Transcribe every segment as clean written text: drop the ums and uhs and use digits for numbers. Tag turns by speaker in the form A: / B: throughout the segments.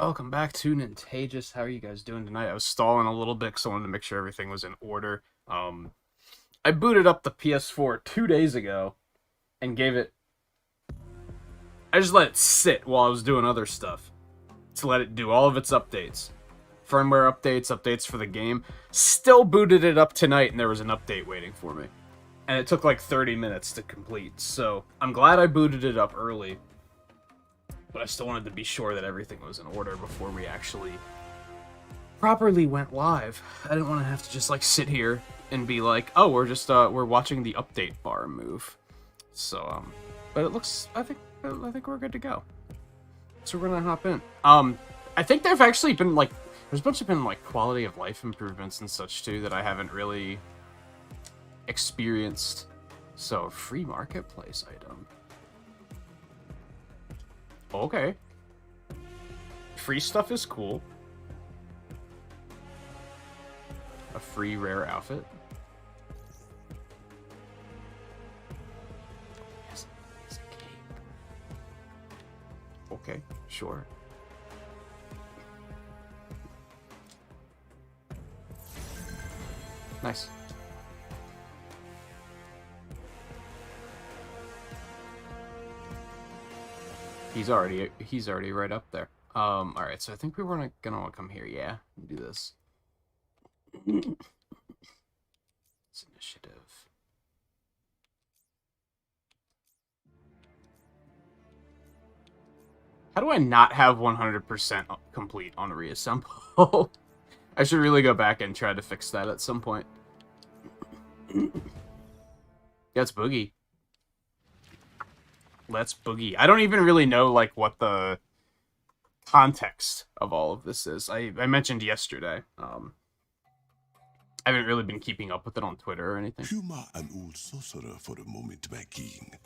A: Welcome back to Nintagious. How are you guys doing tonight? I was stalling a little bit because I wanted to make sure everything was in order. I booted up the PS4 2 days ago and gave it... I just let it sit while I was doing other stuff to let it do all of its updates. Firmware updates, updates for the game. Still booted it up tonight and there was an update waiting for me. And it took like 30 minutes to complete, so I'm glad I booted it up early. But I still wanted to be sure that everything was in order before we actually properly went live. I didn't want to have to just like sit here and be like, oh, we're watching the update bar move. So but it looks, I think we're good to go. So we're gonna hop in. I think there've actually been like there's a bunch of quality of life improvements and such too that I haven't really experienced. So free marketplace item. Okay. Free stuff is cool. A free rare outfit. Yes, it's a cape. Okay, sure. Nice. He's already right up there. Alright, so I think we were gonna want to come here, yeah. Do this. It's initiative. How do I not have 100% complete on reassemble? I should really go back and try to fix that at some point. Yeah, it's Boogie. Let's boogie. I don't even really know, like, what the context of all of this is. I mentioned yesterday. I haven't really been keeping up with it on Twitter or anything.
B: Humor an old sorcerer for a moment, my king.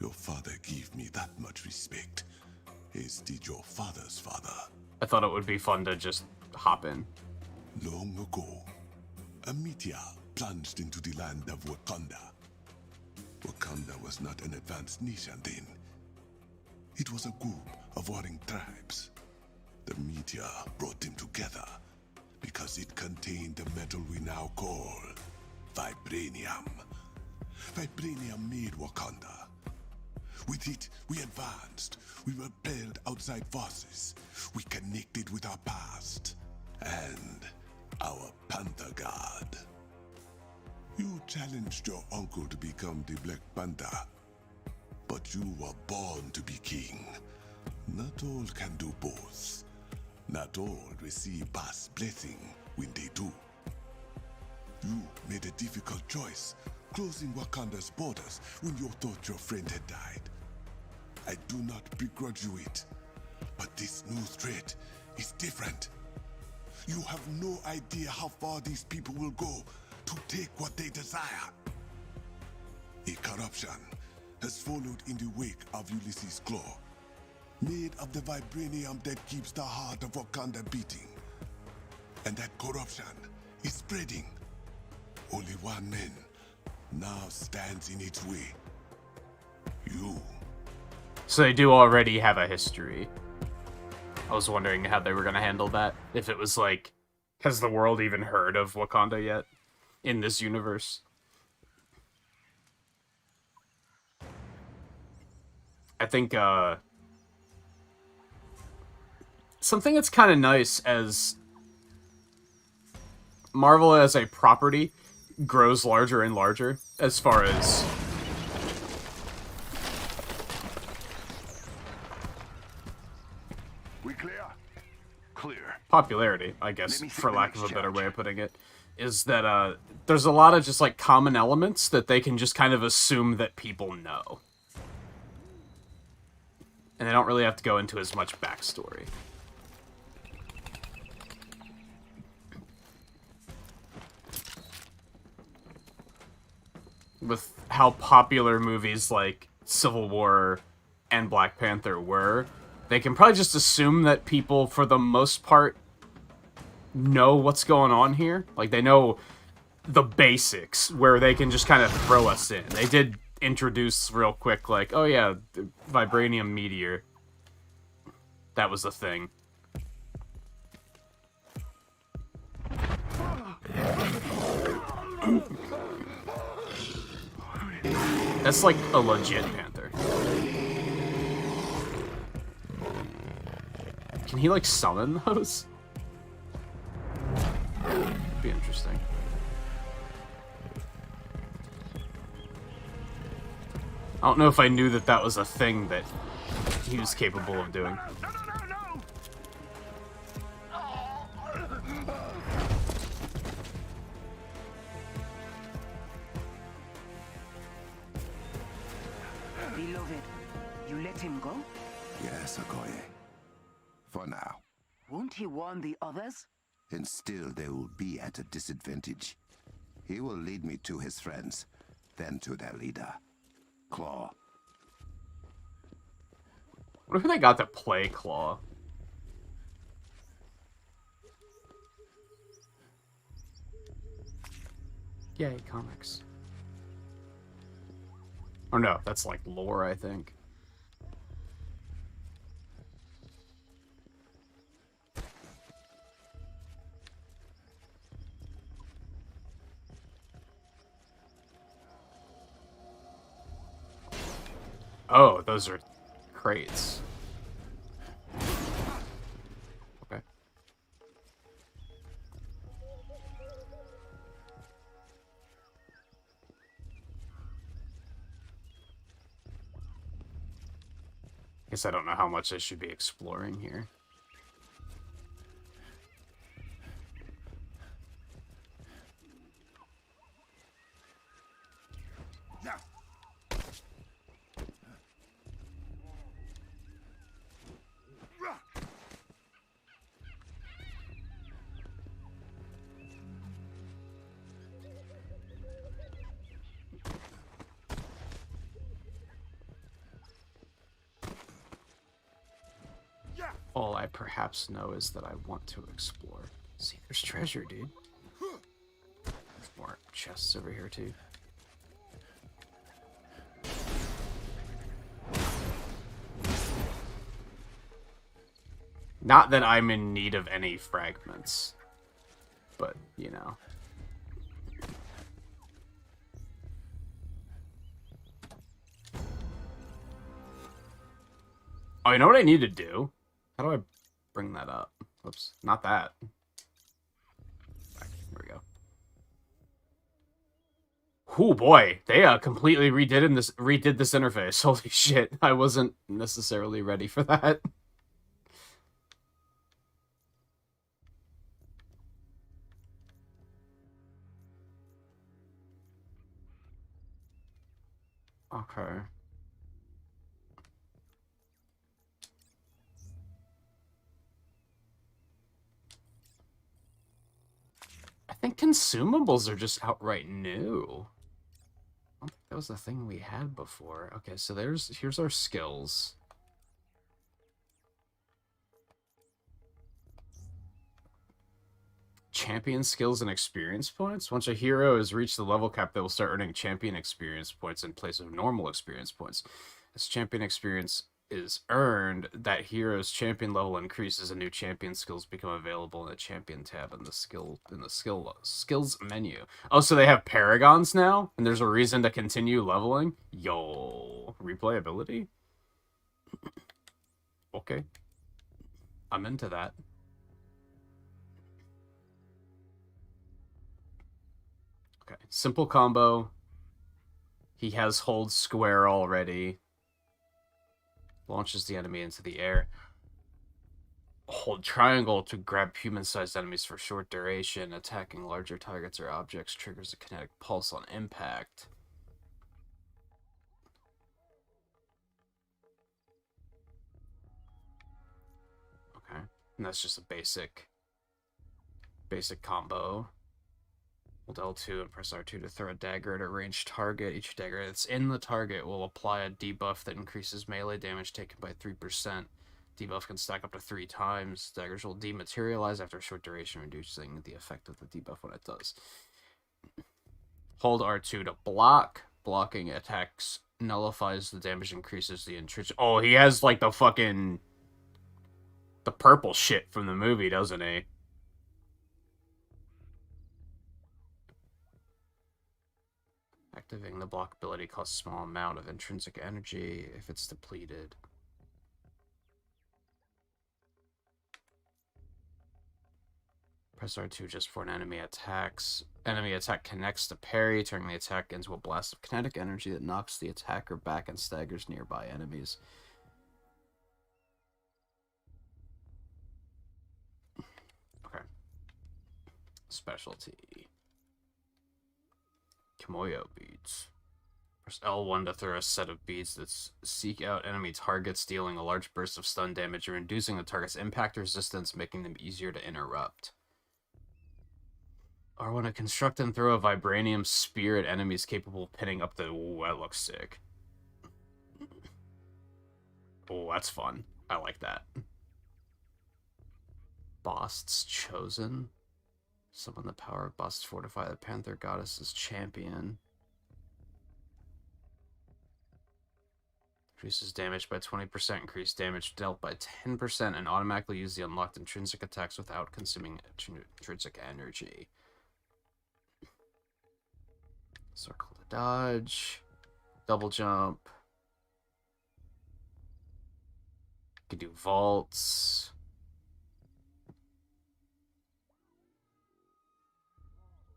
B: Your father gave me that much respect, as did your father's father.
A: I thought it would be fun to just hop in.
B: Long ago, a meteor plunged into the land of Wakanda. Wakanda was not an advanced nation then. It was a group of warring tribes. The meteor brought them together because it contained the metal we now call vibranium. Vibranium made Wakanda. With it, we advanced. We repelled outside forces. We connected with our past and our Panther God. You challenged your uncle to become the Black Panther, but you were born to be king. Not all can do both. Not all receive past blessing when they do. You made a difficult choice, closing Wakanda's borders when you thought your friend had died. I do not begrudge you it, but this new threat is different. You have no idea how far these people will go to take what they desire. A corruption has followed in the wake of Ulysses' Claw, made of the vibranium that keeps the heart of Wakanda beating. And that corruption is spreading. Only one man now stands in its way. You.
A: So they do already have a history. I was wondering how they were going to handle that. If it was like, has the world even heard of Wakanda yet? In this universe. I think, something that's kind of nice as Marvel as a property grows larger and larger as far as
C: We clear? Clear.
A: popularity, I guess, for lack of a better way of putting it, is that there's a lot of just like common elements that they can just kind of assume that people know. And they don't really have to go into as much backstory. With how popular movies like Civil War and Black Panther were, they can probably just assume that people, for the most part, know what's going on here. Like, they know the basics, where they can just kind of throw us in. They did introduce real quick, like, oh yeah, the vibranium meteor. That was the thing. That's like a legit panther. Can he, like, summon those? Be interesting. I don't know if I knew that that was a thing that he was capable of doing.
D: Beloved, you let him go?
E: Yes, Okoye. For now.
D: Won't he warn the others?
E: And still they will be at a disadvantage. He will lead me to his friends, then to their leader, Claw.
A: What if they got to play Claw? Yay, comics. Or no, that's like lore, I think. Oh, those are crates. Okay. Guess I don't know how much I should be exploring here. All I perhaps know is that I want to explore. See, there's treasure, dude. There's more chests over here, too. Not that I'm in need of any fragments, but, you know. Oh, you know what I need to do? How do I bring that up? Whoops, not that. Back. Here we go. Oh boy, they completely redid this interface. Holy shit, I wasn't necessarily ready for that. Okay. I think consumables are just outright new. I don't think that was the thing we had before. Okay, so here's our skills. Champion skills and experience points. Once a hero has reached the level cap, they will start earning champion experience points in place of normal experience points. As champion experience is earned, that hero's champion level increases and new champion skills become available in the champion tab in the skills menu. Oh, so they have paragons now, and there's a reason to continue leveling. Yo, replayability. Okay, I'm into that. Okay, simple combo. He has hold square already. Launches the enemy into the air. Hold triangle to grab human-sized enemies for short duration. Attacking larger targets or objects triggers a kinetic pulse on impact. Okay, and that's just a basic combo. Hold L2 and press R2 to throw a dagger at a ranged target. Each dagger that's in the target will apply a debuff that increases melee damage taken by 3%. Debuff can stack up to 3 times. Daggers will dematerialize after a short duration, reducing the effect of the debuff when it does. Hold R2 to block. Blocking attacks nullifies the damage, increases the intrusion. Oh, he has like the fucking... the purple shit from the movie, doesn't he? Activating the block ability costs a small amount of intrinsic energy if it's depleted. Press R2 just before an enemy attacks. Enemy attack connects to parry, turning the attack into a blast of kinetic energy that knocks the attacker back and staggers nearby enemies. Okay. Specialty. Kimoyo beads. Press L1 to throw a set of beads that seek out enemy targets, dealing a large burst of stun damage or reducing the target's impact resistance, making them easier to interrupt. Or when to construct and throw a vibranium spear at enemies capable of pinning up the... Ooh, that looks sick. Oh, that's fun. I like that. Bost's Chosen. Summon the power of Bost to fortify the Panther Goddess's champion. Increases damage by 20%, increase damage dealt by 10%, and automatically use the unlocked intrinsic attacks without consuming intrinsic energy. Circle to dodge. Double jump. You can do vaults.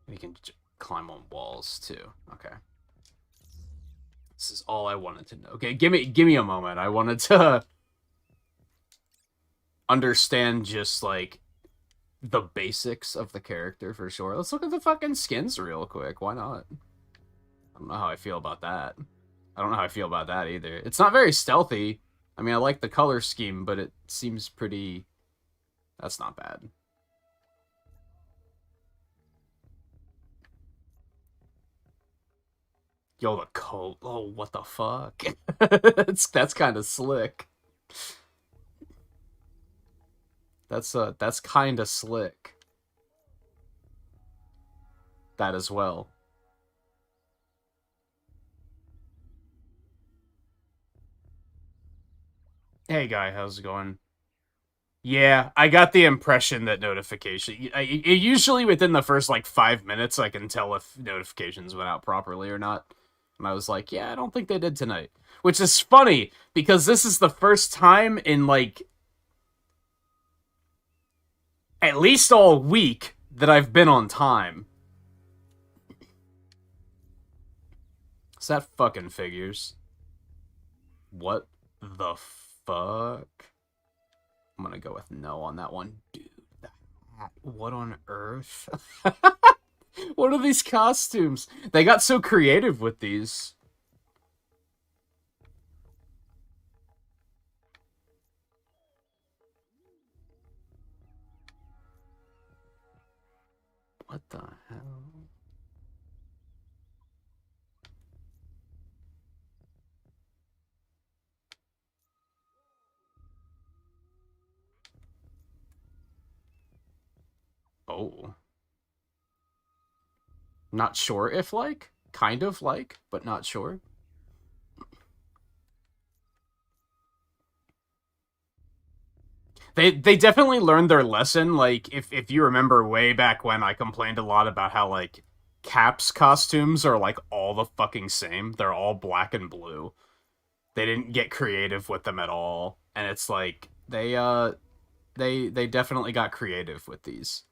A: You can climb on walls too. Okay. This is all I wanted to know. Okay, give me a moment. I wanted to understand just like the basics of the character for sure. Let's look at the fucking skins real quick. Why not? I don't know how I feel about that. I don't know how I feel about that either. It's not very stealthy. I mean, I like the color scheme, but it seems pretty... That's not bad. Yo, the coat. Oh, what the fuck? That's kind of slick. That's kind of slick. That as well. Hey guy, how's it going? Yeah, I got the impression that usually within the first like 5 minutes I can tell if notifications went out properly or not. And I was like, yeah, I don't think they did tonight. Which is funny, because this is the first time in, like, at least all week that I've been on time. So that fucking figures. What the fuck? I'm gonna go with no on that one. Dude, what on earth? What are these costumes? They got so creative with these. What the hell? Oh. Not sure if like, kind of like, but not sure. They definitely learned their lesson. Like, if you remember way back when I complained a lot about how, like, Cap's costumes are, like, all the fucking same. They're all black and blue. They didn't get creative with them at all. And it's like, they definitely got creative with these.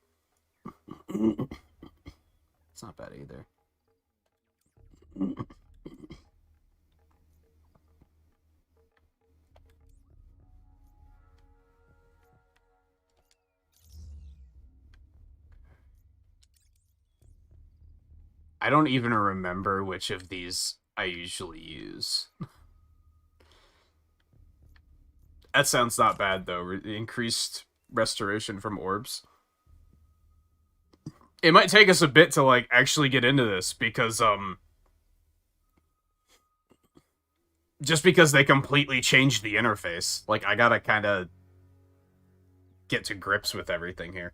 A: It's not bad either. I don't even remember which of these I usually use. That sounds not bad, though. Increased restoration from orbs. It might take us a bit to, like, actually get into this, because, just because they completely changed the interface. Like, I gotta kind of get to grips with everything here.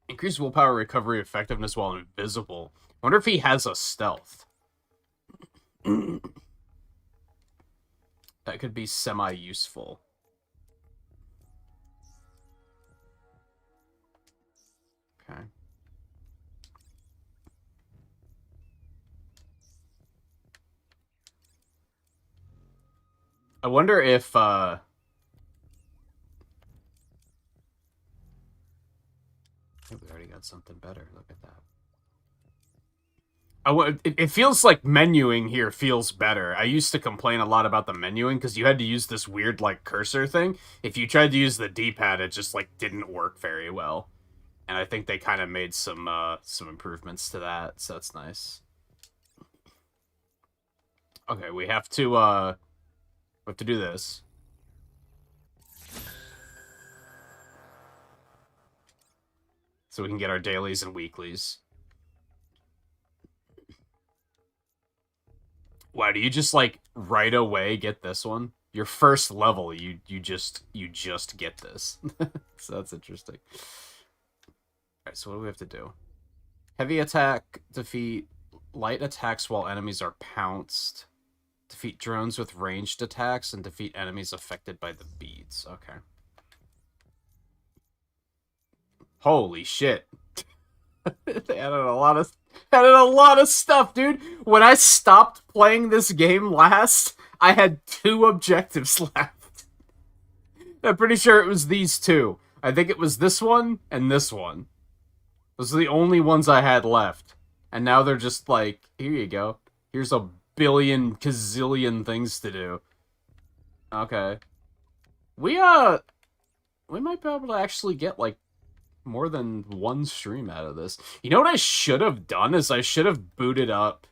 A: Increased willpower recovery effectiveness while invisible. Wonder if he has a stealth. that could be semi-useful. Okay. I wonder if, oh, we already got something better. Look at that. It feels like menuing here feels better. I used to complain a lot about the menuing because you had to use this weird, like, cursor thing. If you tried to use the D-pad, it just, like, didn't work very well. And I think they kind of made some improvements to that, so that's nice. Okay, we have to do this. So we can get our dailies and weeklies. Wow, do you just, like, right away get this one? Your first level, you just get this. So that's interesting. Alright, so what do we have to do? Heavy attack, defeat light attacks while enemies are pounced. Defeat drones with ranged attacks, and defeat enemies affected by the beads. Okay. Holy shit. They added a lot of stuff, dude. When I stopped playing this game last, I had 2 objectives left. I'm pretty sure it was these 2. I think it was this one and this one. Those are the only ones I had left. And now they're just like, here you go. Here's a billion gazillion things to do. Okay. We might be able to actually get, like, more than one stream out of this. You know what I should have done is I should have booted up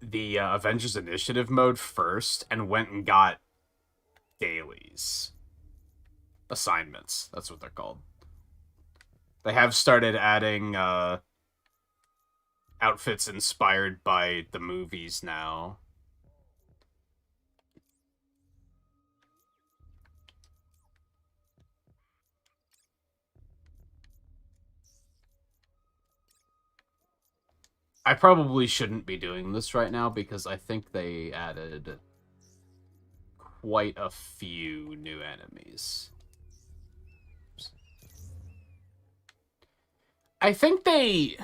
A: the Avengers Initiative mode first and went and got dailies. Assignments. That's what they're called. They have started adding outfits inspired by the movies now. I probably shouldn't be doing this right now because I think they added quite a few new enemies. I think they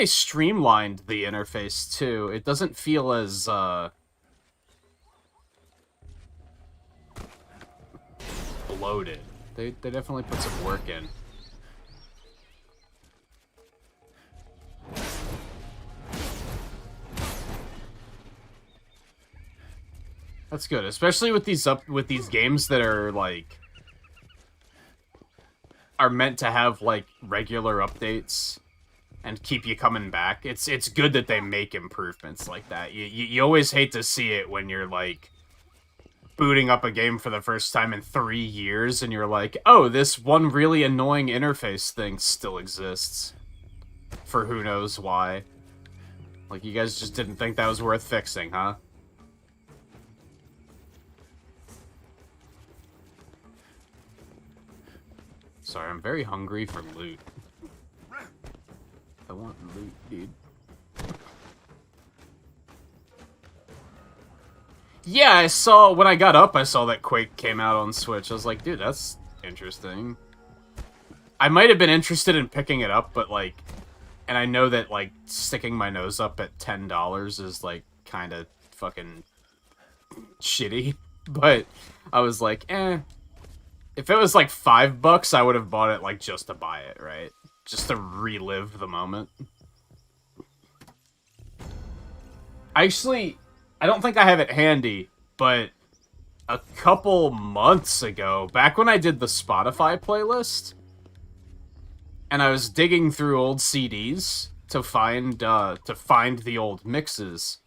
A: streamlined the interface too. It doesn't feel as bloated. They definitely put some work in. That's good, especially with these games that are like meant to have like regular updates and keep you coming back. It's good that they make improvements like that. You always hate to see it when you're like booting up a game for the first time in 3 years and you're like, oh, this one really annoying interface thing still exists for who knows why. Like, you guys just didn't think that was worth fixing, huh? Sorry, I'm very hungry for loot. I want loot, dude. Yeah, I saw, when I got up, I saw that Quake came out on Switch. I was like, dude, that's interesting. I might have been interested in picking it up, but, like, and I know that, like, sticking my nose up at $10 is, like, kind of fucking shitty. But I was like, eh. If it was like $5, I would have bought it like just to buy it, right? Just to relive the moment. Actually, I don't think I have it handy, but a couple months ago, back when I did the Spotify playlist, and I was digging through old CDs to find the old mixes,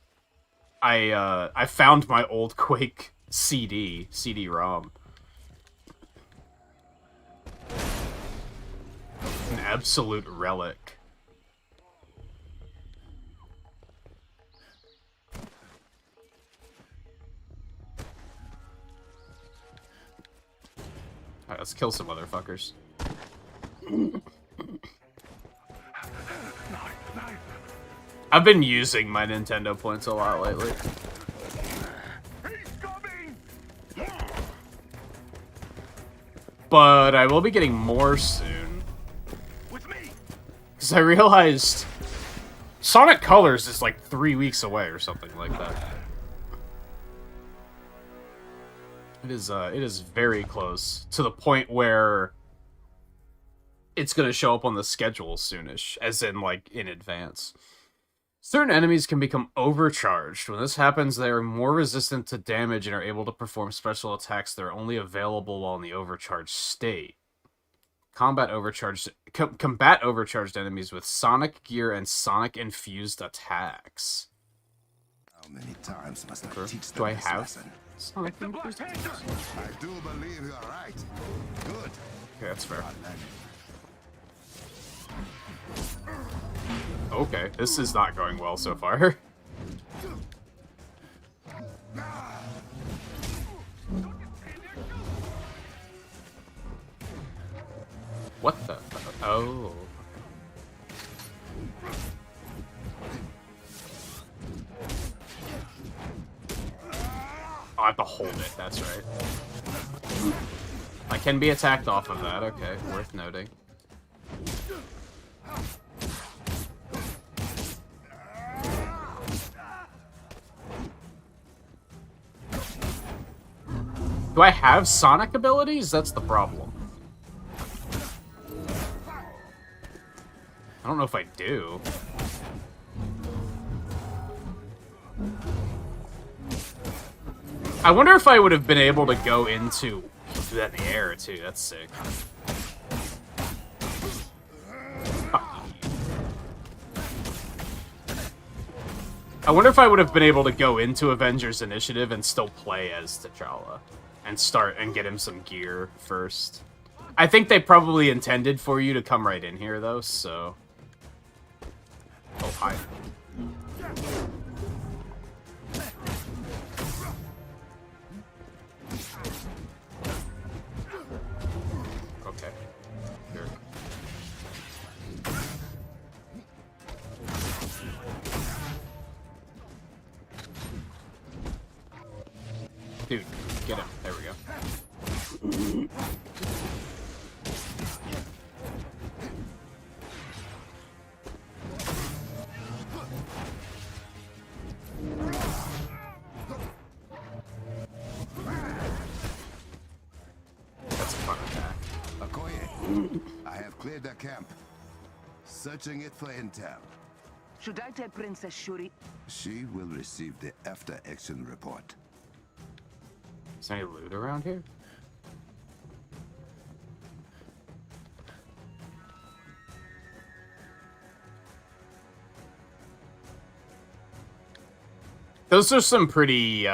A: I found my old Quake CD-ROM. An absolute relic. Alright, let's kill some motherfuckers. I've been using my Nintendo points a lot lately. but I will be getting more soon.
C: With me.
A: Because I realized Sonic Colors is like 3 weeks away or something like that. It is very close to the point where it's going to show up on the schedule soonish, as in like in advance. Certain enemies can become overcharged. When this happens, they are more resistant to damage and are able to perform special attacks that are only available while in the overcharged state. Combat overcharged enemies with Sonic gear and Sonic-infused attacks.
E: How many times must I teach
A: Do
E: them
A: I
E: this
A: have
E: lesson?
A: Sonic-infused attacks?
E: I do believe you are right. Good.
A: Okay, that's fair.
E: Our learning.
A: Okay, this is not going well so far. What the? Oh. I have to hold it, that's right. I can be attacked off of that, okay, worth noting. Do I have Sonic abilities? That's the problem. I don't know if I do. I wonder if I would have been able to go into... Do that in the air, too. That's sick. I wonder if I would have been able to go into Avengers Initiative and still play as T'Challa. And start and get him some gear first. I think they probably intended for you to come right in here, though, so... Oh, hi. Okay. Here. Dude, get him. There we go. That's a fun attack.
E: Okoye, I have cleared the camp. Searching it for intel.
D: Should I tell Princess Shuri?
E: She will receive the after-action report.
A: Is there any loot around here? Those are some pretty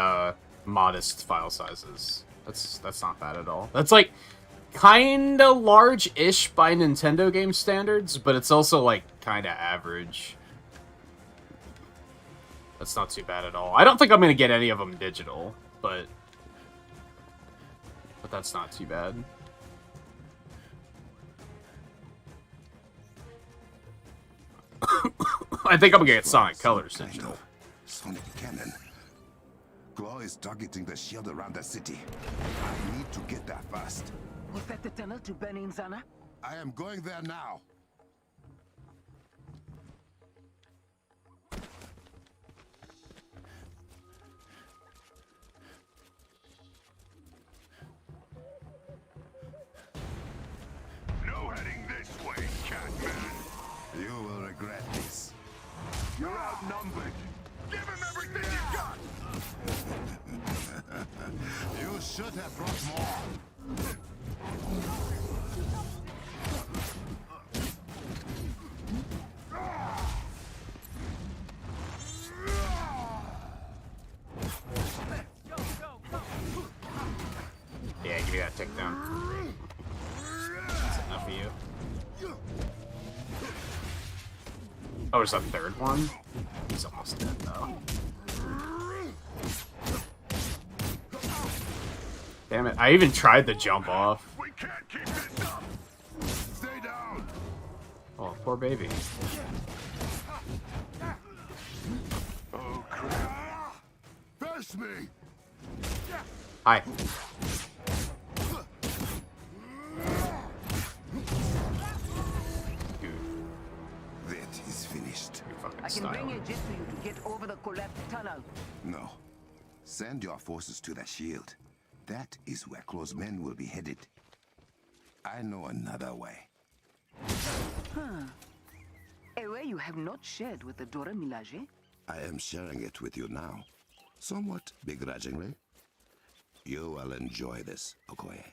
A: modest file sizes. That's not bad at all. That's like kinda large-ish by Nintendo game standards, but it's also like kinda average. That's not too bad at all. I don't think I'm gonna get any of them digital, but that's not too bad. I think I'm gonna get Sonic Colors
E: Kind
A: digital.
E: of Sonic cannon. Claw is targeting the shield around the city. I need to get there fast.
D: Was that the tunnel to Beninzana?
E: I am going there now.
C: No heading this way, Catman.
E: You will regret this.
C: You're outnumbered. Give him everything you got.
E: You should have brought more.
A: Yeah, give me that takedown. That's enough of you. Oh, there's a third one? He's almost dead, though. Damn it, I even tried to jump off.
C: We can't keep this up. Stay down.
A: Oh, poor baby.
C: Oh, crap.
E: Face me.
A: Hi.
E: is finished.
A: Your fucking
D: I can
A: style.
D: bring a jet for you to get over the collapsed tunnel.
E: No. Send your forces to the shield. That is where close men will be headed. I know another way.
D: A way you have not shared with the Dora Milaje?
E: I am sharing it with you now. Somewhat begrudgingly. You will enjoy this, Okoye.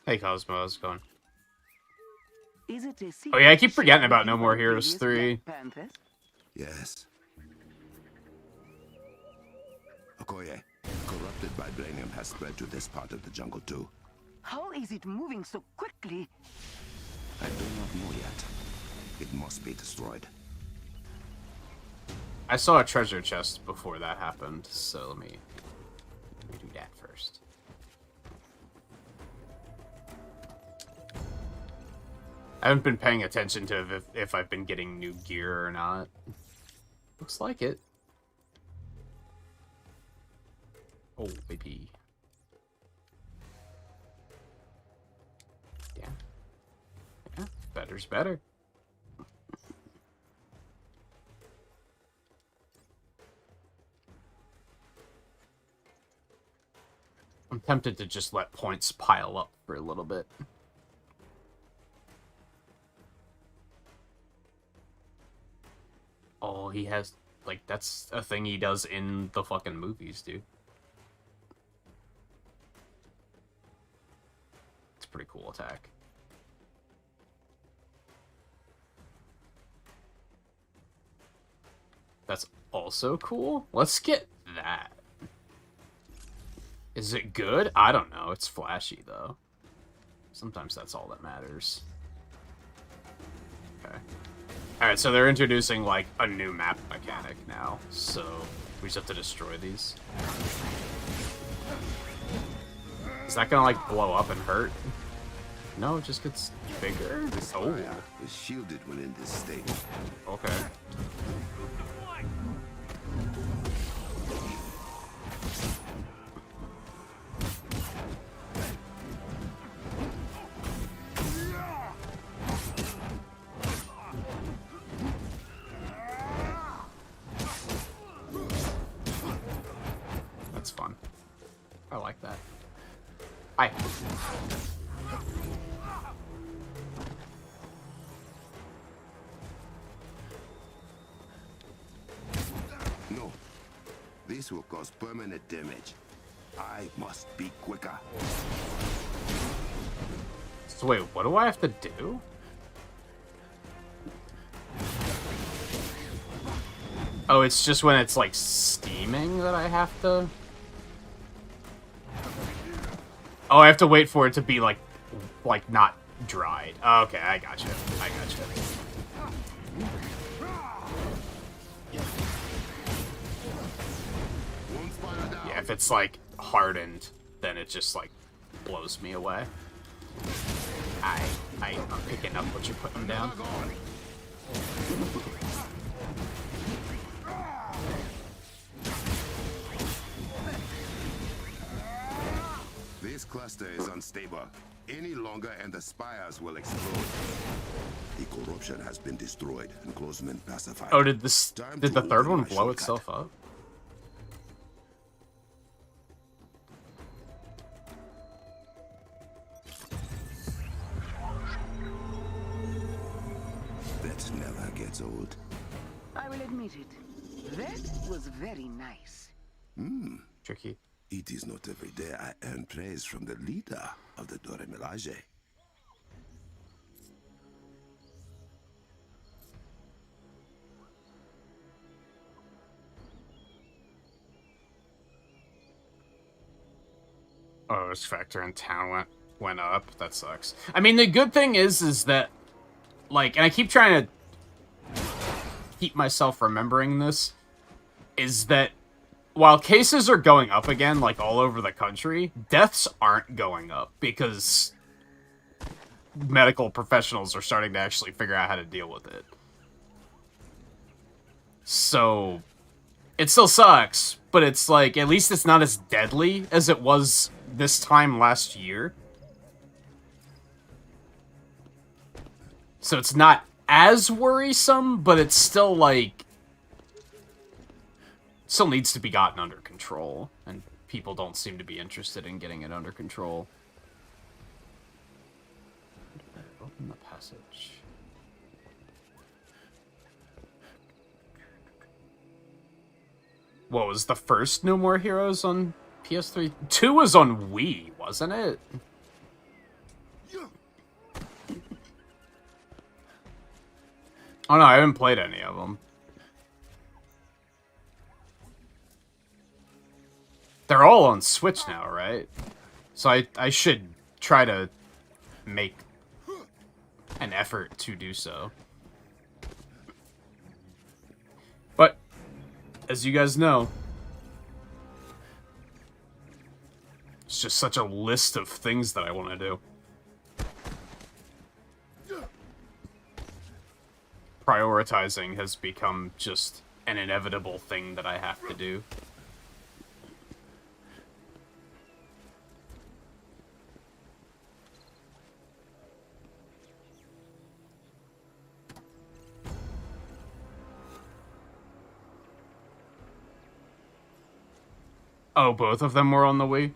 A: Hey Cosmo, how's it going?
D: Is it a
A: Oh yeah, I keep
D: secret
A: forgetting
D: shared
A: about
D: with
A: No
D: you
A: More
D: by the
A: Heroes
D: previous
A: 3.
D: Black Panthers?
E: Yes. Okoye, corrupted vibranium has spread to this part of the jungle too.
D: How is it moving so quickly?
E: I do not know yet. It must be destroyed.
A: I saw a treasure chest before that happened, so let me do that first. I haven't been paying attention to if I've been getting new gear or not. Looks like it. Oh, baby. Yeah. Yeah, better's better. I'm tempted to just let points pile up for a little bit. Oh, he has, like, that's a thing he does in the fucking movies, dude. It's a pretty cool attack. That's also cool. Let's get that. Is it good? I don't know. It's flashy, though. Sometimes that's all that matters. Okay. Alright, so they're introducing, like, a new map mechanic now. So, we just have to destroy these. Is that gonna, like, blow up and hurt? No, it just gets bigger? Oh.
E: Is shielded when in this state.
A: Okay. That's fun. I like that. Hi.
E: No. This will cause permanent damage. I must be quicker.
A: So wait, what do I have to do? Oh, it's just when it's, like, steaming that I have to... Oh, I have to wait for it to be, like not dried. Oh, okay, I gotcha. I gotcha. Yeah, if it's, like, hardened, then it just, like, blows me away. I'm picking up what you're putting down.
E: This cluster is unstable. Any longer and the spires will explode. The corruption has been destroyed and closemen pacified.
A: Oh, did the third one blow itself up?
E: That never gets old.
D: I will admit it. That was very nice.
A: Tricky.
E: It is not every day I earn praise from the leader of the Dora Milaje.
A: Oh, his factor in town went up. That sucks. I mean, the good thing is that, like, and I keep trying to keep myself remembering this, is that while cases are going up again, like, all over the country, deaths aren't going up because medical professionals are starting to actually figure out how to deal with it. So, it still sucks, but it's like, at least it's not as deadly as it was this time last year. So it's not as worrisome, but it's still, like... Still needs to be gotten under control. And people don't seem to be interested in getting it under control. Open the passage. What was the first No More Heroes on PS3? 2 was on Wii, wasn't it? Oh no, I haven't played any of them. They're all on Switch now, right? So I should try to make an effort to do so. But, as you guys know, it's just such a list of things that I want to do. Prioritizing has become just an inevitable thing that I have to do. Oh, both of them were on the Wii?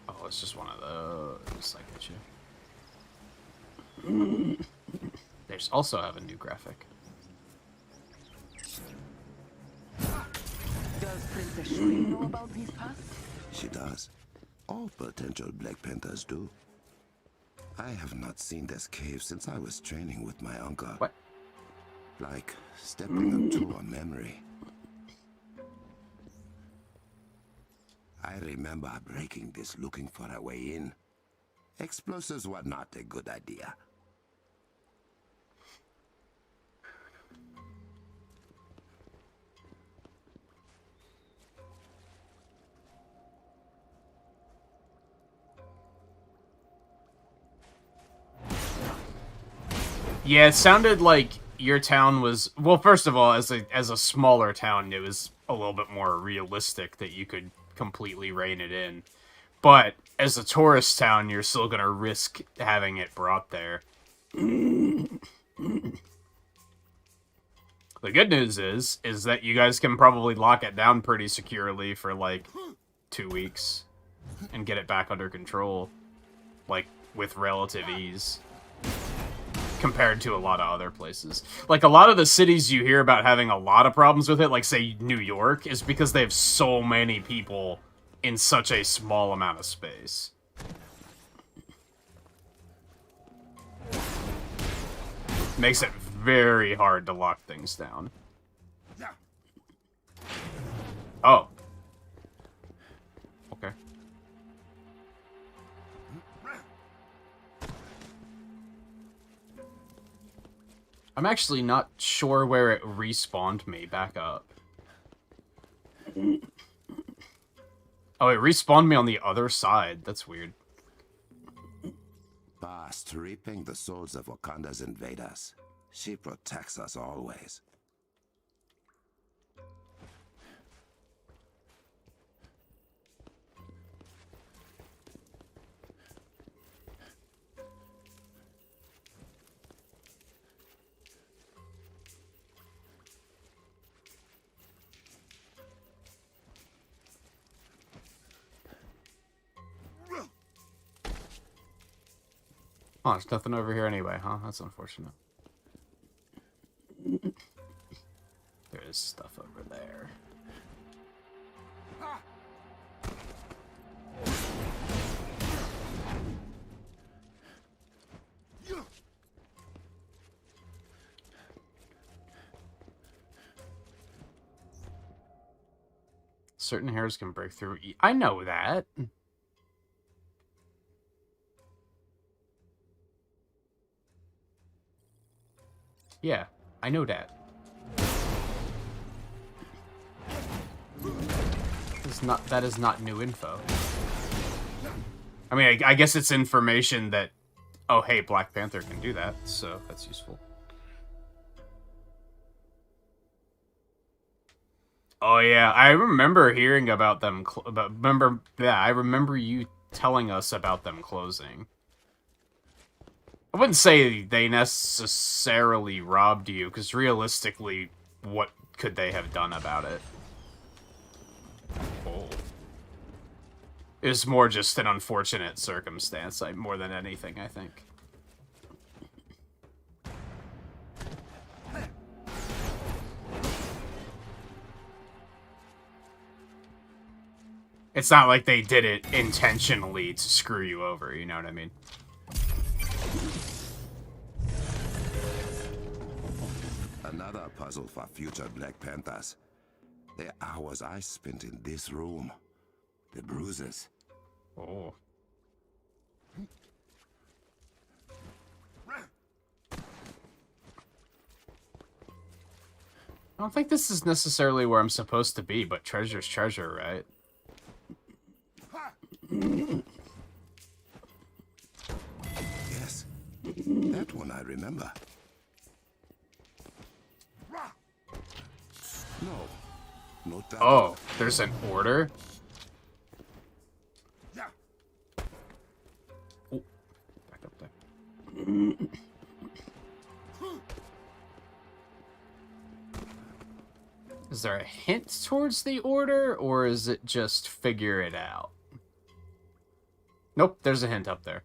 A: Oh, it's just one of those. I get you. There's also have a new graphic.
D: Does Princess Shuri know about these paths?
E: She does. All potential Black Panthers do. I have not seen this cave since I was training with my uncle.
A: What?
E: Like stepping into a memory. I remember breaking this looking for a way in. Explosives were not a good idea.
A: Yeah, it sounded like your town was... Well, first of all, as a smaller town, it was a little bit more realistic that you could completely rein it in. But as a tourist town, you're still going to risk having it brought there. The good news is that you guys can probably lock it down pretty securely for, like, 2 weeks and get it back under control, like, with relative ease. Compared to a lot of other places. Like, a lot of the cities you hear about having a lot of problems with it, like, say, New York, is because they have so many people in such a small amount of space. Makes it very hard to lock things down. Oh. Okay. I'm actually not sure where it respawned me back up. Oh, it respawned me on the other side. That's weird.
E: Past reaping the souls of Wakanda's invaders. She protects us always.
A: Oh, there's nothing over here anyway, huh? That's unfortunate. There is stuff over there. Certain hairs can break through. I know that. Yeah, I know that. That is not new info. I mean, I guess it's information that, oh, hey, Black Panther can do that, so that's useful. Oh yeah, I remember hearing about them. I remember you telling us about them closing. I wouldn't say they necessarily robbed you, because realistically, what could they have done about it? Oh. It was more just an unfortunate circumstance, more than anything, I think. It's not like they did it intentionally to screw you over, you know what I mean?
E: Another puzzle for future Black Panthers. The hours I spent in this room. The bruises.
A: Oh. I don't think this is necessarily where I'm supposed to be, but treasure's treasure, right?
E: Yes, that one I remember. No, not that.
A: Oh, there's an order? Oh, back up there. Is there a hint towards the order, or is it just figure it out? Nope, there's a hint up there.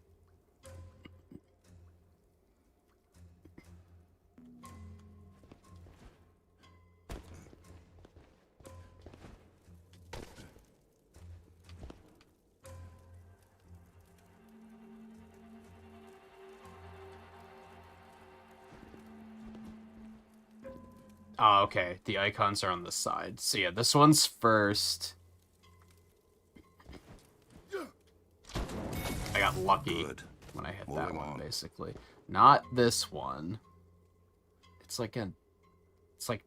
A: Oh, okay. The icons are on the side. So yeah, this one's first. I got lucky
E: Good.
A: when I hit that
E: Moving
A: one,
E: on.
A: basically. Not this one. It's like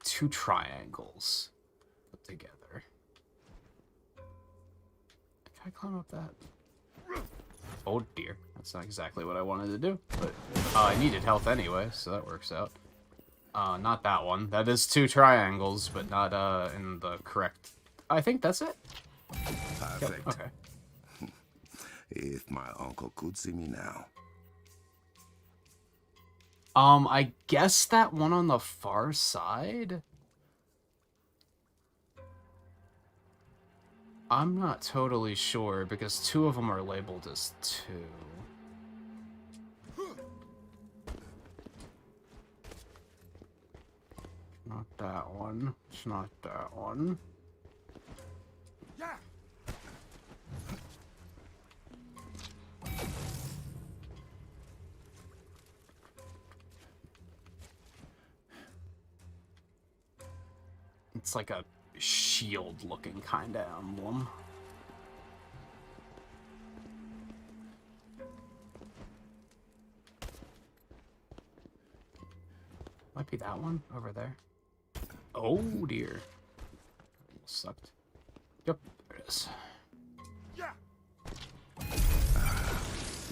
A: two triangles put together. Can I climb up that? Oh dear. That's not exactly what I wanted to do, but I needed health anyway, so that works out. Not that one. That is two triangles, but not in the correct. I think that's it.
E: Perfect.
A: Yep. Okay.
E: If my uncle could see me now.
A: I guess that one on the far side? I'm not totally sure, because two of them are labeled as 2. Not that one. It's not that one. It's like a shield-looking kind of emblem. Might be that one over there. Oh dear. Sucked. Yep, there it is.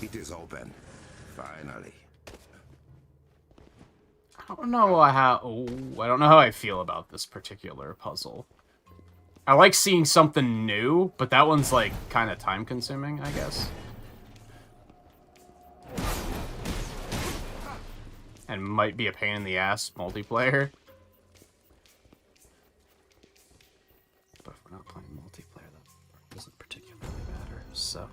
E: It is open. Finally.
A: I don't know how. Oh, I don't know how I feel about this particular puzzle. I like seeing something new, but that one's like kind of time-consuming, I guess. And might be a pain in the ass multiplayer. But if we're not playing multiplayer, that doesn't particularly matter. So.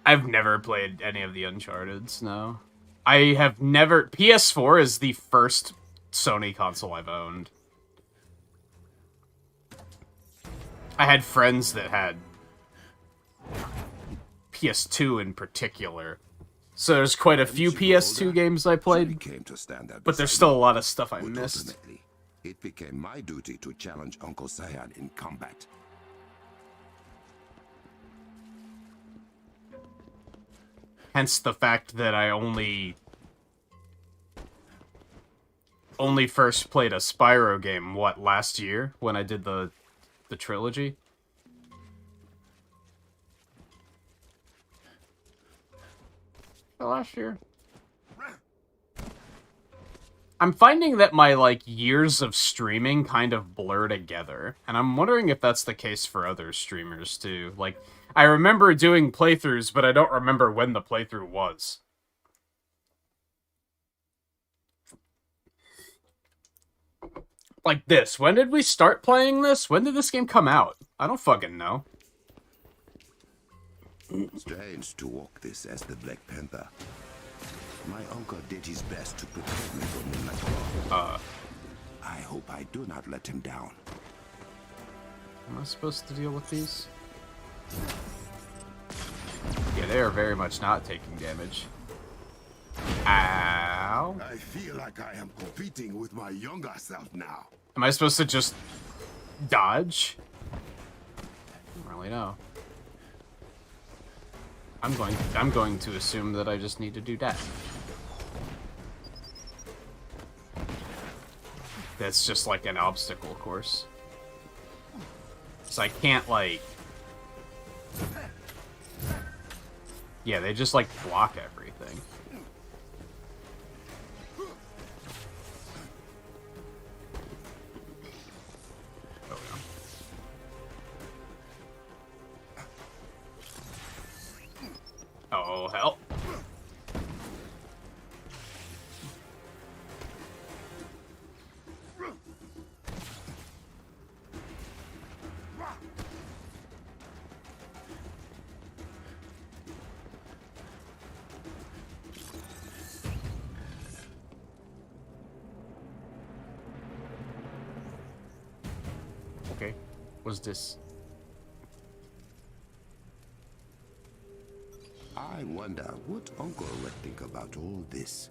A: I've never played any of the Uncharted's, no. I have never... PS4 is the first Sony console I've owned. I had friends that had PS2 in particular. So there's quite a few PS2 games I played,
E: Came to stand there
A: but there's
E: beside
A: still a
E: me.
A: lot of stuff I
E: But
A: missed.
E: ultimately, it became my duty to challenge Uncle Cyan in combat.
A: Hence the fact that I only first played a Spyro game, what, last year? When I did the trilogy? the last year? I'm finding that my, like, years of streaming kind of blur together. And I'm wondering if that's the case for other streamers, too. Like, I remember doing playthroughs, but I don't remember when the playthrough was. Like this. When did we start playing this? When did this game come out? I don't fucking know.
E: Strange to walk this as the Black Panther. My uncle did his best to protect me from Nintagious. I hope I do not let him down.
A: Am I supposed to deal with these? Yeah, they are very much not taking damage. Ow.
E: I feel like I am competing with my younger self now.
A: Am I supposed to just dodge? I don't really know. I'm going to assume that I just need to do that. That's just like an obstacle course. So I can't, like... Yeah, they just, like, block everything. Oh, hell. Okay. What's this?
E: I wonder what Uncle would think about all this.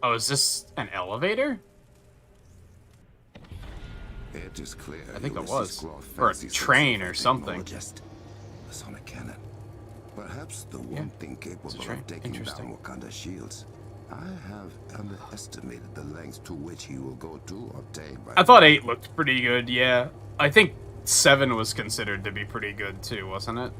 A: Oh, is this an elevator?
E: It is clear.
A: I think it
E: Ulysses
A: was.
E: Claw
A: Or a
E: fancies
A: train
E: himself
A: or
E: a
A: something.
E: technologist, a sonic cannon. Perhaps the one thing capable
A: train.
E: of taking down
A: Interesting.
E: Wakanda's shields. I have underestimated the lengths to which he will go to obtain.
A: I thought 8 looked pretty good, yeah. I think 7 was considered to be pretty good too, wasn't it?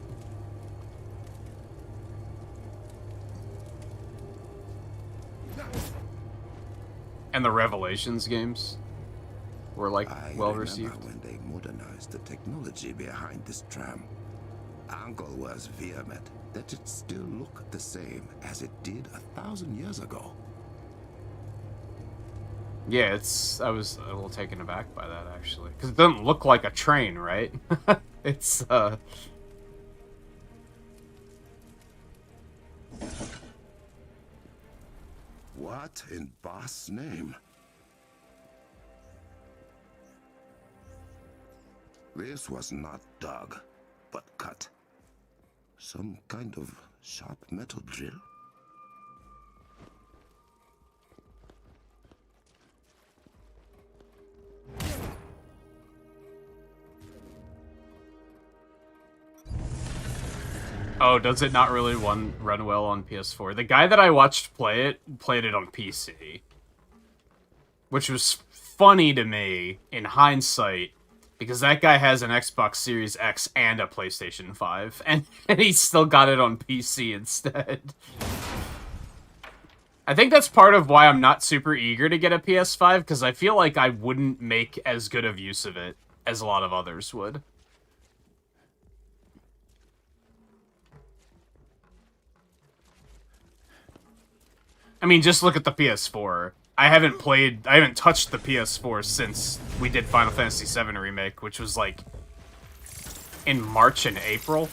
A: And the Revelations games were, like,
E: I
A: well
E: remember
A: received.
E: when they modernized the technology behind this tram. Uncle was vehement that it still looked the same as it did 1,000 years ago.
A: Yeah, I was a little taken aback by that, actually. Because it doesn't look like a train, right? It's,
E: What in Boss' name? This was not dug, but cut. Some kind of sharp metal drill?
A: Oh, does it not really run well on PS4? The guy that I watched play it, played it on PC. Which was funny to me, in hindsight, because that guy has an Xbox Series X and a PlayStation 5, and he still got it on PC instead. I think that's part of why I'm not super eager to get a PS5, because I feel like I wouldn't make as good of use of it as a lot of others would. I mean, just look at the PS4. I haven't touched the PS4 since we did Final Fantasy VII Remake, which was, like, in March and April.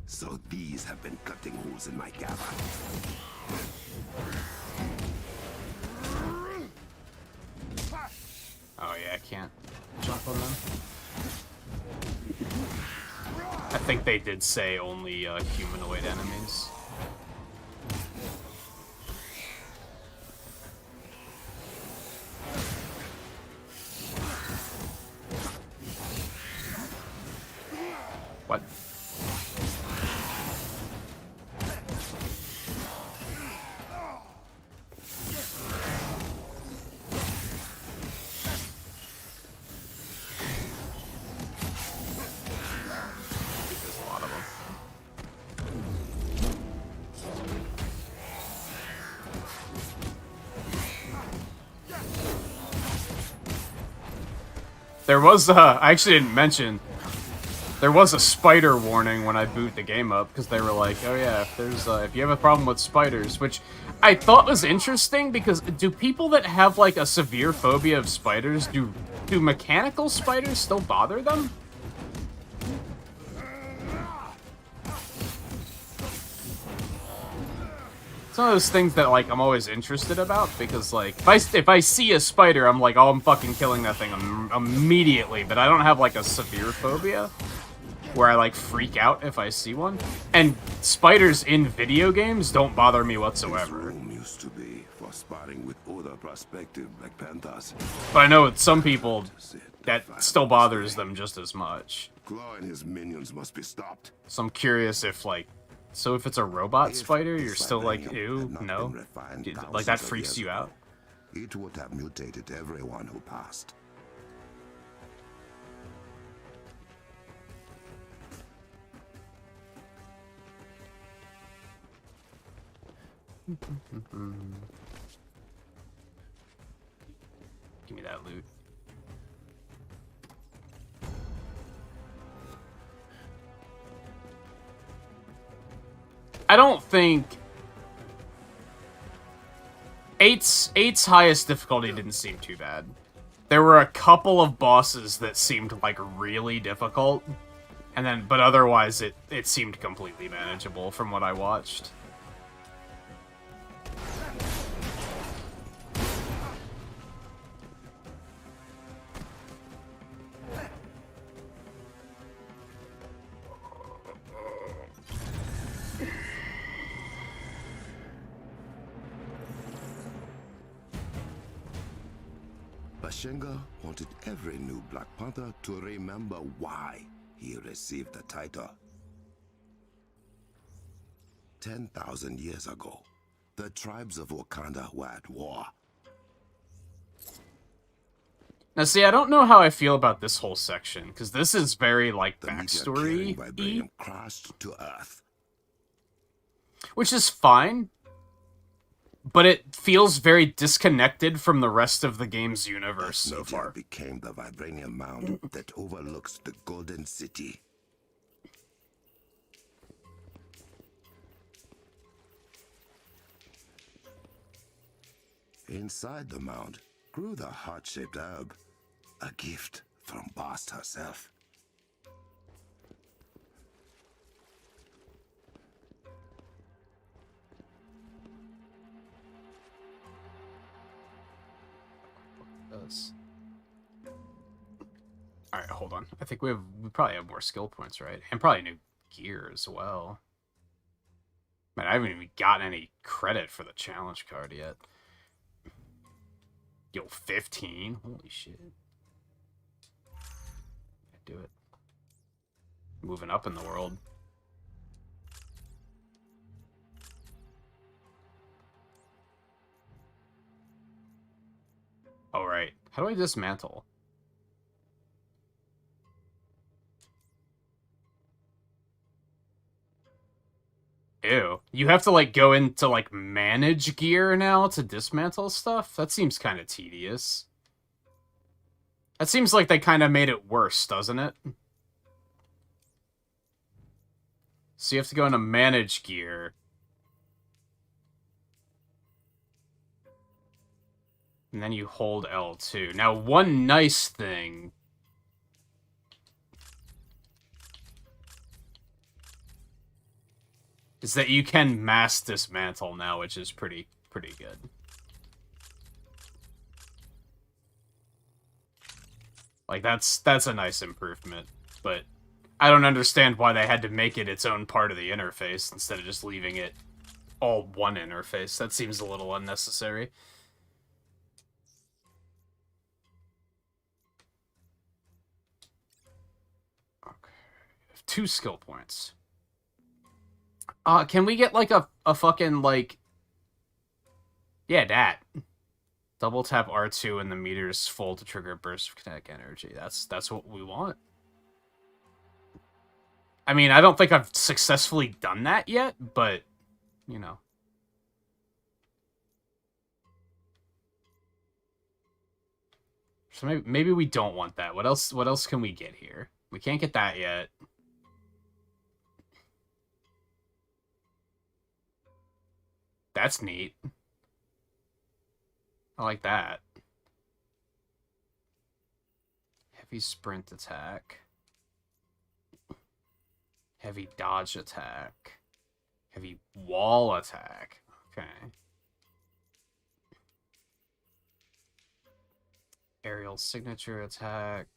E: So these have been cutting holes in my gabba.
A: Oh yeah, I can't jump on them. I think they did say only humanoid enemies. What? There was, I actually didn't mention, there was a spider warning when I boot the game up, because they were like, oh yeah, if you have a problem with spiders, which I thought was interesting, because do people that have, like, a severe phobia of spiders, do mechanical spiders still bother them? It's one of those things that, like, I'm always interested about, because, like, if I see a spider, I'm like, oh, I'm fucking killing that thing immediately, but I don't have, like, a severe phobia where I, like, freak out if I see one. And spiders in video games don't bother me whatsoever.
E: Room used to be for sparring with other prospective Black Panthers.
A: But I know with some people, that still bothers them just as much.
E: Claw and his minions must be stopped.
A: So I'm curious if, like, so if it's a robot spider, you're still like, ew, no? Like, that freaks you out?
E: It would have mutated everyone who passed.
A: Give me that loot. I don't think... Eight's highest difficulty didn't seem too bad. There were a couple of bosses that seemed, like, really difficult. And then, but otherwise, it seemed completely manageable from what I watched.
E: Bashenga wanted every new Black Panther to remember why he received the title. 10,000 years ago, the tribes of Wakanda were at war.
A: Now, see, I don't know how I feel about this whole section, because this is very, like,
E: The
A: backstory-y,
E: vibranium crashed to Earth.
A: which is fine, but it feels very disconnected from the rest of the game's universe so
E: Meteor
A: far.
E: became the vibranium mound that overlooks the Golden City. Inside the mound grew the heart-shaped herb, a gift from Bast herself.
A: Alright, hold on. I think we probably have more skill points, right? And probably new gear as well. Man, I haven't even gotten any credit for the challenge card yet. Yo, 15? Holy shit. Do it. Moving up in the world. Oh, right. How do I dismantle? Ew. You have to, like, go into, like, manage gear now to dismantle stuff? That seems kind of tedious. That seems like they kind of made it worse, doesn't it? So you have to go into manage gear. And then you hold L2. Now, one nice thing... is that you can mass dismantle now, which is pretty good. Like, that's a nice improvement, but I don't understand why they had to make it its own part of the interface instead of just leaving it all one interface. That seems a little unnecessary. Okay. 2 skill points. Can we get, like, a fucking, like... yeah, that. Double tap R2 and the meter's full to trigger a burst of kinetic energy. That's what we want. I mean, I don't think I've successfully done that yet, but, you know. So maybe we don't want that. What else can we get here? We can't get that yet. That's neat. I like that. Heavy sprint attack. Heavy dodge attack. Heavy wall attack. Okay. Aerial signature attack.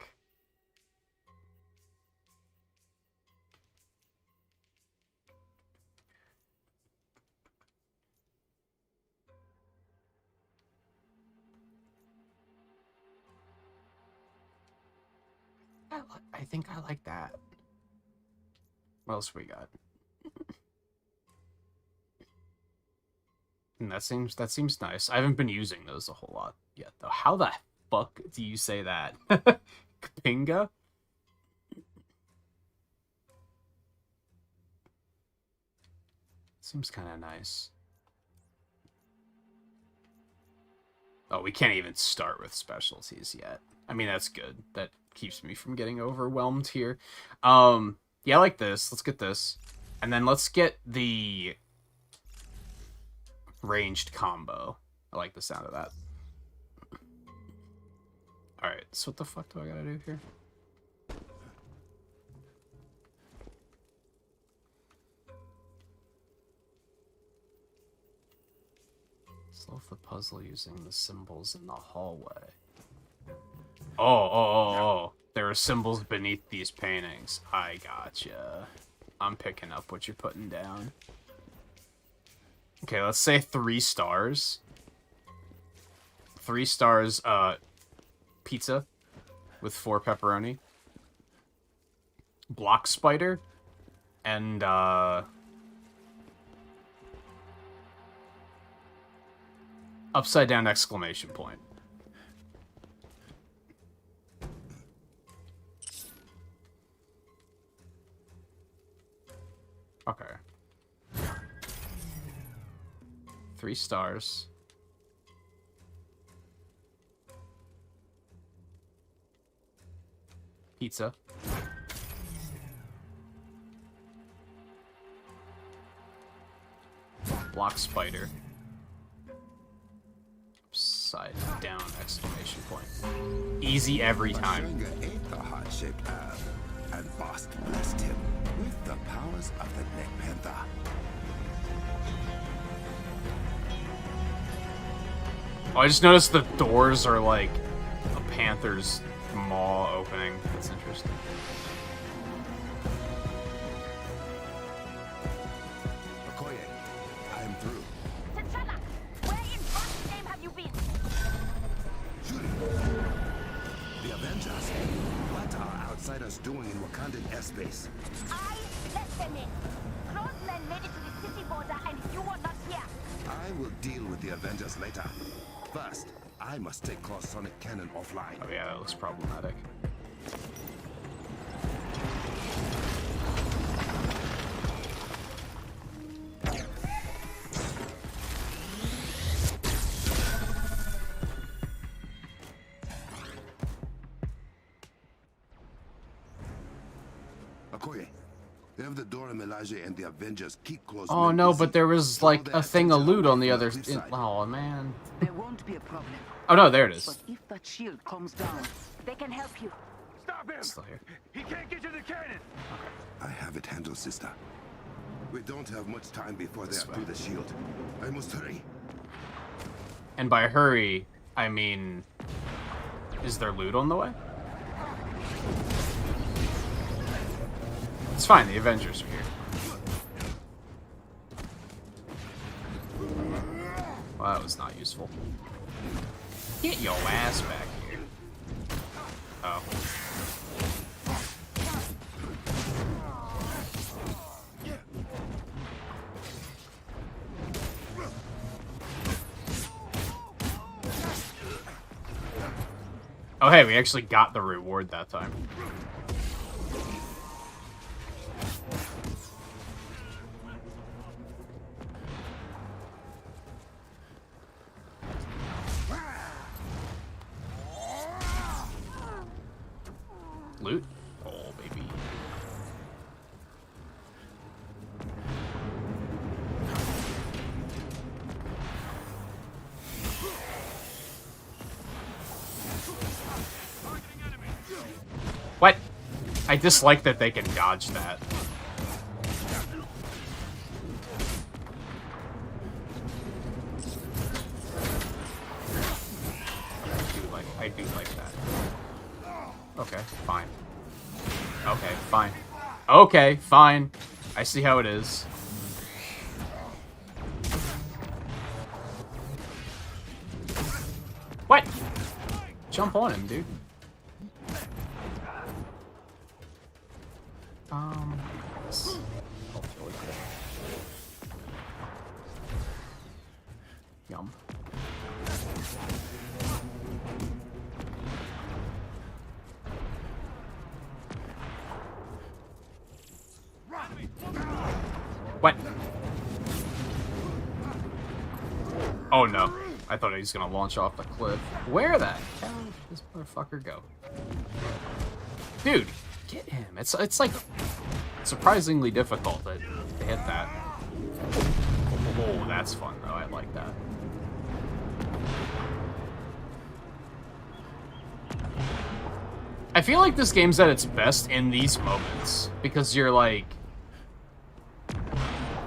A: I think I like that. What else we got? And that seems nice. I haven't been using those a whole lot yet, though. How the fuck do you say that? Kapinga? Seems kind of nice. Oh, we can't even start with specialties yet. I mean, that's good. That keeps me from getting overwhelmed here. Yeah, I like this. Let's get this. And then let's get the ranged combo. I like the sound of that. Alright, so what the fuck do I gotta do here? Solve the puzzle using the symbols in the hallway. Oh. There are symbols beneath these paintings. I gotcha. I'm picking up what you're putting down. Okay, let's say 3 stars. 3 stars, pizza with 4 pepperoni. Block spider. And, upside down exclamation point. Okay. 3 stars. Pizza. Block spider. Upside down exclamation point. Easy every time.
E: Mashenga ate the heart-shaped herb, and Bast blessed him with the powers of the Neck Panther.
A: Oh, I just noticed the doors are like a panther's maw opening. That's interesting.
E: Okoye, I am through.
F: T'Challa, where in God's name have you been?
E: Shuri, the Avengers. What are outsiders doing in Wakandan airspace?
F: I let them in. Close men made it to the city border and you were not here.
E: I will deal with the Avengers later. First, I must take Claw's sonic cannon offline.
A: Oh yeah, that looks problematic.
E: Okoye, have the Dora Milaje and the Avengers keep close.
A: Oh
E: men
A: no,
E: busy.
A: but there was
E: Throw
A: like
E: their
A: a thing of
E: attention
A: loot
E: away
A: on the
E: from
A: other.
E: cliffside.
A: Oh man.
D: There won't be a problem.
A: Oh no, there it
D: But
A: is.
D: if that shield comes down,
F: They can help you.
C: Stop him!
A: It's still here.
C: He can't get to the cannon!
E: I have it handled, sister. We don't have much time before they
A: This
E: are
A: way.
E: through the shield. I must hurry.
A: And by hurry, I mean, is there loot on the way? It's fine. The Avengers are here. Well, that was not useful. Get your ass back here. Oh. Oh, hey, we actually got the reward that time. Loot? Oh, baby. What? I dislike that they can dodge that. I do like that. Okay, fine. Okay, fine. Okay, fine. I see how it is. What? Jump on him, dude. This felt really cool. Yum. What? Oh no. I thought he was gonna launch off the cliff. Where the hell did this motherfucker go? Dude, get him. It's like surprisingly difficult to hit that. Oh, that's fun though. I like that. I feel like this game's at its best in these moments because you're like,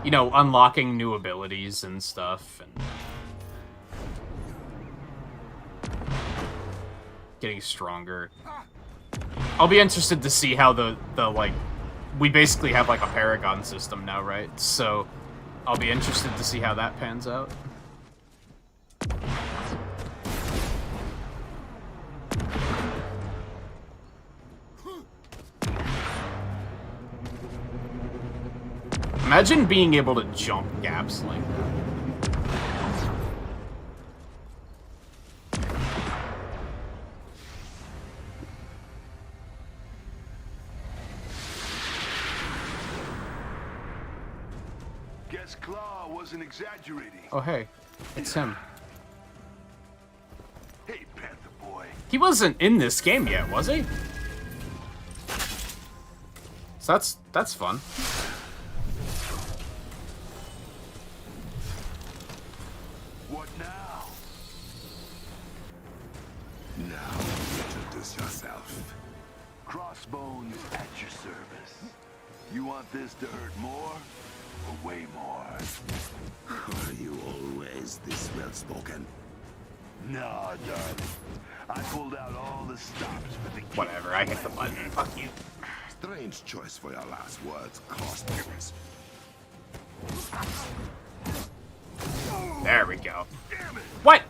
A: you know, unlocking new abilities and stuff and getting stronger. I'll be interested to see how the like, we basically have like a Paragon system now, right? So I'll be interested to see how that pans out. Imagine being able to jump gaps like that.
C: Guess Claw wasn't exaggerating.
A: Oh, hey. It's him.
C: Hey, Panther Boy.
A: He wasn't in this game yet, was he? So that's fun.
C: What now?
E: Now, introduce yourself.
C: Crossbones at your service. You want this to hurt more or way more?
E: Are you always this well-spoken?
C: No, darling. I pulled out all the stops for the kid.
A: Whatever, I hit the button. Fuck you.
E: Strange choice for your last words, crossbones.
A: There we go.
C: Damn it!
A: What?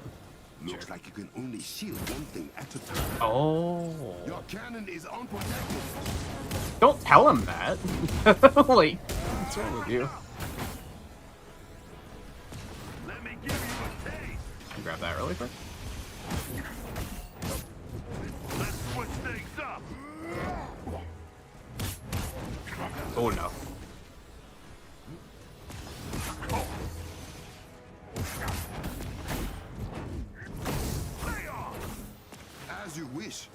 E: Looks like you can only shield one thing at a time.
A: Oh.
E: Your cannon is unprotected.
A: Don't tell him that. Like, what's wrong with you?
C: Let me give you a taste.
A: Can you grab that really quick?
C: Let's switch things up.
A: Oh no.
C: Lay off.
E: As you wish.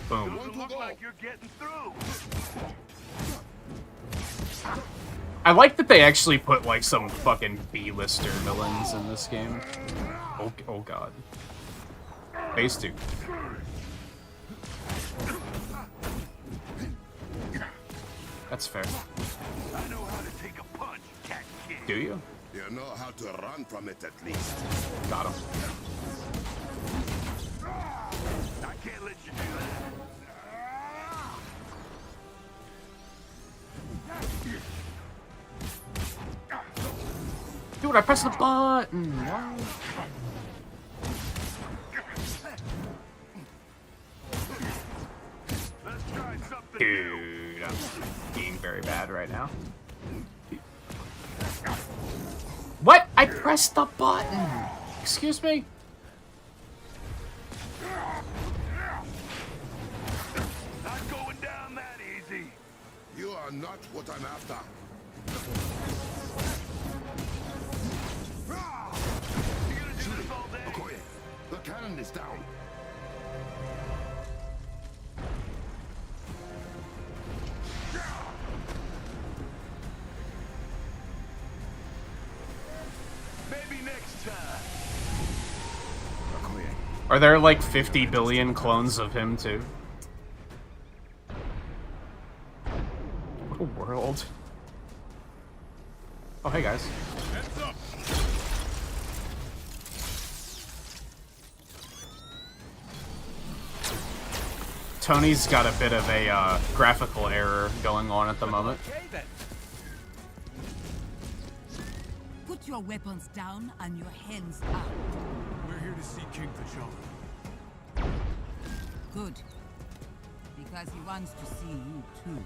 A: Boom.
C: Doesn't look like you're getting through.
A: I like that they actually put like some fucking B-lister villains in this game. Oh god. Phase 2. That's fair.
C: I know how to take a punch, cat kid.
A: Do you?
E: You know how to run from it at least.
A: Got him.
C: I can't let you do that.
A: Dude, I pressed the button. Why?
C: Let's try something new.
A: Dude, I'm being very bad right now. What? I pressed the button. Excuse me?
C: Not going down that easy.
E: You are not what I'm after. Cannon is down.
C: Maybe next time.
A: Are there like 50 billion clones of him too? What a world. Oh, hey guys.
C: Heads up.
A: Tony's got a bit of a graphical error going on at the moment.
C: Okay then.
G: Put your weapons down and your hands up.
H: We're here to see King T'Challa.
G: Good. Because he wants to see you too.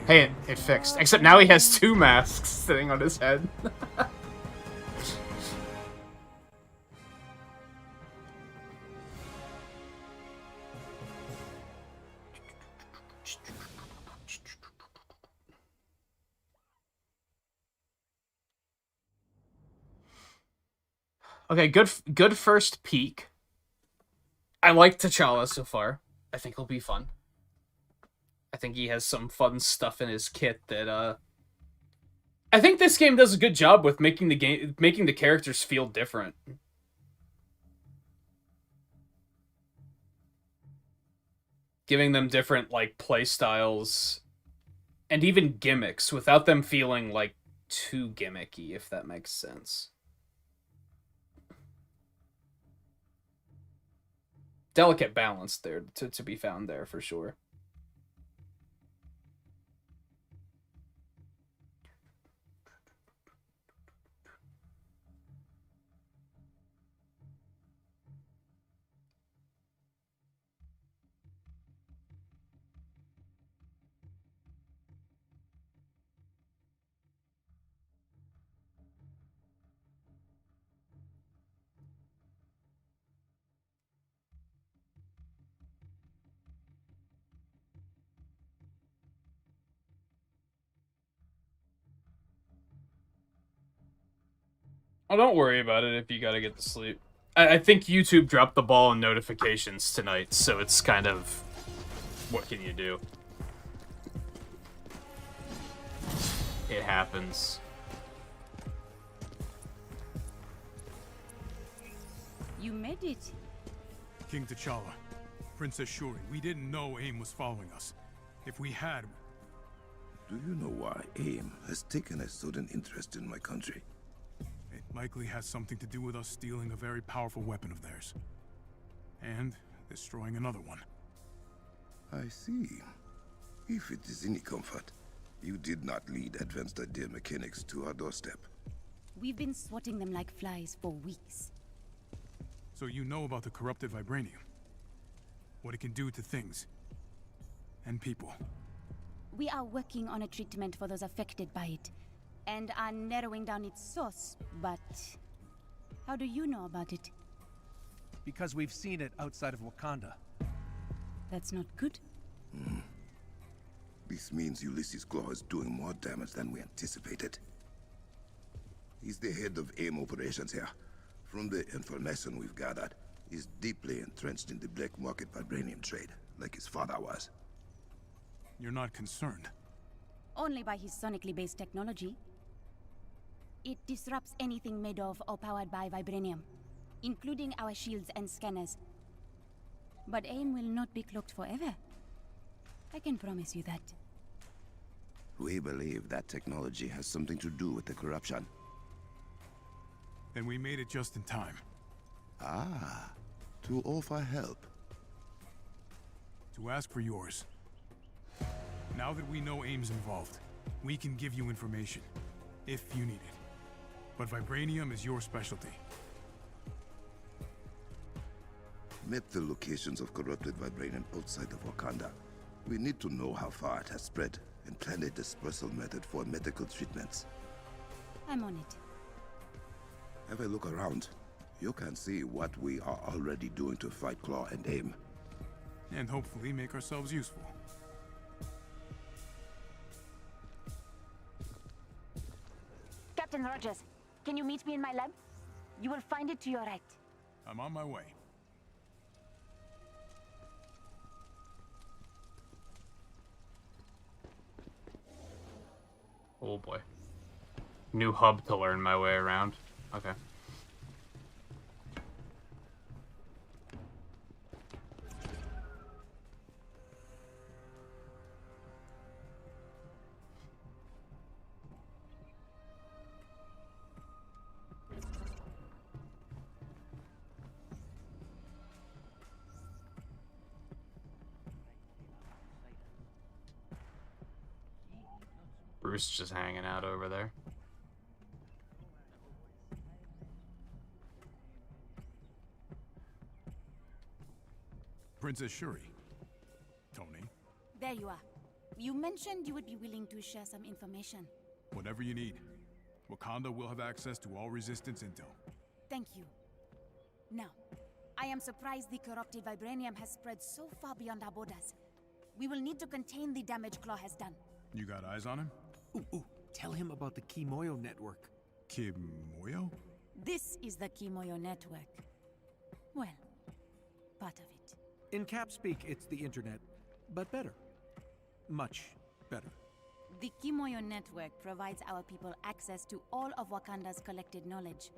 A: Hey, it fixed. Except now he has two masks sitting on his head. Okay, good first peek. I like T'Challa so far. I think he'll be fun. I think he has some fun stuff in his kit that I think this game does a good job with making the characters feel different. Giving them different like play styles and even gimmicks without them feeling like too gimmicky, if that makes sense. Delicate balance there to be found there for sure. Oh, don't worry about it if you gotta get to sleep. I think YouTube dropped the ball on notifications tonight, so it's kind of... what can you do? It happens.
G: You made it.
H: King T'Challa, Princess Shuri, we didn't know AIM was following us. If we had...
E: Do you know why AIM has taken a sudden interest in my country?
H: It likely has something to do with us stealing a very powerful weapon of theirs. And destroying another one.
E: I see. If it is any comfort, you did not lead advanced idea mechanics to our doorstep.
G: We've been swatting them like flies for weeks.
H: So you know about the corrupted vibranium? What it can do to things. And people.
G: We are working on a treatment for those affected by it, and are narrowing down its source, but... how do you know about it?
I: Because we've seen it outside of Wakanda.
G: That's not good.
E: This means Ulysses Claw is doing more damage than we anticipated. He's the head of AIM operations here. From the information we've gathered, he's deeply entrenched in the black market vibranium trade, like his father was.
H: You're not concerned?
G: Only by his sonically based technology. It disrupts anything made of or powered by vibranium, including our shields and scanners. But AIM will not be cloaked forever. I can promise you that.
E: We believe that technology has something to do with the corruption.
H: Then we made it just in time.
E: Ah, to offer help.
H: To ask for yours. Now that we know AIM's involved, we can give you information, if you need it. But vibranium is your specialty.
E: Map the locations of corrupted vibranium outside of Wakanda. We need to know how far it has spread and plan a dispersal method for medical treatments.
G: I'm on it.
E: Have a look around. You can see what we are already doing to fight Claw and AIM.
H: And hopefully make ourselves useful.
F: Captain Rogers, can you meet me in my lab? You will find it to your right.
H: I'm on my way.
A: Oh boy. New hub to learn my way around. Okay. Bruce just hanging out over there.
H: Princess Shuri. Tony,
G: There you are. You mentioned you would be willing to share some information.
H: whatever you need. Wakanda will have access to all Resistance intel.
G: Thank you. Now, I am surprised the corrupted vibranium has spread so far beyond our borders. We will need to contain the damage Claw has done.
H: You got eyes on him?
I: Ooh, tell him about the Kimoyo network.
H: Kimoyo?
G: This is the Kimoyo network. Well, part of it.
I: In cap speak, it's the internet, but better. Much better.
G: The Kimoyo network provides our people access to all of Wakanda's collected knowledge.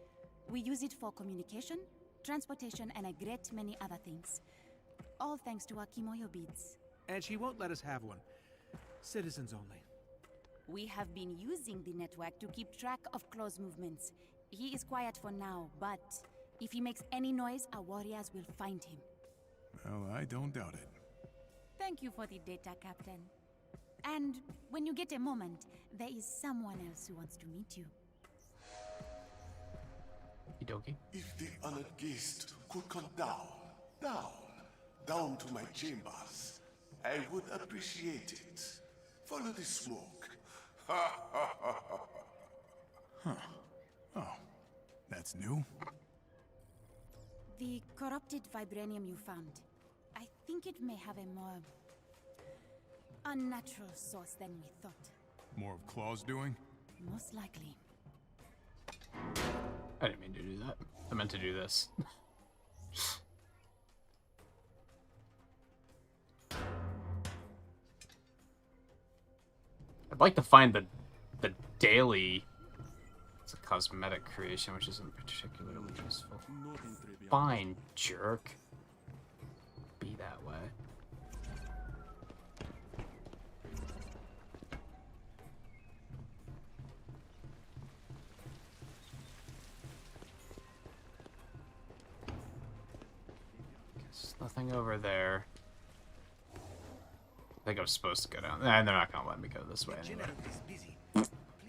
G: We use it for communication, transportation, and a great many other things. All thanks to our Kimoyo beads.
I: And she won't let us have one. Citizens only.
G: We have been using the network to keep track of Claw's movements. He is quiet for now, but if he makes any noise, our warriors will find him.
H: Well, I don't doubt it.
G: Thank you for the data, Captain. And when you get a moment, there is someone else who wants to meet you.
A: Okie
B: If the honored guest could come down to my chambers, I would appreciate it. Follow the smoke.
H: Oh, that's new?
G: The corrupted vibranium you found, I think it may have a more unnatural source than we thought.
H: More of Claw's doing?
G: Most likely.
A: I didn't mean to do that. I meant to do this. I'd like to find the daily. It's a cosmetic creation, which isn't particularly useful. Fine, jerk. Be that way. Guess nothing over there. I think I was supposed to go down. Nah, they're not gonna let me go this way anyway.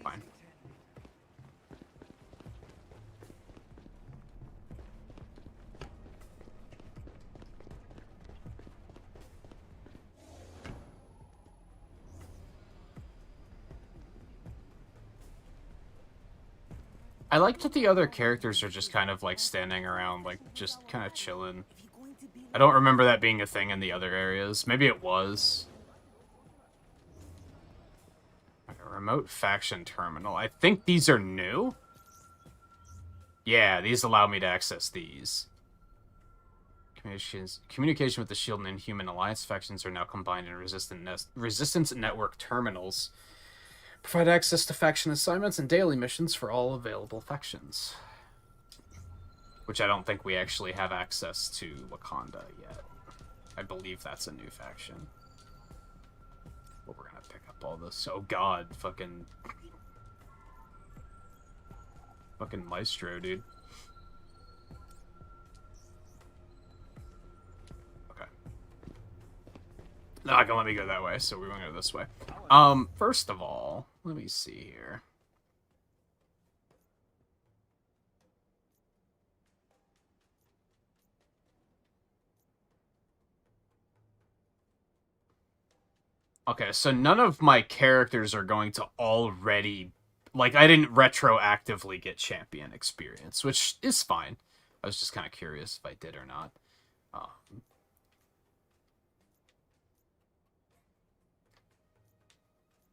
A: Fine. I like that the other characters are just kind of like standing around, like just kind of chilling. I don't remember that being a thing in the other areas. Maybe it was. Okay, remote faction terminal. I think these are new. Yeah, these allow me to access these. Communication with the Shield and Inhuman Alliance factions are now combined in Resistance Network terminals. Provide access to faction assignments and daily missions for all available factions. Which I don't think we actually have access to Wakanda yet. I believe that's a new faction. But we're gonna pick up all this. Oh god, fucking Maestro, dude. Okay. Not gonna let me go that way, so we won't go this way. First of all, let me see here. Okay, so none of my characters are going to already... Like, I didn't retroactively get champion experience, which is fine. I was just kind of curious if I did or not.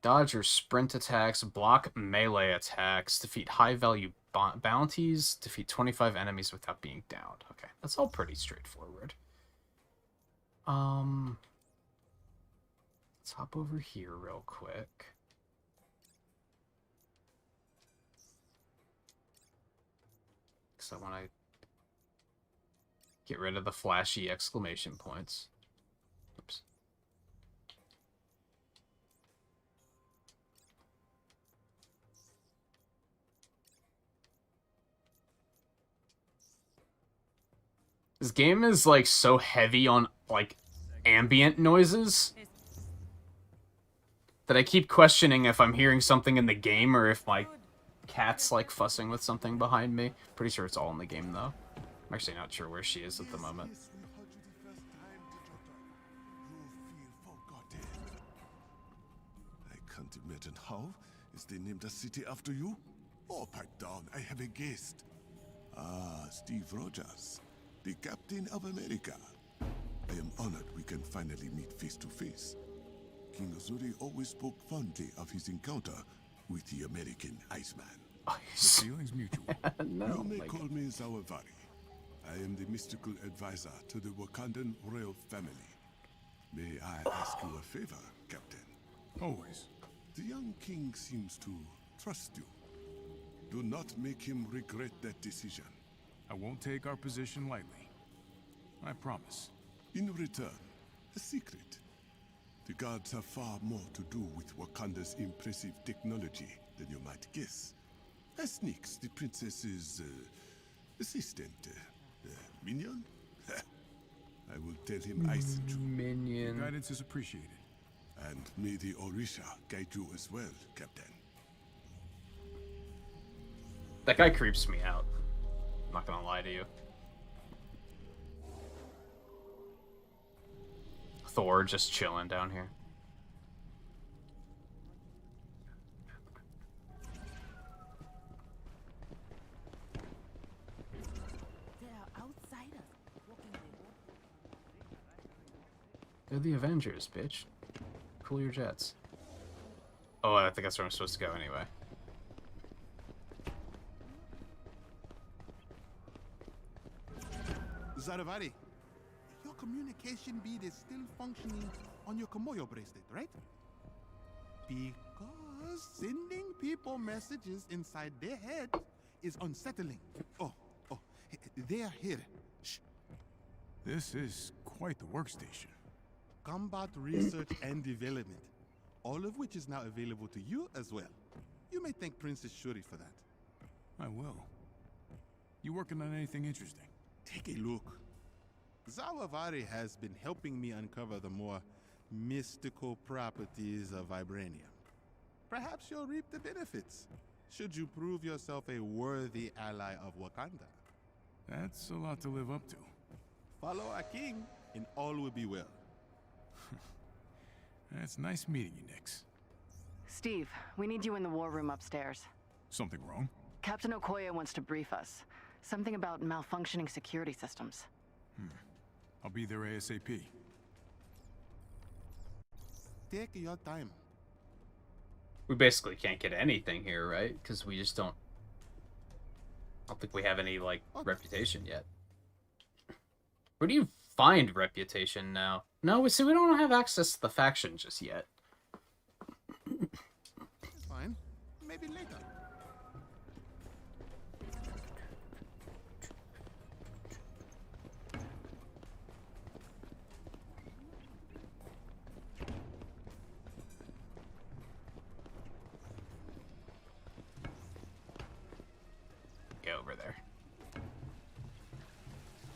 A: Dodge or sprint attacks, block melee attacks, defeat high-value bounties, defeat 25 enemies without being downed. Okay, that's all pretty straightforward. Let's hop over here real quick. Because I want to get rid of the flashy exclamation points. Oops. This game is like so heavy on like ambient noises that I keep questioning if I'm hearing something in the game or if my cat's like fussing with something behind me. Pretty sure it's all in the game though. I'm actually not sure where she is at the moment.
B: I can't imagine how. Is they named a city after you? Oh, pardon, I have a guest. Ah, Steve Rogers, the Captain of America. I am honored we can finally meet face to face. King Azuri always spoke fondly of his encounter with the American Iceman.
H: The feeling's mutual.
A: No,
B: You may call me Zawavari. I am the mystical advisor to the Wakandan royal family. May I ask you a favor, Captain?
H: Always.
B: The young king seems to trust you. Do not make him regret that decision.
H: I won't take our position lightly. I promise.
B: In return, a secret. The gods have far more to do with Wakanda's impressive technology than you might guess. As Nix, the princess's assistant, minion? I will tell him I sent you.
A: Minion.
H: Guidance is appreciated.
B: And may the Orisha guide you as well, Captain.
A: That guy creeps me out. I'm not gonna lie to you. Thor just chilling down here. They're the Avengers, bitch. Cool your jets. Oh, I think that's where I'm supposed to go anyway.
J: Zaravari, your communication bead is still functioning on your Komoyo bracelet, right? Because sending people messages inside their head is unsettling. Oh, they are here. Shh.
H: This is quite the workstation.
J: Combat research and development, all of which is now available to you as well. You may thank Princess Shuri for that.
H: I will. You working on anything interesting?
J: Take a look. Zawavari has been helping me uncover the more mystical properties of vibranium. Perhaps you'll reap the benefits, should you prove yourself a worthy ally of Wakanda.
H: That's a lot to live up to.
J: Follow our king, and all will be well.
H: It's nice meeting you, Nix.
K: Steve, we need you in the war room upstairs.
H: Something wrong?
K: Captain Okoye wants to brief us. Something about malfunctioning security systems.
H: I'll be there ASAP.
J: Take your time.
A: We basically can't get anything here, right? Because we just don't... I don't think we have any, like, reputation yet. Where do you find reputation now? No, we don't have access to the faction just yet.
J: Fine. Maybe later.
A: Get over there.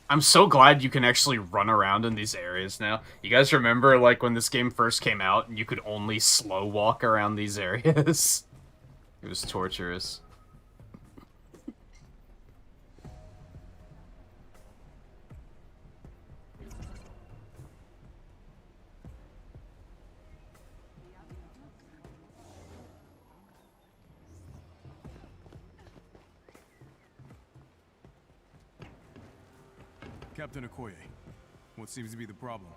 A: I'm so glad you can actually run around in these areas now. You guys remember, like, when this game first came out and you could only slow walk around these areas? It was torturous.
H: Captain Okoye, what seems to be the problem?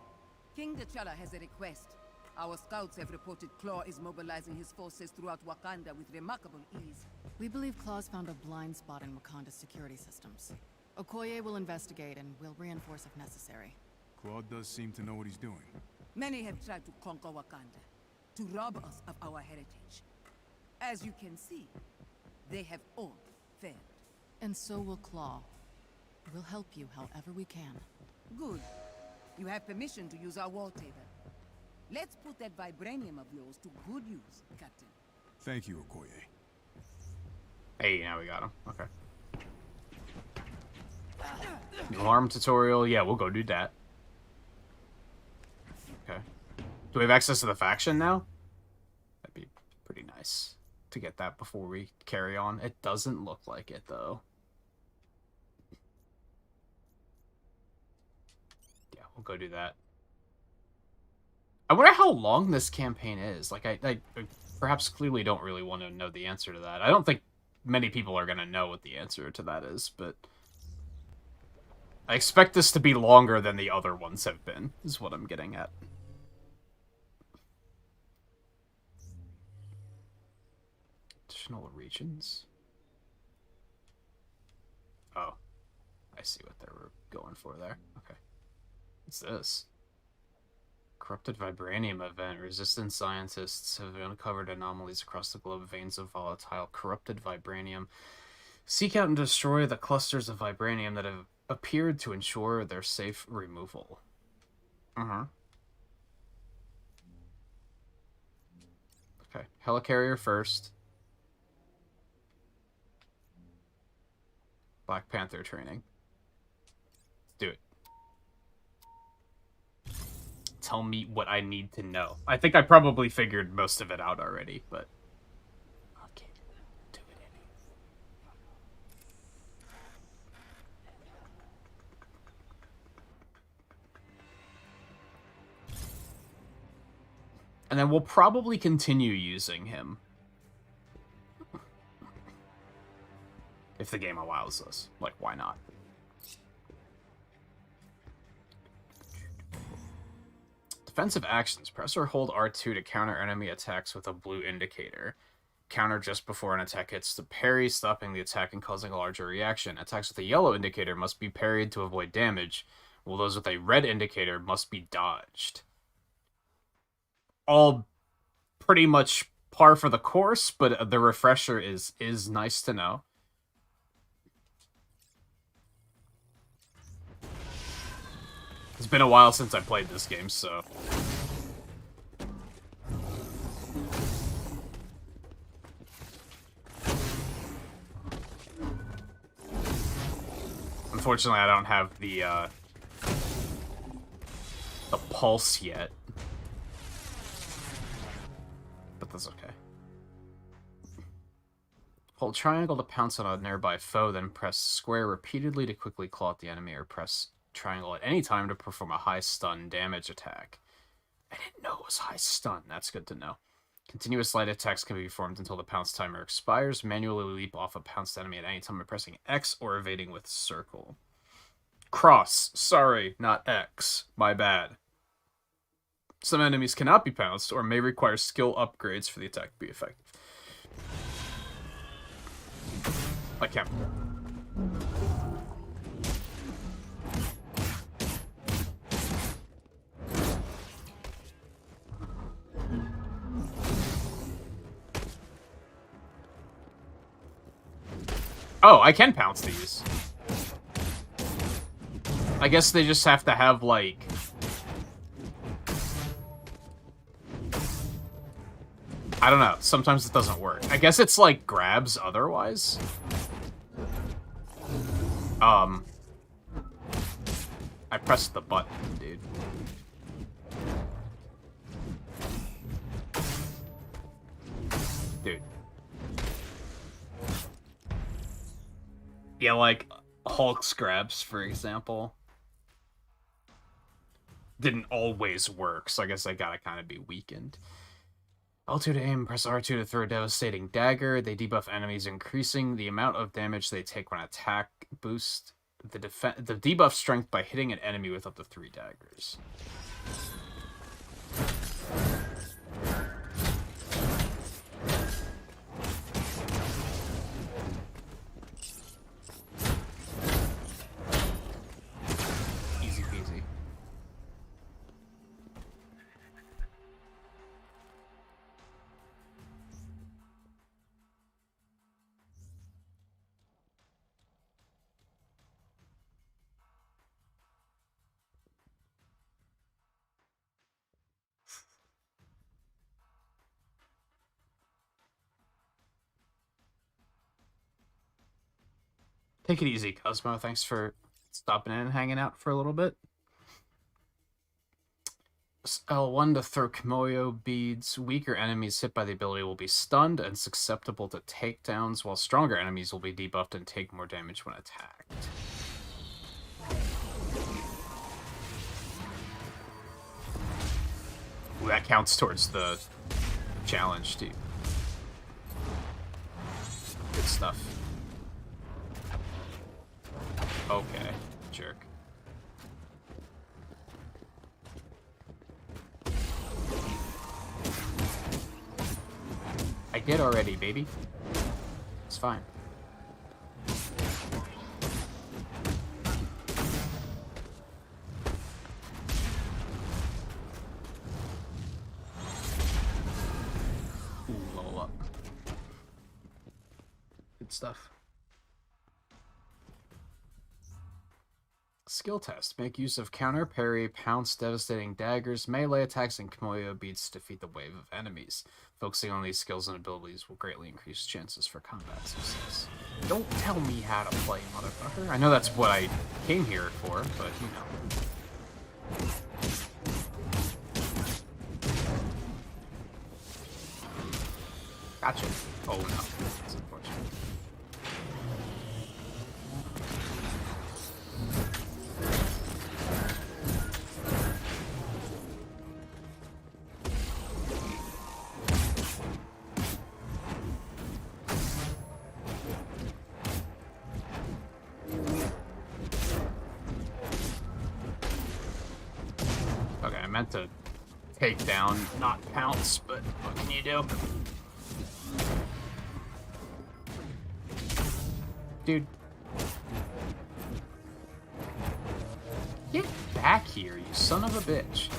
L: King T'Challa has a request.
D: Our scouts have reported Claw is mobilizing his forces throughout Wakanda with remarkable ease.
K: We believe Claw's found a blind spot in Wakanda's security systems. Okoye will investigate and will reinforce if necessary.
H: Claude does seem to know what he's doing.
D: Many have tried to conquer Wakanda, to rob us of our heritage. As you can see, they have all failed.
K: And so will Claw. We'll help you however we can.
D: Good. You have permission to use our wall table. Let's put that vibranium of yours to good use, Captain.
H: Thank you, Okoye.
A: Hey, now we got him. Okay. Alarm tutorial. Yeah, we'll go do that. Okay. Do we have access to the faction now? That'd be pretty nice to get that before we carry on. It doesn't look like it, though. Yeah, we'll go do that. I wonder how long this campaign is. Like, I perhaps clearly don't really want to know the answer to that. I don't think many people are going to know what the answer to that is, but I expect this to be longer than the other ones have been, is what I'm getting at. Additional regions? Oh. I see what they were going for there. Okay. What's this? Corrupted vibranium event. Resistance scientists have uncovered anomalies across the globe. Veins of volatile corrupted vibranium. Seek out and destroy the clusters of vibranium that have appeared to ensure their safe removal. Okay. Helicarrier first. Black Panther training. Let's do it. Tell me what I need to know. I think I probably figured most of it out already, but okay, do it anyway. And then we'll probably continue using him. If the game allows us. Like, why not? Defensive actions. Press or hold R2 to counter enemy attacks with a blue indicator. Counter just before an attack hits to parry, stopping the attack and causing a larger reaction. Attacks with a yellow indicator must be parried to avoid damage, while those with a red indicator must be dodged. All pretty much par for the course, but the refresher is nice to know. It's been a while since I played this game, so... Unfortunately, I don't have the pulse yet. But that's okay. Hold triangle to pounce on a nearby foe, then press square repeatedly to quickly claw at the enemy, or press triangle at any time to perform a high stun damage attack. I didn't know it was high stun. That's good to know. Continuous light attacks can be performed until the pounce timer expires. Manually leap off a pounced enemy at any time by pressing X or evading with circle. Cross. Sorry, not X. My bad. Some enemies cannot be pounced or may require skill upgrades for the attack to be effective. I can't. Oh, I can pounce these. I guess they just have to have, like... I don't know. Sometimes it doesn't work. I guess it's, like, grabs otherwise. I pressed the button, dude. Dude. Yeah, like Hulk's grabs, for example, didn't always work, so I guess I gotta kind of be weakened. L2 to aim, press R2 to throw a devastating dagger. They debuff enemies, increasing the amount of damage they take when attack. Boost the debuff strength by hitting an enemy with up to 3 daggers. Take it easy, Cosmo. Thanks for stopping in and hanging out for a little bit. L1 to throw Kimoyo beads. Weaker enemies hit by the ability will be stunned and susceptible to takedowns, while stronger enemies will be debuffed and take more damage when attacked. Ooh, that counts towards the challenge, too. Good stuff. Okay, jerk. I did already, baby. It's fine. Ooh, level up. Good stuff. Skill test. Make use of counter, parry, pounce, devastating daggers, melee attacks, and Kimoyo beats to defeat the wave of enemies. Focusing on these skills and abilities will greatly increase chances for combat success. Don't tell me how to play, motherfucker. I know that's what I came here for, but you know. Gotcha. Oh no. That's unfortunate. Okay, I meant to take down, not pounce, but what can you do? Dude. Get back here, you son of a bitch.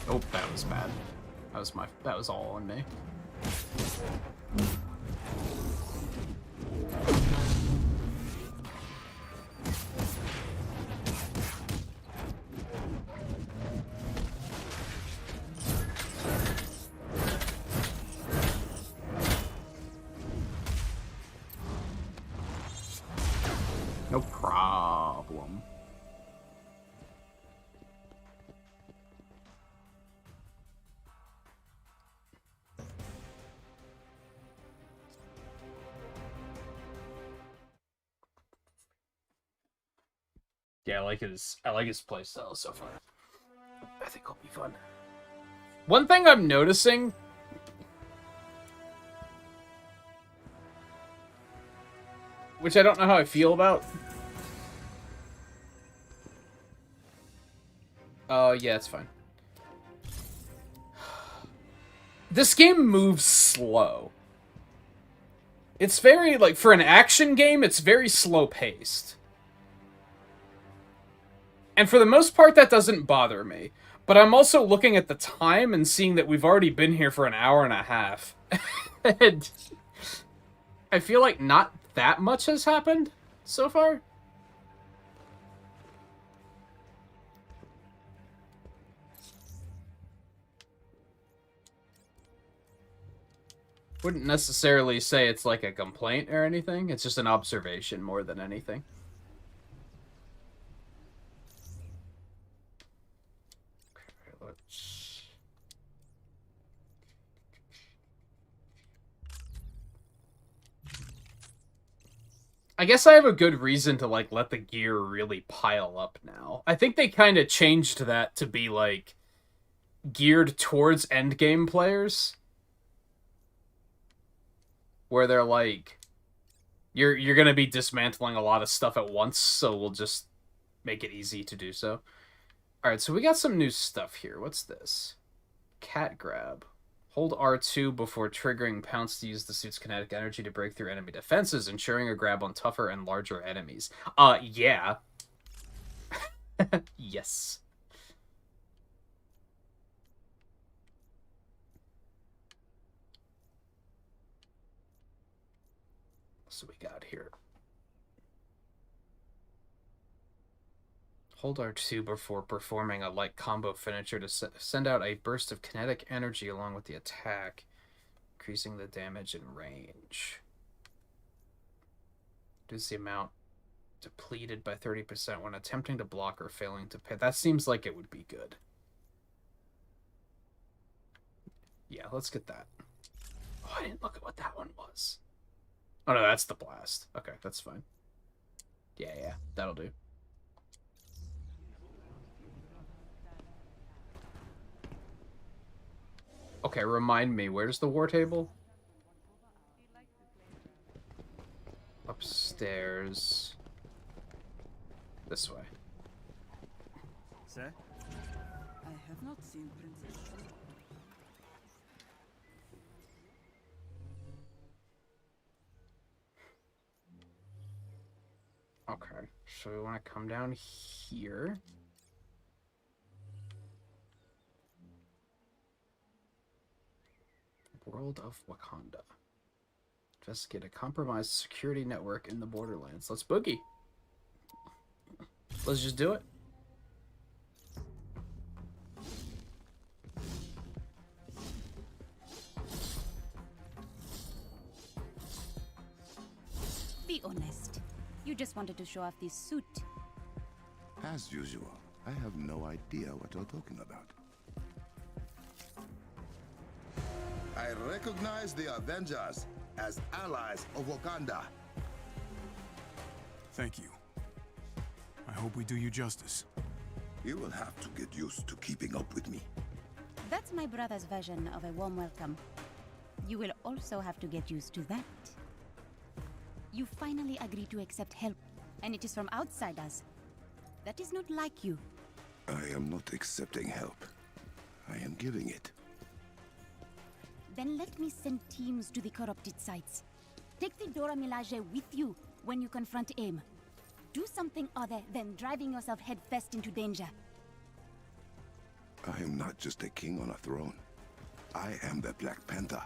A: Oh, that was bad. That was all on me. No problem. Yeah, I like his playstyle so far. I think it'll be fun. One thing I'm noticing, which I don't know how I feel about. Oh, yeah, it's fine. This game moves slow. It's very, like, for an action game, it's very slow-paced. And for the most part, that doesn't bother me. But I'm also looking at the time and seeing that we've already been here for an hour and a half. And I feel like not that much has happened so far. Wouldn't necessarily say it's like a complaint or anything. It's just an observation more than anything. Okay, let's... I guess I have a good reason to, like, let the gear really pile up now. I think they kind of changed that to be, like, geared towards endgame players. Where they're like, you're gonna be dismantling a lot of stuff at once, so we'll just make it easy to do so. Alright, so we got some new stuff here. What's this? Cat grab. Hold R2 before triggering pounce to use the suit's kinetic energy to break through enemy defenses, ensuring a grab on tougher and larger enemies. Yeah. Yes. So we got here. Hold R2 before performing a light combo finisher to send out a burst of kinetic energy along with the attack, increasing the damage and range. Reduce the amount depleted by 30% when attempting to block or failing to pay. That seems like it would be good. Yeah, let's get that. Oh, I didn't look at what that one was. Oh no, that's the blast. Okay, that's fine. Yeah, that'll do. Okay, remind me, where's the war table? Upstairs. This way.
D: Sir? I have not seen Princess.
A: Okay, so we want to come down here. World of Wakanda. Investigate a compromised security network in the borderlands. Let's boogie. Let's just do it.
G: Be honest. You just wanted to show off this suit.
E: As usual, I have no idea what you're talking about. I recognize the Avengers as allies of Wakanda.
H: Thank you. I hope we do you justice.
E: You will have to get used to keeping up with me.
G: That's my brother's version of a warm welcome. You will also have to get used to that. You finally agreed to accept help, and it is from outsiders. That is not like you.
E: I am not accepting help. I am giving it.
G: Then let me send teams to the corrupted sites. Take the Dora Milaje with you when you confront AIM. Do something other than driving yourself headfirst into danger.
E: I am not just a king on a throne. I am the Black Panther.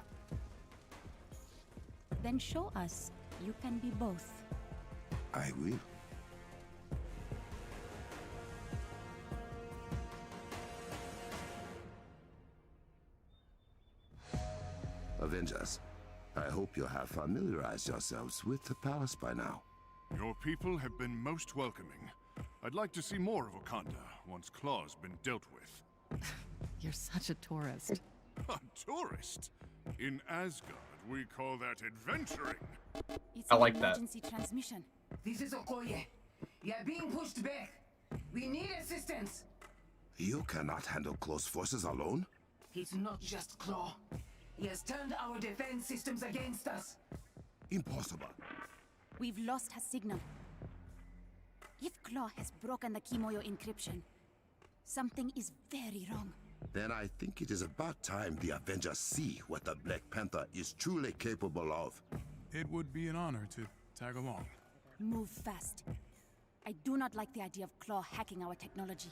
G: Then show us you can be both.
E: I will. Avengers, I hope you have familiarized yourselves with the palace by now.
L: Your people have been most welcoming. I'd like to see more of Wakanda once Claw's been dealt with.
K: You're such a tourist.
L: A tourist? In Asgard, we call that adventuring.
G: It's
A: I
G: an
A: like that.
G: emergency transmission.
D: This is Okoye. You are being pushed back. We need assistance.
E: You cannot handle close forces alone?
D: It's not just Claw. He has turned our defense systems against us.
E: Impossible.
G: We've lost her signal. If Claw has broken the Kimoyo encryption, something is very wrong.
E: Then I think it is about time the Avengers see what the Black Panther is truly capable of.
H: It would be an honor to tag along.
G: Move fast. I do not like the idea of Claw hacking our technology.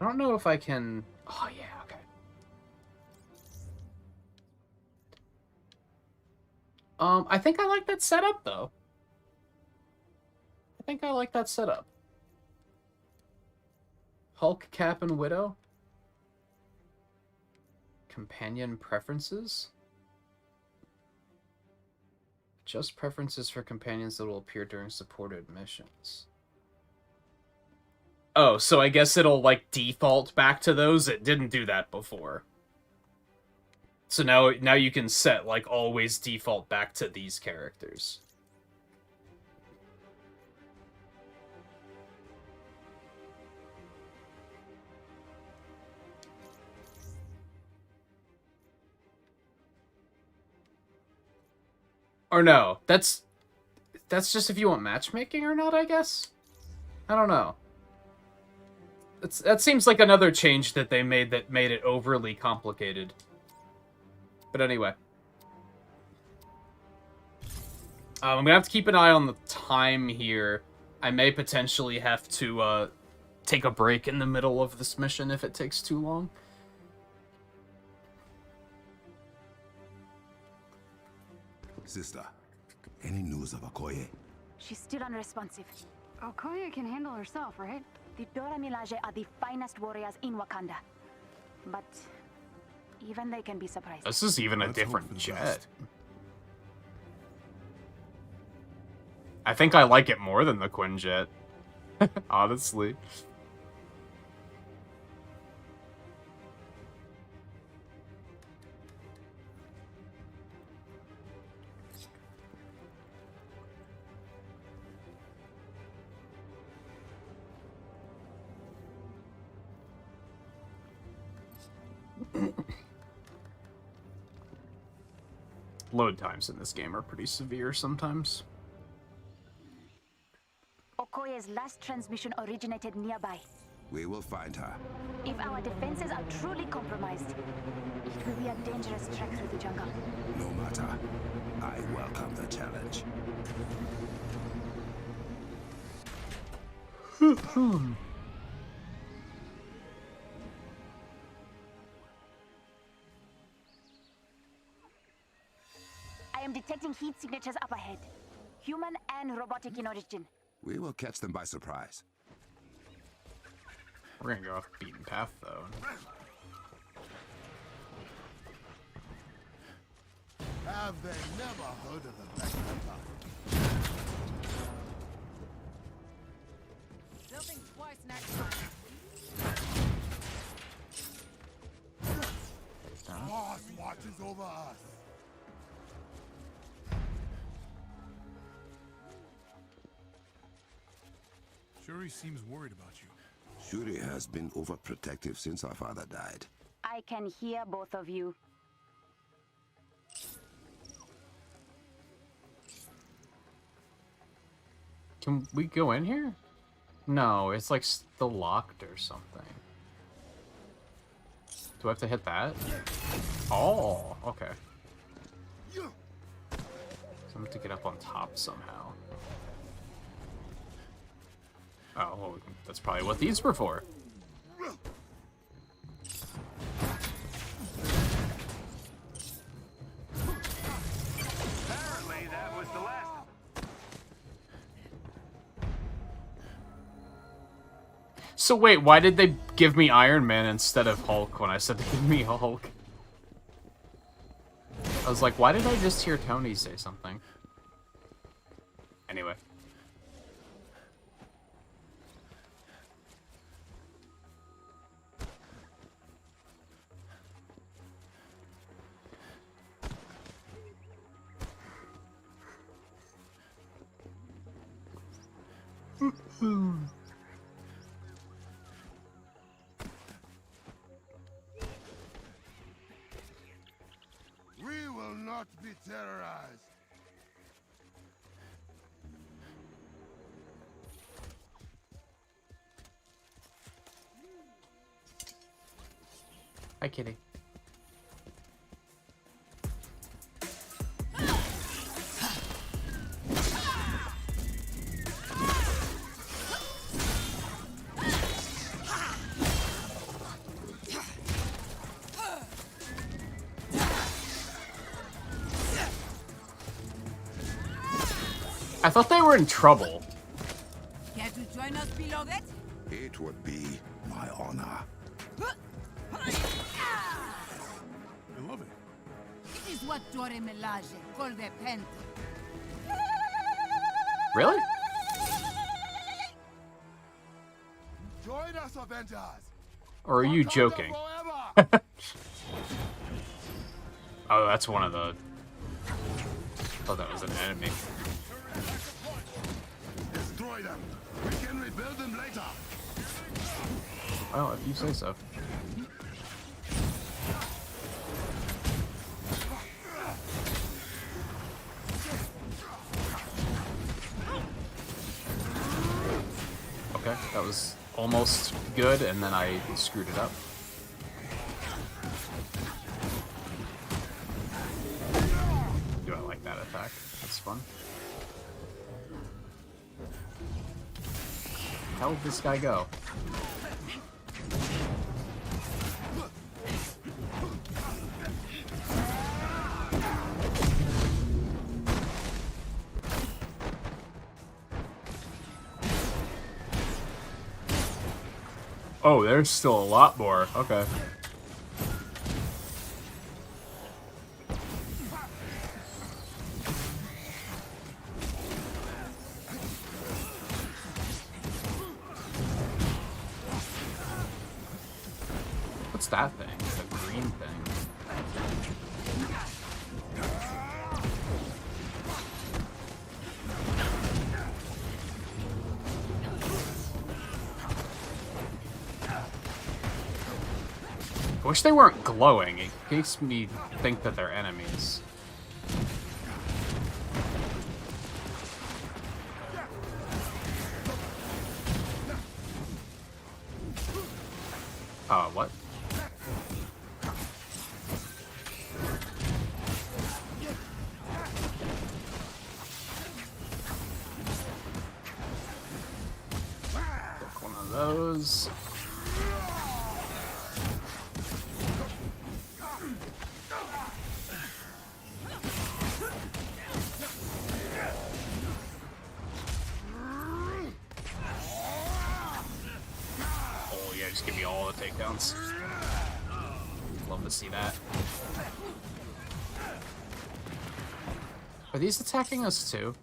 A: I don't know if I can... Oh, yeah, okay. I think I like that setup, though. I think I like that setup. Hulk, Cap, and Widow. Companion preferences. Just preferences for companions that will appear during supported missions. Oh, so I guess it'll, like, default back to those? It didn't do that before. So now you can set, like, always default back to these characters. Or no, that's just if you want matchmaking or not, I guess? I don't know. That seems like another change that they made that made it overly complicated. But anyway. I'm gonna have to keep an eye on the time here. I may potentially have to take a break in the middle of this mission if it takes too long.
E: Sister, any news of Okoye?
G: She's still unresponsive.
K: Okoye can handle herself, right?
G: The Dora Milaje are the finest warriors in Wakanda. But even they can be surprised.
A: This is even a
H: Let's hope
A: different
H: for the
A: jet.
H: best.
A: I think I like it more than the Quinjet. Honestly. Load times in this game are pretty severe sometimes.
G: Okoye's last transmission originated nearby.
E: We will find her.
G: If our defenses are truly compromised, it will be a dangerous trek through the jungle.
E: No matter. I welcome the challenge.
G: I am detecting heat signatures up ahead. Human and robotic in origin.
E: We will catch them by surprise.
A: We're gonna go off the beaten path, though.
J: Have they never heard of the backseat?
K: They'll think twice next time.
J: Boss watches over us.
H: Shuri seems worried about you.
E: Shuri has been overprotective since our father died.
G: I can hear both of you.
A: Can we go in here? No, it's like still locked or something. Do I have to hit that? Oh, okay. So I have to get up on top somehow. Oh, well, that's probably what these were for.
C: Apparently, that was the last.
A: So wait, why did they give me Iron Man instead of Hulk when I said to give me Hulk? I was like, why did I just hear Tony say something? Anyway.
J: We will not be terrorized.
A: Hi, kitty. I thought they were in trouble.
D: Care to join us, beloved?
E: It would be my honor.
H: I love it.
D: It is what Dora Milaje call the pen.
A: Really?
J: Join us, Avengers.
A: Or are you
J: Wakanda
A: joking?
J: forever!
A: Oh, that's one of the... Oh, that was an enemy.
E: Destroy them. We can rebuild them later.
A: Well, if you say so. Okay, that was almost good, and then I screwed it up. Do I like that attack? That's fun. How did this guy go? Oh, there's still a lot more. Okay. What's that thing? The green thing. I wish they weren't glowing. It makes me think that they're enemies. What? Pick one of those. Just give me all the takedowns. Love to see that. Are these attacking us too?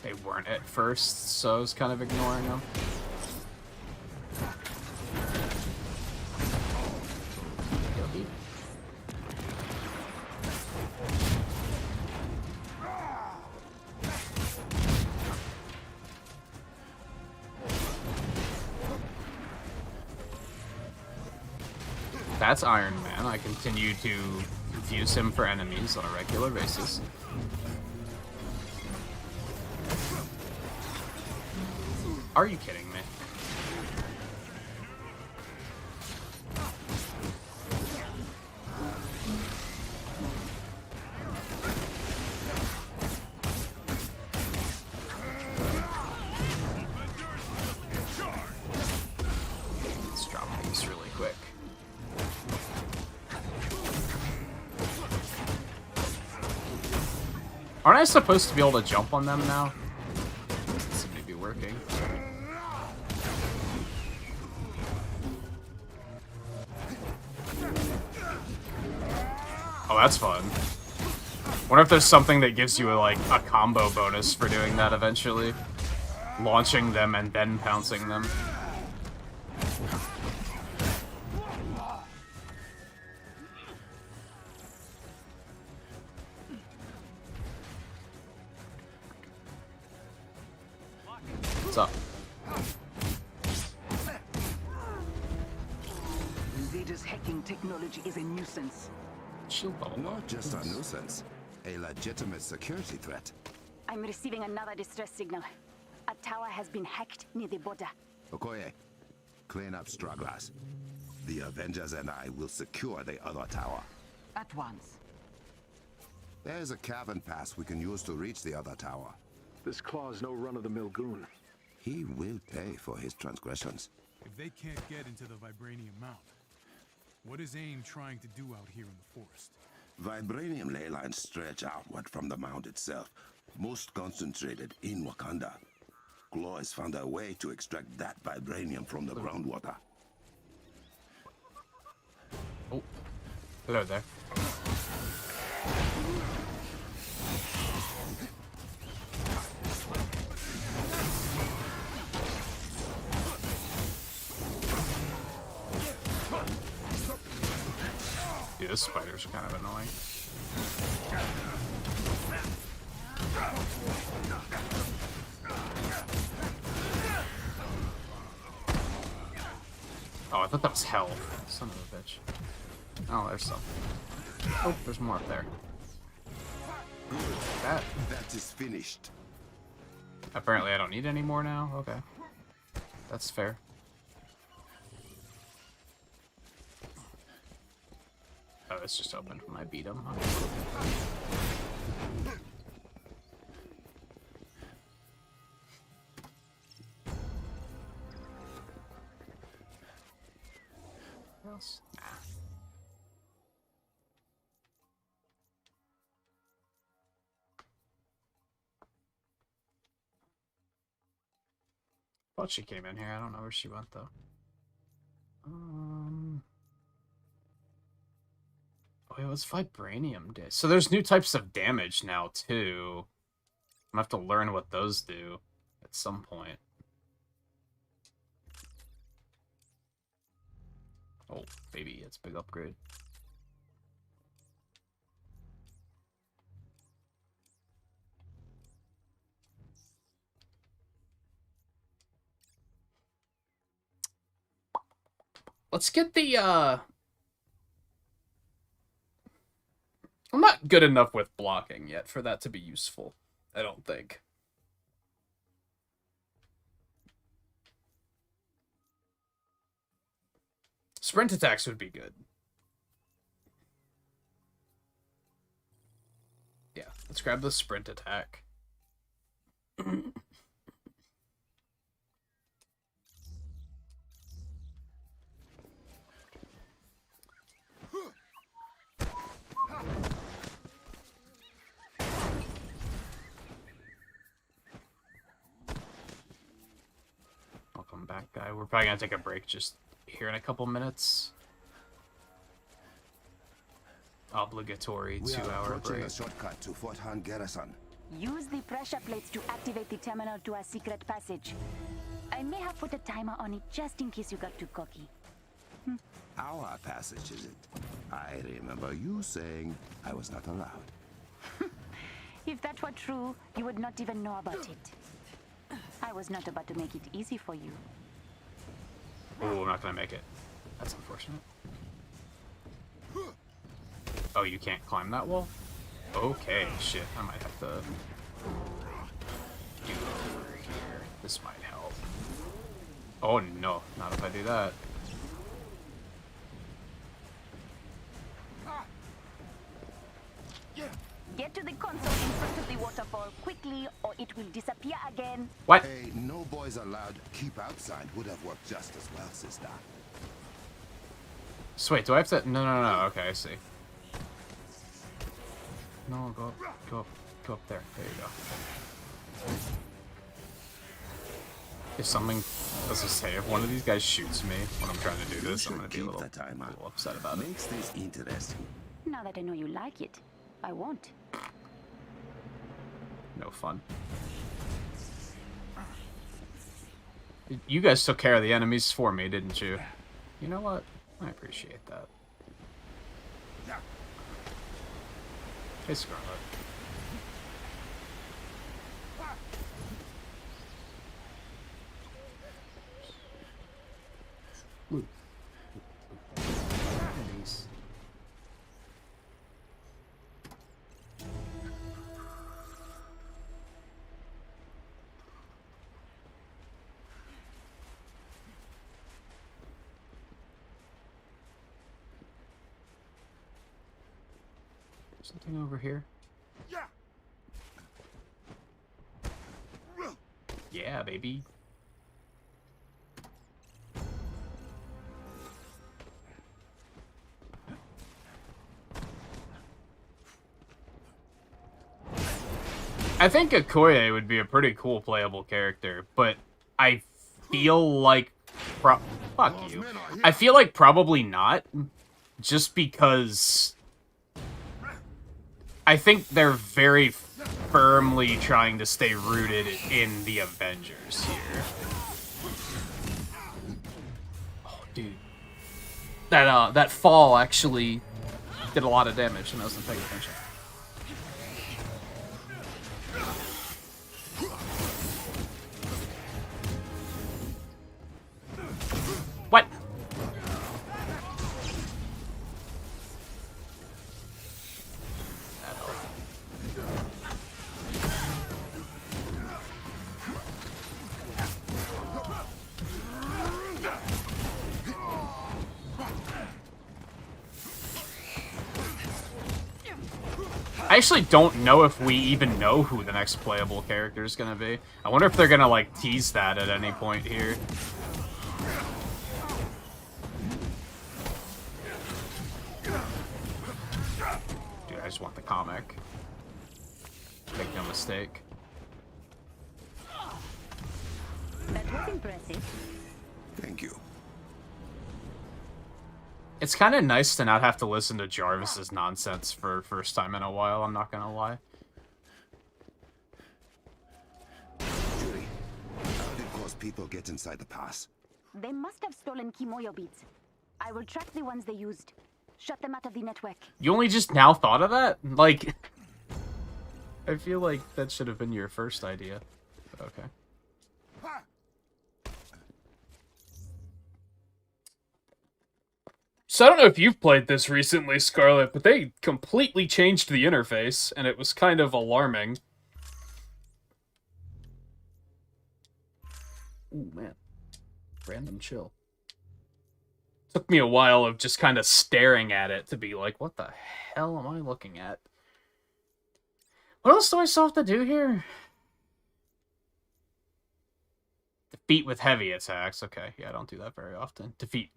A: They weren't at first, so I was kind of ignoring them. That's Iron Man. I continue to confuse him for enemies on a regular basis. Are you kidding me? Let's drop these really quick. Aren't I supposed to be able to jump on them now? Doesn't seem to be working. Oh, that's fun. Wonder if there's something that gives you like a combo bonus for doing that eventually. Launching them and then pouncing them. What's up?
D: Zeta's hacking technology is a nuisance.
E: Not just a nuisance, a legitimate security threat.
F: I'm receiving another distress signal. A tower has been hacked near the border.
E: Okoye, clean up stragglers. The Avengers and I will secure the other tower.
D: At once.
E: There's a cavern pass we can use to reach the other tower.
M: This Claw's no run-of-the-mill goon.
E: He will pay for his transgressions.
H: If they can't get into the Vibranium Mount, what is AIM trying to do out here in the forest?
E: Vibranium ley lines stretch outward from the mount itself, most concentrated in Wakanda. Claw has found a way to extract that vibranium from the groundwater.
A: Oh, hello there. Dude, those spiders are kind of annoying. Oh, I thought that was hell. Son of a bitch. Oh, there's some. Oh, there's more up there. That
E: is finished.
A: Apparently I don't need any more now? Okay. That's fair. Oh, it's just open when I beat him. What else? Nah. Thought she came in here. I don't know where she went though. Oh, it was vibranium day. So there's new types of damage now too. I'm gonna have to learn what those do at some point. Oh, baby, it's a big upgrade. Let's get the, I'm not good enough with blocking yet for that to be useful, I don't think. Sprint attacks would be good. Yeah, let's grab the sprint attack. Welcome back, guy. We're probably gonna take a break just here in a couple minutes. Obligatory 2-hour break.
E: A shortcut to Fort Han Garrison.
F: Use the pressure plates to activate the terminal to our secret passage. I may have put a timer on it just in case you got too cocky.
E: Our passage, is it? I remember you saying I was not allowed.
F: If that were true, you would not even know about it. I was not about to make it easy for you.
A: Oh, I'm not gonna make it. That's unfortunate. Oh, you can't climb that wall? Okay, shit. I might have to do over here. This might help. Oh no, not if I do that.
F: Get to the console in front of the waterfall quickly, or it will disappear again.
A: What?
E: Hey, no boys allowed. Keep outside would have worked just as well, sister.
A: So wait, do I have to? No. Okay, I see. No, go up there. There you go. If something, let's just say, if one of these guys shoots me when I'm trying to do this, I'm gonna be a little upset about it.
E: Makes this interesting.
F: Now that I know you like it, I won't.
A: No fun. You guys took care of the enemies for me, didn't you? You know what? I appreciate that. Hey, Scarlet. Ooh. Nice. Something over here. Yeah, baby. I think Okoye would be a pretty cool playable character, but I feel like fuck you. I feel like probably not, just because I think they're very firmly trying to stay rooted in the Avengers here. Oh, dude. That fall actually did a lot of damage, and I wasn't paying attention. What? I actually don't know if we even know who the next playable character is going to be. I wonder if they're going to, like, tease that at any point here. Dude, I just want the comic. Make no mistake.
F: That was That's impressive.
E: Thank you.
A: It's kind of nice to not have to listen to Jarvis's nonsense for first time in a while, I'm not gonna lie.
E: Jury, how did Cause people get inside the pass?
F: They must have stolen Kimoyo beads. I will track the ones they used. Shut them out of the network.
A: You only just now thought of that? Like, I feel like that should have been your first idea. Okay. So I don't know if you've played this recently, Scarlet, but they completely changed the interface, and it was kind of alarming. Ooh, man. Random chill. Took me a while of just kind of staring at it to be like, what the hell am I looking at? What else do I still have to do here? Defeat with heavy attacks. Okay, yeah, I don't do that very often. Defeat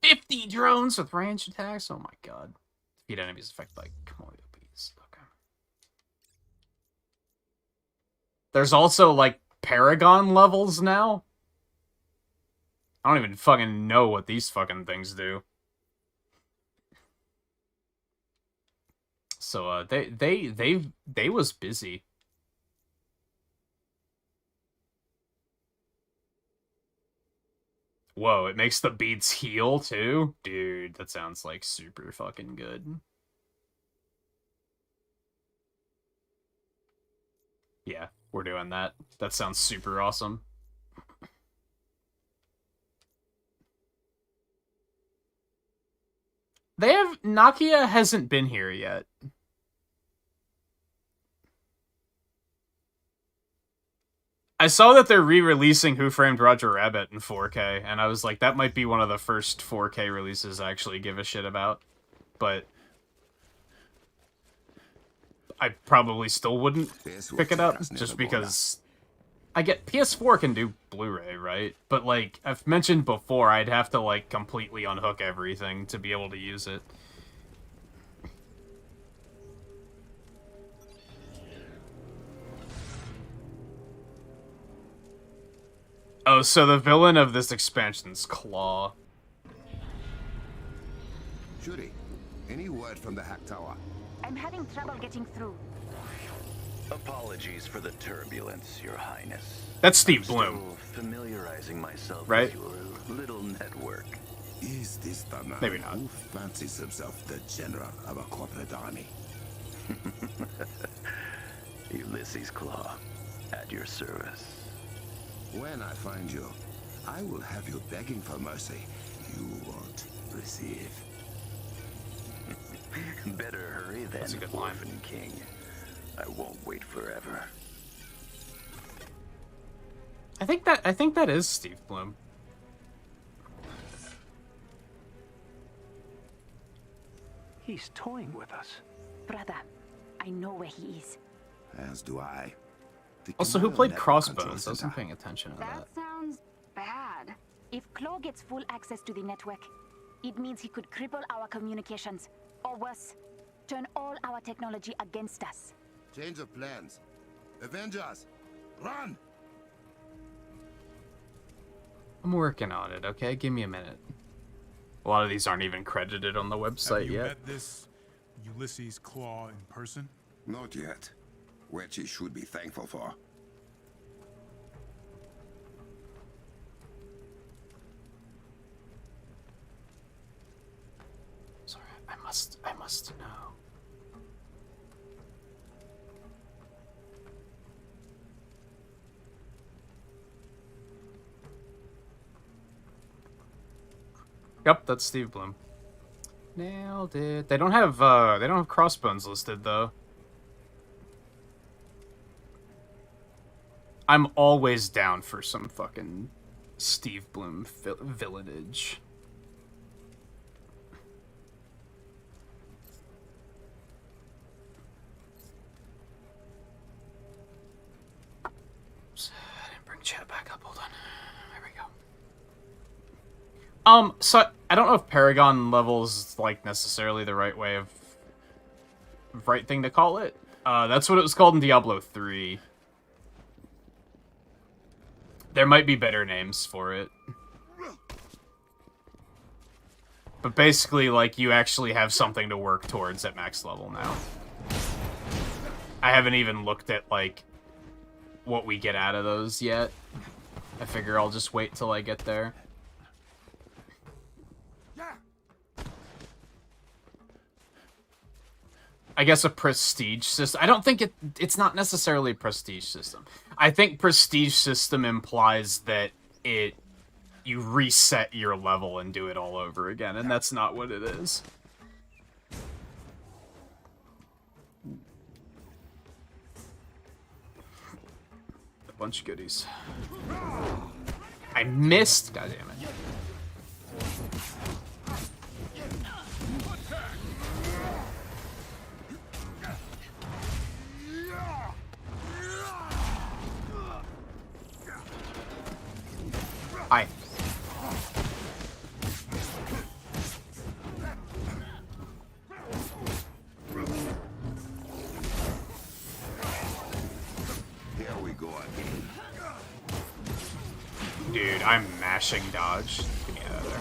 A: 50 drones with ranged attacks? Oh my god. Defeat enemies affected by Kimoyo beads. Okay. There's also, like, Paragon levels now? I don't even fucking know what these fucking things do. So, they was busy. Whoa, it makes the beads heal, too? Dude, that sounds, like, super fucking good. Yeah, we're doing that. That sounds super awesome. Nakia hasn't been here yet. I saw that they're re-releasing Who Framed Roger Rabbit in 4K, and I was like, that might be one of the first 4K releases I actually give a shit about. But I probably still wouldn't pick it up, just because I get PS4 can do Blu-ray, right? But like I've mentioned before, I'd have to like completely unhook everything to be able to use it. Oh, so the villain of this expansion's Claw.
E: Shuri, any word from the hack tower?
F: I'm having trouble getting through.
C: Apologies for the turbulence, Your Highness.
A: That's Steve Bloom.
C: Still familiarizing myself
A: right?
C: with your little network.
E: Is this the man
A: Maybe not.
E: who fancies himself the general of a corporate army?
C: Ulysses Claw, at your service.
E: When I find you, I will have you begging for mercy you won't receive.
C: Better hurry than
A: That's a good line.
C: Orphan King. I won't wait forever.
A: I think that is Steve Bloom.
M: He's toying with us.
F: Brother, I know where he is.
E: As do I. The
A: Also, who
E: Kimoyo
A: played
E: network
A: Crossbones?
E: control
A: I wasn't
E: center.
A: paying attention to that.
F: That sounds bad. If Claw gets full access to the network, it means he could cripple our communications. Or worse, turn all our technology against us.
E: Change of plans. Avengers, run!
A: I'm working on it, okay? Give me a minute. A lot of these aren't even credited on the website
H: Have you
A: yet.
H: met this Ulysses Claw in person?
E: Not yet. Which he should be thankful for.
A: Sorry, I must know. Yep, that's Steve Bloom. Nailed it. They don't have Crossbones listed though. I'm always down for some fucking Steve Bloom villainage. Oops, I didn't bring chat back up. Hold on. There we go. So I don't know if Paragon levels like necessarily the right way of right thing to call it. That's what it was called in Diablo 3. There might be better names for it. But basically, like, you actually have something to work towards at max level now. I haven't even looked at, like, what we get out of those yet. I figure I'll just wait till I get there. I guess a prestige system. I don't think it's not necessarily a prestige system. I think prestige system implies that you reset your level and do it all over again, and that's not what it is. A bunch of goodies. I missed. God damn it. Hi.
E: Here we go again.
A: Dude, I'm mashing dodge. Get me out of there.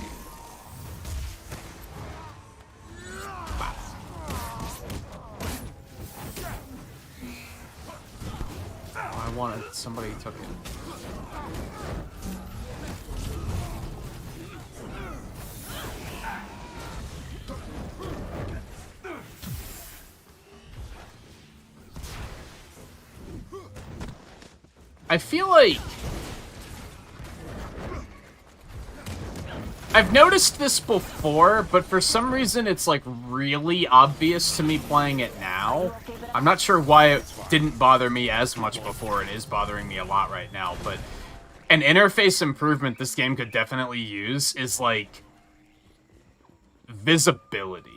A: Oh, I wanted somebody took it. I feel like I've noticed this before, but for some reason it's like really obvious to me playing it now. I'm not sure why it didn't bother me as much before. It is bothering me a lot right now, but an interface improvement this game could definitely use is like visibility.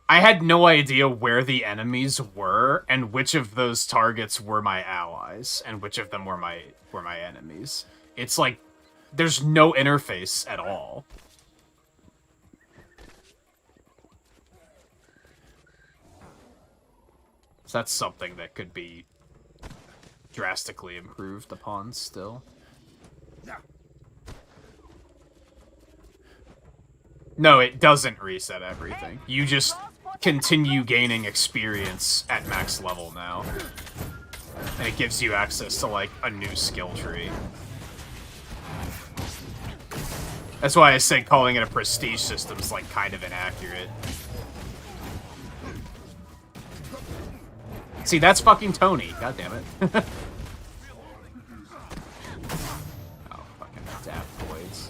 A: I had no idea where the enemies were and which of those targets were my allies and which of them were my enemies. It's like there's no interface at all. So that's something that could be drastically improved upon still. No, it doesn't reset everything. You just continue gaining experience at max level now. And it gives you access to, like, a new skill tree. That's why I say calling it a prestige system is, like, kind of inaccurate. See, that's fucking Tony. God damn it. Oh, fucking adaptoids.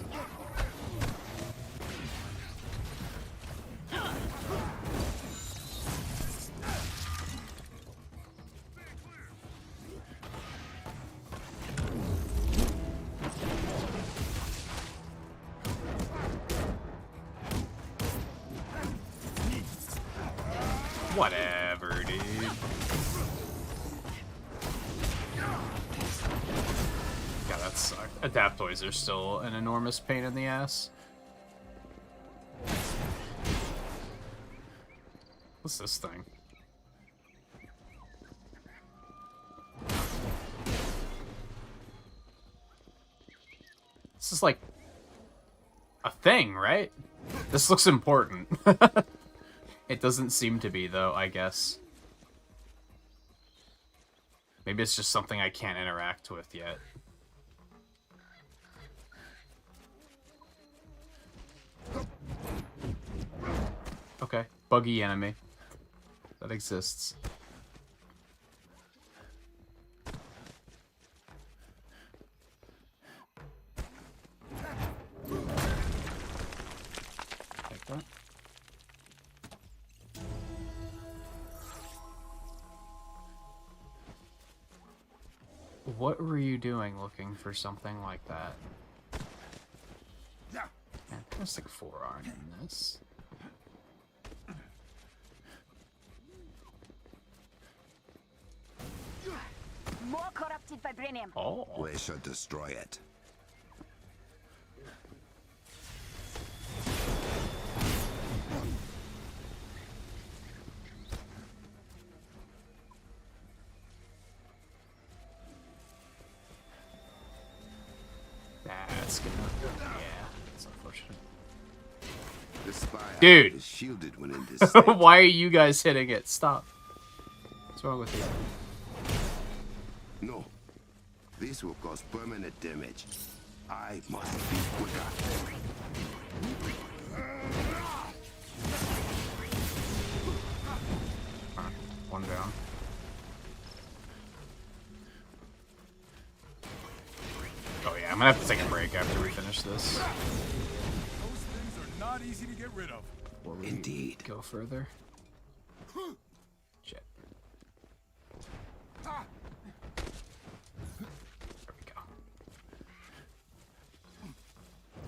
A: Whatever, dude. God, that sucked. Adaptoids are still an enormous pain in the ass. What's this thing? This is like a thing, right? This looks important. It doesn't seem to be, though, I guess. Maybe it's just something I can't interact with yet. Okay, buggy enemy. That exists. Take that. What were you doing looking for something like that? Fantastic forearm in this.
F: More corrupted vibranium.
A: Oh.
E: We should destroy it.
A: That's gonna... Yeah, that's unfortunate.
E: The spy
A: Dude!
E: is shielded when in this state.
A: Why are you guys hitting it? Stop. What's wrong with you?
E: No. This will cause permanent damage. I must be quicker.
A: One down. Oh yeah, I'm gonna have to take a break after we finish this.
H: Those things are not easy to get rid of.
E: Indeed.
A: Go further. Shit. There we go.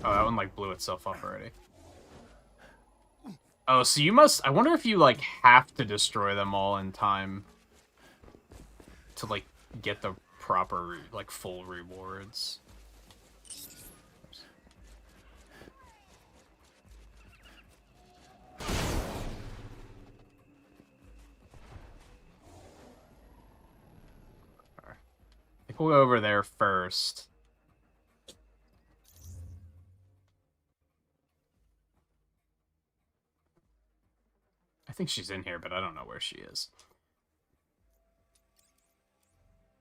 A: Oh, that one like blew itself up already. Oh, so you must... I wonder if you, like, have to destroy them all in time to, like, get the proper, like, full rewards. I think we'll go over there first. I think she's in here, but I don't know where she is.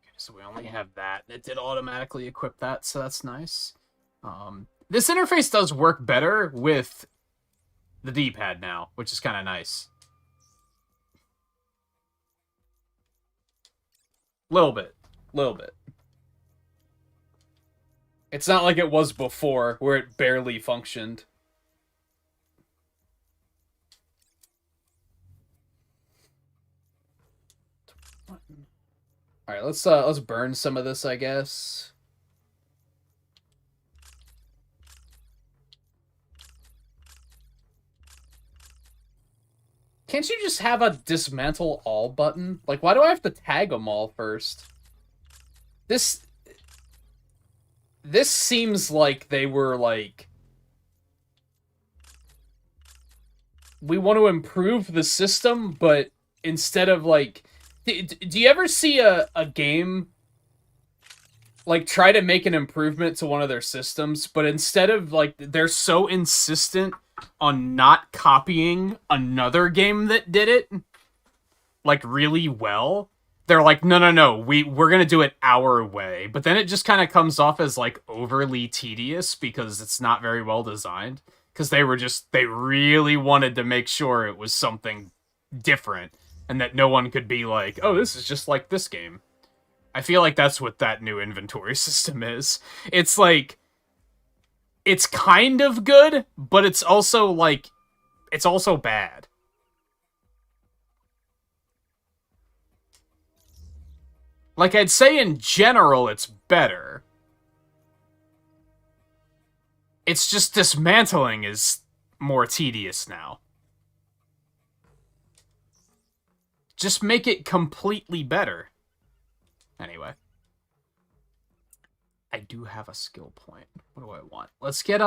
A: Okay, so we only have that. It did automatically equip that, so that's nice. This interface does work better with the D-pad now, which is kind of nice. Little bit. It's not like it was before, where it barely functioned. All right, let's burn some of this, I guess. Can't you just have a dismantle all button? Like, why do I have to tag them all first? This seems like they were like, we want to improve the system, but instead of like, do you ever see a game like try to make an improvement to one of their systems, but instead of like, they're so insistent on not copying another game that did it like really well, they're like, no, we're gonna do it our way, but then it just kind of comes off as like overly tedious because it's not very well designed, because they really wanted to make sure it was something different and that no one could be like, oh, this is just like this game. I feel like that's what that new inventory system is. It's like, it's kind of good, but it's also like, it's also bad. Like, I'd say in general, it's better. It's just dismantling is more tedious now. Just make it completely better. Anyway. I do have a skill point. What do I want? Let's get,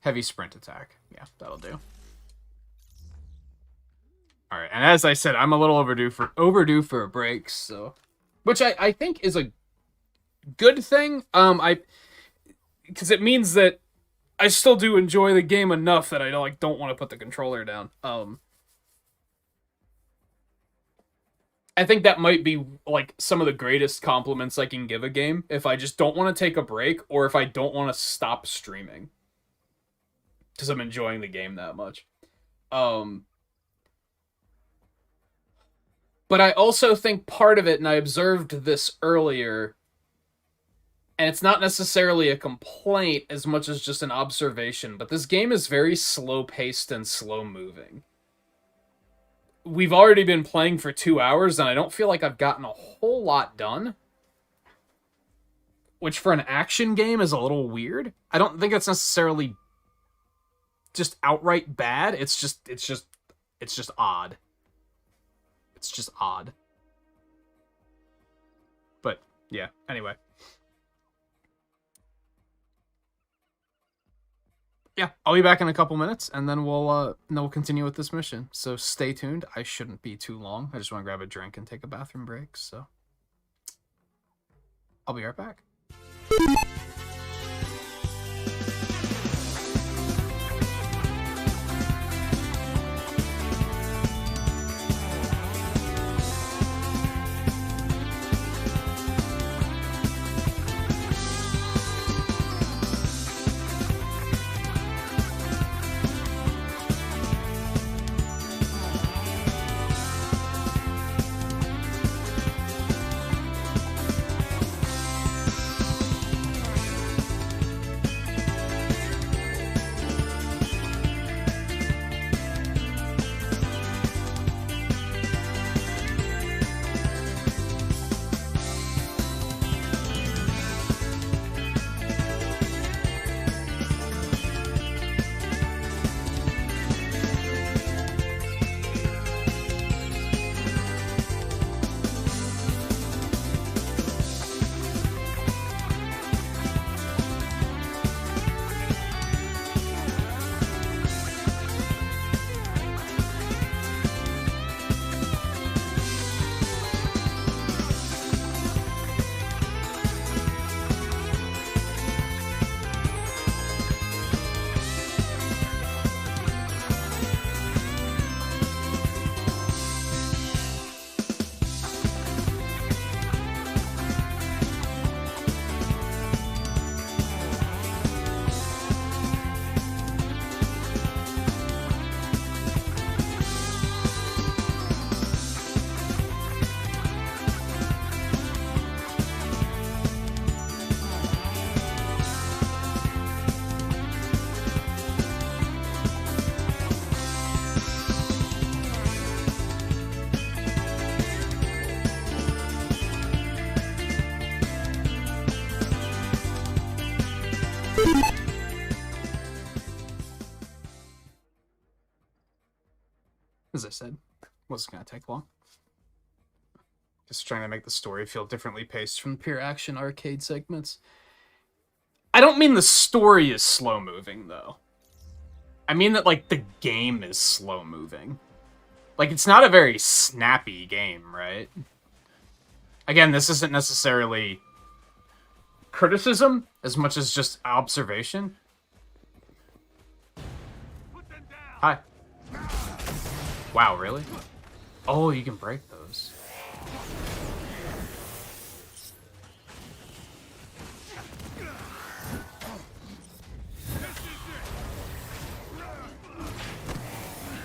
A: heavy sprint attack. Yeah, that'll do. Alright, and as I said, I'm a little overdue for a break, so... Which I think is a good thing. Because it means that I still do enjoy the game enough that I don't want to put the controller down. I think that might be like some of the greatest compliments I can give a game if I just don't want to take a break or if I don't want to stop streaming. Because I'm enjoying the game that much. But I also think part of it, and I observed this earlier, and it's not necessarily a complaint as much as just an observation, but this game is very slow-paced and slow-moving. We've already been playing for 2 hours, and I don't feel like I've gotten a whole lot done. Which for an action game is a little weird. I don't think it's necessarily just outright bad. It's just odd. It's just odd. But yeah, anyway. Yeah, I'll be back in a couple minutes, and then we'll continue with this mission. So stay tuned. I shouldn't be too long. I just want to grab a drink and take a bathroom break, so I'll be right back. said. Wasn't gonna take long. Just trying to make the story feel differently paced from the pure action arcade segments. I don't mean the story is slow-moving, though. I mean that, like, the game is slow-moving. Like, it's not a very snappy game, right? Again, this isn't necessarily criticism as much as just observation. Hi. Wow, really? Oh, you can break those.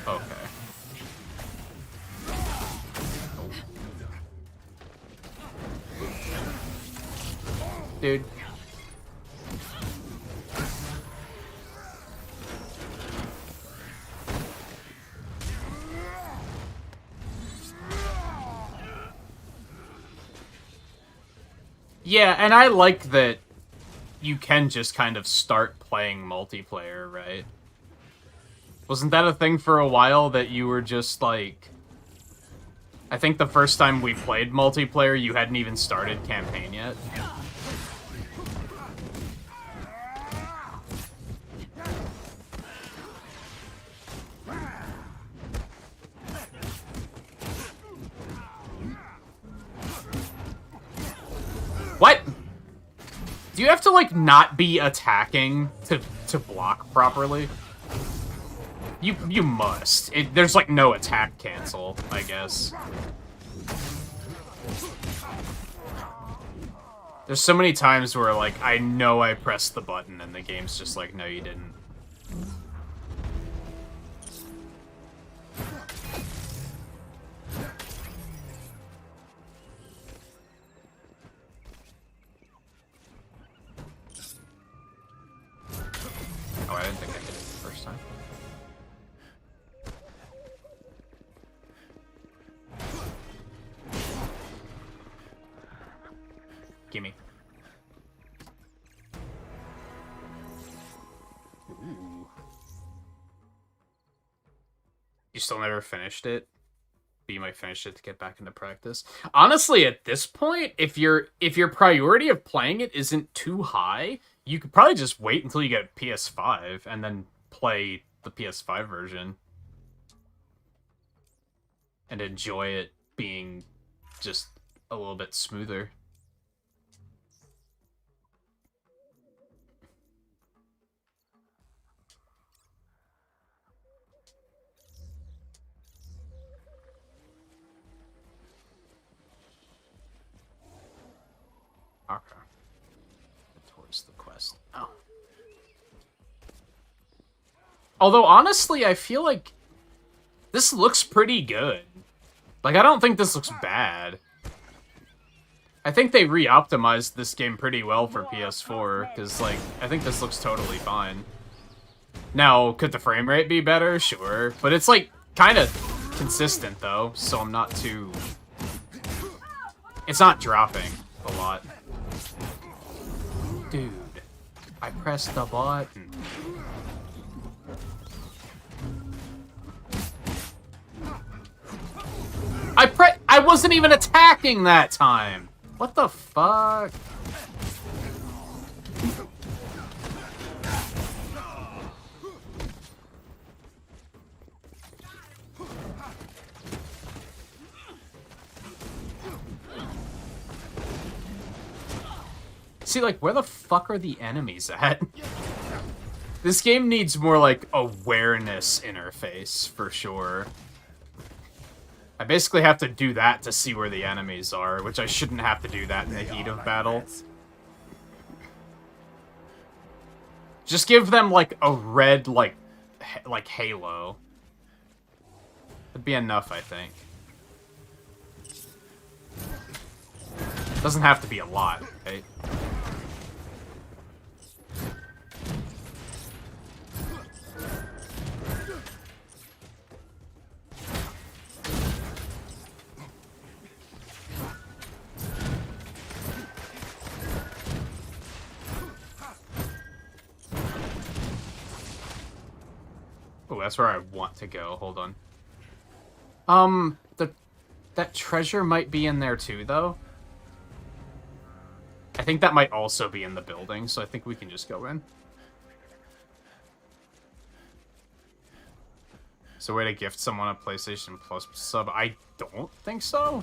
A: Okay. Dude. Yeah, and I like that you can just kind of start playing multiplayer, right? Wasn't that a thing for a while that you were just like... I think the first time we played multiplayer, you hadn't even started campaign yet. What? Do you have to, like, not be attacking to block properly? You must. There's, like, no attack cancel, I guess. There's so many times where, like, I know I pressed the button and the game's just like, no, you didn't. Oh, I didn't think I hit it the first time. Gimme. Ooh. You still never finished it? But you might finish it to get back into practice. Honestly, at this point, if your priority of playing it isn't too high, you could probably just wait until you get PS5 and then play the PS5 version. And enjoy it being just a little bit smoother. Okay. Towards the quest. Oh. Although, honestly, I feel like this looks pretty good. Like, I don't think this looks bad. I think they re-optimized this game pretty well for PS4, because, like, I think this looks totally fine. Now, could the frame rate be better? Sure. But it's, like, kind of consistent, though, so I'm not too... It's not dropping a lot. Dude, I pressed the button. I wasn't even attacking that time. What the fuck? See, like, where the fuck are the enemies at? This game needs more, like, awareness interface, for sure. I basically have to do that to see where the enemies are, which I shouldn't have to do that in the heat of battle. Just give them, like, a red, like halo. That'd be enough, I think. Doesn't have to be a lot, right? Oh, that's where I want to go. Hold on. That treasure might be in there too, though. I think that might also be in the building, so I think we can just go in. So way to gift someone a PlayStation Plus sub? I don't think so.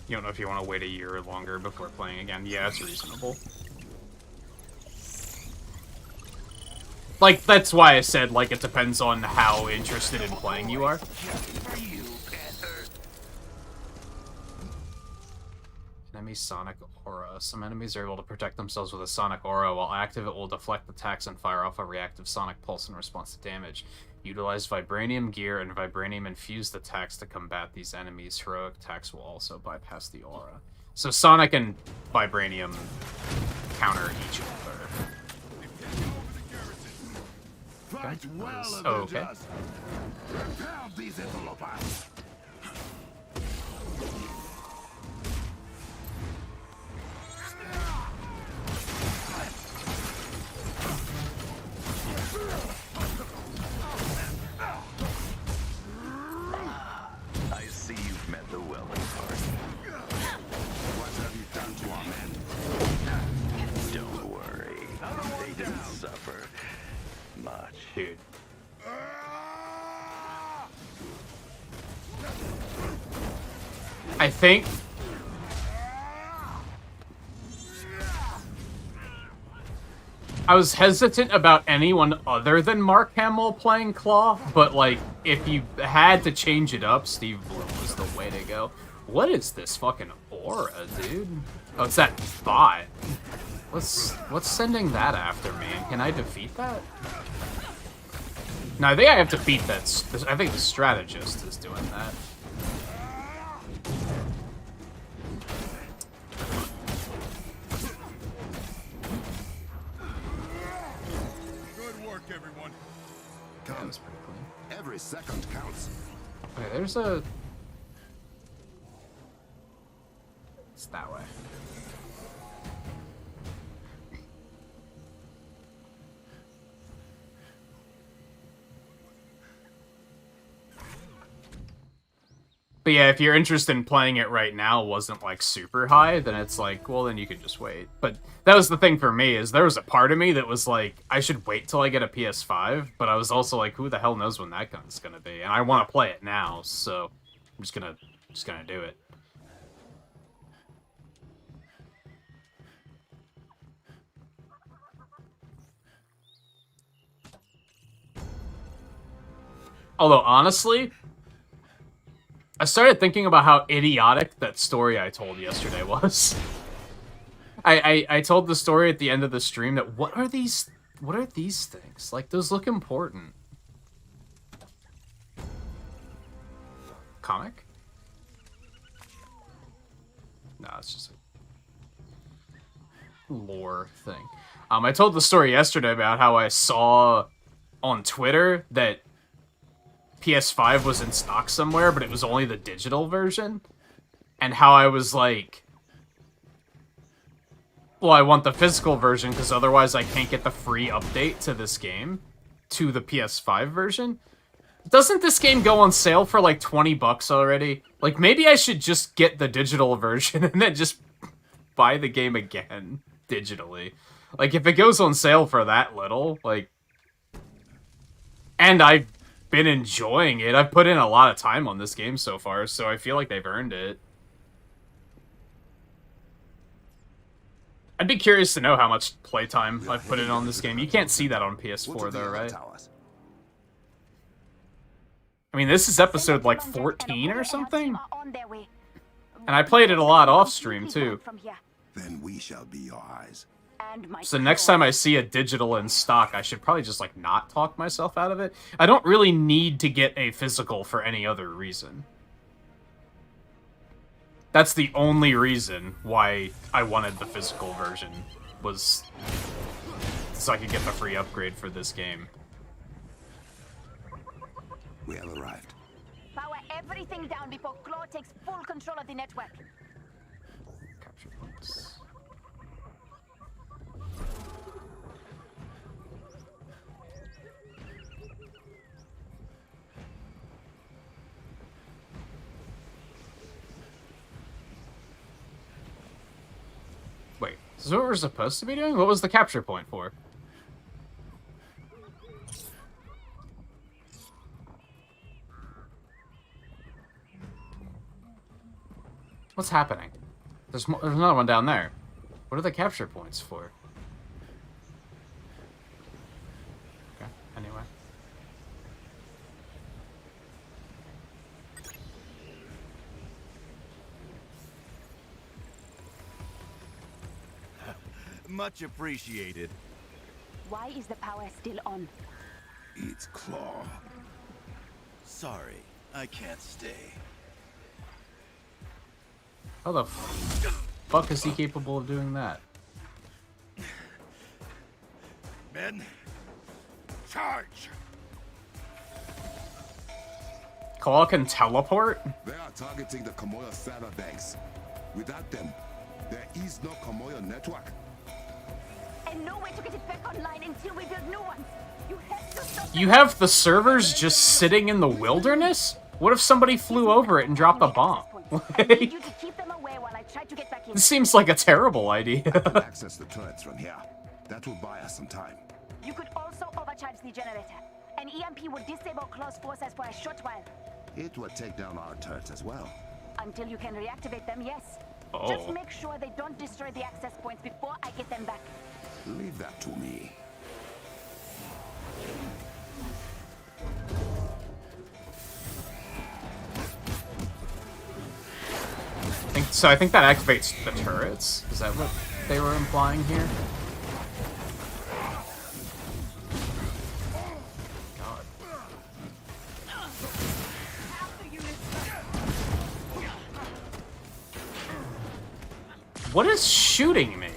A: You don't know if you want to wait a year or longer before playing again. Yeah, it's reasonable. Like, that's why I said, like, it depends on how interested in playing you are. Enemy Sonic Aura. Some enemies are able to protect themselves with a Sonic Aura. While active, it will deflect attacks and fire off a reactive Sonic Pulse in response to damage. Utilize Vibranium gear and Vibranium-infused attacks to combat these enemies. Heroic attacks will also bypass the Aura. So Sonic and Vibranium counter each other.
C: Fight well,
A: Oh, okay.
C: Avengers. Repel these interlopers.
M: I see you've met the Weldon party.
C: What have you done to our men?
M: Don't worry. They didn't suffer much.
A: Dude. I think... I was hesitant about anyone other than Mark Hamill playing Claw, but, like, if you had to change it up, Steve Bloom was the way to go. What is this fucking aura, dude? Oh, it's that bot. What's sending that after me? Can I defeat that? No, I think I have to beat that. I think the strategist is doing that.
J: Good work, everyone.
A: That was pretty clean.
E: Every second counts.
A: Okay, there's a... It's that way. But yeah, if you're interested in playing it right now wasn't, like, super high, then it's like, well, then you can just wait. But that was the thing for me, is there was a part of me that was like, I should wait till I get a PS5, but I was also like, who the hell knows when that gun's gonna be? And I want to play it now, so I'm just gonna do it. Although, honestly... I started thinking about how idiotic that story I told yesterday was. I told the story at the end of the stream that what are these things? Like, those look important. Comic? No, it's just a lore thing. I told the story yesterday about how I saw on Twitter that PS5 was in stock somewhere, but it was only the digital version. And how I was like, well, I want the physical version because otherwise I can't get the free update to this game, to the PS5 version. Doesn't this game go on sale for like 20 bucks already? Like, maybe I should just get the digital version and then just buy the game again digitally. Like, if it goes on sale for that little, like... And I've been enjoying it. I've put in a lot of time on this game so far, so I feel like they've earned it. I'd be curious to know how much playtime I've put in on this game. You can't see that on PS4 though, right? I mean, this is episode like 14 or something? And I played it a lot off stream too.
E: Then we shall be your eyes.
A: So next time I see a digital in stock, I should probably just, like, not talk myself out of it. I don't really need to get a physical for any other reason. That's the only reason why I wanted the physical version, was so I could get the free upgrade for this game.
E: We have arrived.
F: Power everything down before Claw takes full control of the network.
A: Capture points. Is this what we're supposed to be doing? What was the capture point for? What's happening? There's another one down there. What are the capture points for? Okay, anyway.
M: Much appreciated.
F: Why is the power still on?
E: It's Claw.
M: Sorry, I can't stay.
A: How the fuck is he capable of doing that?
M: Men, charge!
A: Claw can teleport?
E: They are targeting the Komoya server banks. Without them, there is no Komoya network.
F: And no way to get it back online until we build new ones. You have to stop.
A: You have the servers just sitting in the wilderness? What if somebody flew over it and dropped a bomb?
F: I need you to keep them away while I try to get back in.
A: This seems like a terrible idea.
E: Access the turrets from here. That will buy us some time.
F: You could also overcharge the generator. An EMP will disable close forces for a short while.
E: It will take down our turrets as well.
F: Until you can reactivate them, yes.
A: Oh.
F: Just make sure they don't destroy the access points before I get them back.
E: Leave that to me.
A: I think that activates the turrets. Is that what they were implying here? God. What is shooting me?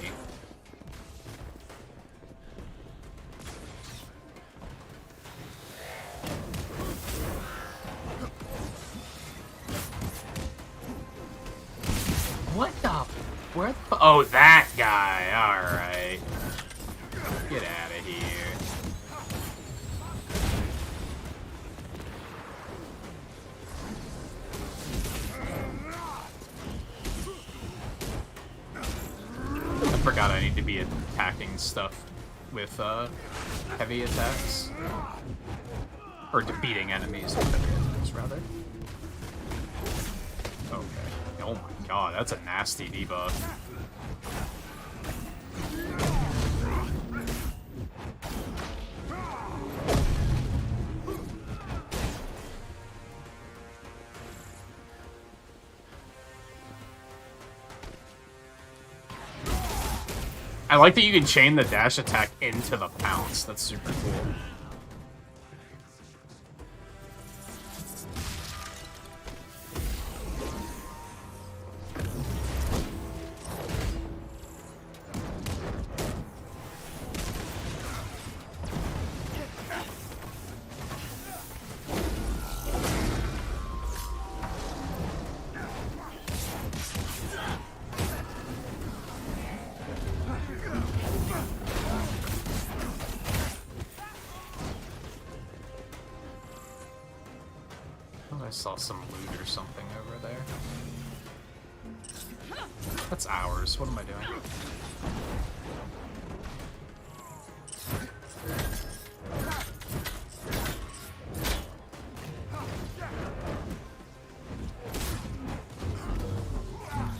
A: What the? Where the? Oh, that guy. Alright. Get out of here. I forgot I need to be attacking stuff with heavy attacks. Or defeating enemies with heavy attacks, rather. Okay. Oh my god, that's a nasty debuff. I like that you can chain the dash attack into the pounce. That's super cool. I saw some loot or something over there. That's ours. What am I doing?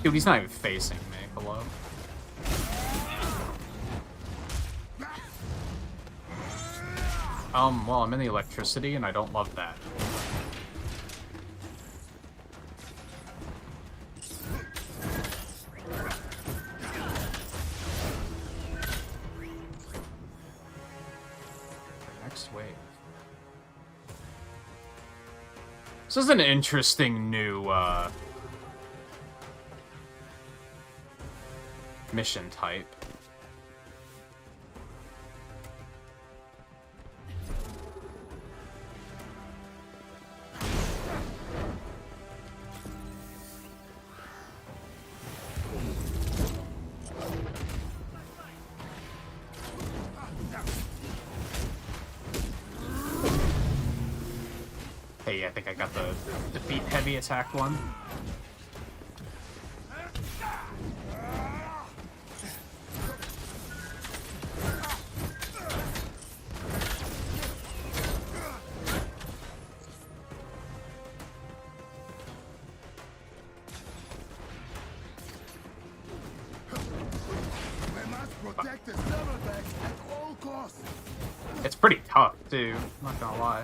A: Dude, he's not even facing me. Hello? Well, I'm in the electricity and I don't love that. This is an interesting new, mission type. Hey, I think I got the defeat heavy attack one. pretty tough, too. I'm not gonna lie.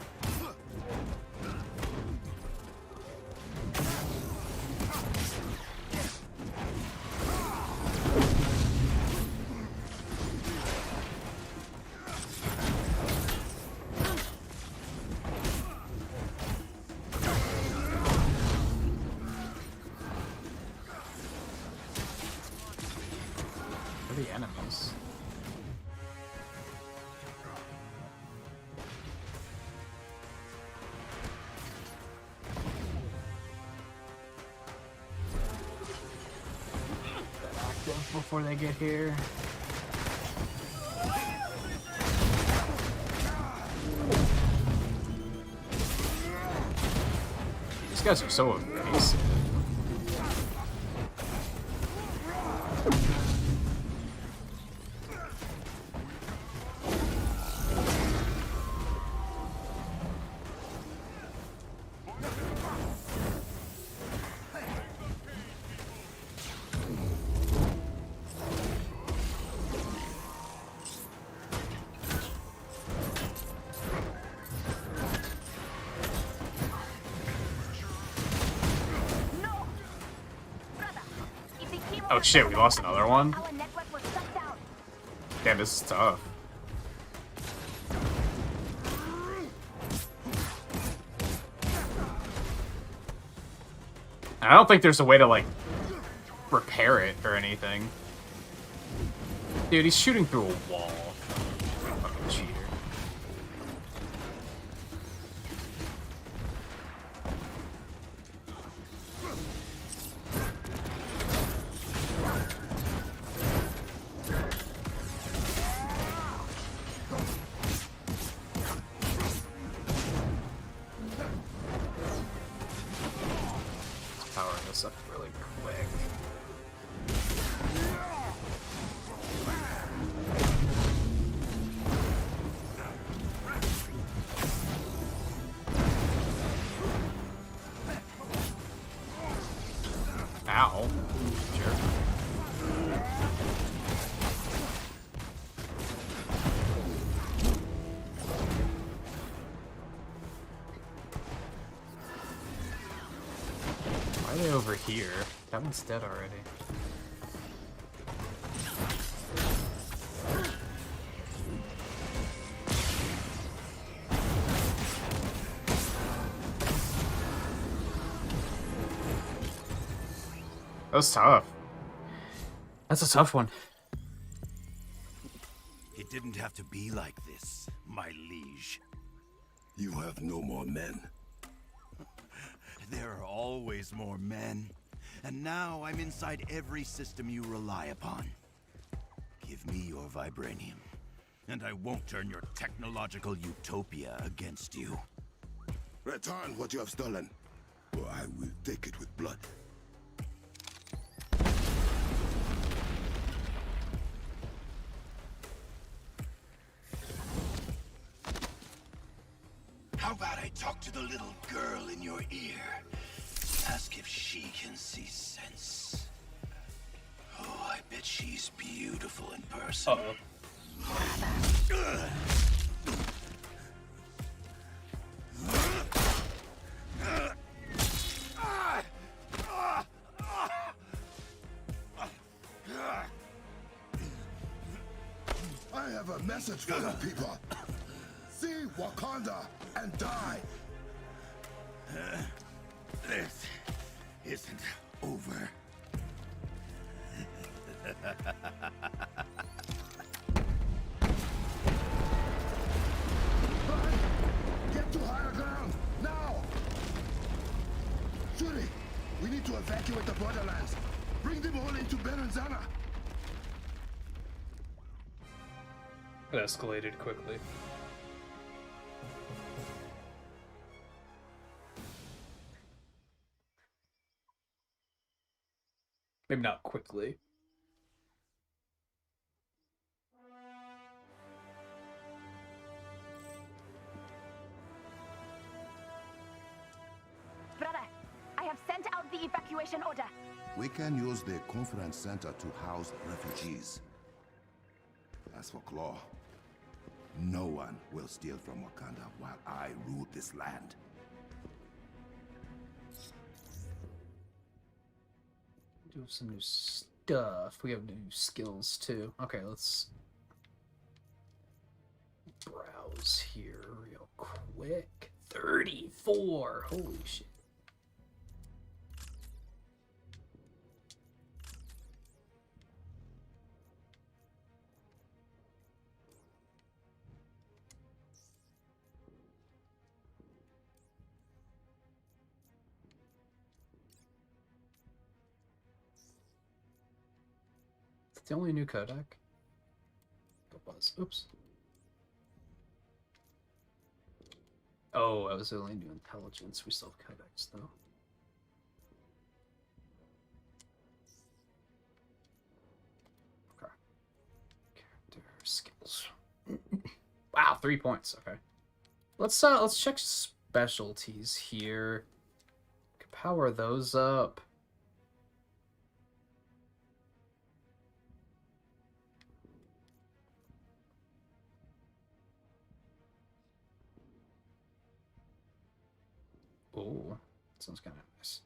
A: Where are the enemies? Active before they get here. These guys are so evasive. Oh shit, we lost another one? Damn, this is tough. I don't think there's a way to, like, repair it or anything. Dude, he's shooting through a wall. Fucking cheater. Powering this up really quick. Ow. Sure. Why are they over here? That one's dead already. That was tough. That's a tough one.
E: It didn't have to be like this, my liege. You have no more men. There are always more men. And now I'm inside every system you rely upon. Give me your vibranium, and I won't turn your technological utopia against you. Return what you have stolen, or I will take it with blood. How about I talk to the little girl in your ear? Ask if she can see sense. Oh, I bet she's beautiful in person.
A: Uh-oh.
E: I have a message for you people. See Wakanda and die. This isn't over. Get to higher ground, now! Shuri, we need to evacuate the borderlands. Bring them all into Berenzana.
A: It escalated quickly. Maybe not quickly.
F: Brother, I have sent out the evacuation order.
E: We can use the conference center to house refugees. As for Claw, No one will steal from Wakanda while I rule this land.
A: We do have some new stuff. We have new skills too. Okay, let's browse here real quick. 34. Holy shit. It's the only new codec. It was. Oops. Oh, I was the only new intelligence. We still have codecs though. Okay. Character skills. Wow, 3 points. Okay. Let's check specialties here. Can power those up. Oh, sounds kind of nice.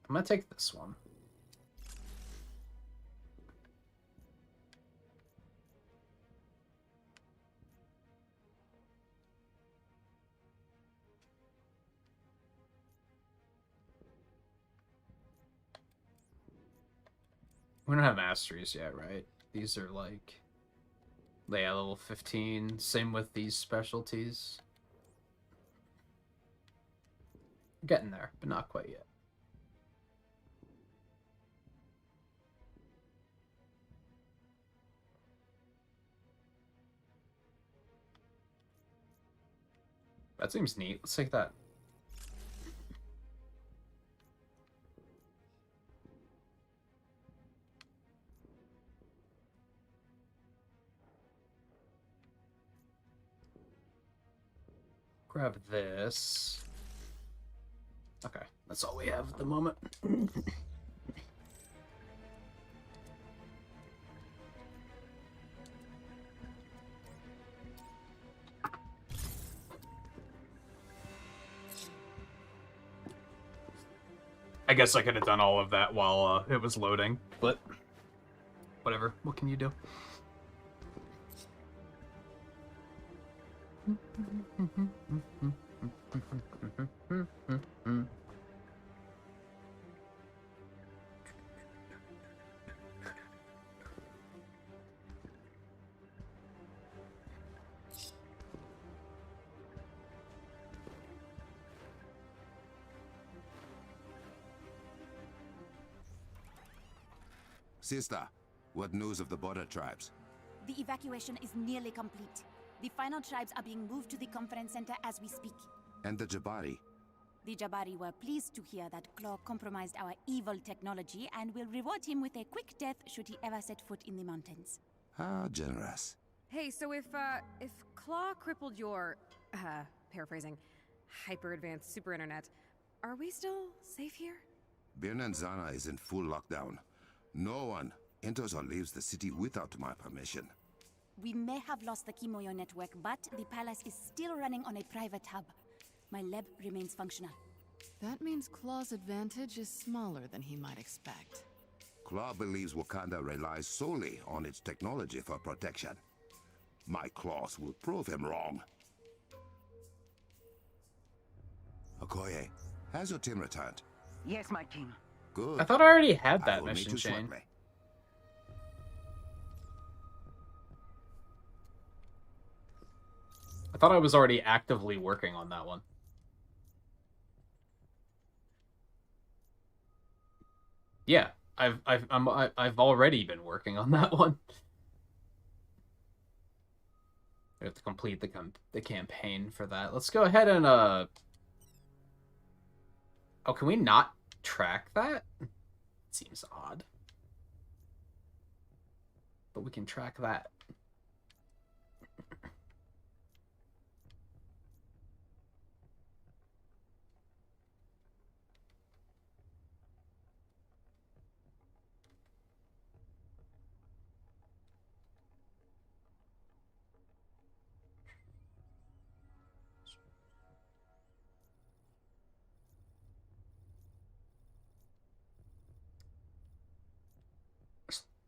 A: I'm gonna take this one. We don't have masteries yet, right? These are like, yeah, level 15. Same with these specialties. Getting there, but not quite yet. That seems neat. Let's take that. Grab this. Okay, that's all we have at the moment. I guess I could have done all of that while it was loading, but whatever. What can you do?
E: Sister, what news of the border tribes?
G: The evacuation is nearly complete. The final tribes are being moved to the conference center as we speak.
E: And the Jabari?
G: The Jabari were pleased to hear that Claw compromised our evil technology and will reward him with a quick death should he ever set foot in the mountains.
E: How generous.
N: Hey, so if Claw crippled your, paraphrasing, hyper-advanced super internet, are we still safe here?
E: Birnanzana is in full lockdown. No one enters or leaves the city without my permission.
G: We may have lost the Kimoyo network, but the palace is still running on a private hub. My lab remains functional.
K: That means Claw's advantage is smaller than he might expect.
E: Claw believes Wakanda relies solely on its technology for protection. My claws will prove him wrong. Okoye, has your team returned?
D: Yes, my king.
E: Good.
A: I thought I already had
E: I
A: that
E: will meet
A: mission
E: you
A: chain.
E: shortly.
A: I thought I was already actively working on that one. Yeah, I've already been working on that one. I have to complete the campaign for that. Let's go ahead and oh, can we not track that? Seems odd. But we can track that.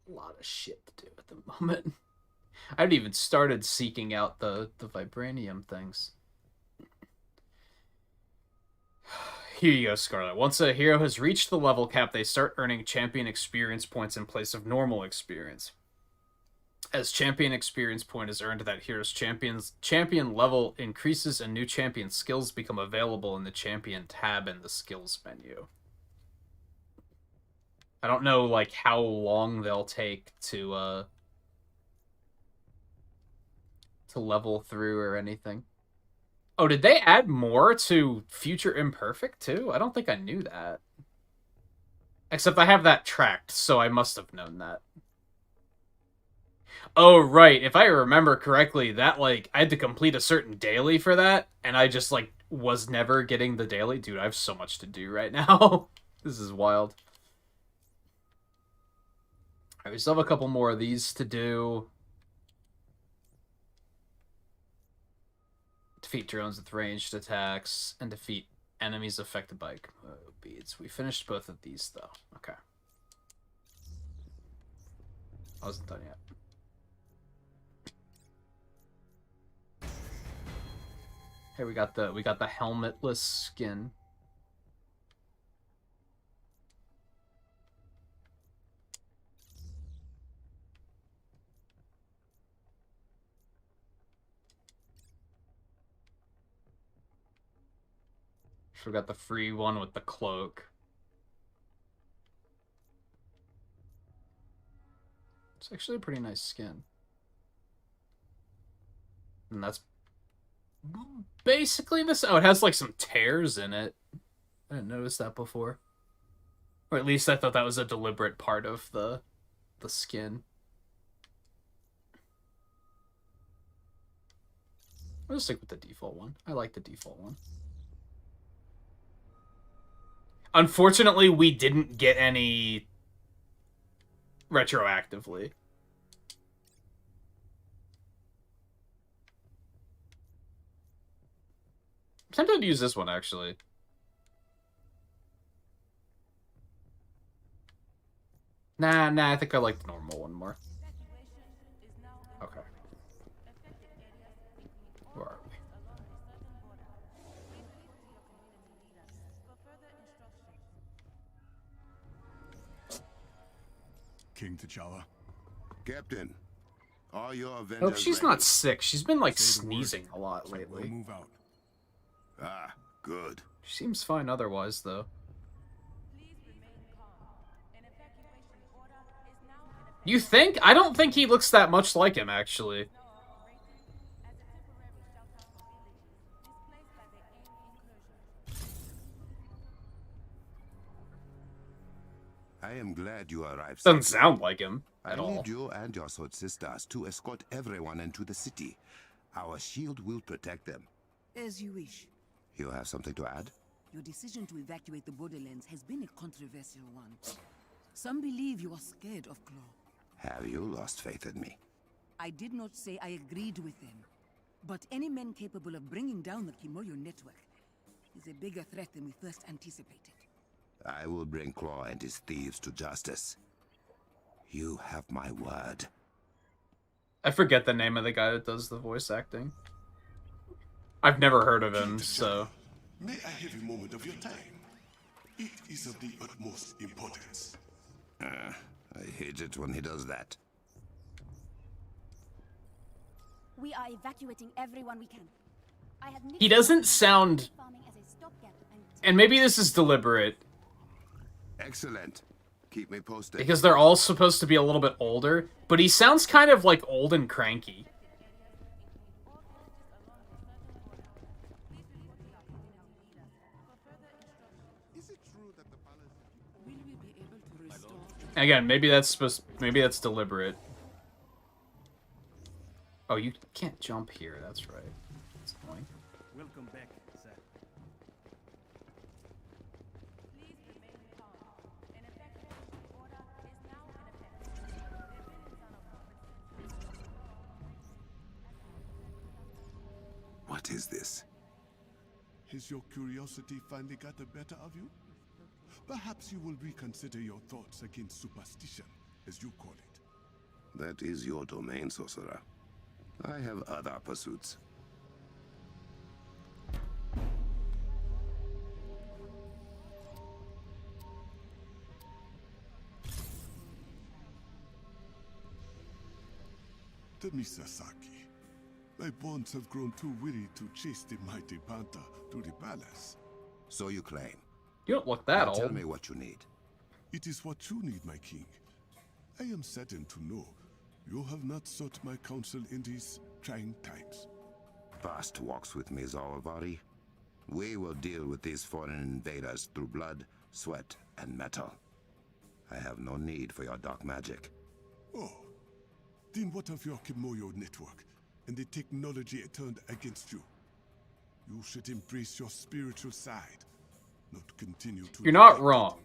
A: A lot of shit to do at the moment. I haven't even started seeking out the vibranium things. Here you go, Scarlet. Once a hero has reached the level cap, they start earning champion experience points in place of normal experience. As champion experience point is earned, that hero's champion level increases and new champion skills become available in the champion tab in the skills menu. I don't know like how long they'll take to level through or anything. Oh, did they add more to Future Imperfect too? I don't think I knew that. Except I have that tracked, so I must have known that. Oh, right. If I remember correctly, that, like, I had to complete a certain daily for that, and I just, like, was never getting the daily. Dude, I have so much to do right now. This is wild. Alright, we still have a couple more of these to do. Defeat drones with ranged attacks, and defeat enemies affected by beads. We finished both of these, though. Okay. I wasn't done yet. Hey, we got the helmetless skin. We got the free one with the cloak. It's actually a pretty nice skin. And that's basically this. Oh, it has like some tears in it. I didn't notice that before. Or at least I thought that was a deliberate part of the skin. I'll just stick with the default one. I like the default one. Unfortunately, we didn't get any retroactively. I'm tempted to use this one, actually. Nah, I think I like the normal one more. Okay. Where are we?
H: King T'Challa.
E: Captain, are your Avengers
A: I hope she's
E: ready?
A: not sick. She's been, like, sneezing a lot lately.
H: We'll move out.
E: Ah, good.
A: She seems fine otherwise, though. You think? I don't think he looks that much like him, actually.
E: I am glad you arrived.
A: Doesn't sound like him at all.
E: I need you and your sword sisters to escort everyone into the city. Our shield will protect them.
D: As you wish.
E: You have something to add?
D: Your decision to evacuate the borderlands has been a controversial one. Some believe you are scared of Claw.
E: Have you lost faith in me?
D: I did not say I agreed with them. But any man capable of bringing down the Kimoyo network is a bigger threat than we first anticipated.
E: I will bring Claw and his thieves to justice. You have my word.
A: I forget the name of the guy that does the voice acting. I've never heard of him, so...
B: May I have a moment of your time? It is of the utmost importance.
E: I hate it when he does that.
G: We are evacuating everyone we can. I have
A: He doesn't sound... And maybe this is deliberate.
E: Excellent. Keep me posted.
A: Because they're all supposed to be a little bit older, but he sounds kind of like old and cranky. Again, maybe that's deliberate. Oh, you can't jump here. That's right. That's annoying.
I: Welcome back, sir.
E: What is this?
B: Has your curiosity finally got the better of you? Perhaps you will reconsider your thoughts against superstition, as you call it.
E: That is your domain, sorcerer. I have other pursuits.
B: Misasaki, my bonds have grown too weary to chase the mighty panther to the palace.
E: So you claim.
A: You don't look that
E: Now
A: old.
E: tell me what you need.
B: It is what you need, my king. I am saddened to know you have not sought my counsel in these trying times.
E: Past walks with me, Zalavari. We will deal with these foreign invaders through blood, sweat, and metal. I have no need for your dark magic.
B: Oh, then what of your Kimoyo network and the technology it turned against you? You should embrace your spiritual side, not continue to...
A: You're not wrong.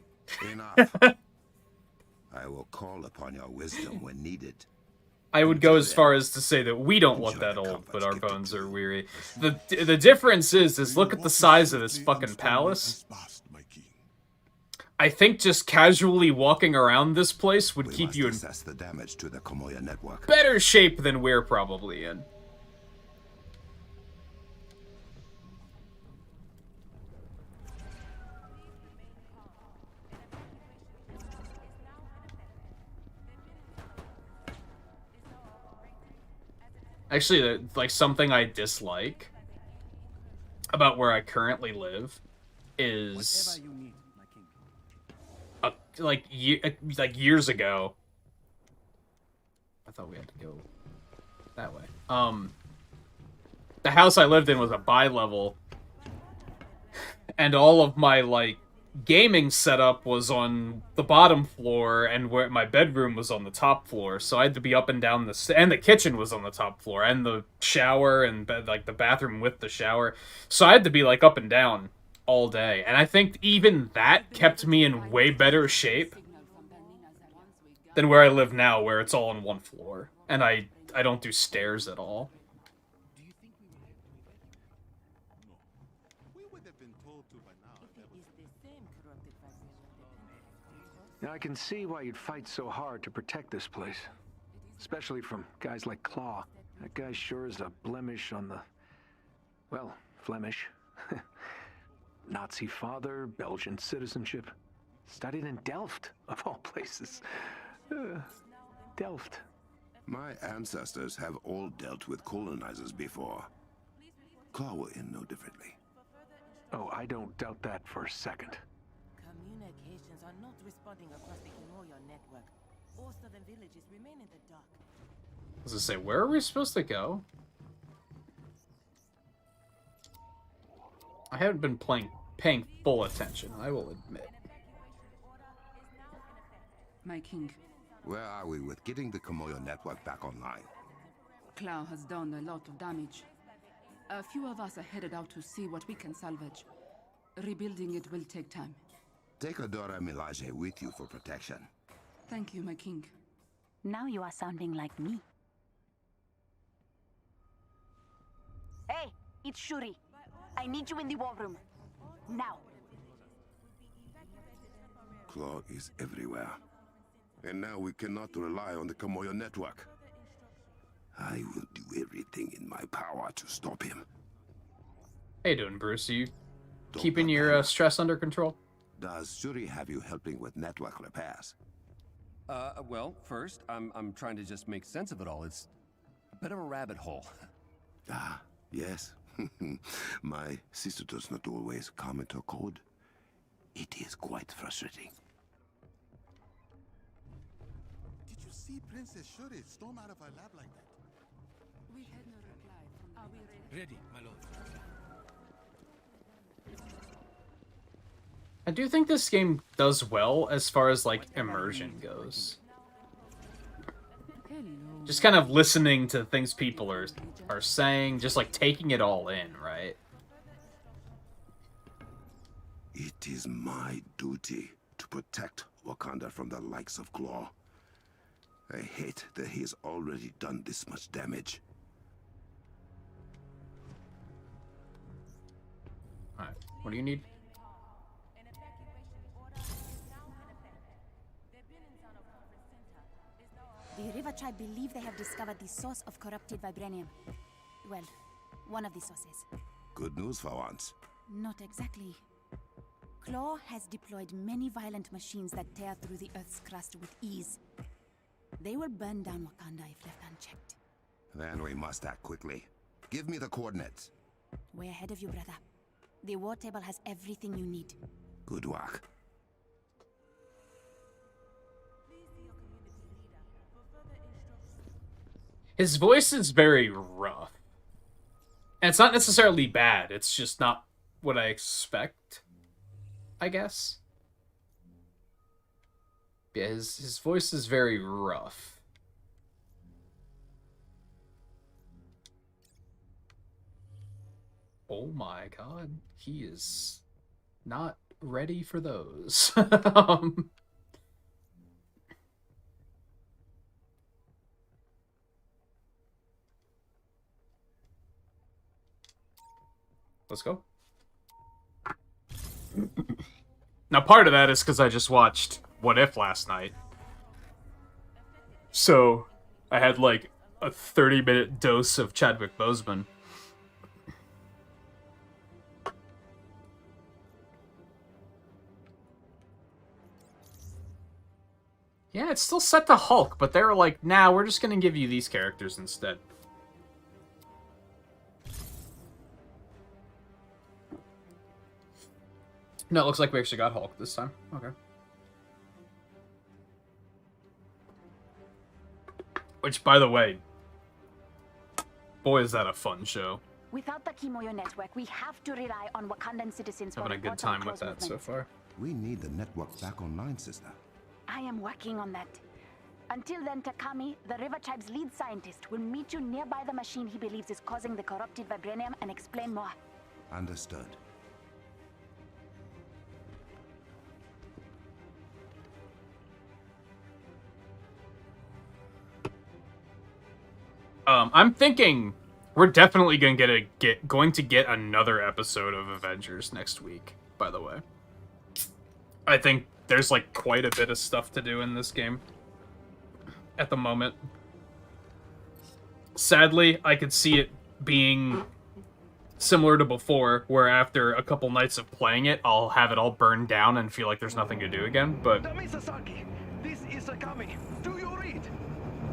E: Enough. I will call upon your wisdom when needed.
A: I would go as far as to say that we don't look that old, but our bones are weary. The difference is look at the size of this fucking palace. I think just casually walking around this place would keep you in
E: assess the damage to the Komoya network.
A: better shape than we're probably in. Actually, like, something I dislike about where I currently live is, like years ago. I thought we had to go that way. The house I lived in was a bi-level, and all of my, like, gaming setup was on the bottom floor, and where my bedroom was on the top floor, so I had to be up and down and the kitchen was on the top floor, and the shower, and like the bathroom with the shower, so I had to be like up and down all day, and I think even that kept me in way better shape than where I live now, where it's all on one floor, and I don't do stairs at all.
O: Now, I can see why you'd fight so hard to protect this place. Especially from guys like Claw. That guy sure is a blemish on the... well, Flemish. Nazi father, Belgian citizenship. Studied in Delft, of all places. Delft.
E: My ancestors have all dealt with colonizers before. Claw were in no differently.
O: Oh, I don't doubt that for a second.
P: Communications are not responding across the Kimoyo network. All southern villages remain in the dark.
A: I was gonna say, where are we supposed to go? I haven't been paying full attention, I will admit.
D: My king,
E: Where are we with getting the Komoyo network back online?
D: Clow has done a lot of damage. A few of us are headed out to see what we can salvage. Rebuilding it will take time.
E: Take Adora Milaje with you for protection.
D: Thank you, my king.
F: Now you are sounding like me. Hey, it's Shuri. I need you in the war room. Now.
E: Claw is everywhere. And now we cannot rely on the Komoyo network. I will do everything in my power to stop him.
A: How you doing, Bruce? Are you keeping your stress under control?
E: Does Shuri have you helping with network repairs?
Q: Well, first, I'm trying to just make sense of it all. It's a bit of a rabbit hole.
E: Ah, yes. My sister does not always comment her code. It is quite frustrating.
J: Did you see Princess Shuri storm out of her lab like that?
D: We had no reply from... Are we ready?
I: Ready, my lord.
A: I do think this game does well as far as, like, immersion goes. Just kind of listening to things people are saying, just, like, taking it all in, right?
E: It is my duty to protect Wakanda from the likes of Claw. I hate that he has already done this much damage.
A: Alright, what do you need?
G: The River Tribe believe they have discovered the source of corrupted vibranium. Well, one of the sources.
E: Good news for once.
G: Not exactly. Claw has deployed many violent machines that tear through the Earth's crust with ease. They will burn down Wakanda if left unchecked.
E: Then we must act quickly. Give me the coordinates.
G: Way ahead of you, brother. The war table has everything you need.
E: Good work.
A: His voice is very rough. And it's not necessarily bad, it's just not what I expect, I guess. Yeah, his voice is very rough. Oh my god, he is not ready for those. Let's go. Now, part of that is because I just watched What If last night. So, I had like a 30-minute dose of Chadwick Boseman. Yeah, it's still set to Hulk, but they were like, nah, we're just gonna give you these characters instead. No, it looks like we actually got Hulk this time. Okay. Which, by the way, boy, is that a fun show.
F: Without the Kimoyo network, we have to rely on Wakandan citizens for
A: Having a good
F: reports on
A: time with
F: Claw's
A: that so
F: movements.
A: far.
E: We need the network back online, sister.
F: I am working on that. Until then, Takami, the River Tribe's lead scientist, will meet you nearby the machine he believes is causing the corrupted vibranium and explain more.
E: Understood.
A: I'm thinking we're definitely going to get another episode of Avengers next week, by the way. I think there's like quite a bit of stuff to do in this game at the moment. Sadly, I could see it being similar to before, where after a couple nights of playing it, I'll have it all burned down and feel like there's nothing to do again, but...
R: Sasaki, this is Takami. Do you read?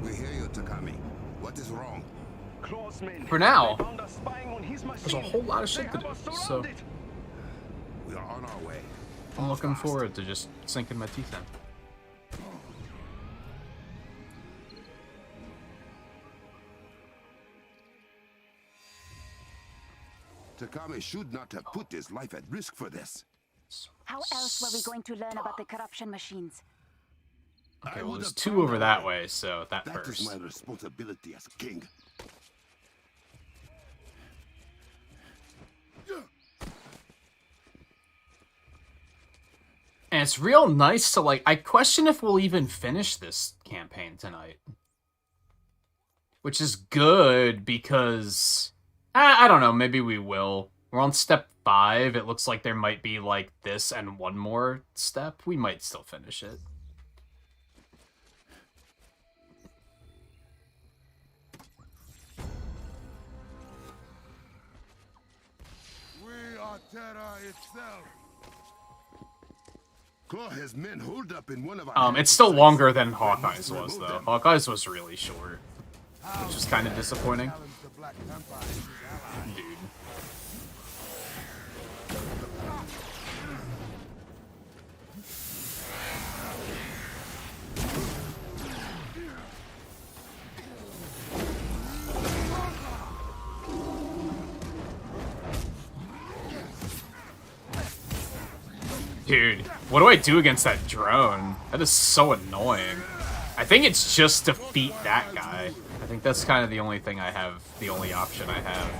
E: We hear you, Takami. What is wrong?
A: For now,
R: found us spying on his
A: there's a
R: machine.
A: whole lot of shit to
R: They
A: do,
R: have us
A: so
R: surrounded.
E: We are on our way.
A: I'm looking forward to just sinking my teeth in.
E: Takami should not have put his life at risk for this.
F: How else were we going to learn about the corruption machines?
A: Okay, well, there's two over that way, so that
E: That
A: first.
E: is my responsibility as king.
A: And it's real nice to, like, I question if we'll even finish this campaign tonight. Which is good, because... I don't know, maybe we will. We're on step 5, it looks like there might be, like, this and one more step. We might still finish it.
B: We are terror itself.
E: Claw has men holed up in one of our...
A: It's still longer than Hawkeye's was, though. Hawkeye's was really short. Which is kind of disappointing. Dude. Dude, what do I do against that drone? That is so annoying. I think it's just defeat that guy. I think that's kind of the only thing I have, the only option I have.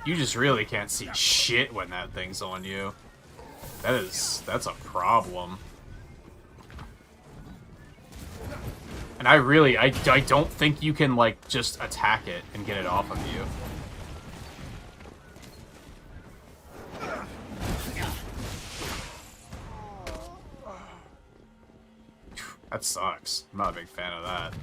A: You just really can't see shit when that thing's on you. That's a problem. And I don't think you can, like, just attack it and get it off of you. That sucks. I'm not a big fan of that.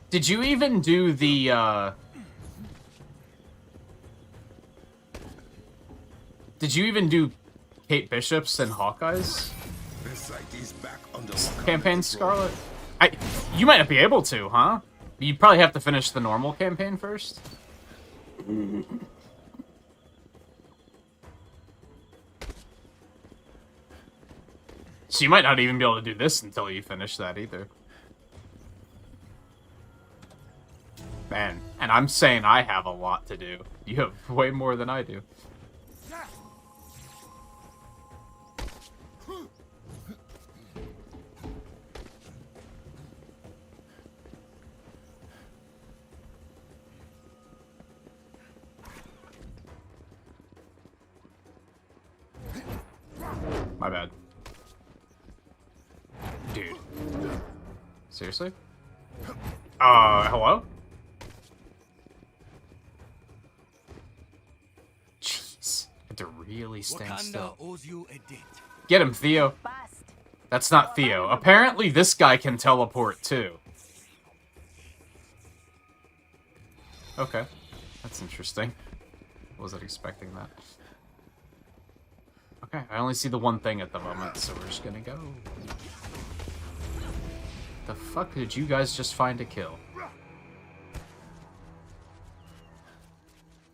A: Did you even do the, Did you even do Kate Bishop's and Hawkeye's campaign, Scarlet? You might not be able to, huh? You'd probably have to finish the normal campaign first. So you might not even be able to do this until you finish that either. Man, and I'm saying I have a lot to do. You have way more than I do. My bad. Dude. Seriously? Hello? Jeez. I had to really stand still. Get him, Theo. That's not Theo. Apparently this guy can teleport too. Okay. That's interesting. Wasn't expecting that. Okay, I only see the one thing at the moment, so we're just gonna go. The fuck did you guys just find to kill?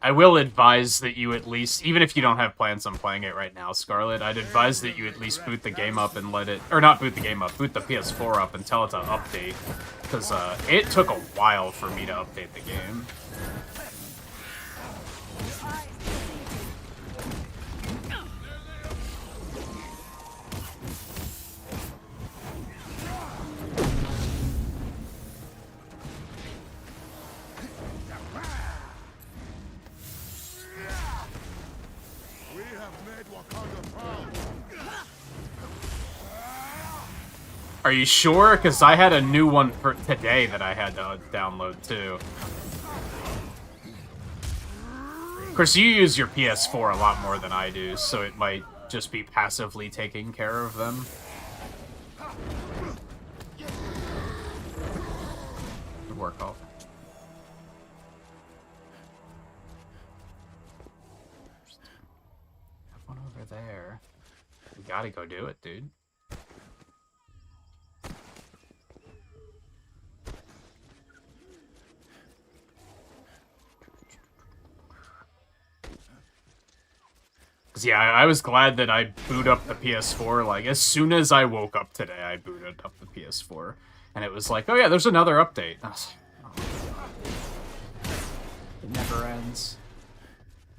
A: I will advise that you at least, even if you don't have plans on playing it right now, Scarlet, I'd advise that you at least boot the game up and let it, or not boot the game up, boot the PS4 up and tell it to update. Because it took a while for me to update the game. Are you sure? Because I had a new one for today that I had to download too. Of course, you use your PS4 a lot more than I do, so it might just be passively taking care of them. Good work, off. Have one over there. We gotta go do it, dude. Yeah, I was glad that I boot up the PS4, like, as soon as I woke up today, I booted up the PS4. And it was like, oh yeah, there's another update. It never ends.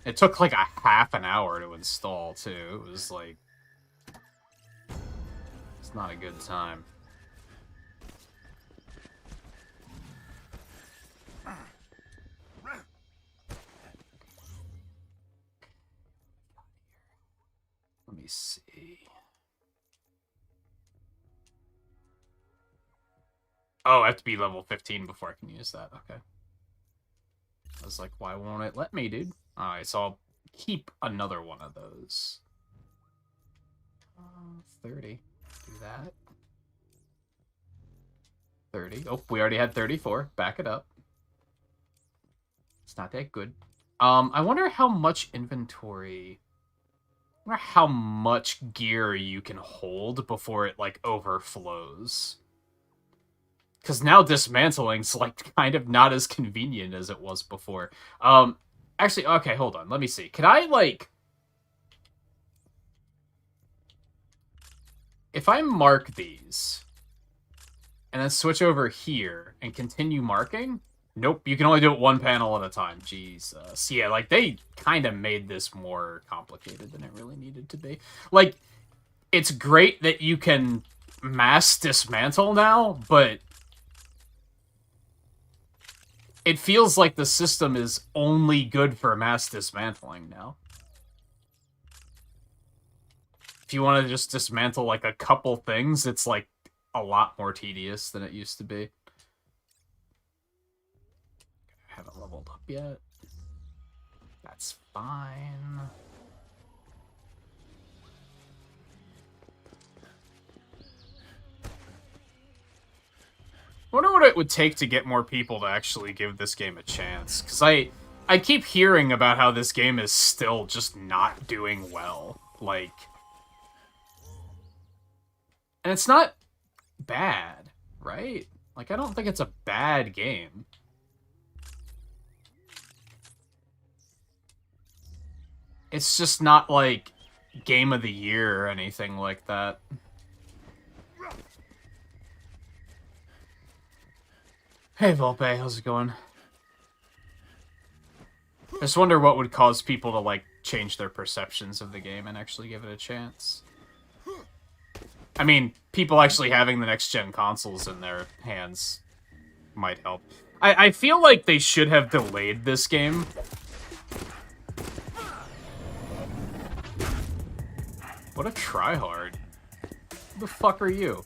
A: It took like a half an hour to install, too. It was like... It's not a good time. Let me see. Oh, I have to be level 15 before I can use that. Okay. I was like, why won't it let me, dude? Alright, so I'll keep another one of those. 30. Do that. 30. Oh, we already had 34. Back it up. It's not that good. I wonder how much inventory... I wonder how much gear you can hold before it, like, overflows. Because now dismantling's, like, kind of not as convenient as it was before. Actually, okay, hold on. Let me see. Can I, like... If I mark these, and then switch over here, and continue marking, Nope, you can only do it one panel at a time. Jesus. Yeah, like, they kind of made this more complicated than it really needed to be. Like, it's great that you can mass dismantle now, but it feels like the system is only good for mass dismantling now. If you want to just dismantle, like, a couple things, it's, like, a lot more tedious than it used to be. I haven't leveled up yet. That's fine. I wonder what it would take to get more people to actually give this game a chance. Because I keep hearing about how this game is still just not doing well. Like... And it's not bad, right? Like, I don't think it's a bad game. It's just not, like, Game of the Year or anything like that. Hey, Volpe, how's it going? I just wonder what would cause people to, like, change their perceptions of the game and actually give it a chance. I mean, people actually having the next-gen consoles in their hands might help. I feel like they should have delayed this game. What a tryhard. Who the fuck are you?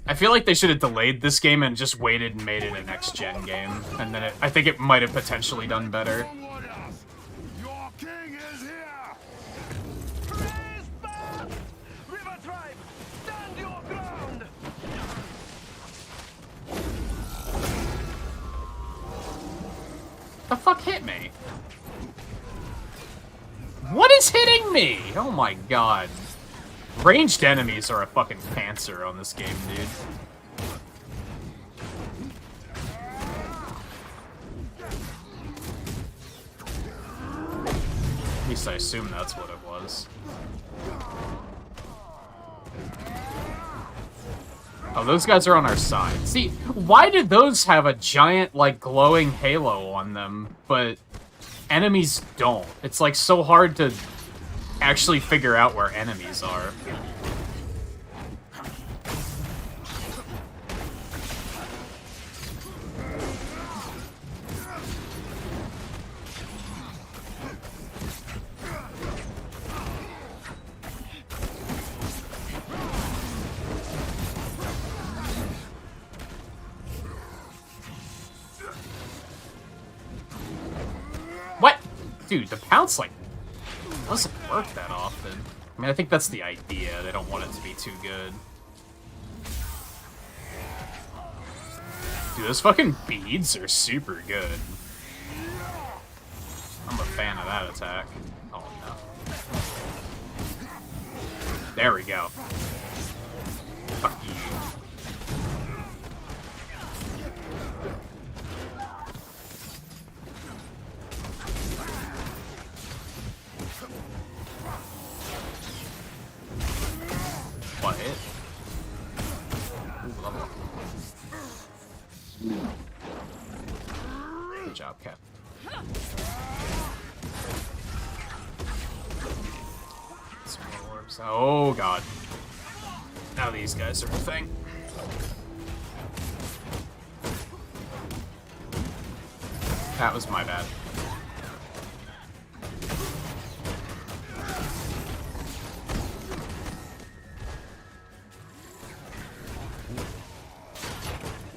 A: I feel like they should have delayed this game and just waited and made it a next-gen game. And then I think it might have potentially done better.
C: Your king is here!
R: River tribe, stand your ground!
A: The fuck hit me? What is hitting me? Oh my god. Ranged enemies are a fucking cancer on this game, dude. At least I assume that's what it was. Oh, those guys are on our side. See, why did those have a giant, like, glowing halo on them, but enemies don't? It's, like, so hard to actually figure out where enemies are. What? Dude, the pounce, like, doesn't work that often. I mean, I think that's the idea. They don't want it to be too good. Dude, those fucking beads are super good. I'm a fan of that attack. Oh, no. There we go. Fuck you. What hit? Ooh, level up. Good job, Cap. Some more orbs. Oh god. Now these guys are a thing. That was my bad.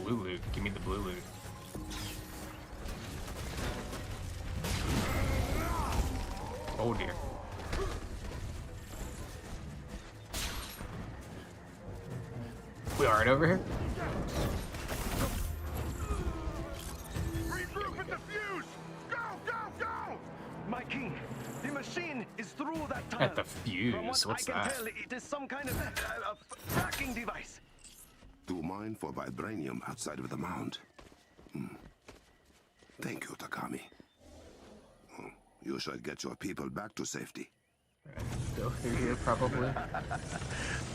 A: Blue loot. Give me the blue loot. Oh dear. We alright over here?
R: Regroup at the fuse! Go, go, go! My king, the machine is through that tunnel.
A: At the fuse?
R: From what
A: What's
R: I can
A: that?
R: tell, it is some kind of tracking device.
E: To mine for vibranium outside of the mound. Thank you, Takami. You should get your people back to safety.
A: Go through here, probably.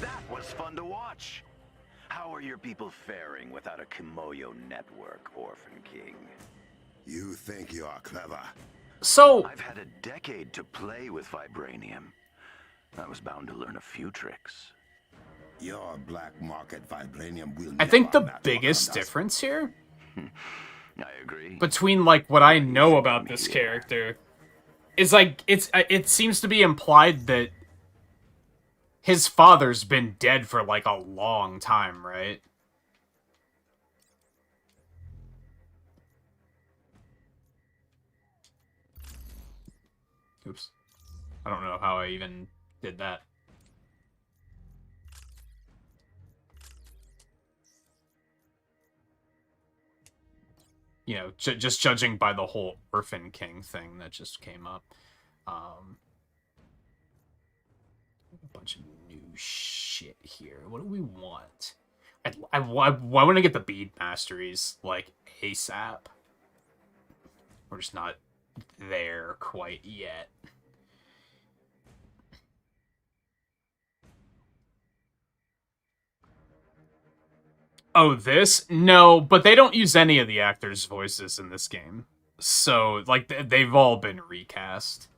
R: That was fun to watch.
M: How are your people faring without a Kimoyo network, Orphan King?
E: You think you are clever?
A: So
M: I've had a decade to play with vibranium. I was bound to learn a few tricks.
E: Your black market vibranium will
A: I think the
E: never match
A: biggest
E: Wakanda's.
A: difference here
M: I agree.
A: between like what I know about this character is like it seems to be implied that his father's been dead for like a long time, right? Oops. I don't know how I even did that. You know, just judging by the whole Orphan King thing that just came up. A bunch of new shit here. What do we want? I want to get the bead masteries, like, ASAP. We're just not there quite yet. Oh, this? No, but they don't use any of the actors' voices in this game. So, like, they've all been recast.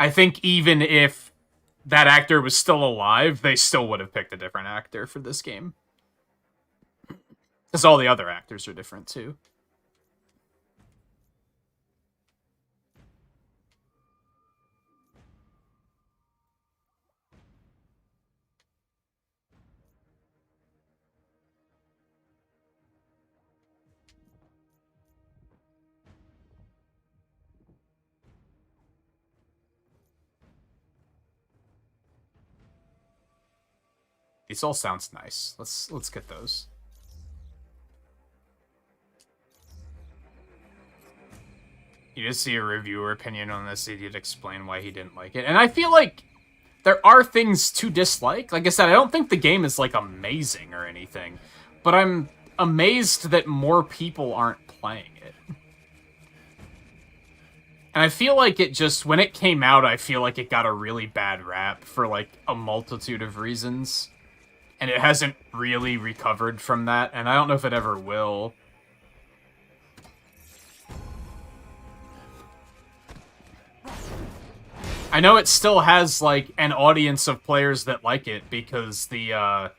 A: I think even if that actor was still alive, they still would have picked a different actor for this game. Because all the other actors are different, too. This all sounds nice. Let's get those. You just see a reviewer opinion on this. He did explain why he didn't like it, and I feel like there are things to dislike. Like I said, I don't think the game is like amazing or anything, but I'm amazed that more people aren't playing it. And I feel like it just, when it came out, I feel like it got a really bad rap for like a multitude of reasons. And it hasn't really recovered from that, and I don't know if it ever will. I know it still has, like, an audience of players that like it, because the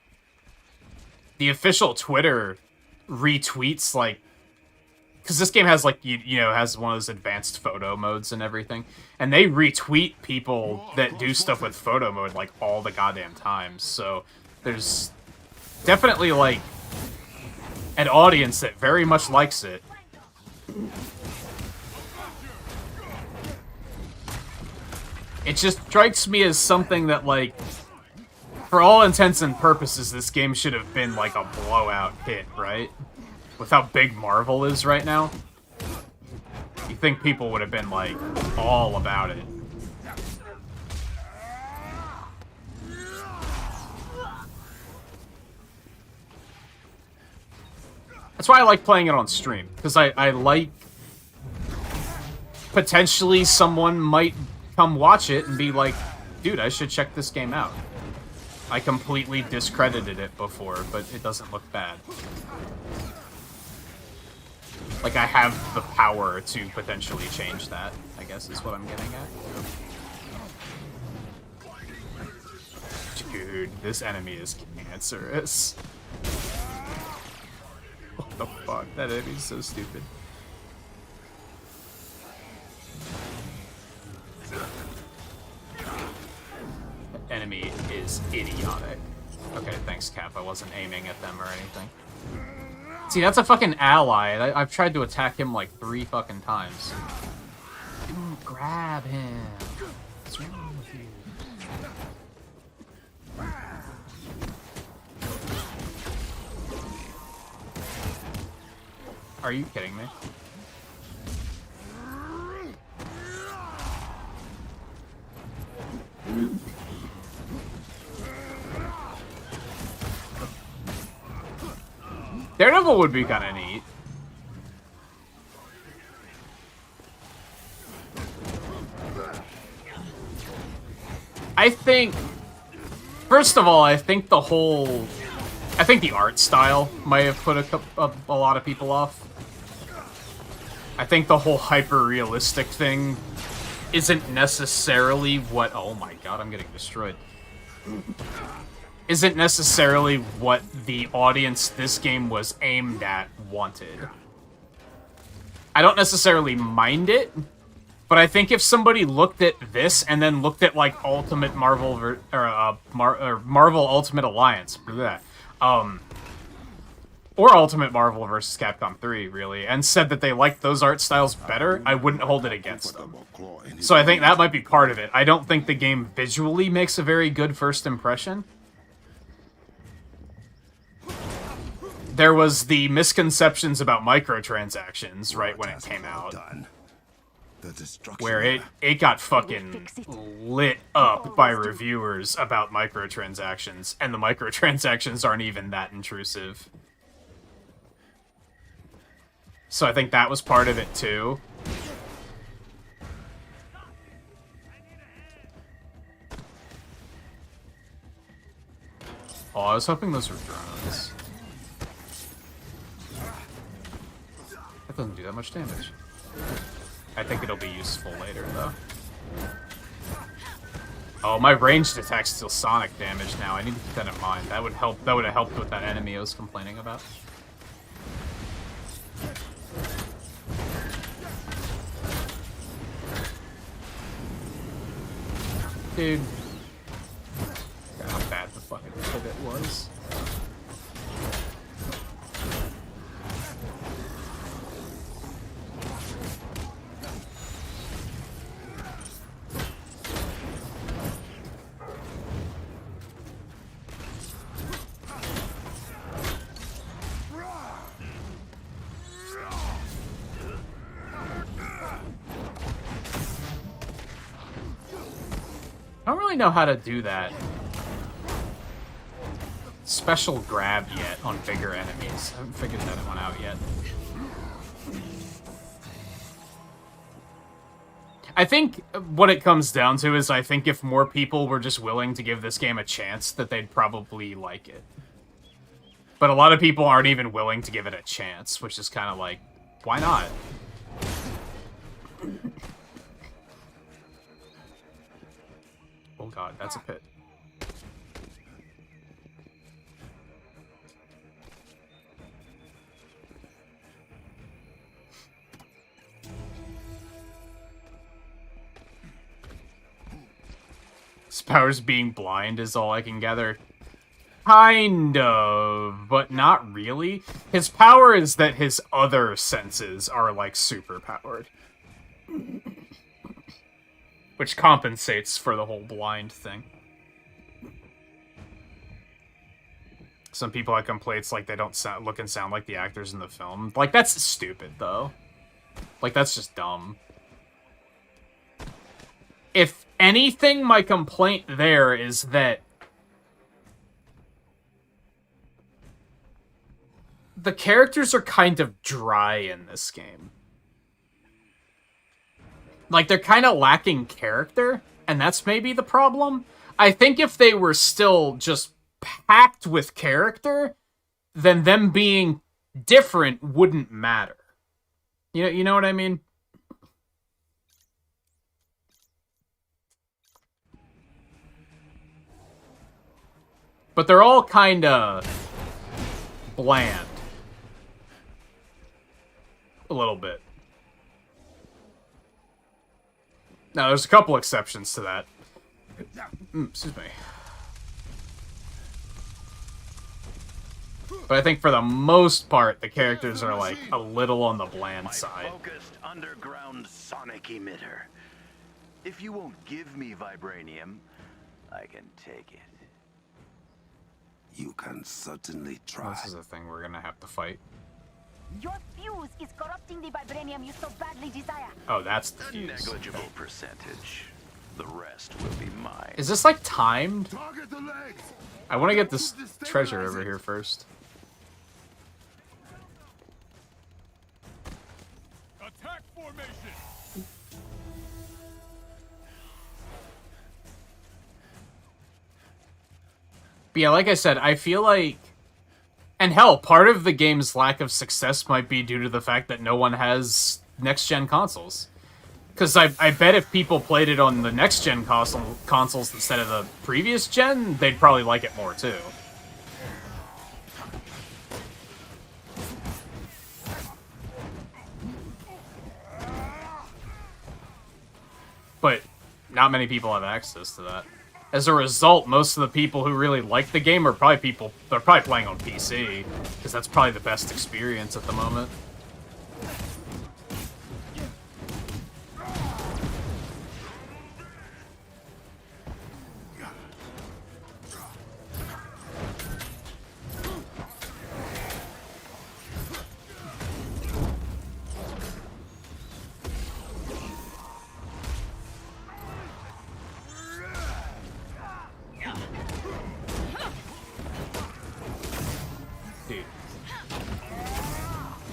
A: official Twitter retweets, like... Because this game has, like, you know, has one of those advanced photo modes and everything. And they retweet people that do stuff with photo mode, like, all the goddamn time, so... There's definitely, like, an audience that very much likes it. It just strikes me as something that, like, for all intents and purposes, this game should have been, like, a blowout hit, right? With how big Marvel is right now. You think people would have been, like, all about it. That's why I like playing it on stream, because I like... Potentially someone might come watch it and be like, dude, I should check this game out. I completely discredited it before, but it doesn't look bad. Like, I have the power to potentially change that, I guess is what I'm getting at. Dude, this enemy is cancerous. What the fuck? That enemy's so stupid. That enemy is idiotic. Okay, thanks, Cap. I wasn't aiming at them or anything. See, that's a fucking ally. I've tried to attack him like 3 fucking times. Grab him. What's wrong with you? Are you kidding me? Daredevil would be kind of neat. I think First of all, I think the art style might have put a lot of people off. I think the whole hyper-realistic thing isn't necessarily what... Oh my god, I'm getting destroyed. Isn't necessarily what the audience this game was aimed at wanted. I don't necessarily mind it, but I think if somebody looked at this and then looked at, like, Ultimate Marvel... Marvel Ultimate Alliance... or Ultimate Marvel vs. Capcom 3, really, and said that they liked those art styles better, I wouldn't hold it against them. So I think that might be part of it. I don't think the game visually makes a very good first impression. There was the misconceptions about microtransactions, right, when it came out. Where it got fucking lit up by reviewers about microtransactions, and the microtransactions aren't even that intrusive. So I think that was part of it, too. Oh, I was hoping those were drones. That doesn't do that much damage. I think it'll be useful later, though. Oh, my ranged attacks deal sonic damage now. I need to keep that in mind. That would help. That would have helped with that enemy I was complaining about. Dude. How bad the fucking pivot was. I don't really know how to do that special grab yet on bigger enemies. I haven't figured that one out yet. I think what it comes down to is I think if more people were just willing to give this game a chance, that they'd probably like it. But a lot of people aren't even willing to give it a chance, which is kind of like, why not? Oh god, that's a pit. His powers being blind is all I can gather. Kind of, but not really. His power is that his other senses are, like, super powered. Which compensates for the whole blind thing. Some people have complaints like they don't look and sound like the actors in the film. Like, that's stupid, though. Like, that's just dumb. If anything, my complaint there is that the characters are kind of dry in this game. Like, they're kind of lacking character, and that's maybe the problem. I think if they were still just packed with character, then them being different wouldn't matter. You know what I mean? But they're all kind of bland. A little bit. Now, there's a couple exceptions to that. Excuse me. But I think for the most part, the characters are, like, a little on the bland side.
M: Focused underground sonic emitter. If you won't give me vibranium, I can take it.
E: You can certainly try.
A: This is a thing we're gonna have to fight.
F: Your fuse is corrupting the vibranium you so badly desire.
A: Oh, that's the
M: A
A: fuse.
M: negligible percentage. The rest will be mine.
A: Is this, like, timed? I want to get this treasure over here first.
H: Attack formation.
A: But yeah, like I said, I feel like... And hell, part of the game's lack of success might be due to the fact that no one has next-gen consoles. Because I bet if people played it on the next-gen consoles instead of the previous gen, they'd probably like it more, too. But not many people have access to that. As a result, most of the people who really like the game are probably they're probably playing on PC, because that's probably the best experience at the moment.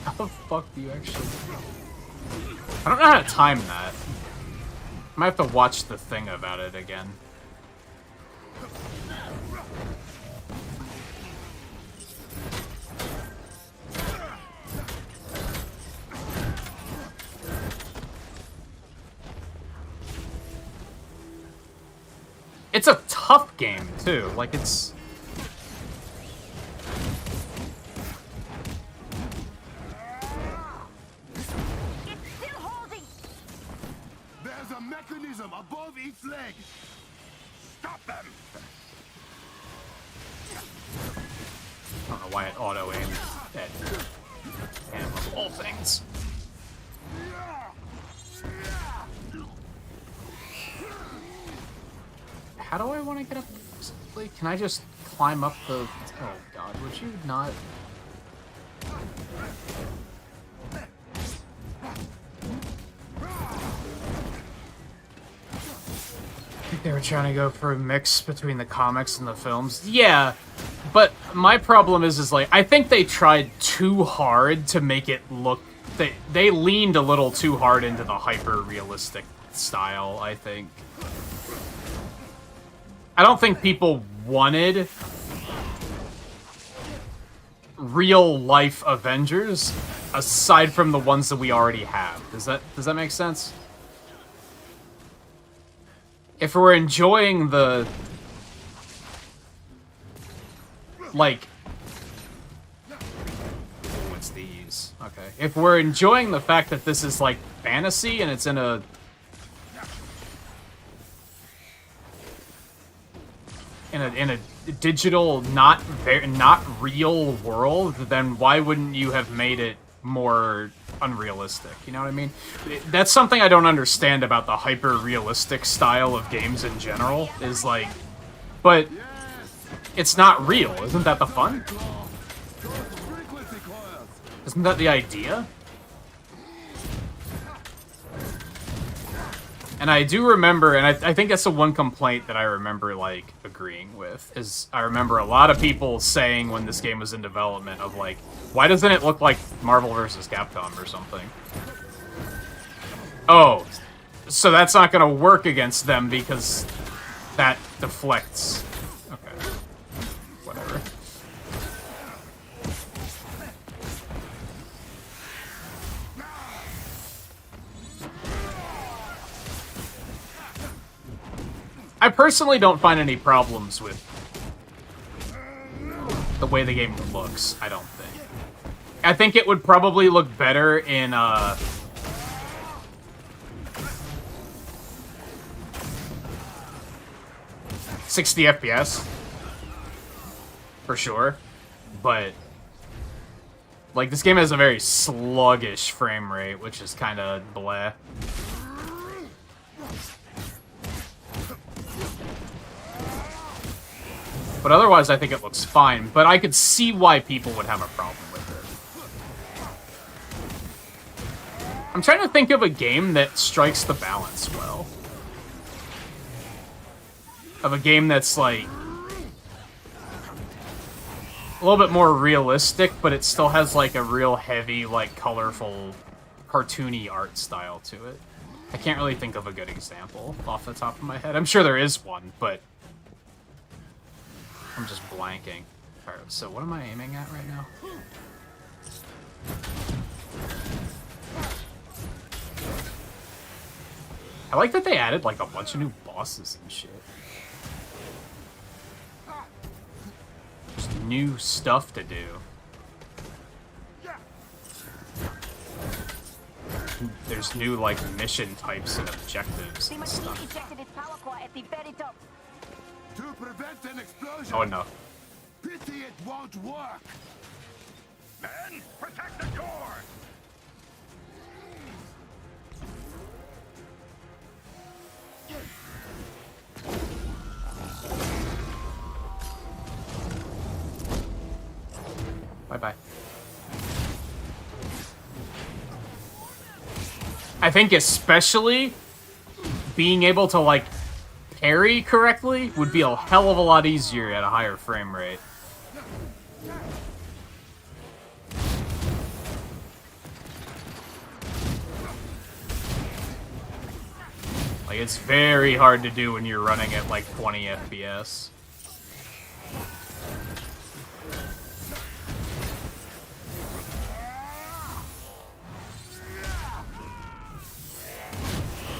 A: How the fuck do you actually... I don't know how to time that. I might have to watch the thing about it again. It's a tough game, too. Like, it's...
C: There's a mechanism above each leg. Stop them.
A: I don't know why it auto-aimed at him of all things. How do I want to get up? Can I just climb up the... Oh god, would you not... I think they were trying to go for a mix between the comics and the films. Yeah, but my problem is like, I think they tried too hard to make it look... They leaned a little too hard into the hyper-realistic style, I think. I don't think people wanted real-life Avengers, aside from the ones that we already have. Does that make sense? If we're enjoying the... Like... What's these? Okay. If we're enjoying the fact that this is, like, fantasy, and it's in a... in a digital, not real world, then why wouldn't you have made it more unrealistic? You know what I mean? That's something I don't understand about the hyper-realistic style of games in general, is like... But it's not real. Isn't that the fun? Isn't that the idea? And I do remember, and I think that's the one complaint that I remember, like, agreeing with, is I remember a lot of people saying when this game was in development of, like, why doesn't it look like Marvel vs. Capcom or something? Oh, so that's not going to work against them because that deflects. Okay. Whatever. I personally don't find any problems with the way the game looks, I don't think. I think it would probably look better in, 60 FPS. For sure. But, like, this game has a very sluggish frame rate, which is kind of bleh. But otherwise, I think it looks fine. But I could see why people would have a problem with it. I'm trying to think of a game that strikes the balance well. Of a game that's, like, a little bit more realistic, but it still has, like, a real heavy, like, colorful, cartoony art style to it. I can't really think of a good example off the top of my head. I'm sure there is one, but... I'm just blanking. Alright, so what am I aiming at right now? I like that they added like a bunch of new bosses and shit. Just new stuff to do. There's new like mission types and objectives
F: The
A: and
F: machine
A: stuff.
F: ejected its power core at the very top.
E: To prevent an explosion.
A: Oh no.
E: Pity it won't work.
C: Men, protect the core!
A: Bye-bye. I think especially being able to, like, parry correctly would be a hell of a lot easier at a higher frame rate. Like, it's very hard to do when you're running at, like, 20 FPS.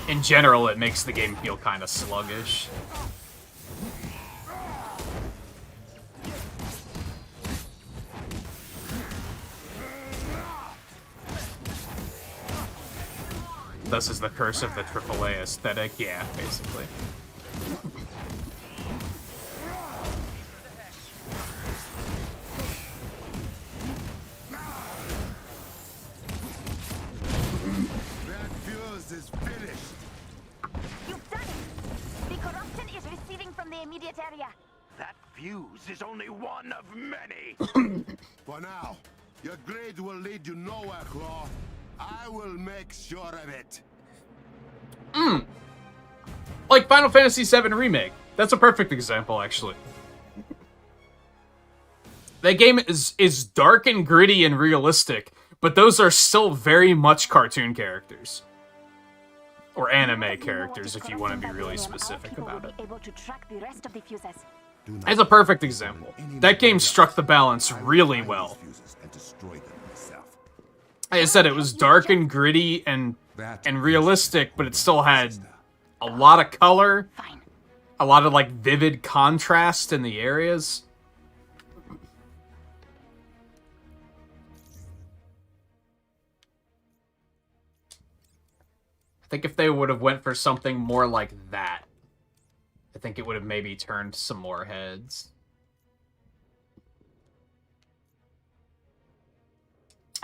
A: In general, it makes the game feel kind of sluggish. This is the curse of the AAA aesthetic. Yeah, basically.
E: That fuse is finished.
F: You've done it! The corruption is receding from the immediate area.
C: That fuse is only one of many.
E: For now, your grade will lead you nowhere, Claw. I will make sure of it.
A: Like Final Fantasy VII Remake. That's a perfect example, actually. That game is dark and gritty and realistic, but those are still very much cartoon characters. Or anime characters, if you want to be really specific about it.
F: Able to track the rest of the fuses.
A: It's a perfect example. That game struck the balance really well.
E: And destroy them myself.
A: Like I said, it was dark and gritty and realistic, but it still had a lot of color, a lot of like vivid contrast in the areas. I think if they would have went for something more like that, I think it would have maybe turned some more heads.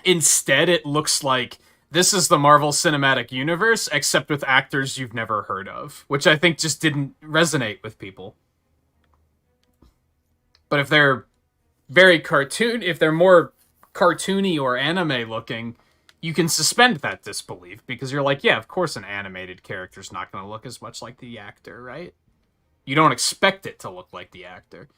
A: Instead, it looks like this is the Marvel Cinematic Universe, except with actors you've never heard of, which I think just didn't resonate with people. But if they're if they're more cartoony or anime looking, you can suspend that disbelief because you're like, yeah, of course an animated character's not going to look as much like the actor, right? You don't expect it to look like the actor.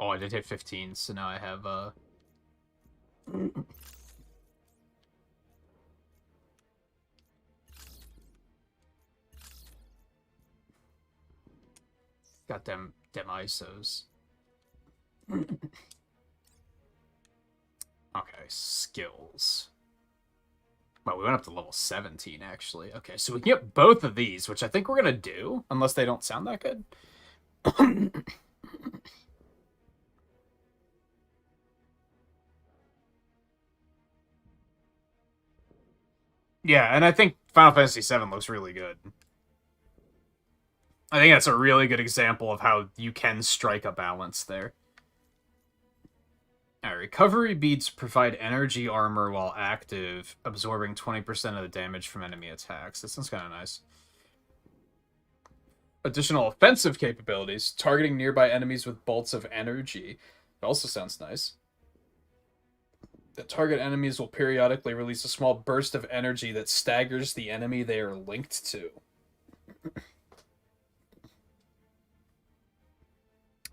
A: Oh, I did hit 15, so now I have, got them ISOs. Okay, skills. Well, we went up to level 17, actually. Okay, so we can get both of these, which I think we're gonna do, unless they don't sound that good. Yeah, and I think Final Fantasy VII looks really good. I think that's a really good example of how you can strike a balance there. Alright, recovery beads provide energy armor while active, absorbing 20% of the damage from enemy attacks. That sounds kind of nice. Additional offensive capabilities, targeting nearby enemies with bolts of energy. It also sounds nice. The target enemies will periodically release a small burst of energy that staggers the enemy they are linked to.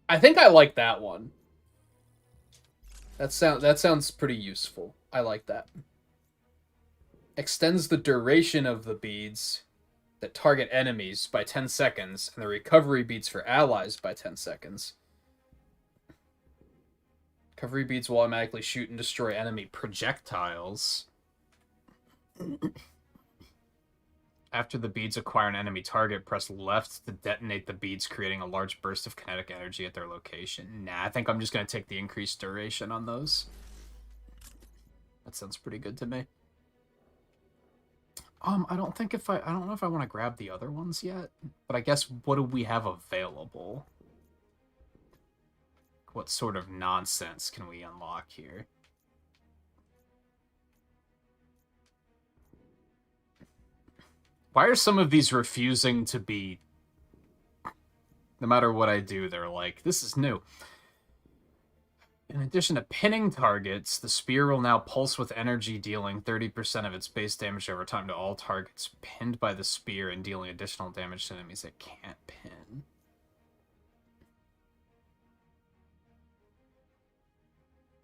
A: I think I like that one. That sounds pretty useful. I like that. Extends the duration of the beads that target enemies by 10 seconds, and the recovery beads for allies by 10 seconds. Recovery beads will automatically shoot and destroy enemy projectiles. After the beads acquire an enemy target, press left to detonate the beads, creating a large burst of kinetic energy at their location. Nah, I think I'm just going to take the increased duration on those. That sounds pretty good to me. I don't know if I want to grab the other ones yet, but I guess what do we have available? What sort of nonsense can we unlock here? Why are some of these refusing to be... No matter what I do, they're like, this is new. In addition to pinning targets, the spear will now pulse with energy, dealing 30% of its base damage over time to all targets pinned by the spear and dealing additional damage to enemies it can't pin.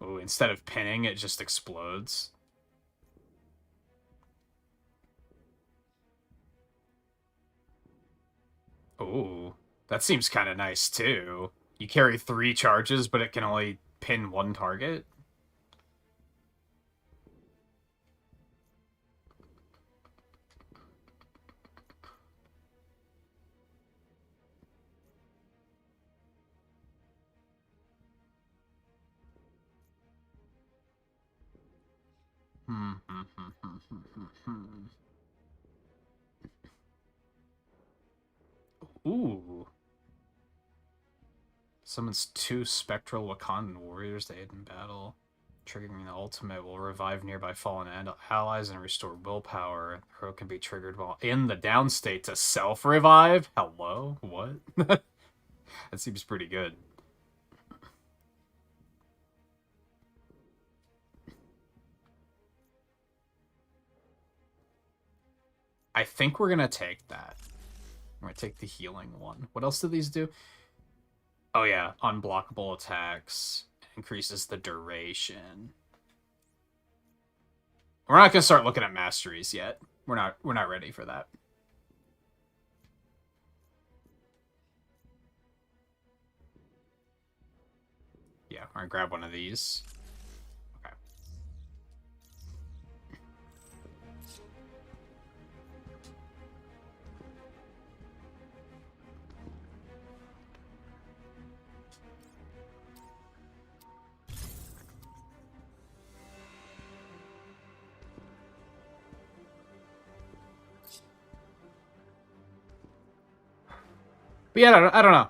A: Oh, instead of pinning, it just explodes. Oh, that seems kind of nice, too. You carry 3 charges, but it can only pin 1 target? Ooh. Summons 2 spectral Wakandan warriors to aid in battle. Triggering the ultimate will revive nearby fallen allies and restore willpower. The hero can be triggered while in the down state to self-revive? Hello? What? That seems pretty good. I think we're gonna take that. We're gonna take the healing one. What else do these do? Oh yeah, unblockable attacks. Increases the duration. We're not gonna start looking at masteries yet. We're not ready for that. Yeah, we're gonna grab one of these. Okay. But yeah, I don't know.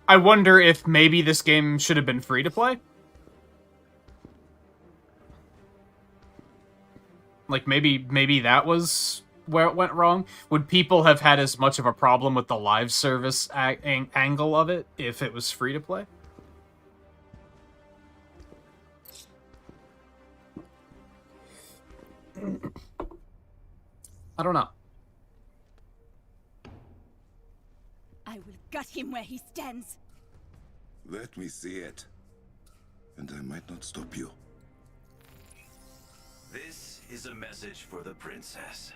A: I wonder if maybe this game should have been free to play. Like, maybe that was where it went wrong. Would people have had as much of a problem with the live service angle of it if it was free to play? I don't know.
G: I will gut him where he stands.
E: Let me see it. And I might not stop you.
M: This is a message for the princess.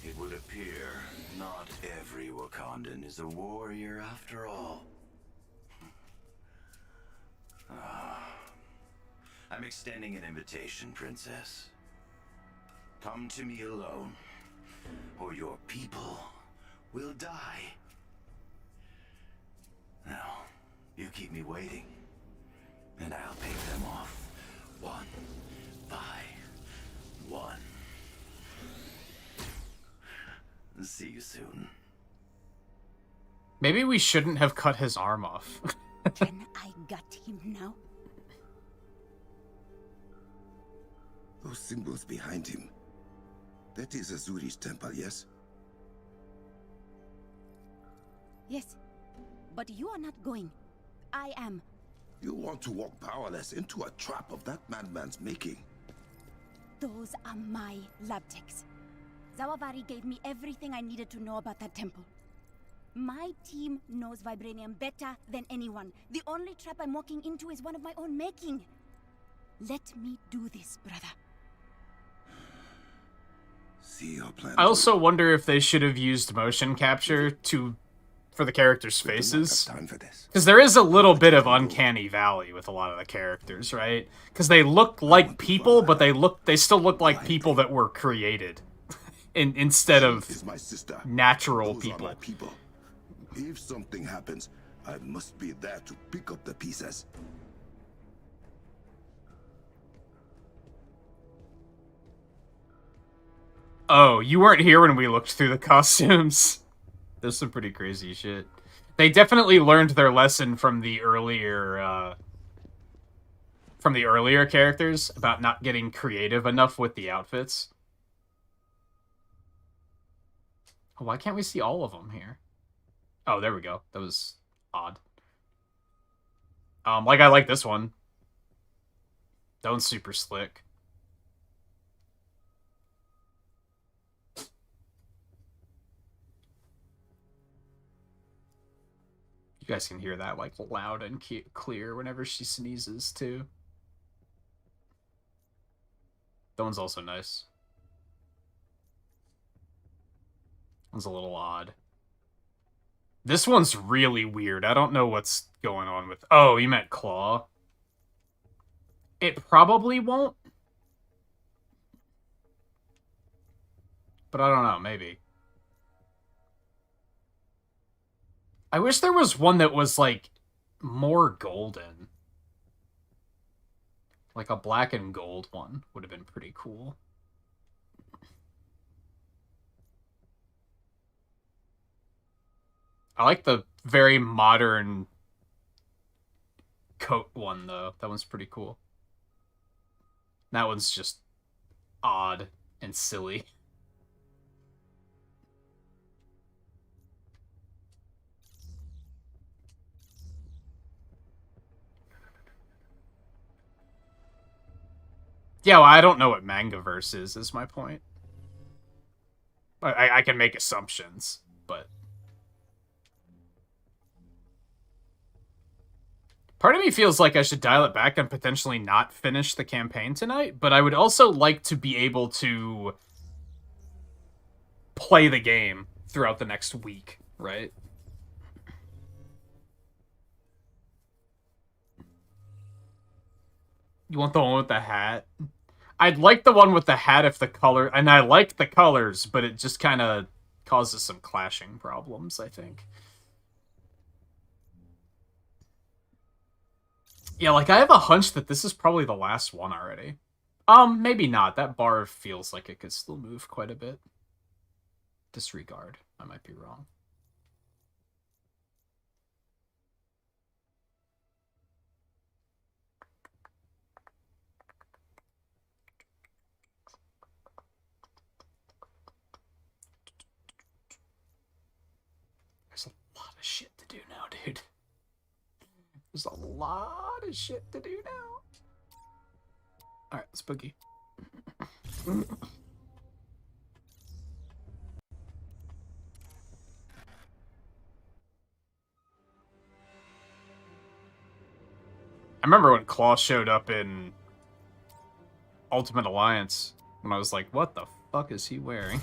M: It would appear not every Wakandan is a warrior after all. I'm extending an invitation, princess. Come to me alone, or your people will die. Now, you keep me waiting, and I'll pay them off, one by one. See you soon.
A: Maybe we shouldn't have cut his arm off.
G: Can I gut him now?
E: Those symbols behind him. That is Azuri's temple, yes?
G: Yes. But you are not going. I am.
E: You want to walk powerless into a trap of that madman's making.
G: Those are my lab techs. Zawavari gave me everything I needed to know about that temple. My team knows vibranium better than anyone. The only trap I'm walking into is one of my own making. Let me do this, brother.
E: See your plan.
A: I also wonder if they should have used motion capture for the characters' faces. Because there is a little bit of uncanny valley with a lot of the characters, right? Because they look like people, but they still look like people that were created instead of natural people.
E: If something happens, I must be there to pick up the pieces.
A: Oh, you weren't here when we looked through the costumes. There's some pretty crazy shit. They definitely learned their lesson from the earlier characters about not getting creative enough with the outfits. Oh, why can't we see all of them here? Oh, there we go. That was odd. Like I like this one. That one's super slick. You guys can hear that like loud and clear whenever she sneezes too. That one's also nice. One's a little odd. This one's really weird. I don't know what's going on with... Oh, you meant Claw? It probably won't. But I don't know, maybe. I wish there was one that was, like, more golden. Like a black and gold one would have been pretty cool. I like the very modern coat one, though. That one's pretty cool. That one's just odd and silly. Yeah, well, I don't know what Mangaverse is my point. I can make assumptions, but... Part of me feels like I should dial it back and potentially not finish the campaign tonight, but I would also like to be able to play the game throughout the next week, right? You want the one with the hat? I'd like the one with the hat if the color... And I like the colors, but it just kind of causes some clashing problems, I think. Yeah, like, I have a hunch that this is probably the last one already. Maybe not. That bar feels like it could still move quite a bit. Disregard. I might be wrong. There's a lot of shit to do now, dude. There's a lot of shit to do now. Alright, let's boogie. I remember when Claw showed up in Ultimate Alliance, when I was like, what the fuck is he wearing?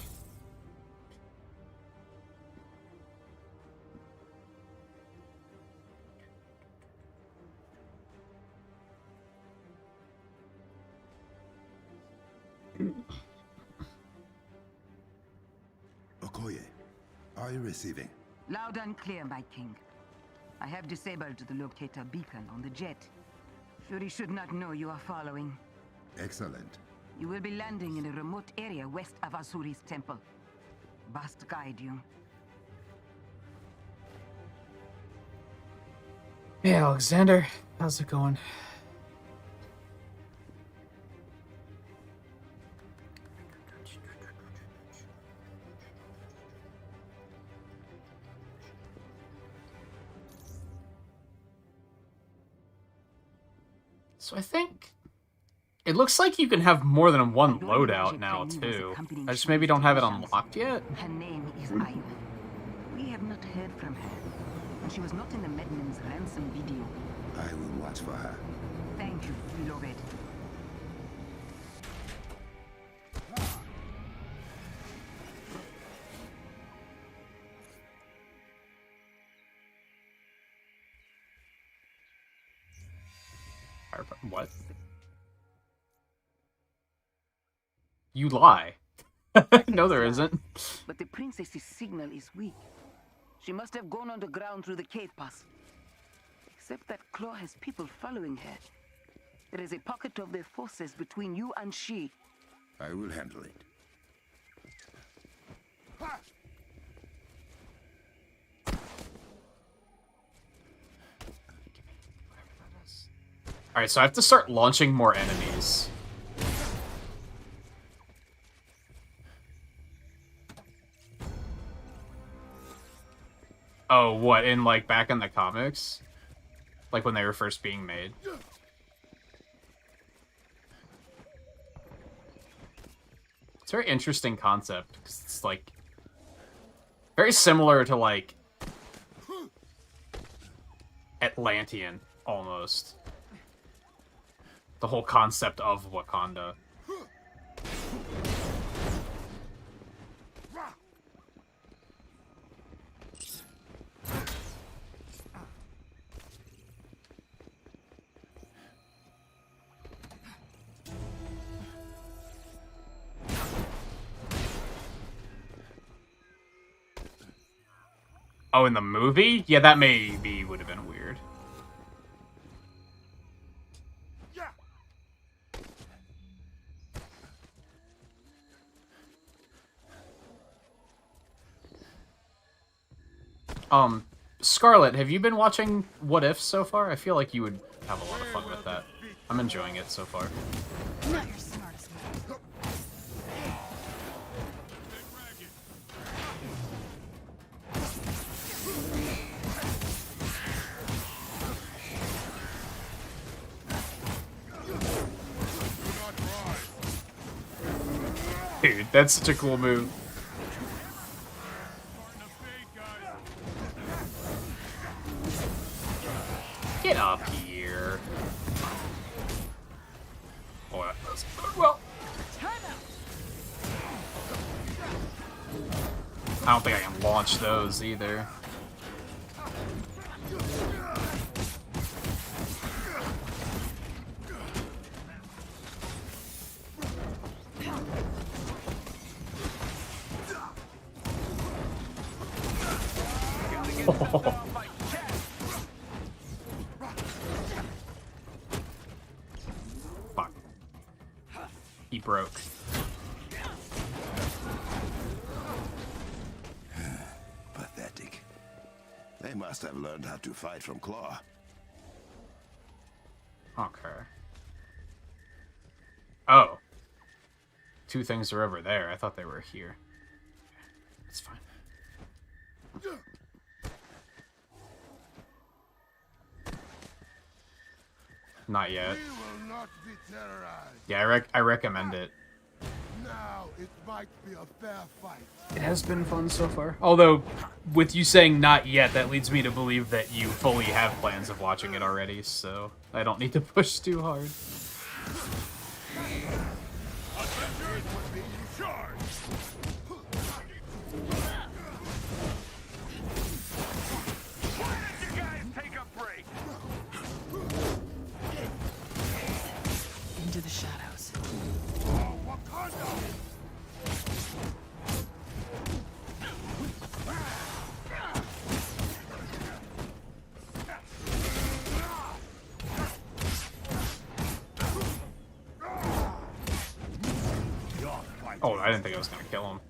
E: Okoye, are you receiving?
D: Loud and clear, my king. I have disabled the locator beacon on the jet. Fury should not know you are following.
E: Excellent.
D: You will be landing in a remote area west of Asuri's temple. Bast guide you.
A: Hey, Alexander. How's it going? So I think it looks like you can have more than one loadout now too. I just maybe don't have it unlocked yet.
S: Her name is Ayu. We have not heard from her, and she was not in the Medmen's ransom video.
E: I will watch for her.
S: Thank you, beloved.
A: What? You lie. No, there isn't.
S: But the princess's signal is weak. She must have gone underground through the cave pass. Except that Claw has people following her. There is a pocket of their forces between you and she.
E: I will handle it.
A: Alright, so I have to start launching more enemies. Oh, what, in, like, back in the comics? Like, when they were first being made? It's a very interesting concept, 'cause it's, like, very similar to, like, Atlantean, almost. The whole concept of Wakanda. Oh, in the movie? Yeah, that maybe would have been weird. Scarlet, have you been watching What If so far? I feel like you would have a lot of fun with that. I'm enjoying it so far.
K: Not your smartest move.
A: Dude, that's such a cool move. Get up here. Oh, that does good. Well, I don't think I can launch those either. Oh. Fuck. He broke.
E: Pathetic. They must have learned how to fight from Claw.
A: Okay. Oh. Two things are over there. I thought they were here. It's fine. Not yet.
B: We will not be terrorized.
A: Yeah, I recommend it.
B: Now it might be a fair fight.
A: It has been fun so far. Although, with you saying not yet, that leads me to believe that you fully have plans of watching it already, so I don't need to push too hard.
B: Avengers will be in charge.
R: Why don't you guys take a break?
K: Into the shadows.
B: Oh, Wakanda!
A: Oh, I didn't think I was gonna kill him.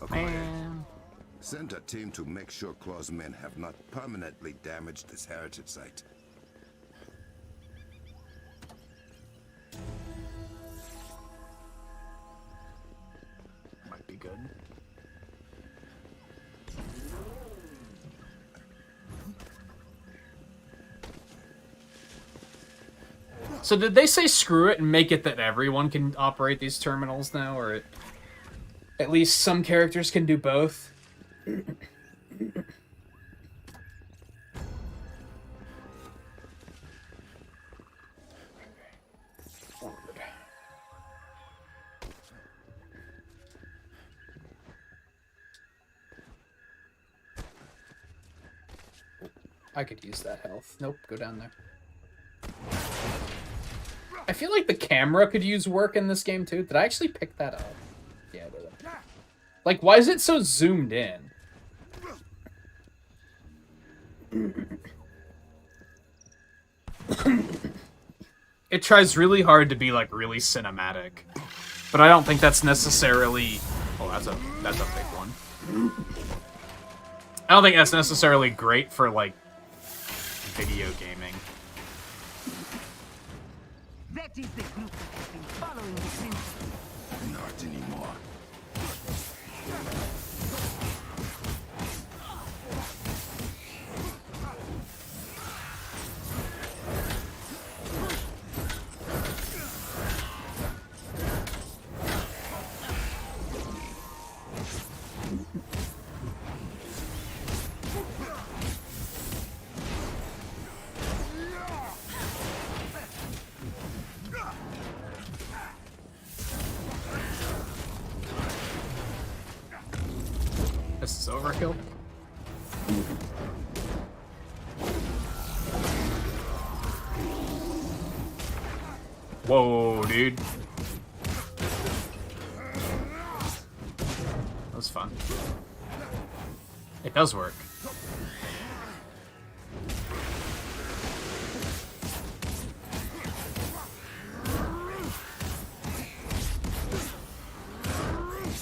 A: Man.
E: Send a team to make sure Claw's men have not permanently damaged this heritage site.
A: Might be good. So did they say screw it and make it that everyone can operate these terminals now, or at least some characters can do both? I could use that health. Nope, go down there. I feel like the camera could use work in this game too. Did I actually pick that up? Yeah, I did. Like, why is it so zoomed in? It tries really hard to be like really cinematic, but I don't think that's necessarily. Oh, that's a big one. I don't think that's necessarily great for like video gaming.
S: That is the group that has been following the princess.
E: Not anymore.
A: This is overkill. Whoa, dude. That was fun. It does work.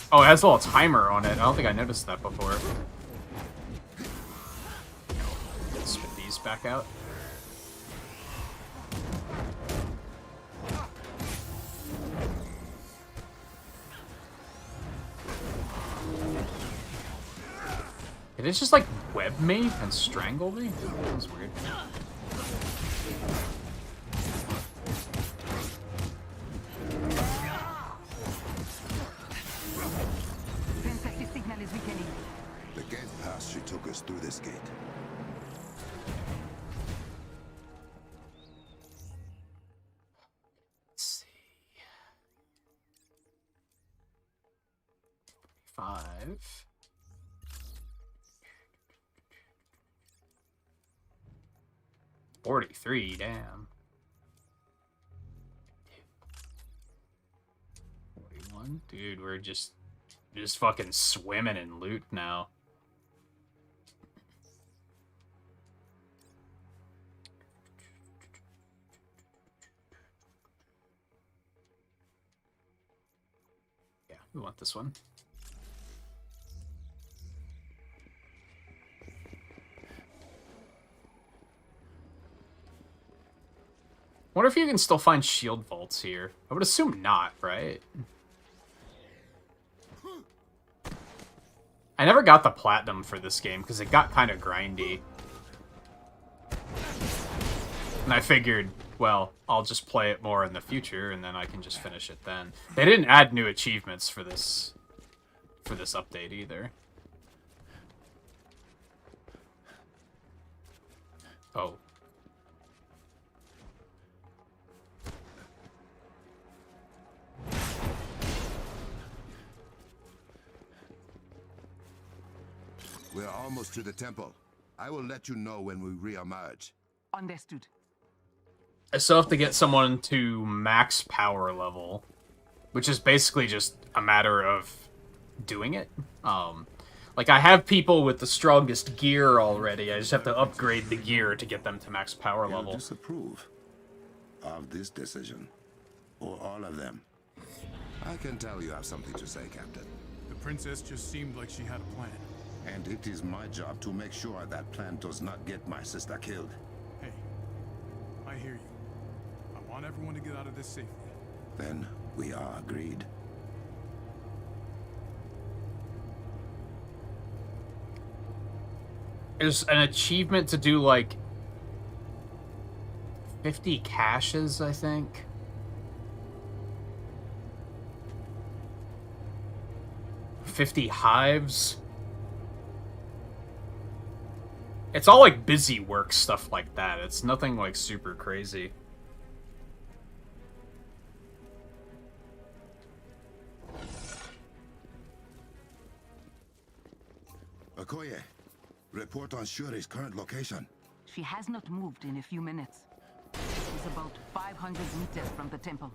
A: Oh, it has a little timer on it. I don't think I noticed that before. Spit these back out. Did it just like web me and strangle me? That was weird.
S: Princess's signal is weakening.
E: The gate pass she took us through this gate.
A: Let's see. 5. 43, damn. 41, dude, we're just fucking swimming in loot now. Yeah, we want this one. Wonder if you can still find shield vaults here. I would assume not, right? I never got the platinum for this game because it got kind of grindy. And I figured, well, I'll just play it more in the future and then I can just finish it then. They didn't add new achievements for this update either. Oh.
E: We're almost to the temple. I will let you know when we re-emerge.
S: Understood.
A: I still have to get someone to max power level, which is basically just a matter of doing it. Like, I have people with the strongest gear already. I just have to upgrade the gear to get them to max power level.
E: You disapprove of this decision, or all of them. I can tell you have something to say, Captain.
H: The princess just seemed like she had a plan.
E: And it is my job to make sure that plan does not get my sister killed.
H: Hey, I hear you. I want everyone to get out of this safely.
E: Then we are agreed.
A: There's an achievement to do, like, 50 caches, I think. $50 hives. It's all like busy work stuff like that. It's nothing like super crazy.
E: Okoye, report on Shuri's current location.
S: She has not moved in a few minutes. She's about 500 meters from the temple.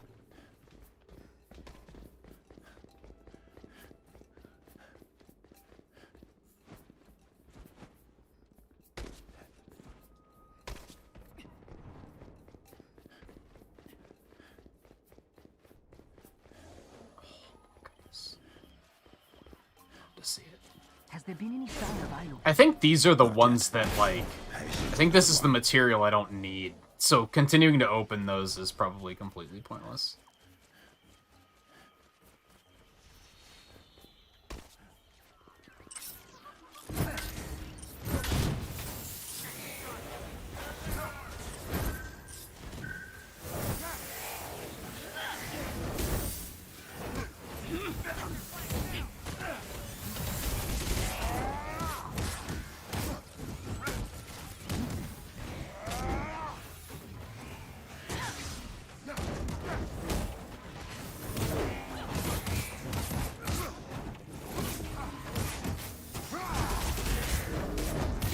S: Has there been any sign of Ilo?
A: I think these are the ones that, like... I think this is the material I don't need. So continuing to open those is probably completely pointless.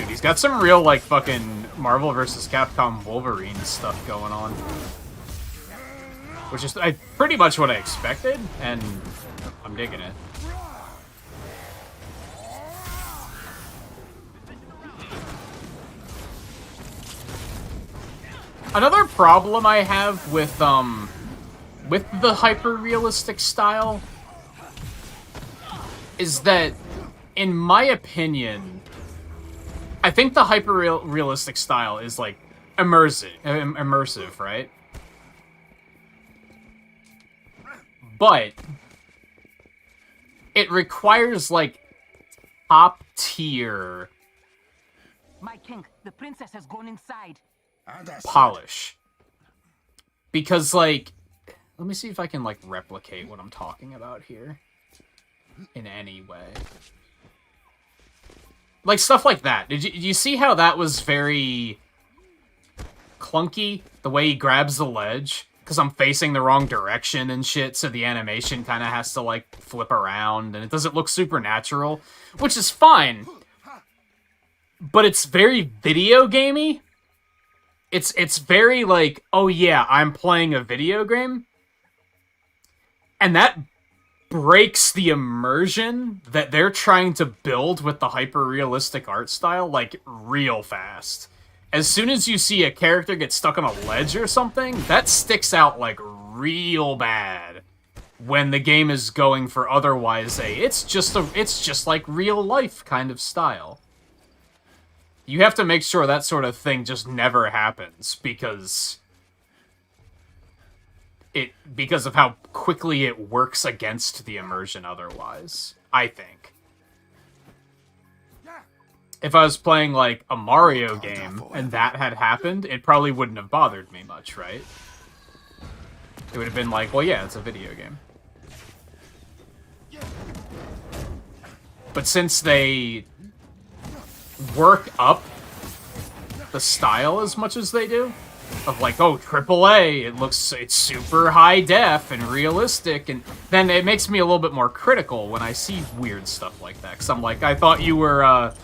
A: He's got some real, like, fucking Marvel vs. Capcom Wolverine stuff going on. Which is pretty much what I expected, and I'm digging it. Another problem I have with the hyper-realistic style is that, in my opinion, I think the hyper-realistic style is, like, immersive, right? But it requires, like, top-tier
S: My king, the princess has gone inside.
A: polish. Because, like, let me see if I can, like, replicate what I'm talking about here in any way. Like, stuff like that. Did you see how that was very clunky? The way he grabs the ledge? Because I'm facing the wrong direction and shit, so the animation kind of has to, like, flip around, and it doesn't look supernatural, which is fine. But it's very video gamey. It's very, like, oh yeah, I'm playing a video game. And that breaks the immersion that they're trying to build with the hyper-realistic art style, like, real fast. As soon as you see a character get stuck on a ledge or something, that sticks out, like, real bad. When the game is going for otherwise it's just like real life kind of style. You have to make sure that sort of thing just never happens, because of how quickly it works against the immersion otherwise, I think. If I was playing, like, a Mario game and that had happened, it probably wouldn't have bothered me much, right? It would have been like, well, yeah, it's a video game. But since they work up the style as much as they do, of like, oh, AAA, it's super high def and realistic, and then it makes me a little bit more critical when I see weird stuff like that, because I'm like, I thought you were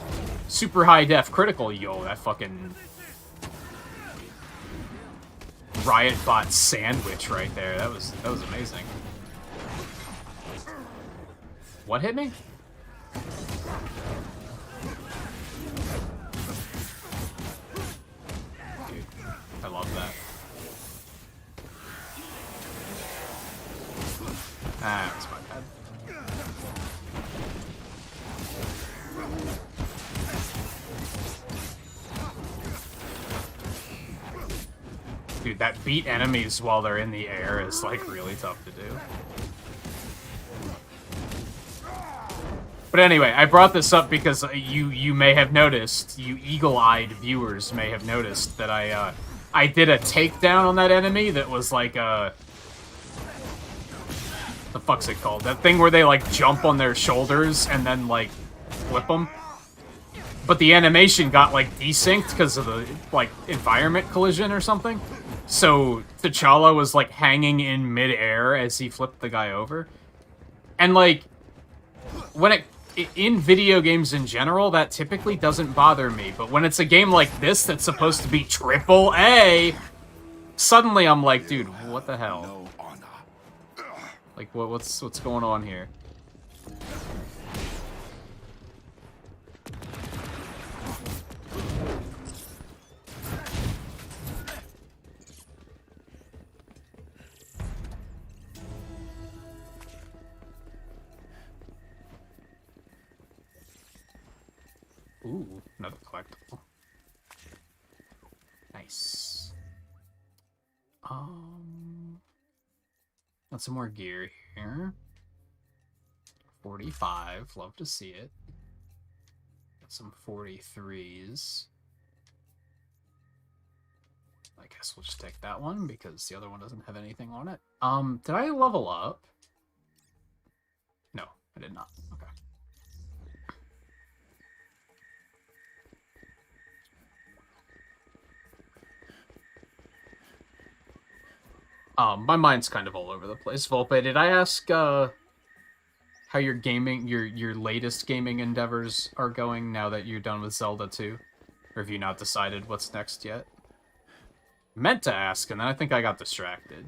A: super high def critical. Yo, that fucking Riot Bot sandwich right there, that was amazing. What hit me? I love that. Ah, that's my bad. Dude, that beat enemies while they're in the air is, like, really tough to do. But anyway, I brought this up because you may have noticed, you eagle-eyed viewers may have noticed that I I did a takedown on that enemy that was like the fuck's it called? That thing where they like jump on their shoulders and then like flip them. But the animation got like desynced because of the like environment collision or something. So T'Challa was like hanging in midair as he flipped the guy over. And like when in video games in general, that typically doesn't bother me. But when it's a game like this that's supposed to be AAA, suddenly I'm like, dude, what the hell? Like, what's going on here? Ooh, another collectible. Nice. Got some more gear here. 45, love to see it. Got some 43s. I guess we'll just take that one because the other one doesn't have anything on it. Did I level up? No, I did not. Okay. My mind's kind of all over the place. Volpe, did I ask, how your gaming, your latest gaming endeavors are going now that you're done with Zelda 2? Or have you not decided what's next yet? Meant to ask, and then I think I got distracted.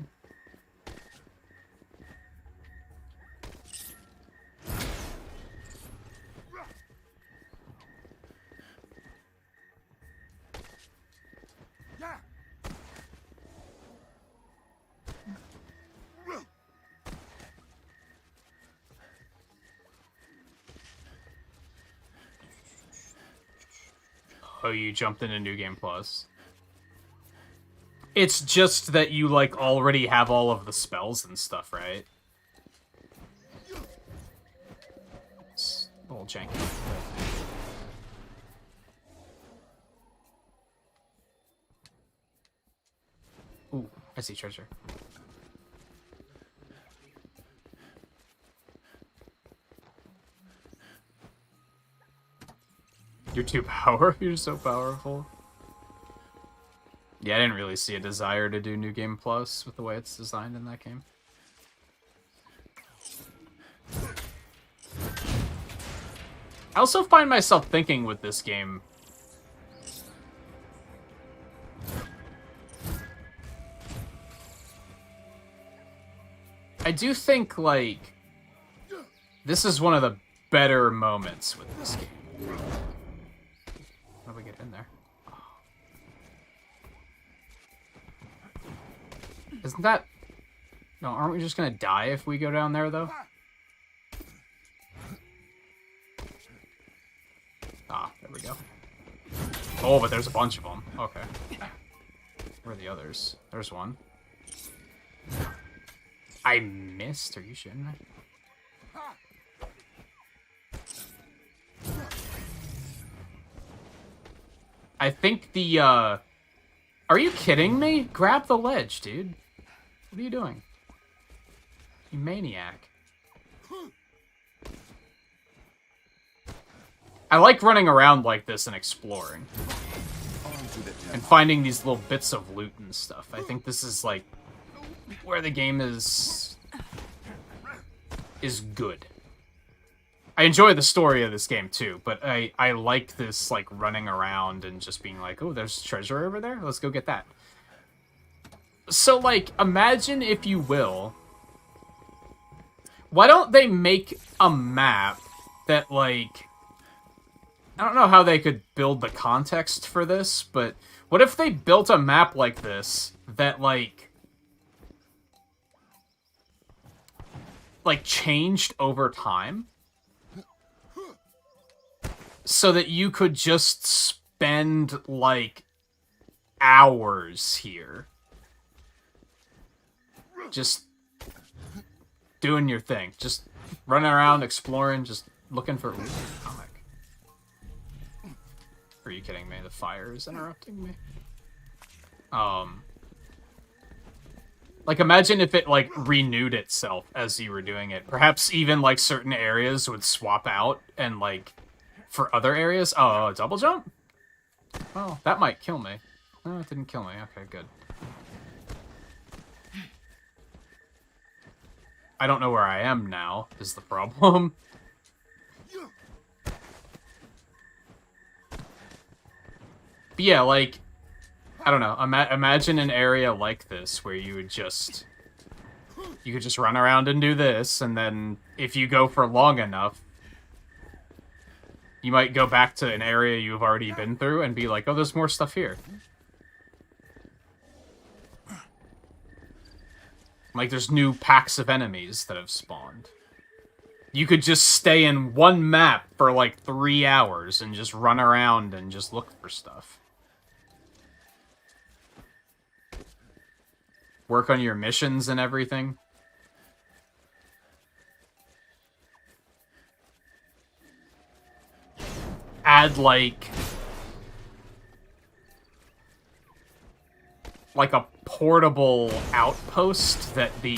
A: Oh, you jumped into New Game Plus. It's just that you, like, already have all of the spells and stuff, right? It's a little janky. Ooh, I see treasure. You're too powerful? You're so powerful. Yeah, I didn't really see a desire to do New Game Plus with the way it's designed in that game. I also find myself thinking with this game... I do think, like... This is one of the better moments with this game. How do we get in there? Isn't that... No, aren't we just gonna die if we go down there, though? Ah, there we go. Oh, but there's a bunch of them. Okay. Where are the others? There's one. I missed? Are you shitting me? I think the, Are you kidding me? Grab the ledge, dude. What are you doing? You maniac. I like running around like this and exploring. And finding these little bits of loot and stuff. I think this is, like, where the game is good. I enjoy the story of this game, too, but I like this, like, running around and just being like, oh, there's treasure over there? Let's go get that. So, like, imagine, if you will, why don't they make a map that, like... I don't know how they could build the context for this, but what if they built a map like this that, like changed over time? So that you could just spend, like, hours here. Just doing your thing. Just running around, exploring, just looking for... Ooh, comic. Are you kidding me? The fire is interrupting me. Like, imagine if it, like, renewed itself as you were doing it. Perhaps even, like, certain areas would swap out and, like, for other areas... Oh, double jump? Well, that might kill me. No, it didn't kill me. Okay, good. I don't know where I am now, is the problem. But yeah, like... I don't know. Imagine an area like this where you would just... You could just run around and do this, and then if you go for long enough, you might go back to an area you've already been through and be like, oh, there's more stuff here. Like, there's new packs of enemies that have spawned. You could just stay in one map for like 3 hours and just run around and just look for stuff. Work on your missions and everything. Add, like a portable outpost that the,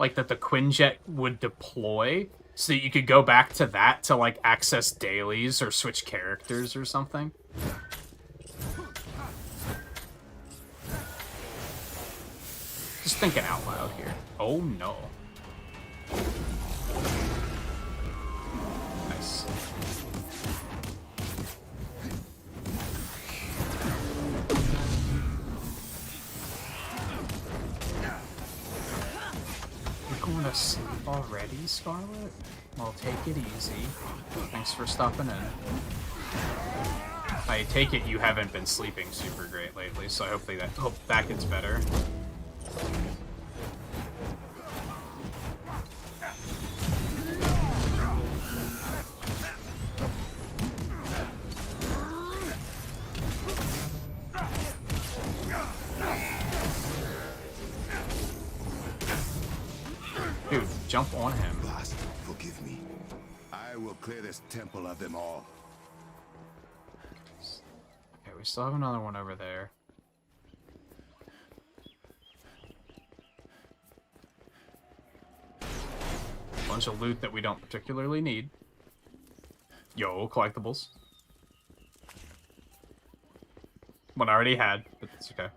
A: like, that the Quinjet would deploy, so that you could go back to that to, like, access dailies or switch characters or something. Just thinking out loud here. Oh, no. Nice. You're going to sleep already, Scarlet? Well, take it easy. Thanks for stopping in. I take it you haven't been sleeping super great lately, so I hope that gets better. Dude, jump on him.
E: Blast, forgive me. I will clear this temple of them all.
A: Okay, we still have another one over there. Bunch of loot that we don't particularly need. Yo, collectibles. One I already had, but it's okay.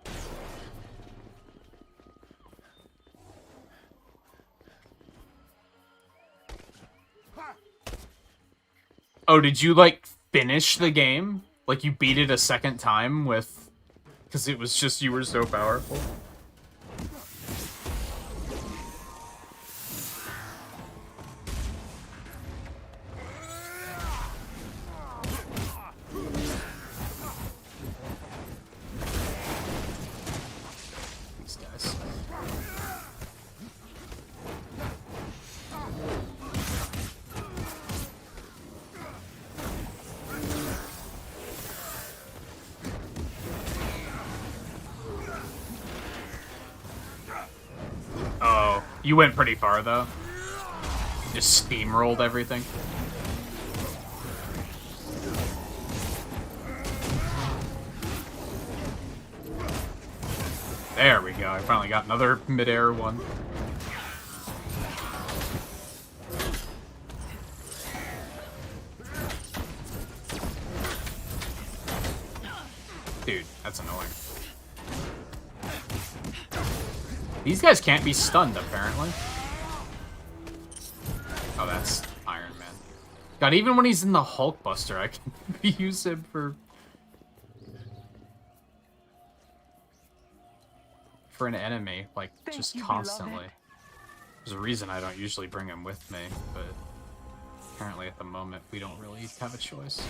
A: Oh, did you, like, finish the game? Like, you beat it a second time with... Because it was just you were so powerful? These guys. Oh, you went pretty far, though. Just steamrolled everything. There we go. I finally got another mid-air one. Dude, that's annoying. These guys can't be stunned, apparently. Oh, that's Iron Man. God, even when he's in the Hulkbuster, I can use him for an enemy, like, just constantly. There's a reason I don't usually bring him with me, but apparently at the moment we don't really have a choice.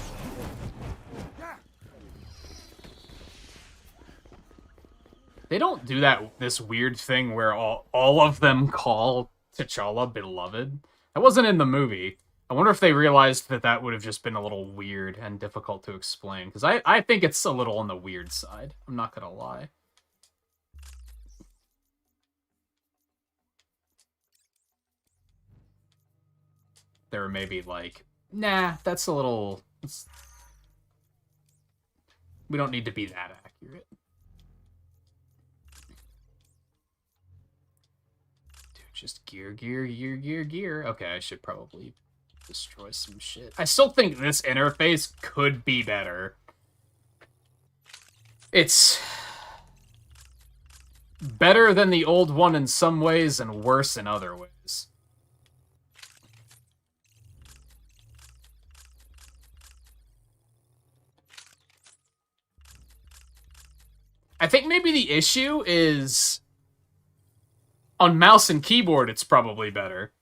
A: They don't do this weird thing where all of them call T'Challa beloved. That wasn't in the movie. I wonder if they realized that would have just been a little weird and difficult to explain, because I think it's a little on the weird side. I'm not gonna lie. They were maybe like, nah, that's a little... We don't need to be that accurate. Dude, just gear. Okay, I should probably destroy some shit. I still think this interface could be better. It's better than the old one in some ways and worse in other ways. I think maybe the issue is on mouse and keyboard it's probably better.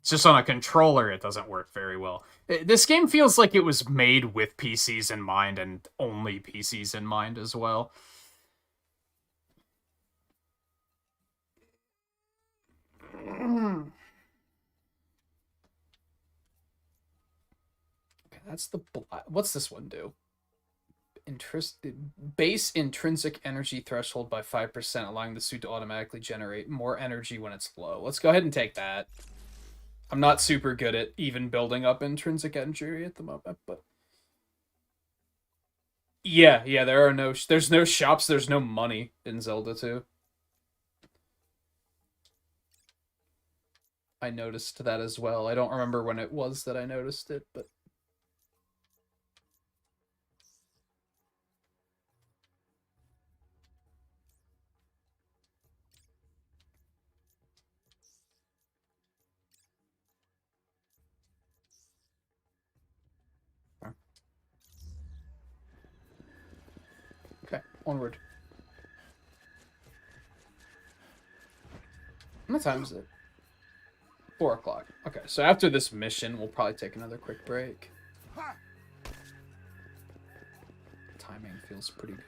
A: It's just on a controller it doesn't work very well. This game feels like it was made with PCs in mind and only PCs in mind as well. Okay, that's the... What's this one do? Base intrinsic energy threshold by 5%, allowing the suit to automatically generate more energy when it's low. Let's go ahead and take that. I'm not super good at even building up intrinsic energy at the moment, but... Yeah, there's no shops, there's no money in Zelda 2. I noticed that as well. I don't remember when it was that I noticed it, but... Okay, onward. What time is it? 4 o'clock. Okay, so after this mission, we'll probably take another quick break. Timing feels pretty good.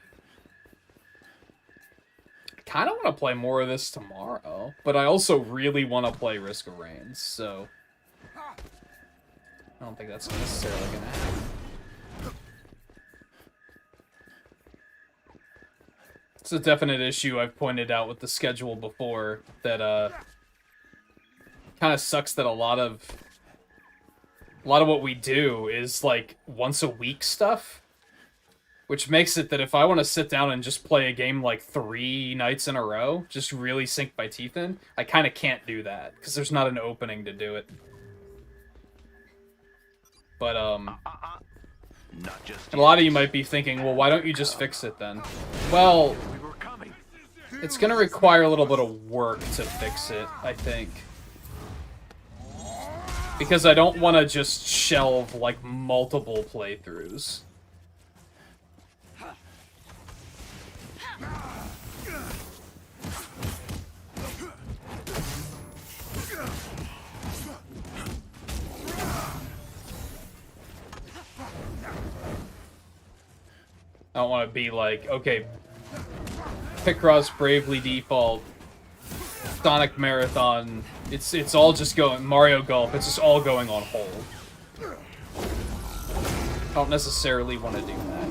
A: I kind of want to play more of this tomorrow, but I also really want to play Risk of Rain, so... I don't think that's necessarily going to happen. It's a definite issue I've pointed out with the schedule before, that, kind of sucks that a lot of what we do is, like, once a week stuff. Which makes it that if I want to sit down and just play a game, like, 3 nights in a row, just really sink my teeth in, I kind of can't do that, because there's not an opening to do it. But,
M: Not just
A: and a lot of you might be thinking, well, why don't you just fix it then? Well, it's going to require a little bit of work to fix it, I think. Because I don't want to just shelve, like, multiple playthroughs. I don't want to be like, okay, Picross, Bravely Default, Sonic Marathon, it's all just going, Mario Golf, it's just all going on hold. I don't necessarily want to do that.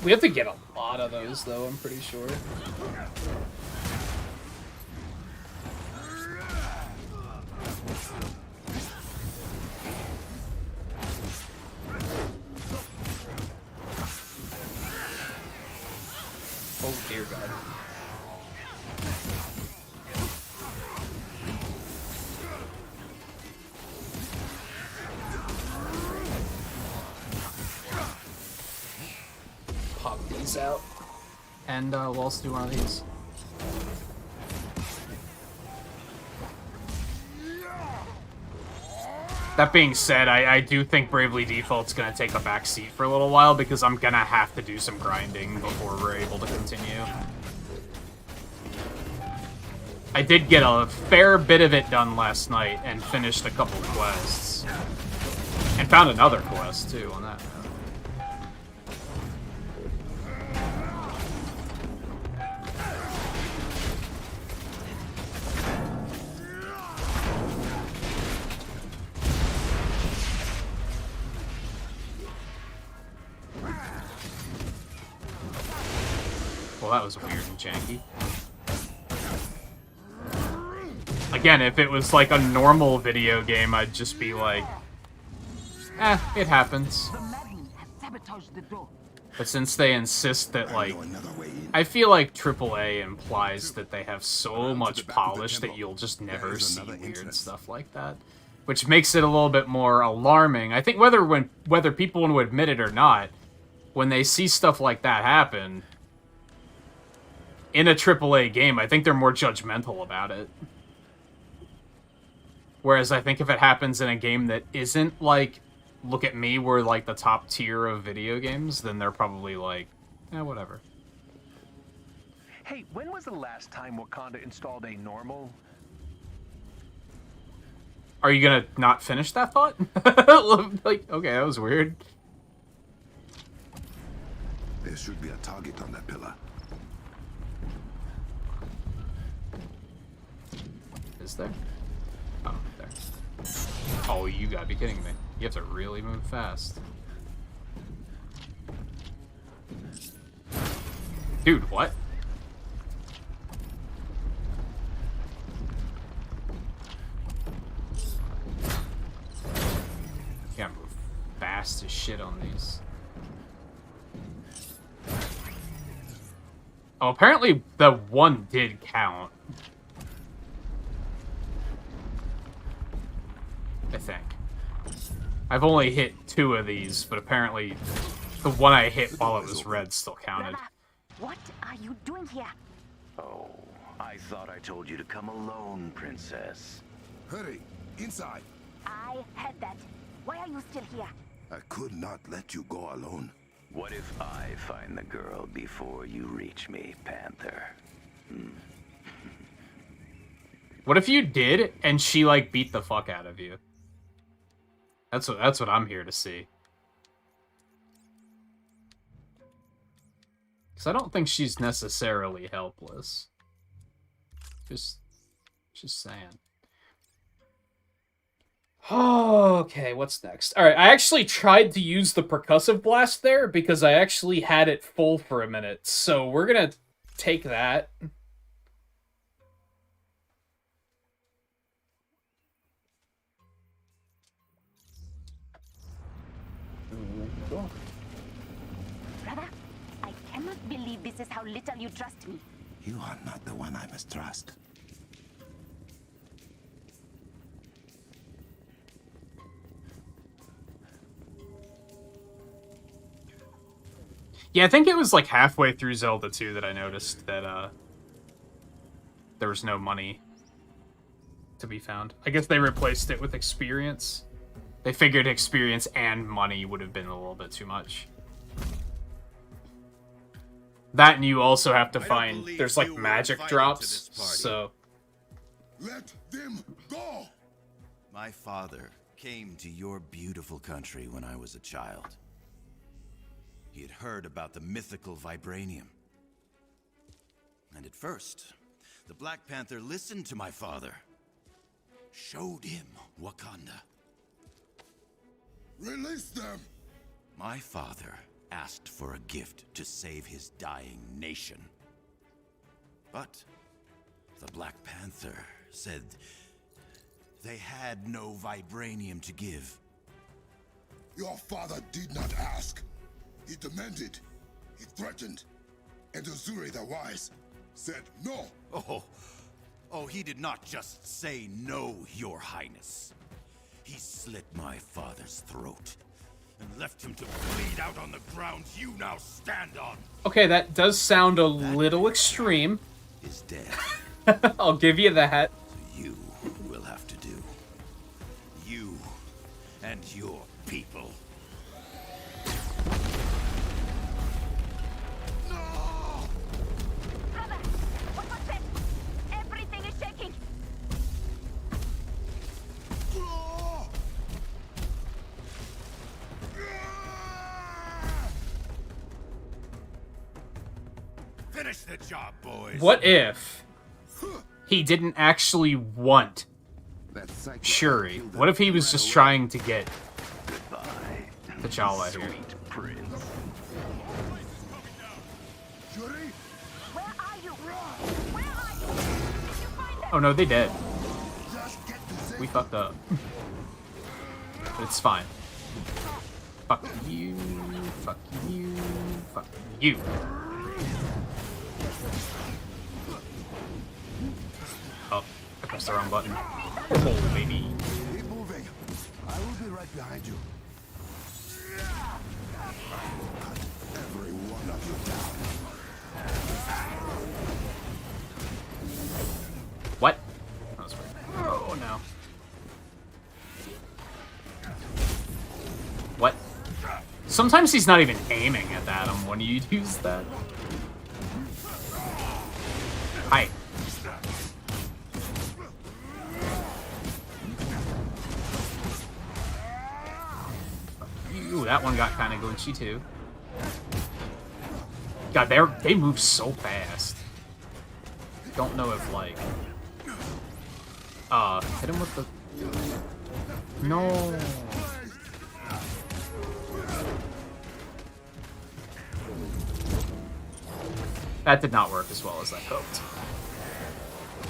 A: We have to get a lot of those, though, I'm pretty sure. Oh dear God. Pop these out. And we'll also do one of these. That being said, I do think Bravely Default's gonna take a back seat for a little while because I'm gonna have to do some grinding before we're able to continue. I did get a fair bit of it done last night and finished a couple quests. And found another quest, too, on that note. Well, that was weird and janky. Again, if it was like a normal video game, I'd just be like, it happens. But since they insist that, like, I feel like AAA implies that they have so much polish that you'll just never see weird stuff like that. Which makes it a little bit more alarming. I think whether people want to admit it or not, when they see stuff like that happen in a AAA game, I think they're more judgmental about it. Whereas I think if it happens in a game that isn't, like, look at me, we're, like, the top tier of video games, then they're probably like, whatever.
O: Hey, when was the last time Wakanda installed a normal...
A: Are you gonna not finish that thought? Like, okay, that was weird.
E: There should be a target on that pillar.
A: Is there? Oh, there. Oh, you gotta be kidding me. You have to really move fast. Dude, what? You gotta move fast as shit on these. Oh, apparently the one did count. I think. I've only hit 2 of these, but apparently the one I hit while it was red still counted.
F: What are you doing here?
M: Oh, I thought I told you to come alone, Princess.
E: Hurry, inside.
F: I heard that. Why are you still here?
E: I could not let you go alone.
M: What if I find the girl before you reach me, Panther?
A: What if you did, and she, like, beat the fuck out of you? That's what I'm here to see. Because I don't think she's necessarily helpless. Just saying. Okay, what's next? Alright, I actually tried to use the percussive blast there because I actually had it full for a minute. So we're gonna take that. Cool.
F: Brother, I cannot believe this is how little you trust me.
E: You are not the one I must trust.
A: Yeah, I think it was like halfway through Zelda 2 that I noticed that there was no money to be found. I guess they replaced it with experience. They figured experience and money would have been a little bit too much. That, and you also have to find, there's like magic drops, so...
B: Let them go!
M: My father came to your beautiful country when I was a child. He had heard about the mythical vibranium. And at first, the Black Panther listened to my father. Showed him Wakanda.
B: Release them!
M: My father asked for a gift to save his dying nation. But the Black Panther said they had no vibranium to give.
B: Your father did not ask. He demanded. He threatened. And Azuri the Wise said no.
M: Oh, he did not just say no, Your Highness. He slit my father's throat and left him to bleed out on the ground you now stand on.
A: Okay, that does sound a little extreme.
M: Is dead.
A: I'll give you that.
M: So you will have to do. You and your people.
F: Brother, what was that? Everything is shaking.
M: Finish the job, boys.
A: What if he didn't actually want Shuri? What if he was just trying to get T'Challa here?
B: Shuri?
A: Oh no, they did. We fucked up. But it's fine. Fuck you. Fuck you. Fuck you. Oh, I pressed the wrong button. Oh, baby.
B: Keep moving. I will be right behind you. Cut every one of you down.
A: What? That was weird. Oh no. What? Sometimes he's not even aiming at Adam when you use that. Hi. Ooh, that one got kind of glitchy too. God, they move so fast. Don't know if like hit him with the no. That did not work as well as I hoped.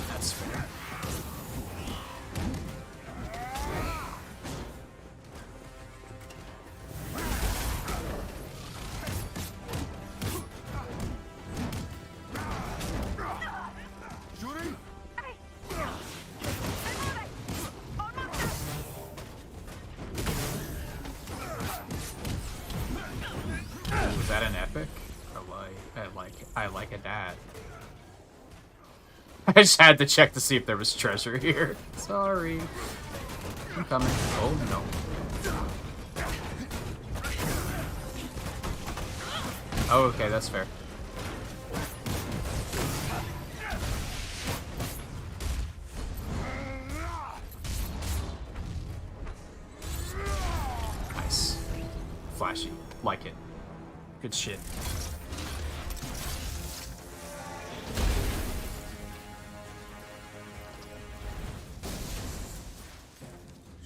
A: That's fair. Was that an epic? I like a dad. I just had to check to see if there was treasure here. Sorry. I'm coming. Oh no. Oh, okay, that's fair. Nice. Flashy. Like it. Good shit.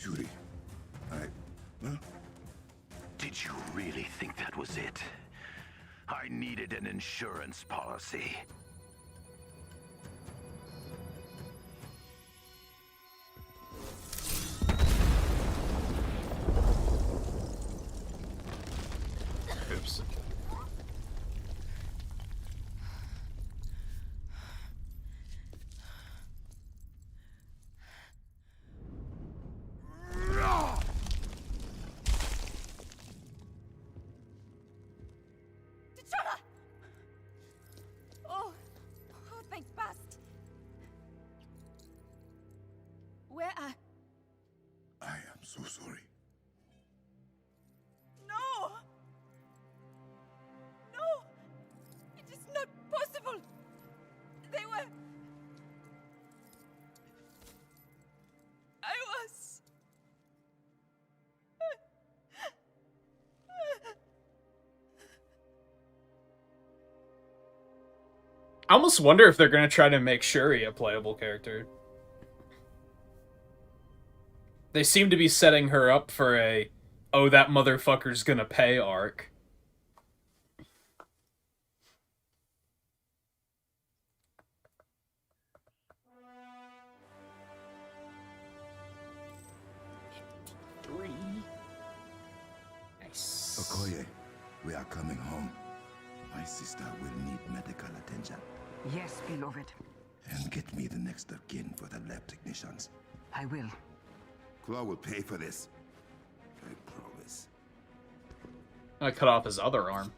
E: Yuri,
C: Did you really think that was it? I needed an insurance policy.
A: Oops.
G: Oh, thank Bast. Where are...
E: I am so sorry.
G: No! No! It is not possible! They were... I was...
A: I almost wonder if they're gonna try to make Shuri a playable character. They seem to be setting her up for a, oh, that motherfucker's gonna pay arc. Nice.
E: Okoye, we are coming home. My sister will need medical attention.
S: Yes, beloved.
E: And get me the next of kin for the lab technicians.
S: I will.
E: Claw will pay for this. I promise.
A: I cut off his other arm.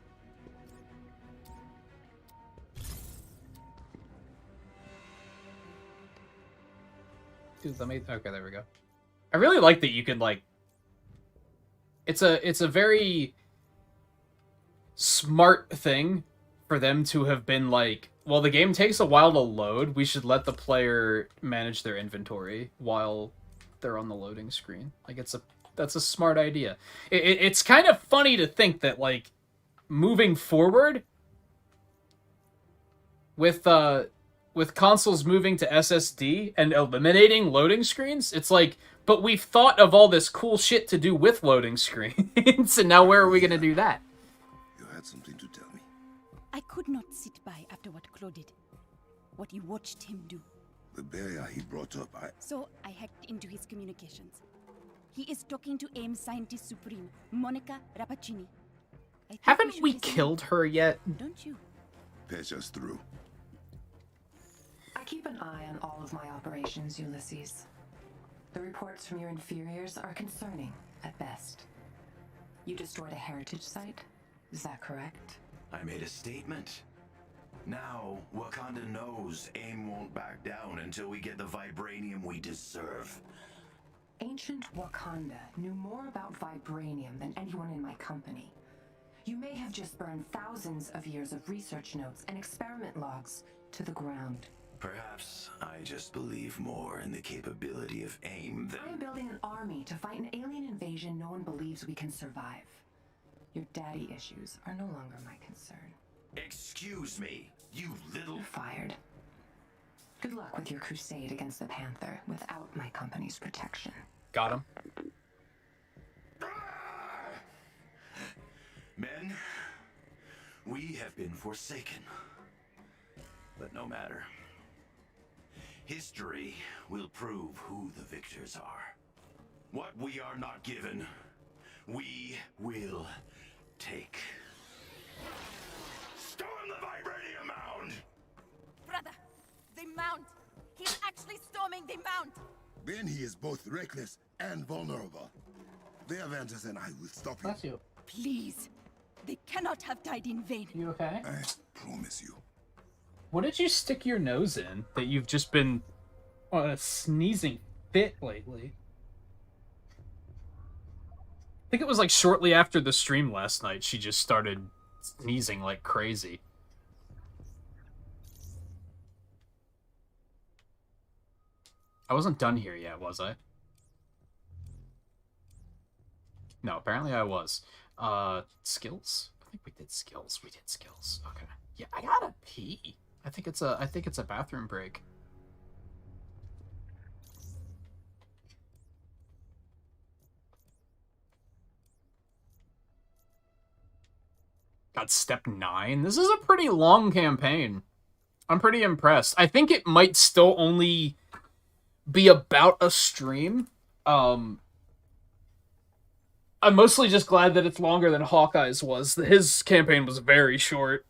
A: Dude, let me... Okay, there we go. I really like that you can, like... It's a very smart thing for them to have been like, well, the game takes a while to load, we should let the player manage their inventory while they're on the loading screen. Like, that's a smart idea. It's kind of funny to think that, like, moving forward with consoles moving to SSD and eliminating loading screens, it's like, but we've thought of all this cool shit to do with loading screens, and now where are we gonna do that?
E: You had something to tell me.
G: I could not sit by after what Claude did. What you watched him do.
E: The barrier he brought up,
G: So I hacked into his communications. He is talking to AIM Scientist Supreme, Monica Rappaccini.
A: Haven't we killed her yet?
G: Don't you?
E: Patch us through.
T: I keep an eye on all of my operations, Ulysses. The reports from your inferiors are concerning, at best. You destroyed a heritage site? Is that correct?
M: I made a statement. Now, Wakanda knows AIM won't back down until we get the vibranium we deserve.
T: Ancient Wakanda knew more about vibranium than anyone in my company. You may have just burned thousands of years of research notes and experiment logs to the ground.
M: Perhaps I just believe more in the capability of AIM than...
T: I am building an army to fight an alien invasion no one believes we can survive. Your daddy issues are no longer my concern.
M: Excuse me, you little...
T: You're fired. Good luck with your crusade against the Panther without my company's protection.
A: Got him.
M: Men, we have been forsaken. But no matter. History will prove who the victors are. What we are not given, we will take. Storm the vibranium mound!
D: Brother, the mount! He's actually storming the mount!
E: Then he is both reckless and vulnerable. The Avengers and I will stop him.
A: That's you.
G: Please. They cannot have died in vain.
A: You okay?
E: I promise you.
A: What did you stick your nose in that you've just been on a sneezing fit lately? I think it was like shortly after the stream last night, she just started sneezing like crazy. I wasn't done here yet, was I? No, apparently I was. Skills? I think we did skills. We did skills. Okay. Yeah, I gotta pee. I think it's a bathroom break. Got step 9. This is a pretty long campaign. I'm pretty impressed. I think it might still only be about a stream. I'm mostly just glad that it's longer than Hawkeye's was. His campaign was very short.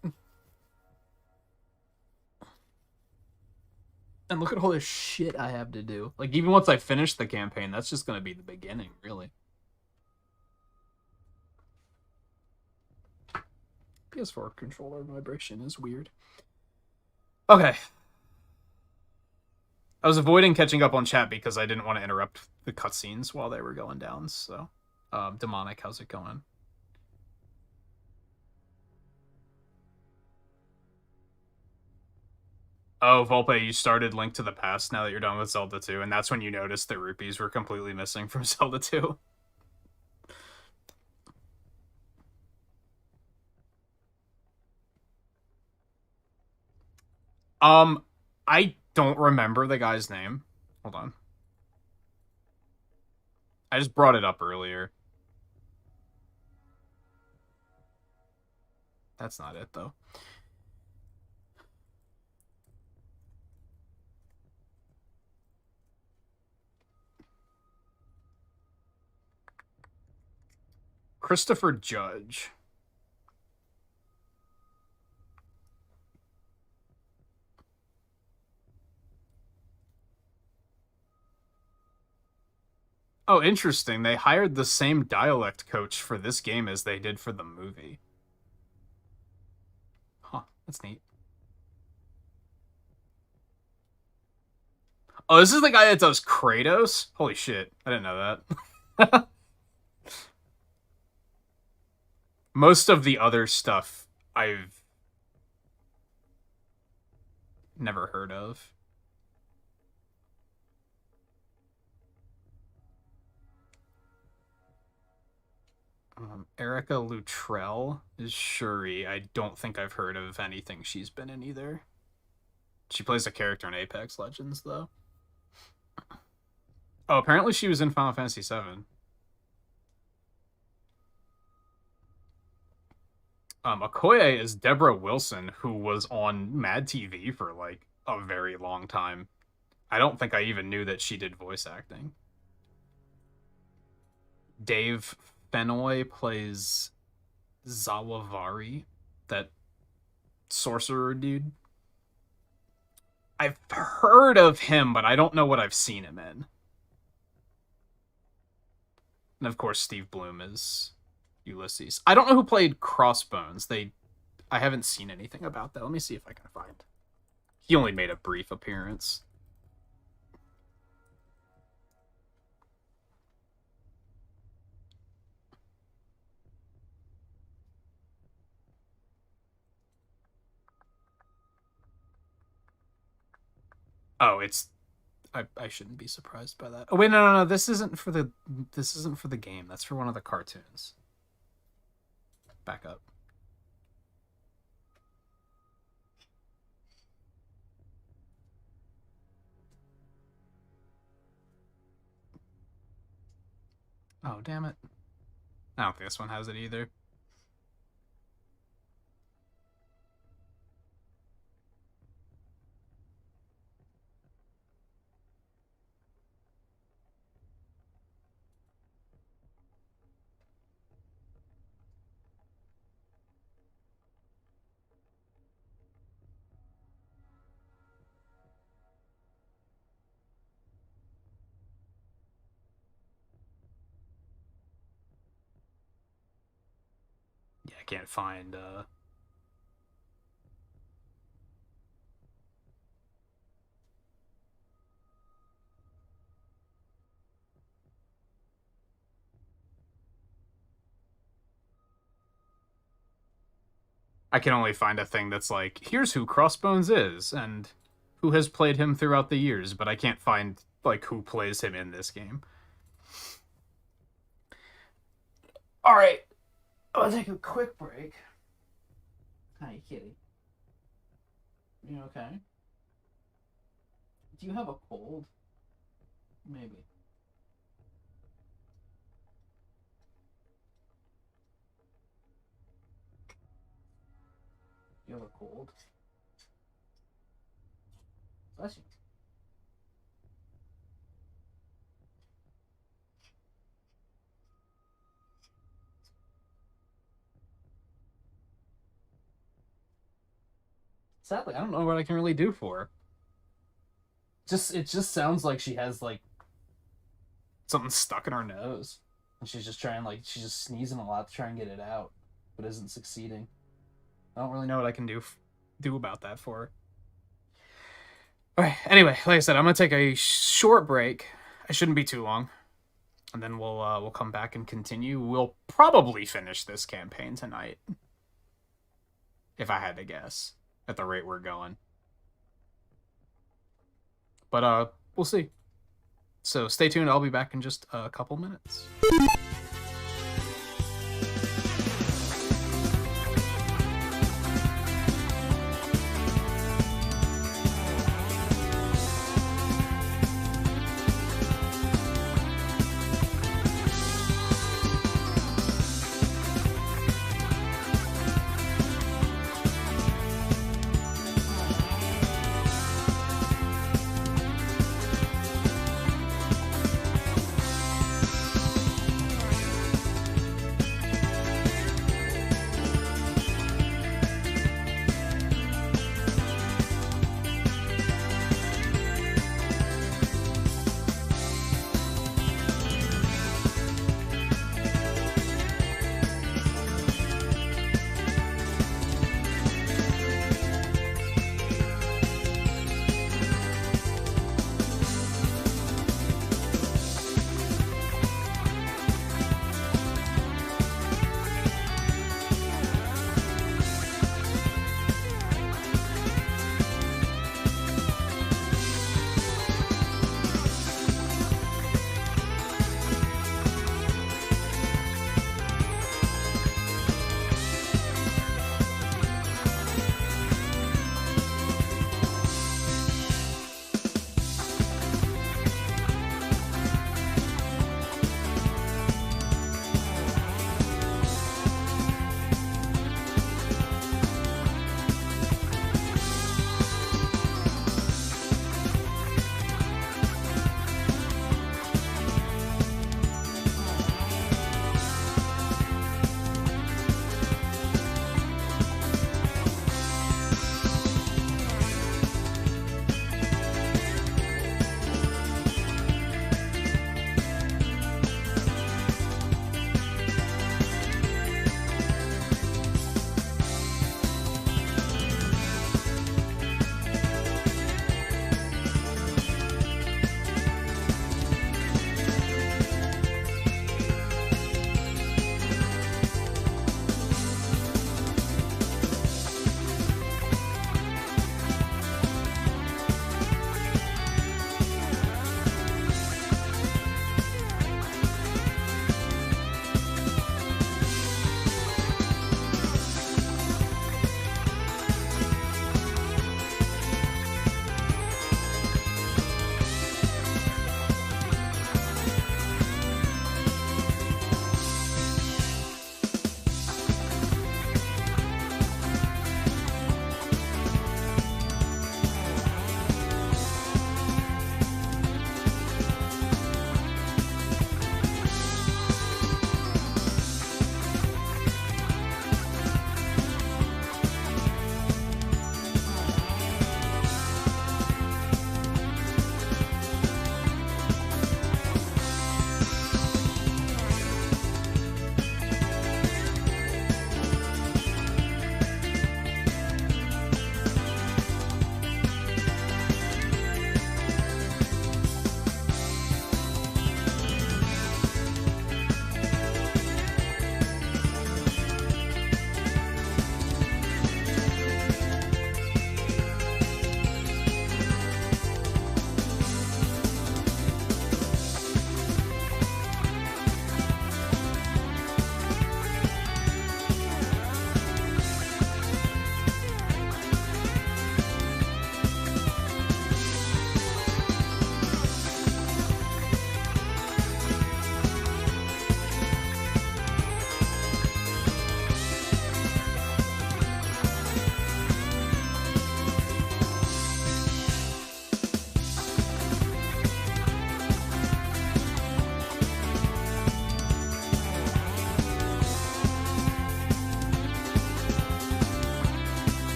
A: And look at all this shit I have to do. Like, even once I finish the campaign, that's just gonna be the beginning, really. PS4 controller vibration is weird. Okay. I was avoiding catching up on chat because I didn't want to interrupt the cutscenes while they were going down, so... Demonic, how's it going? Oh, Volpe, you started Link to the Past now that you're done with Zelda 2, and that's when you noticed that rupees were completely missing from Zelda 2. I don't remember the guy's name. Hold on. I just brought it up earlier. That's not it, though. Christopher Judge. Oh, interesting. They hired the same dialect coach for this game as they did for the movie. Huh, that's neat. Oh, this is the guy that does Kratos? Holy shit, I didn't know that. Most of the other stuff I've never heard of. Erica Luttrell is Shuri. I don't think I've heard of anything she's been in either. She plays a character in Apex Legends, though. Oh, apparently she was in Final Fantasy VII. Okoye is Deborah Wilson, who was on Mad TV for, like, a very long time. I don't think I even knew that she did voice acting. Dave Fennoy plays Zawavari, that sorcerer dude. I've heard of him, but I don't know what I've seen him in. And of course, Steve Bloom is Ulysses. I don't know who played Crossbones. I haven't seen anything about that. Let me see if I can find. He only made a brief appearance. Oh, it's I shouldn't be surprised by that. Oh wait, no. This isn't for the game. That's for one of the cartoons. Back up. Oh, damn it. I don't think this one has it either. Yeah, I can't find I can only find a thing that's like, here's who Crossbones is, and who has played him throughout the years, but I can't find, like, who plays him in this game. Alright. I'll take a quick break. Hi, kitty. You okay? Do you have a cold? Maybe. You have a cold? Bless you. Sadly, I don't know what I can really do for her. It just sounds like she has, like, something stuck in her nose. And she's just trying, like, she's just sneezing a lot to try and get it out, but isn't succeeding. I don't really know what I can do about that for her. Alright, anyway, like I said, I'm gonna take a short break. I shouldn't be too long. And then we'll come back and continue. We'll probably finish this campaign tonight. If I had to guess. At the rate we're going. But, we'll see. So stay tuned, I'll be back in just a couple minutes.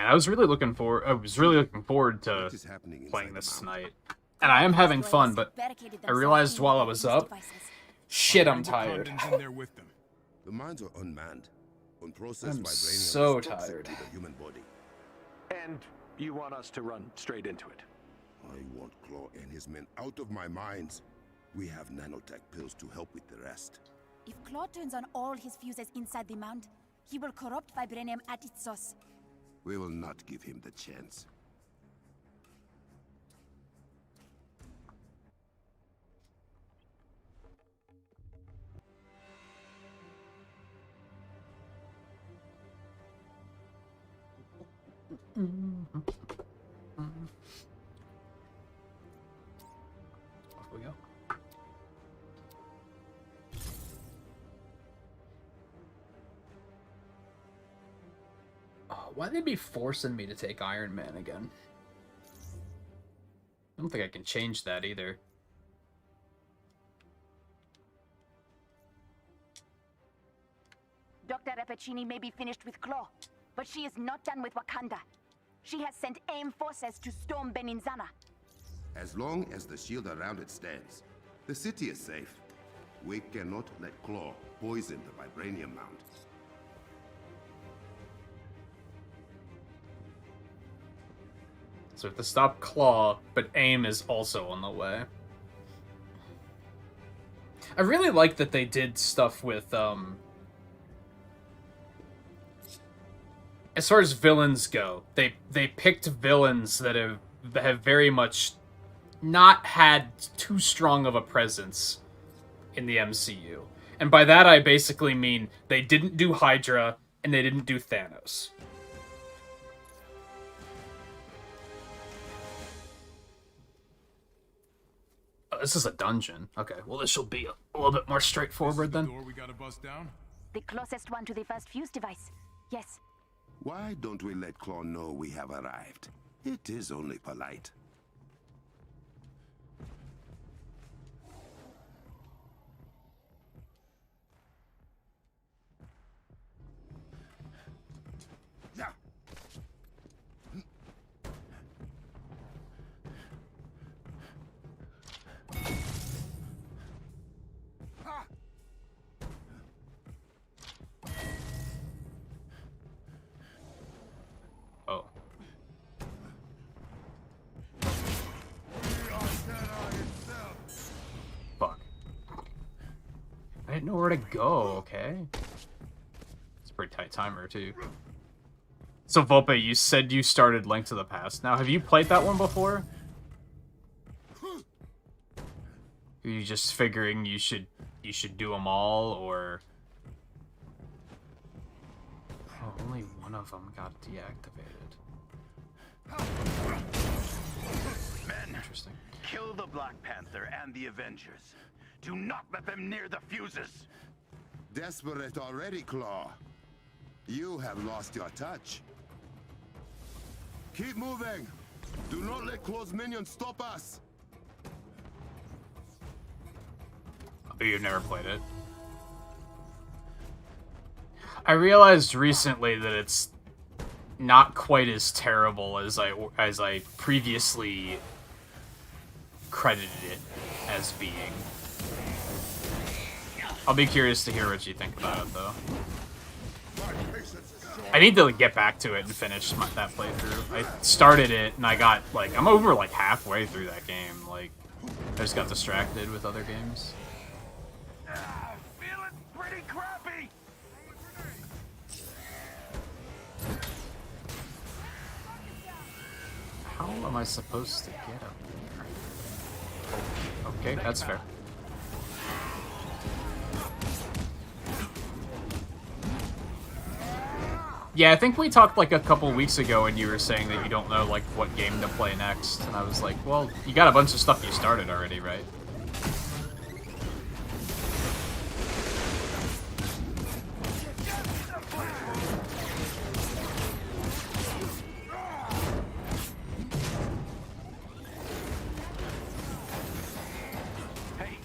A: man, I was really looking forward to playing this tonight. And I am having fun, but I realized while I was up, shit, I'm tired.
H: In there with them.
E: The mines are unmanned. Unprocessed
A: I'm
E: vibranium
A: so
E: is toxic
A: tired.
E: to the human body.
O: And you want us to run straight into it?
E: I want Claw and his men out of my mines. We have nanotech pills to help with the rest.
G: If Claw turns on all his fuses inside the mound, he will corrupt vibranium at its source.
E: We will not give him the chance.
A: Off we go. Oh, why they be forcing me to take Iron Man again? I don't think I can change that either.
F: Dr. Rappaccini may be finished with Claw, but she is not done with Wakanda. She has sent AIM forces to storm Beninzana.
E: As long as the shield around it stands, the city is safe. We cannot let Claw poison the vibranium mound.
A: So we have to stop Claw, but AIM is also on the way. I really like that they did stuff with, as far as villains go, they picked villains that have very much not had too strong of a presence in the MCU. And by that I basically mean they didn't do Hydra and they didn't do Thanos. Oh, this is a dungeon. Okay, well this will be a little bit more straightforward then.
H: Door we gotta bust down?
F: The closest one to the first fuse device. Yes.
E: Why don't we let Claw know we have arrived? It is only polite. Yeah.
A: Oh. Fuck. I didn't know where to go, okay? It's a pretty tight timer, too. So, Volpe, you said you started Link to the Past. Now, have you played that one before? Are you just figuring you should do them all, or... Oh, only one of them got deactivated.
C: Men,
A: interesting.
C: Kill the Black Panther and the Avengers. Do not let them near the fuses.
E: Desperate already, Claw. You have lost your touch. Keep moving. Do not let Claw's minions stop us.
A: Oh, you've never played it? I realized recently that it's not quite as terrible as I previously credited it as being. I'll be curious to hear what you think about it, though. I need to get back to it and finish that playthrough. I started it and I got I'm over halfway through that game. I just got distracted with other games.
C: Feeling pretty crappy.
A: How am I supposed to get up here? Okay, that's fair. Yeah, I think we talked a couple weeks ago and you were saying that you don't know what game to play next, and I was like, well, you got a bunch of stuff you started already, right?
C: Hey,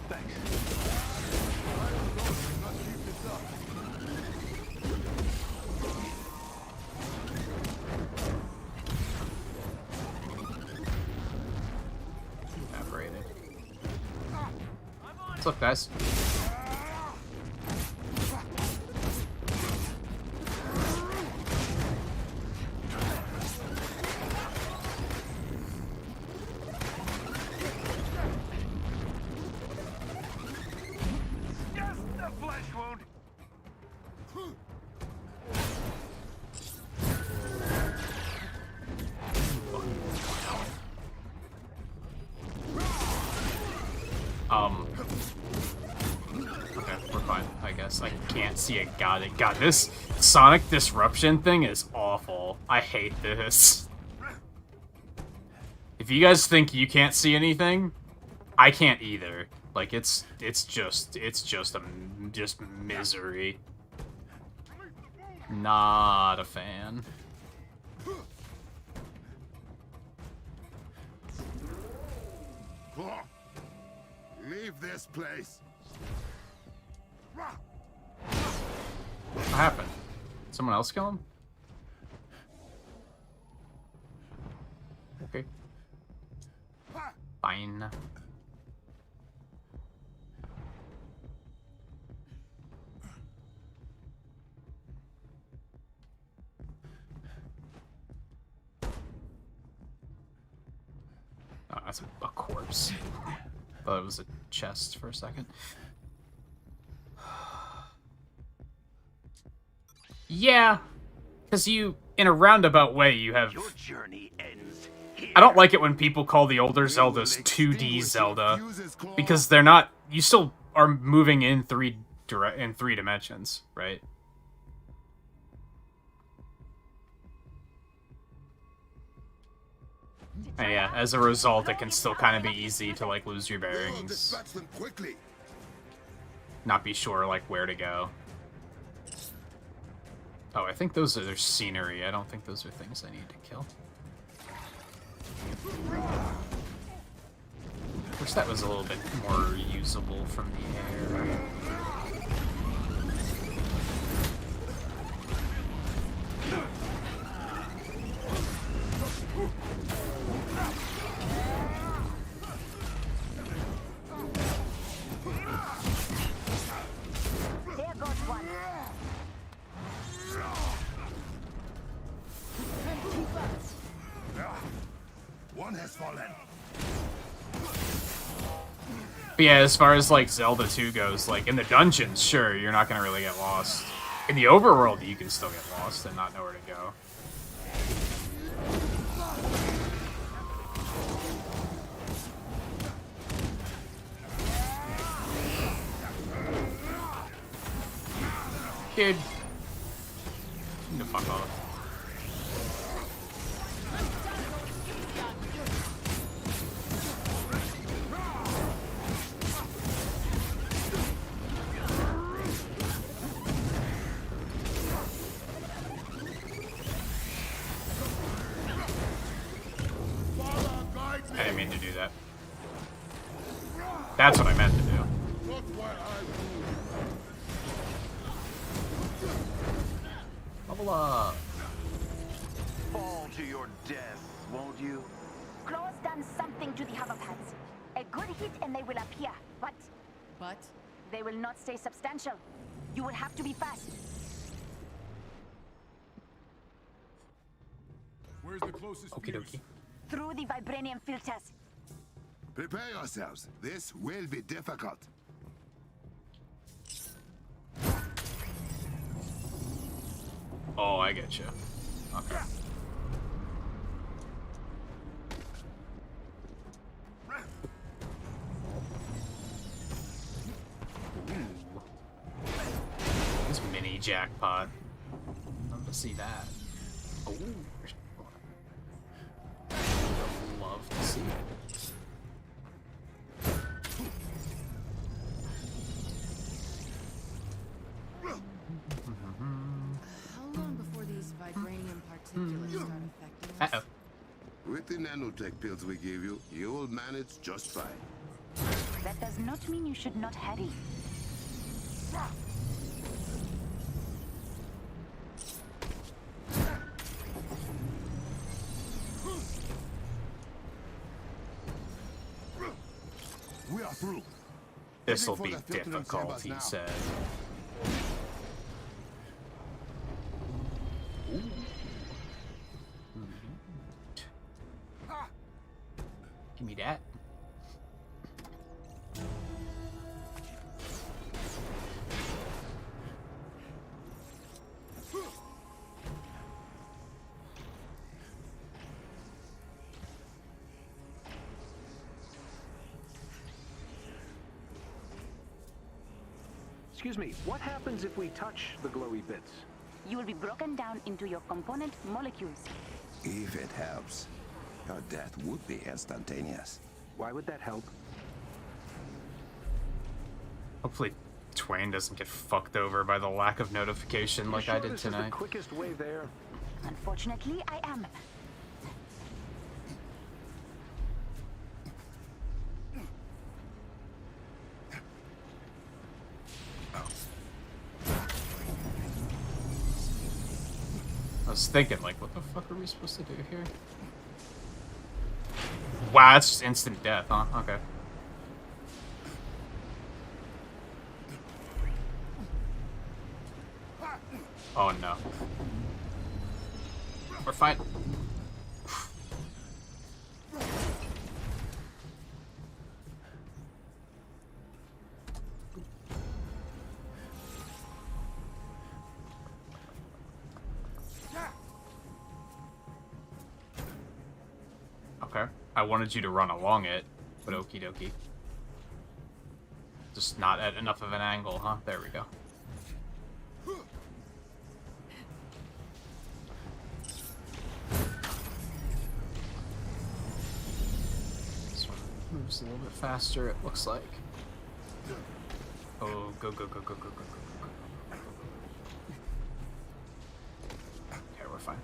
C: thanks.
A: What's up, guys?
R: Just a flesh wound.
A: Okay, we're fine, I guess. I can't see it. Got it. God, this Sonic Disruption thing is awful. I hate this. If you guys think you can't see anything, I can't either. Like, it's just misery. Not a fan.
E: Claw, leave this place.
A: What happened? Someone else kill him? Okay. Fine. Oh, that's a corpse. Thought it was a chest for a second. Yeah, because you, in a roundabout way, you have...
R: Your journey ends here.
A: I don't like it when people call the older Zeldas 2D Zelda, because they're not... You still are moving in three dimensions, right? And yeah, as a result, it can still kind of be easy to, like, lose your bearings. Not be sure, like, where to go. Oh, I think those are their scenery. I don't think those are things I need to kill. Wish that was a little bit more usable from the air.
F: There goes one.
E: One has fallen.
A: But yeah, as far as, like, Zelda 2 goes, like, in the dungeons, sure, you're not gonna really get lost. In the overworld, you can still get lost and not know where to go. Dude. You can fuck off. I didn't mean to do that. That's what I meant to do. Level up.
R: Fall to your death, won't you?
F: Claw's done something to the hoverpads. A good hit and they will appear, but...
K: But?
F: They will not stay substantial. You will have to be fast.
H: Where's the closest fuse?
F: Through the vibranium filters.
E: Prepare yourselves. This will be difficult.
A: Oh, I get you. Okay. Ooh. This mini jackpot. Love to see that. Oh, love to see it.
K: How long before these vibranium particulates start affecting us?
E: With the nanotech pills we gave you, you'll manage just fine.
F: That does not mean you should not hurry.
E: We are through.
A: This'll be difficult, he said. Give me that.
O: Excuse me, what happens if we touch the glowy bits?
F: You will be broken down into your component molecules.
E: If it helps, your death would be instantaneous.
O: Why would that help?
A: Hopefully Twain doesn't get fucked over by the lack of notification like I did
O: this
A: tonight.
O: Is the quickest way there?
F: Unfortunately, I am.
A: I was thinking, like, what the fuck are we supposed to do here? Wow, that's just instant death, huh? Okay. Oh no. We're fine. Okay. I wanted you to run along it, but okie dokie. Just not at enough of an angle, huh? There we go. This one moves a little bit faster, it looks like. Oh, go, go, go, go, go, go, go, go. Okay, we're fine.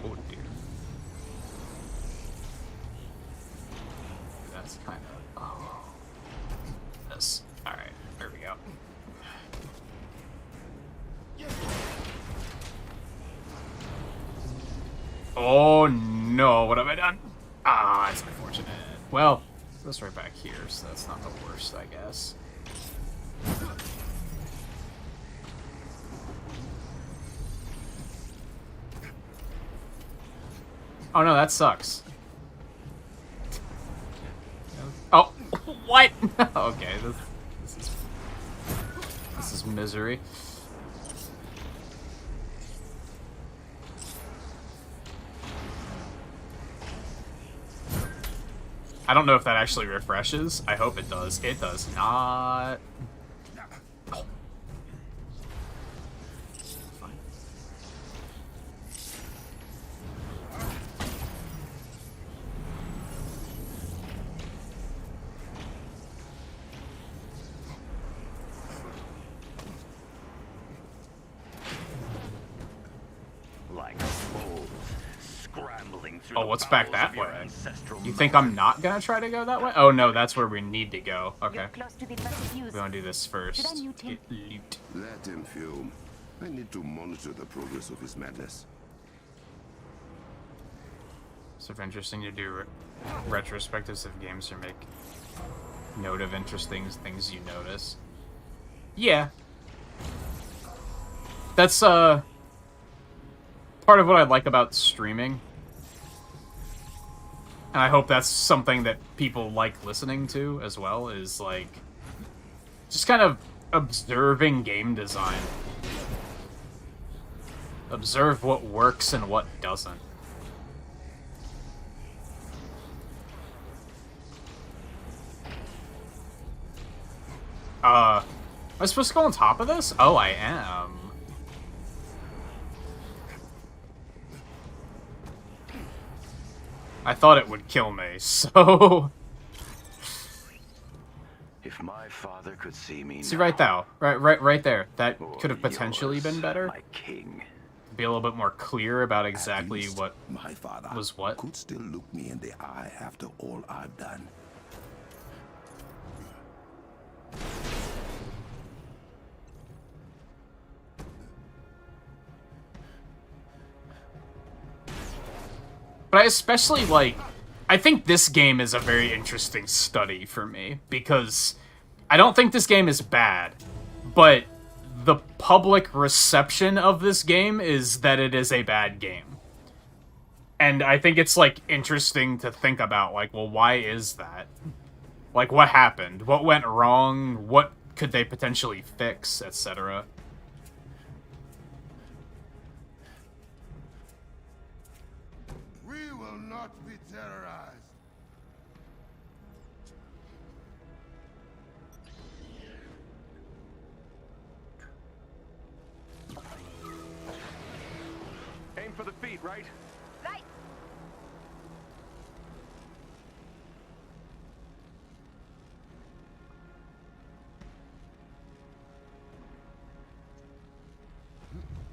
A: Oh dear. That's kind of... Oh. This. Alright, there we go. Oh no, what have I done? Ah, that's unfortunate. Well, this right back here, so that's not the worst, I guess. Oh no, that sucks. Oh, what? Okay, this is misery. I don't know if that actually refreshes. I hope it does. It does not. Oh. Fine.
R: Like fools, scrambling through
A: Oh, what's back that way? You think I'm not gonna try to go that way? Oh no, that's where we need to go. Okay. We wanna do this first. Get loot.
E: Let him fume. I need to monitor the progress of his madness.
A: Sort of interesting to do retrospectives of games or make note of interesting things you notice. Yeah. That's part of what I like about streaming. And I hope that's something that people like listening to as well, is like just kind of observing game design. Observe what works and what doesn't. Am I supposed to go on top of this? Oh, I am. I thought it would kill me, so...
M: If my father could see me
A: See
M: now,
A: right now, right there. That could have potentially been better.
M: my king.
A: Be a little bit more clear about exactly what
E: My father
A: was what.
E: could still look me in the eye after all I've done.
A: But I especially like... I think this game is a very interesting study for me, because I don't think this game is bad, but the public reception of this game is that it is a bad game. And I think it's, like, interesting to think about, like, well, why is that? Like, what happened? What went wrong? What could they potentially fix, etc.?
B: We will not be terrorized.
R: Aim for the feet, right?
F: Right.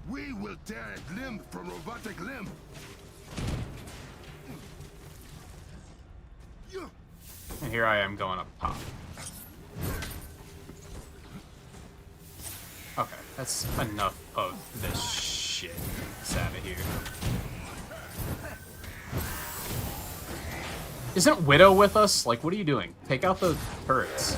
B: We will tear it limb from robotic limb.
A: And here I am going up top. Okay, that's enough of this shit. It's out of here. Isn't Widow with us? Like, what are you doing? Take out the turrets.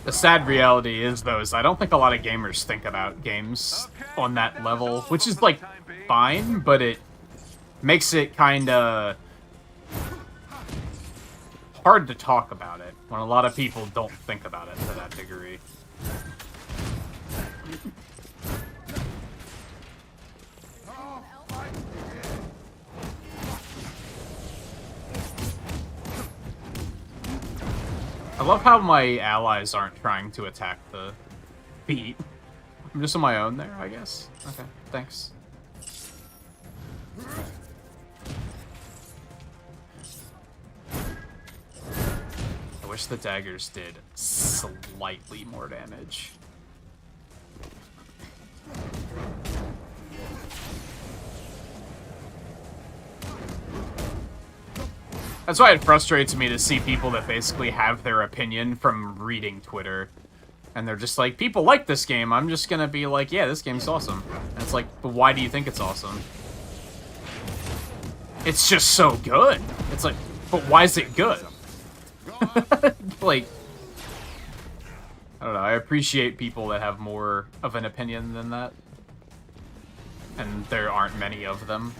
A: The sad reality is, though, is I don't think a lot of gamers think about games on that level, which is, like, fine, but it makes it kinda hard to talk about it when a lot of people don't think about it to that degree. I love how my allies aren't trying to attack the feet. I'm just on my own there, I guess. Okay, thanks. I wish the daggers did slightly more damage. That's why it frustrates me to see people that basically have their opinion from reading Twitter. And they're just like, people like this game, I'm just gonna be like, yeah, this game's awesome. And it's like, but why do you think it's awesome? It's just so good. It's like, but why is it good? Like, I don't know, I appreciate people that have more of an opinion than that. And there aren't many of them.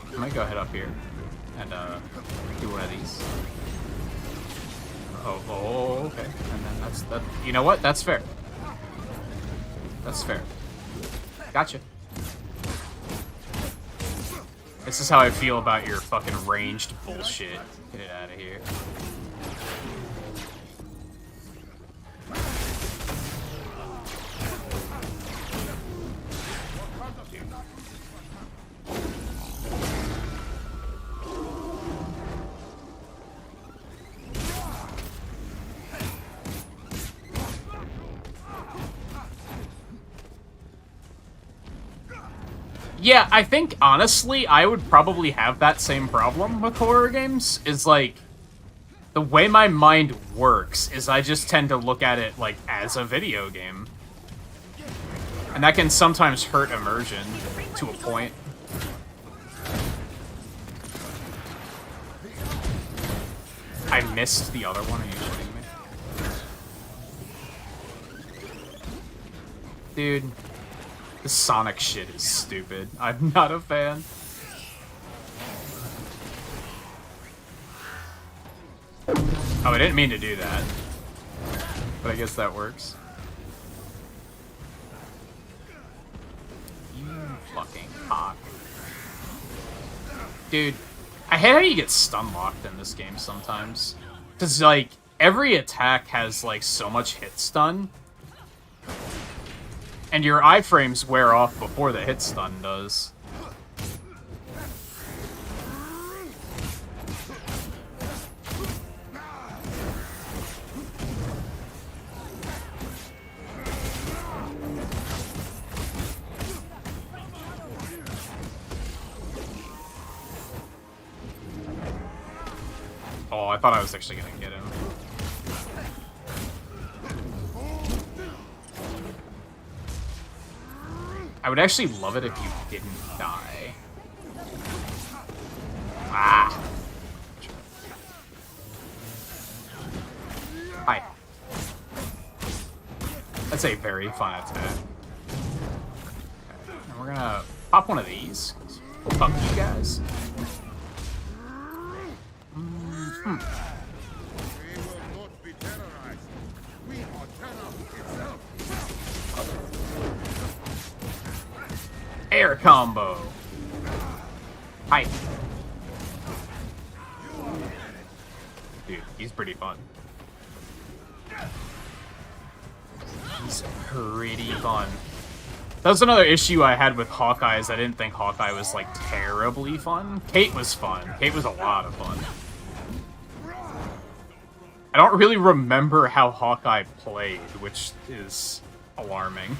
A: I might go head up here and do one of these. Oh, okay. And then that's that. You know what? That's fair. That's fair. Gotcha. This is how I feel about your fucking ranged bullshit. Get it out of here. Yeah, I think, honestly, I would probably have that same problem with horror games, is, like, the way my mind works is I just tend to look at it, like, as a video game. And that can sometimes hurt immersion, to a point. I missed the other one, are you shitting me? Dude. The Sonic shit is stupid. I'm not a fan. Oh, I didn't mean to do that. But I guess that works. You fucking cock. Dude, I hate how you get stun locked in this game sometimes. Because, like, every attack has, like, so much hit stun. And your iframes wear off before the hit stun does. Oh, I thought I was actually gonna get him. I would actually love it if you didn't die. Ah! Hi. That's a very fun attack. Okay. And we're gonna pop one of these. Fuck you guys. Hmm. Air combo. Hi. Dude, he's pretty fun. He's pretty fun. That was another issue I had with Hawkeye, is I didn't think Hawkeye was, like, terribly fun. Kate was fun. Kate was a lot of fun. I don't really remember how Hawkeye played, which is alarming.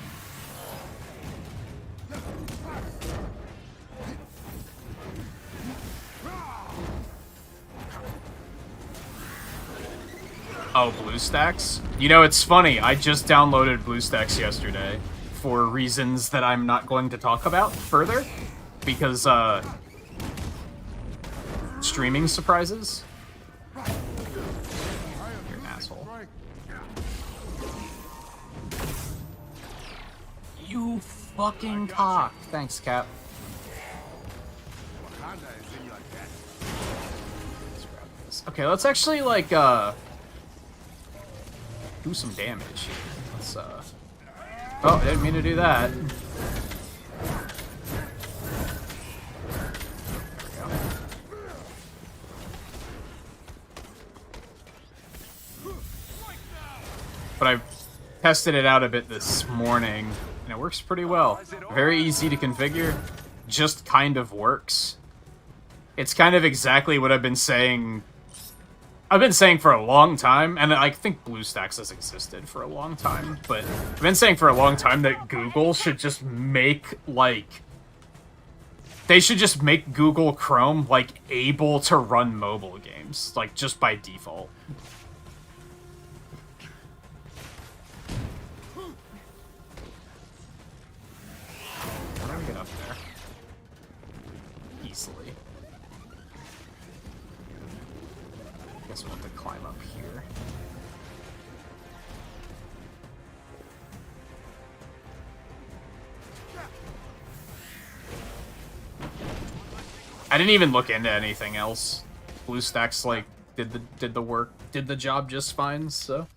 A: Oh, BlueStacks? You know, it's funny, I just downloaded BlueStacks yesterday for reasons that I'm not going to talk about further, because, streaming surprises. You're an asshole. You fucking cock. Thanks, Cap. Okay, let's actually, like, do some damage here. Let's, oh, I didn't mean to do that. There we go. But I've tested it out a bit this morning, and it works pretty well. Very easy to configure, just kind of works. It's kind of exactly what I've been saying for a long time, and I think BlueStacks has existed for a long time, but I've been saying for a long time that Google should just make, like... They should just make Google Chrome, like, able to run mobile games, like, just by default. How do we get up there? Easily. Guess we'll have to climb up here. I didn't even look into anything else. BlueStacks, like, did the work, did the job just fine, so.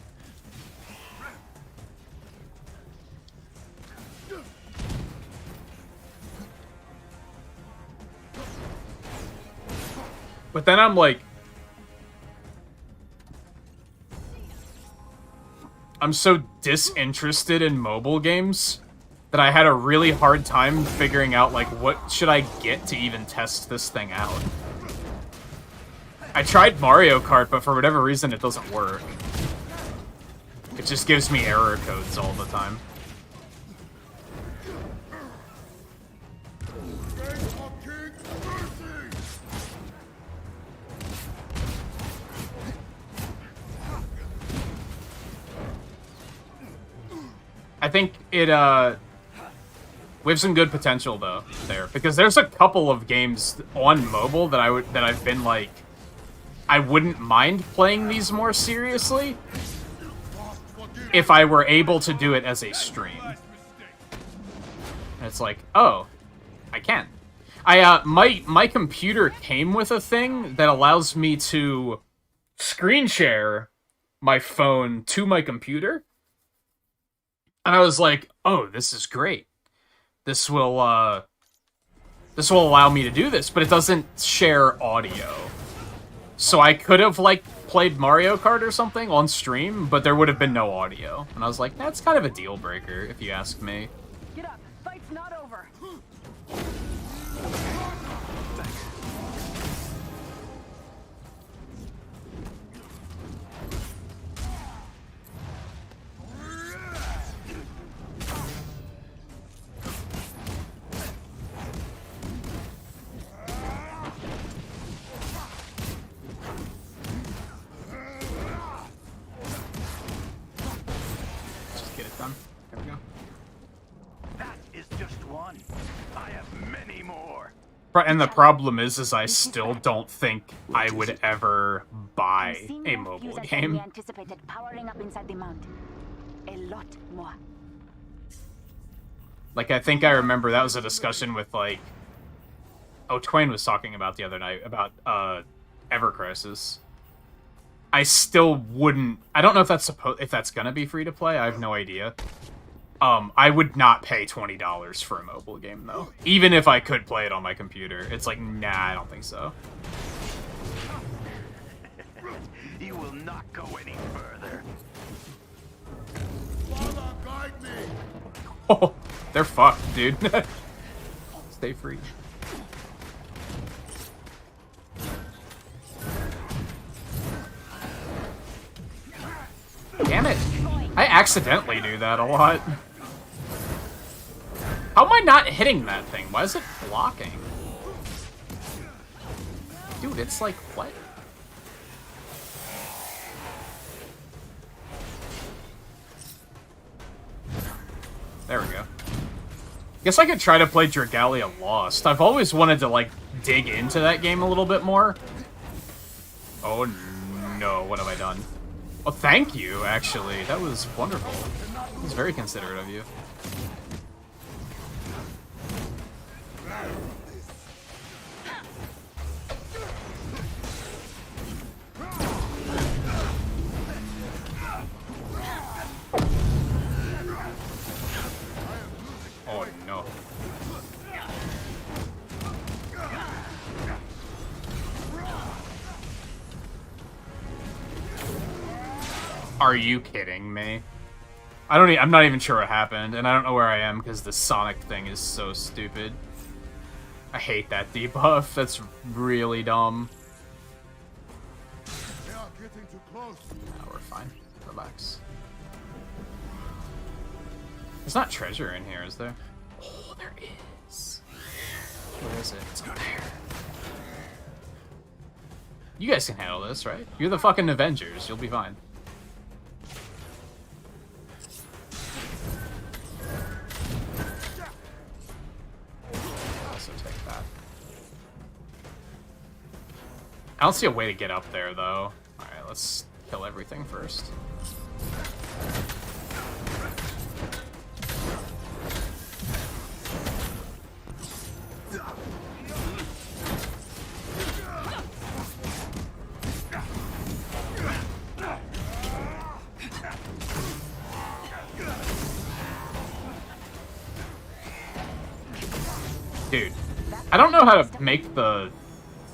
A: But then I'm like, I'm so disinterested in mobile games that I had a really hard time figuring out, like, what should I get to even test this thing out. I tried Mario Kart, but for whatever reason it doesn't work. It just gives me error codes all the time. I think it, we have some good potential, though, there. Because there's a couple of games on mobile that I've been, like, I wouldn't mind playing these more seriously if I were able to do it as a stream. And it's like, oh, I can. My computer came with a thing that allows me to screen share my phone to my computer. And I was like, oh, this is great. This will allow me to do this, but it doesn't share audio. So I could have, like, played Mario Kart or something on stream, but there would have been no audio. And I was like, that's kind of a deal breaker, if you ask me.
S: Get up. Fight's not over.
A: Just get it done. There we go.
C: That is just one. I have many more.
A: And the problem is I still don't think I would ever buy a mobile game.
F: We anticipated powering up inside the mount. A lot more.
A: Like, I think I remember that was a discussion with, like... Oh, Twain was talking about the other night, about, Ever Crisis. I still wouldn't... I don't know if that's gonna be free to play, I have no idea. I would not pay $20 for a mobile game, though. Even if I could play it on my computer. It's like, nah, I don't think so.
C: You will not go any further.
B: Father, guide me!
A: Oh, they're fucked, dude. Stay free. Damn it. I accidentally do that a lot. How am I not hitting that thing? Why is it blocking? Dude, it's like, what? There we go. Guess I could try to play Dragalia Lost. I've always wanted to, like, dig into that game a little bit more. Oh no, what have I done? Oh, thank you, actually. That was wonderful. That was very considerate of you. Oh no. Are you kidding me? I'm not even sure what happened, and I don't know where I am because the Sonic thing is so stupid. I hate that debuff. That's really dumb.
B: They are getting too close.
A: No, we're fine. Relax. There's not treasure in here, is there? Oh, there is. Where is it? Let's go there. You guys can handle this, right? You're the fucking Avengers. You'll be fine. Also take that. I don't see a way to get up there, though. Alright, let's kill everything first. Dude, I don't know how to make the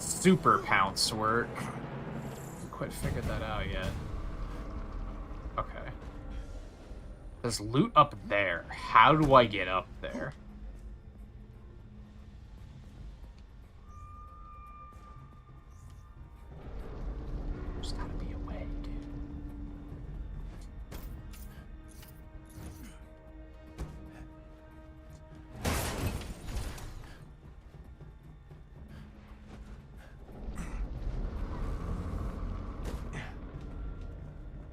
A: super pounce work. I haven't quite figured that out yet. Okay. There's loot up there. How do I get up there? There's gotta be a way, dude.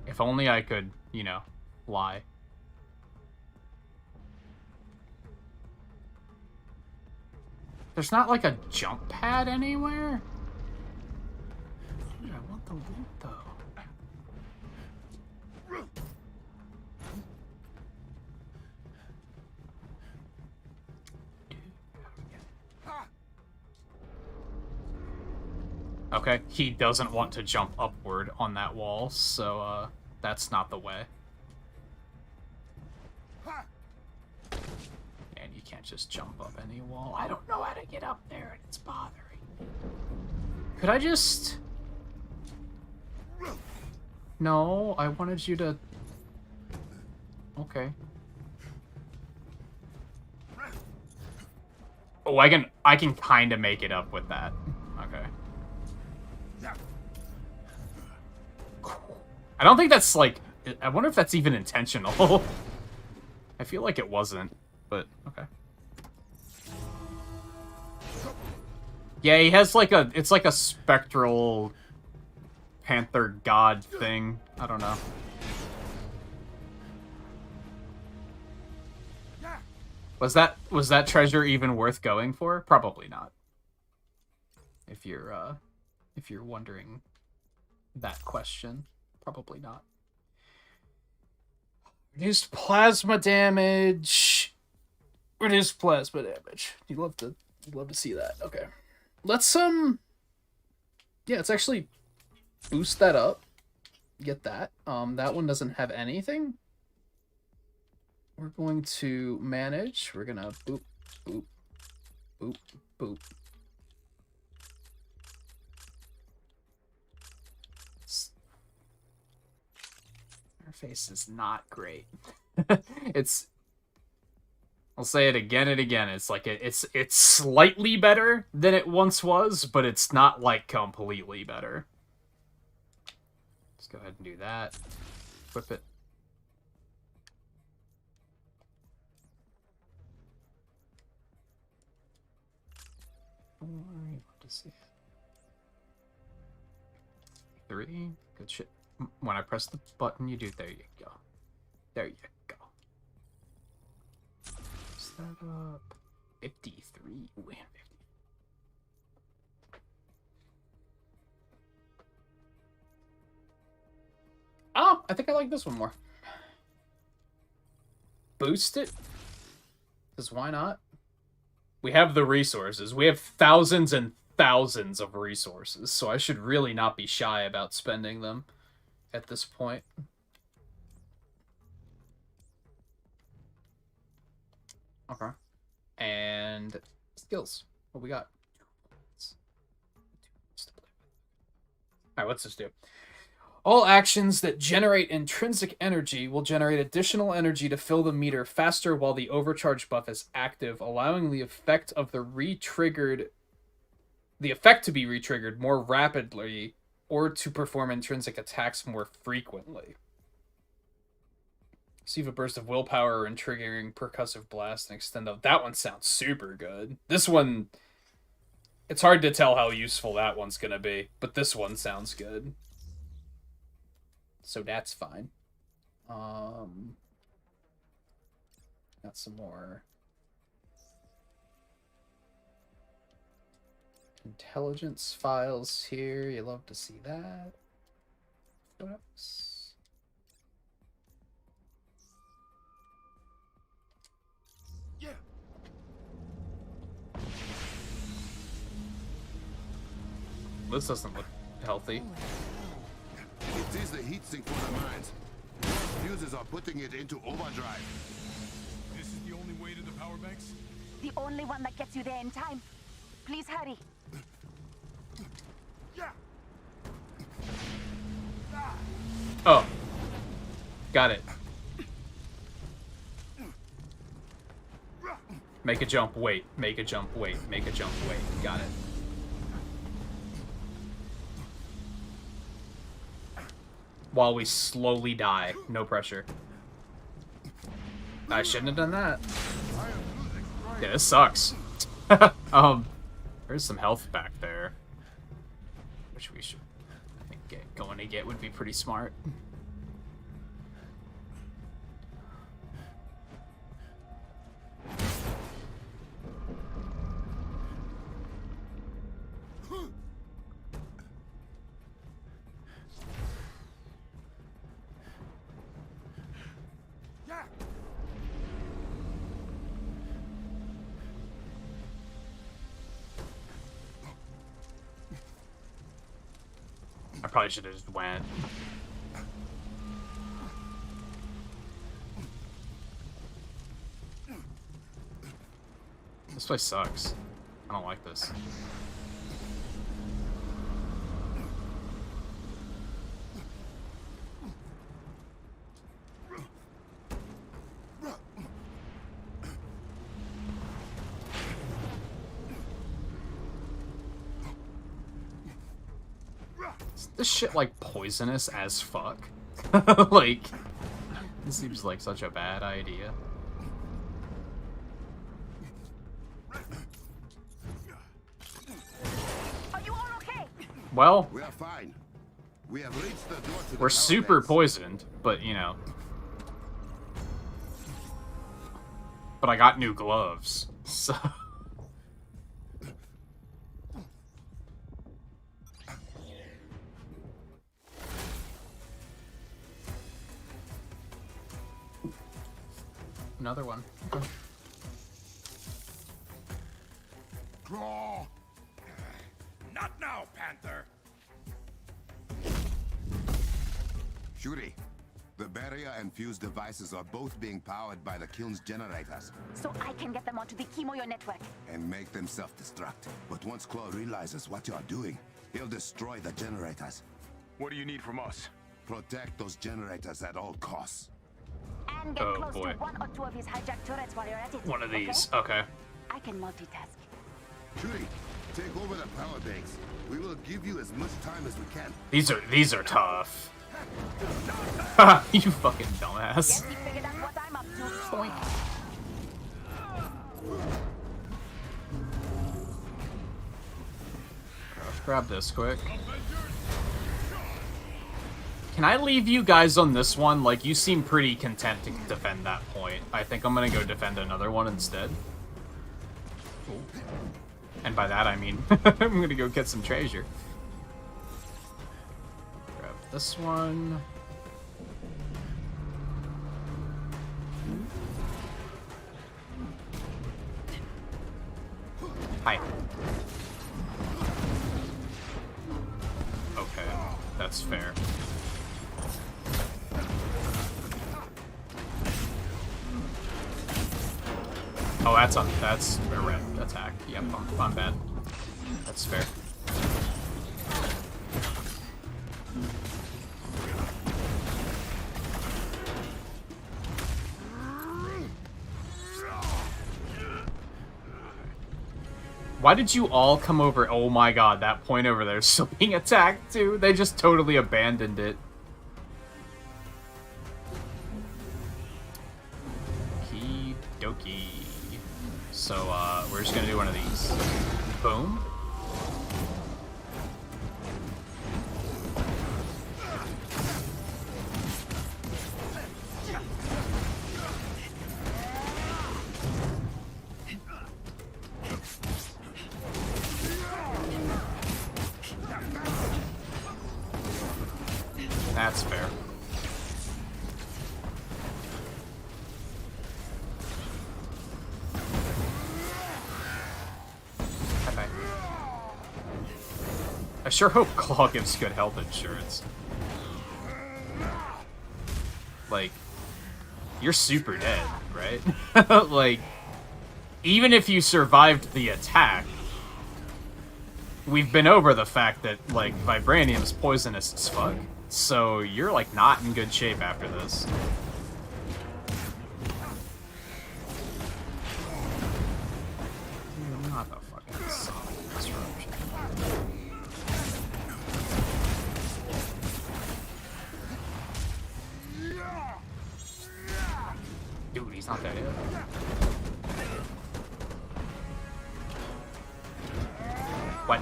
A: If only I could, you know, lie. There's not like a jump pad anywhere? Dude, I want the loot though. Okay, he doesn't want to jump upward on that wall, so, that's not the way. And you can't just jump up any wall. I don't know how to get up there, and it's bothering me. Could I just... No, I wanted you to... Okay. Oh, I can kind of make it up with that. Okay. I don't think that's, like... I wonder if that's even intentional. I feel like it wasn't, but okay. Yeah, he has, like, a... It's like a spectral... Panther god thing. I don't know. Was that treasure even worth going for? Probably not. If you're wondering that question, probably not. Reduced plasma damage. Reduced plasma damage. You'd love to see that. Okay. Let's yeah, let's actually boost that up. Get that. That one doesn't have anything. We're going to manage. We're gonna boop, boop, boop, boop. Our face is not great. It's... I'll say it again and again. It's like it's slightly better than it once was, but it's not like completely better. Let's go ahead and do that. Equip it. To see. 3. Good shit. When I press the button, you do. There you go. There you go. Set up 53. Ooh, and 50. Oh, I think I like this one more. Boost it? Because why not? We have the resources. We have thousands and thousands of resources, so I should really not be shy about spending them at this point. Okay. And skills. What we got? Alright, what's this do? All actions that generate intrinsic energy will generate additional energy to fill the meter faster while the overcharge buff is active, allowing the effect of the effect to be re-triggered more rapidly or to perform intrinsic attacks more frequently. Receive a burst of willpower and triggering percussive blast and extend out. That one sounds super good. This one, it's hard to tell how useful that one's gonna be, but this one sounds good. So that's fine. Got some more intelligence files here. You love to see that. What else?
B: Yeah.
A: This doesn't look healthy.
E: It is the heatsink for the mines. Fuses are putting it into overdrive.
H: This is the only way to the power banks?
F: The only one that gets you there in time. Please hurry.
B: Yeah.
A: Oh. Got it. Make a jump, wait. Make a jump, wait. Make a jump, wait. Got it. While we slowly die. No pressure. I shouldn't have done that. Yeah, this sucks. There's some health back there. Which we should, I think, going to get would be pretty smart. probably should have just went. This place sucks. I don't like this. Is this shit like poisonous as fuck? Like, this seems like such a bad idea.
F: Are you all okay?
A: Well,
E: we are fine. We have reached the door to
A: we're super poisoned, but you know. But I got new gloves, so. Another one. Okay.
R: Claw! Not now, Panther!
E: Shuri, the barrier and fuse devices are both being powered by the kiln's generators.
F: So I can get them onto the Kimoyo network.
E: And make them self-destruct. But once Claw realizes what you are doing, he'll destroy the generators.
R: What do you need from us?
E: Protect those generators at all costs.
F: And get
A: Oh,
F: close
A: boy.
F: to one or two of his hijacked turrets while you're at it.
A: One of these. Okay.
F: I can multitask.
E: Shuri, take over the power banks. We will give you as much time as we can.
A: These are tough. You fucking dumbass.
F: Guess he figured out what I'm up to.
A: Point. Grab this quick. Can I leave you guys on this one? Like, you seem pretty content to defend that point. I think I'm gonna go defend another one instead. Ooh. And by that I mean, I'm gonna go get some treasure. Grab this one. Hi. Okay, that's fair. Oh, that's a red attack. Yep, I'm bad. That's fair. Why did you all come over? Oh my god, that point over there is still being attacked too. They just totally abandoned it. Okie dokie. So, we're just gonna do one of these. Boom. That's fair. Bye-bye. I sure hope Claw gives good health insurance. Like, you're super dead, right? Like, even if you survived the attack, we've been over the fact that, like, vibranium's poisonous as fuck. So you're, like, not in good shape after this. Not the fucking solid disruption. Dude, he's not that ill. What?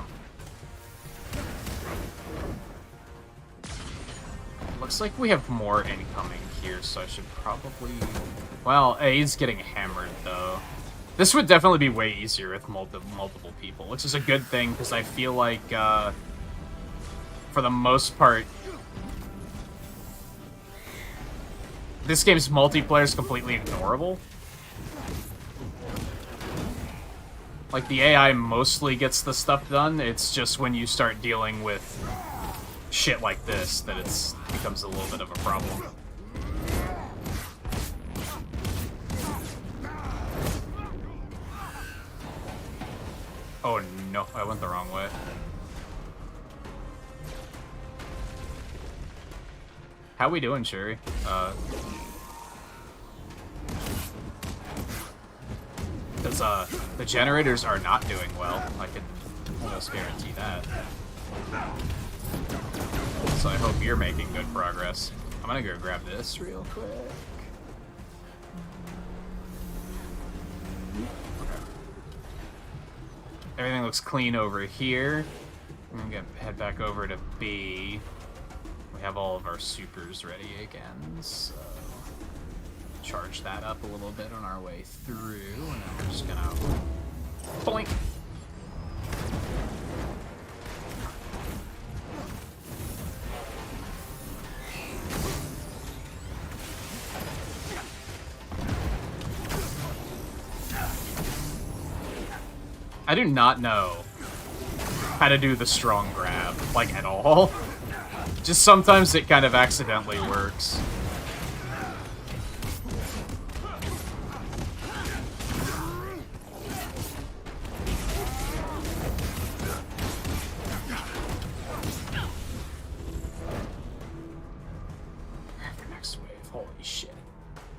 A: Looks like we have more incoming here, so I should probably... Well, he's getting hammered, though. This would definitely be way easier with multiple people, which is a good thing, because I feel like, for the most part, this game's multiplayer is completely ignorable. Like, the AI mostly gets the stuff done, it's just when you start dealing with shit like this that it's becomes a little bit of a problem. Oh no, I went the wrong way. How we doing, Sherry? Because the generators are not doing well. I can almost guarantee that. So I hope you're making good progress. I'm gonna go grab this real quick. Everything looks clean over here. I'm gonna head back over to B. We have all of our supers ready again, so charge that up a little bit on our way through, and then we're just gonna boink. I do not know how to do the strong grab, like, at all. Just sometimes it kind of accidentally works. Next wave, holy shit.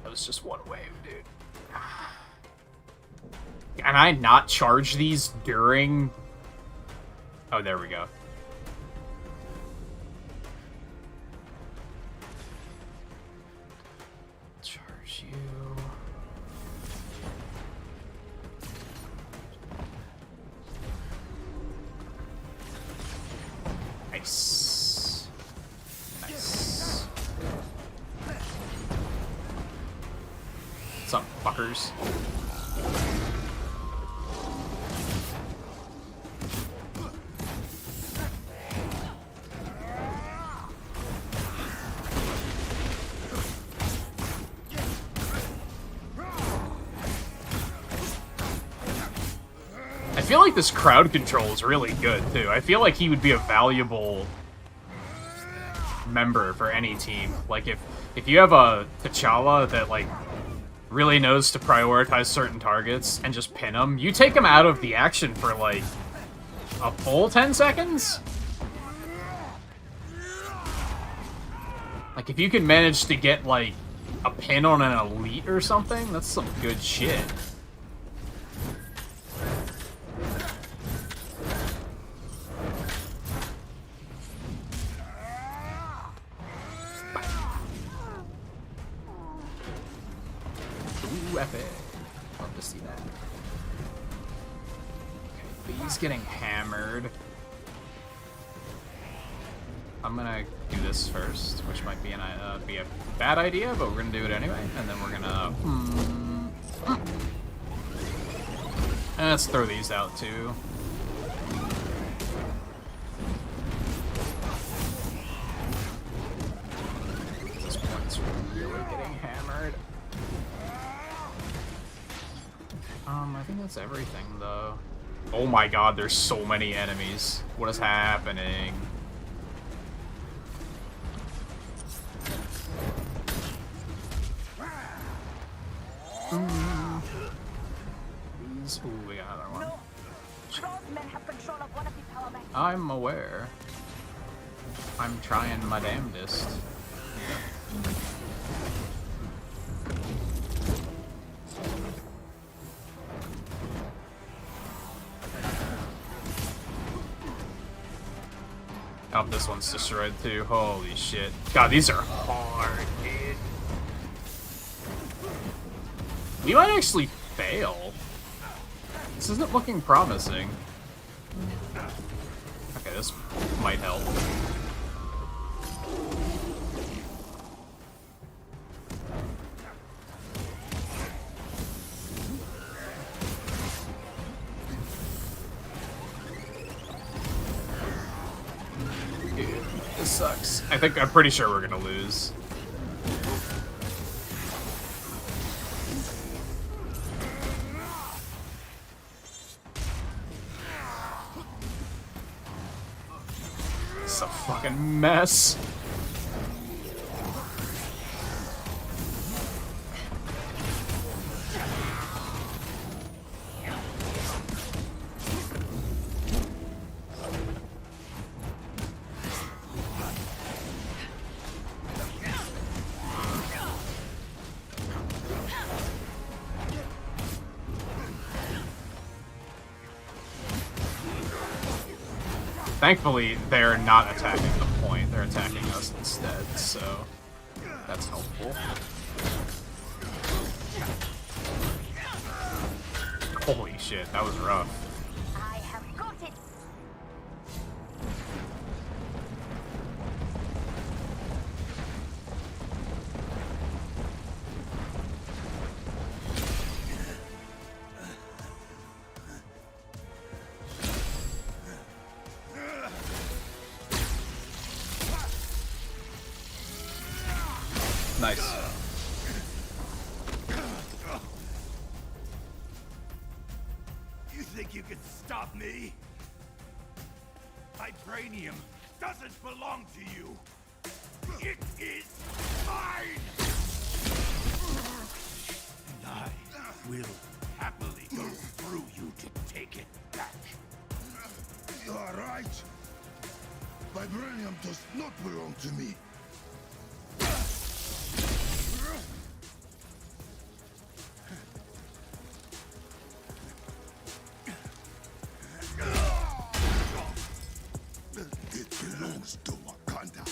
A: That was just one wave, dude. Can I not charge these during... Oh, there we go. Charge you. Nice. Nice. What's up, fuckers? I feel like this crowd control is really good, too. I feel like he would be a valuable member for any team. Like, if you have a T'Challa that, like, really knows to prioritize certain targets and just pin them, you take him out of the action for, like, a full 10 seconds? Like, if you can manage to get, like, a pin on an elite or something, that's some good shit. Ooh, epic. Love to see that. Okay, B's getting hammered. I'm gonna do this first, which might be a bad idea, but we're gonna do it anyway, and then we're gonna... And let's throw these out, too. This point's really getting hammered. I think that's everything, though. Oh my god, there's so many enemies. What is happening? Ooh, we got another one. I'm aware. I'm trying my damnedest. Oh, this one's destroyed too. Holy shit. God, these are hard, dude. We might actually fail. This isn't looking promising. Okay, this might help. Dude, this sucks. I'm pretty sure we're gonna lose. is a fucking mess. Thankfully, they're not attacking the point, they're attacking us instead, so that's helpful. Holy shit, that was rough.
F: I have got it.
A: Nice.
C: You think you can stop me? Vibranium doesn't belong to you. It is mine! And I will happily go through you to take it back.
E: You are right. Vibranium does not belong to me. It belongs to Wakanda.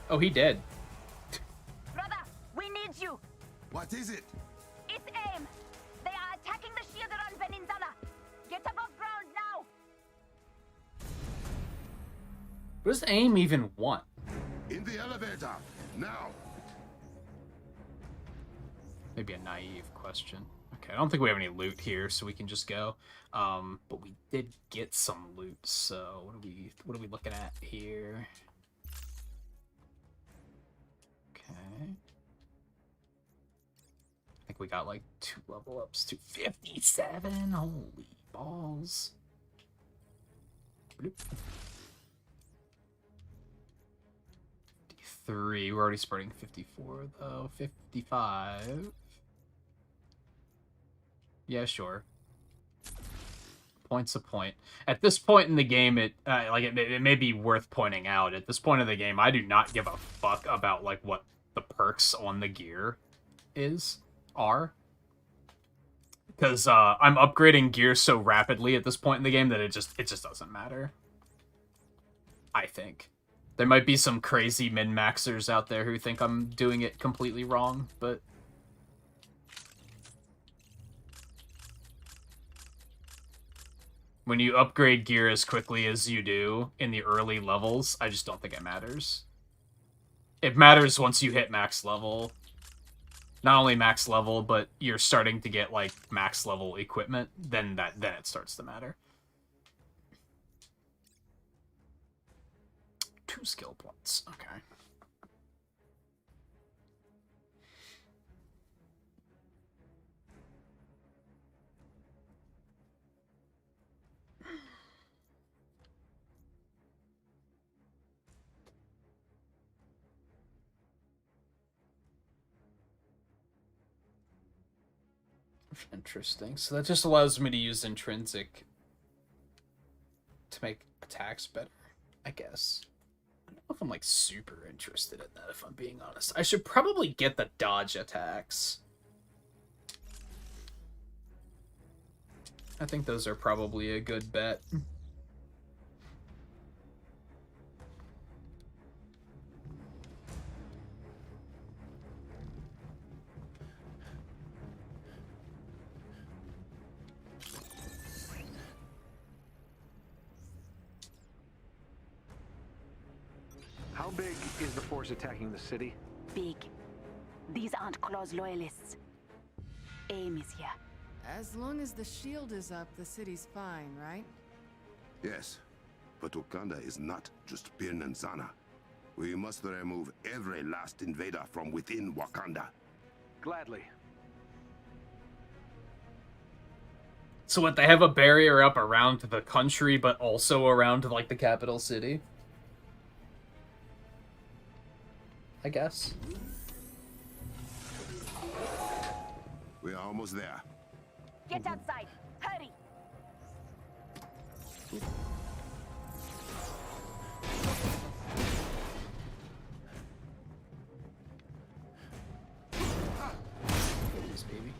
A: Oh, he did.
F: Brother, we need you.
E: What is it?
F: It's AIM. They are attacking the shield around Peninsula. Get above ground now.
A: What does AIM even want?
E: In the elevator, now.
A: Maybe a naive question. Okay, I don't think we have any loot here, so we can just go. But we did get some loot, so what are we looking at here? Okay. I think we got like 2 level ups to 57. Holy balls. Bloop. 53. We're already spreading 54 though. 55. Yeah, sure. Point's a point. At this point in the game, it may be worth pointing out. At this point in the game, I do not give a fuck about like what the perks on the gear are. Because I'm upgrading gear so rapidly at this point in the game that it just doesn't matter. I think. There might be some crazy min-maxers out there who think I'm doing it completely wrong, but when you upgrade gear as quickly as you do in the early levels, I just don't think it matters. It matters once you hit max level. Not only max level, but you're starting to get like max level equipment, then it starts to matter. 2 skill points. Okay. Interesting. So that just allows me to use intrinsic to make attacks better, I guess. I don't know if I'm like super interested in that, if I'm being honest. I should probably get the dodge attacks. I think those are probably a good bet.
O: How big is the force attacking the city?
F: Big. These aren't Claw's loyalists. AIM is here.
K: As long as the shield is up, the city's fine, right?
E: Yes, but Wakanda is not just Pin and Zana. We must remove every last invader from within Wakanda.
O: Gladly.
A: So what, they have a barrier up around the country, but also around, like, the capital city? I guess.
E: We're almost there.
F: Get outside. Hurry.
A: Please, baby.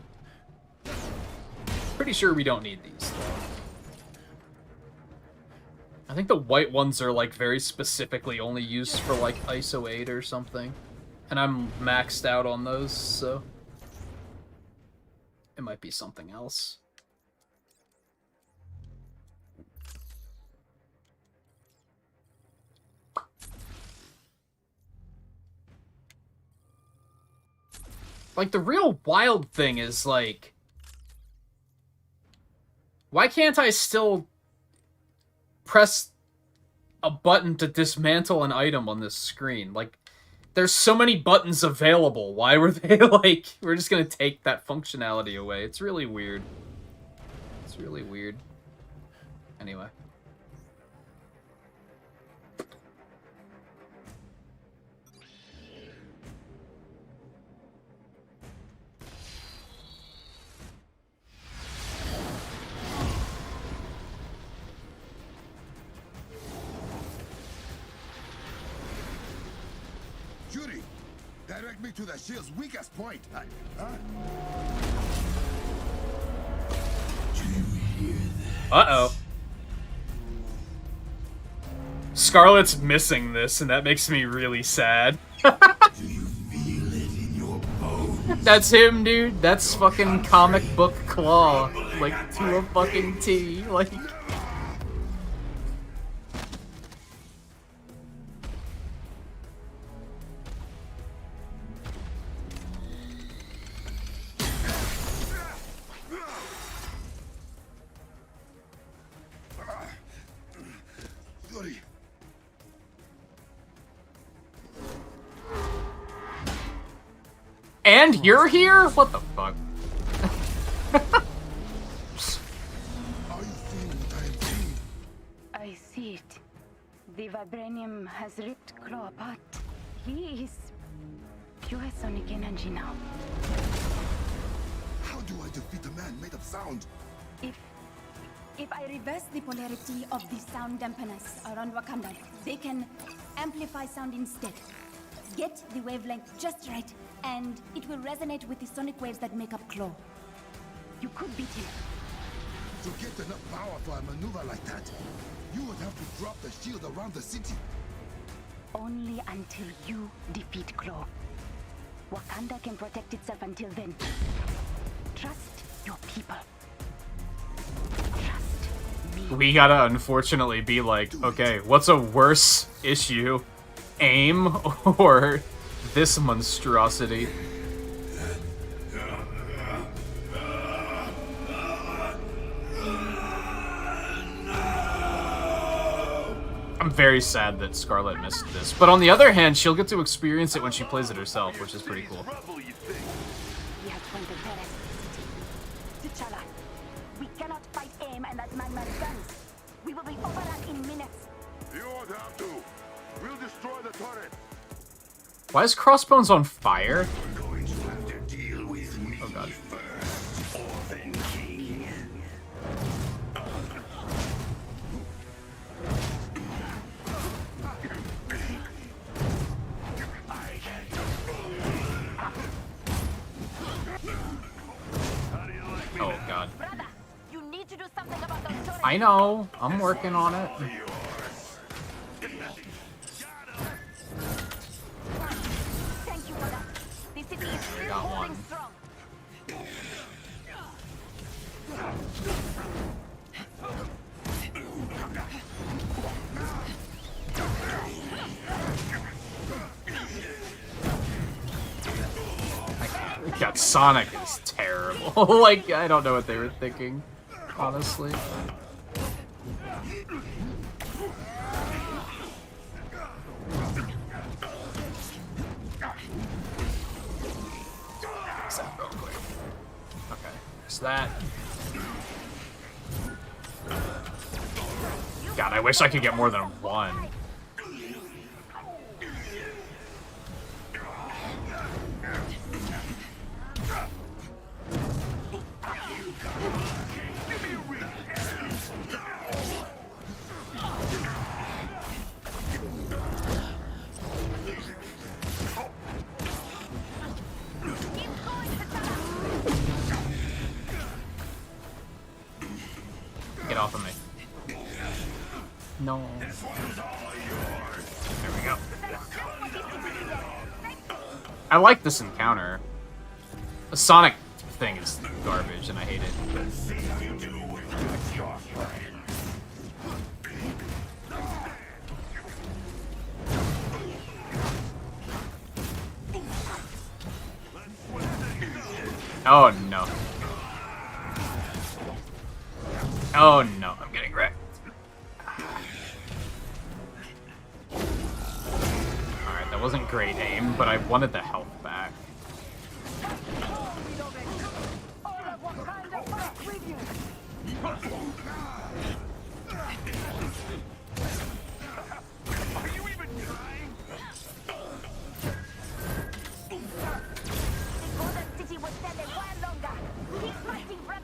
A: Pretty sure we don't need these, though. I think the white ones are, like, very specifically only used for, like, ISO 8 or something. And I'm maxed out on those, so... it might be something else. Like, the real wild thing is, like... why can't I still press a button to dismantle an item on this screen? Like, there's so many buttons available. Why were they, like... we're just gonna take that functionality away. It's really weird. It's really weird. Anyway.
E: Judy, direct me to the shield's weakest point.
A: Uh-oh. Scarlet's missing this, and that makes me really sad. That's him, dude. That's fucking comic book Claw. Like, to a fucking T. Like...
E: Judy,
A: and you're here? What the fuck?
F: I see it. The vibranium has ripped Claw apart. He is pure sonic energy now.
E: how do I defeat a man made of sound?
G: If I reverse the polarity of the sound dampeners around Wakanda, they can amplify sound instead. Get the wavelength just right, and it will resonate with the sonic waves that make up Claw.
F: You could beat him.
E: To get enough power for a maneuver like that, you would have to drop the shield around the city.
F: Only until you defeat Claw. Wakanda can protect itself until then. Trust your people.
A: We gotta unfortunately be like, okay, what's a worse issue? AIM or this monstrosity? I'm very sad that Scarlet missed this, but on the other hand, she'll get to experience it when she plays it herself, which is pretty cool.
F: He has pointed terror. T'Challa, we cannot fight AIM and that man-made guns. We will be overrun in minutes.
C: You won't have to. We'll destroy the turret.
A: Why is Crossbones on fire?
C: We're going to have to deal with me
A: oh god.
C: first, Orphan King.
A: Oh god.
F: Brother, you need to do something about those turrets.
A: I know. I'm working on it.
F: Thank you for that. The city is still
A: got
F: holding
A: one.
F: strong.
A: God, Sonic is terrible. Like, I don't know what they were thinking, honestly. Fix that real quick. Okay, there's that. God, I wish I could get more than one. Get off of me. No. There we go. I like this encounter. The Sonic thing is garbage and I hate it. Oh no. Oh no, I'm getting wrecked. Alright, that wasn't great aim, but I wanted the health back.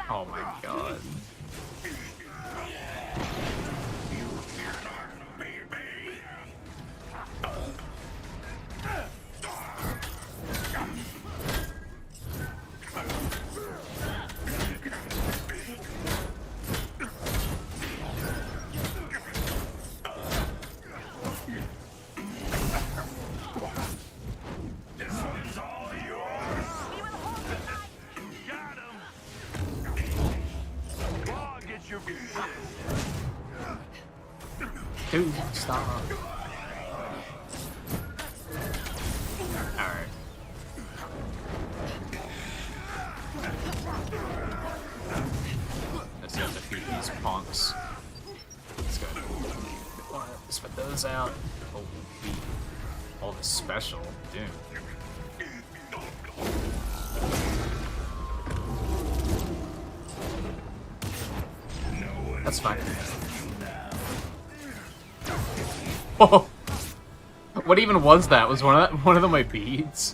A: Oh my god. Dude, stop. Alright. Let's go defeat these punks. Let's go. Spit those out. Oh, all the special. Dude. That's fine. Oh, what even was that? Was one of them my beads?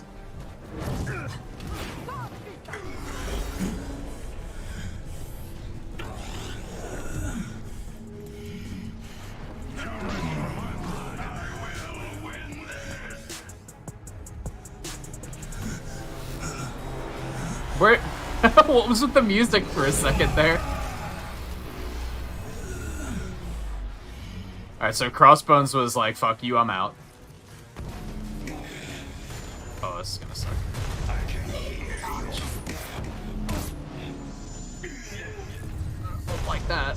A: Where? What was with the music for a second there? Alright, so Crossbones was like, fuck you, I'm out. Oh, this is gonna suck. Like that.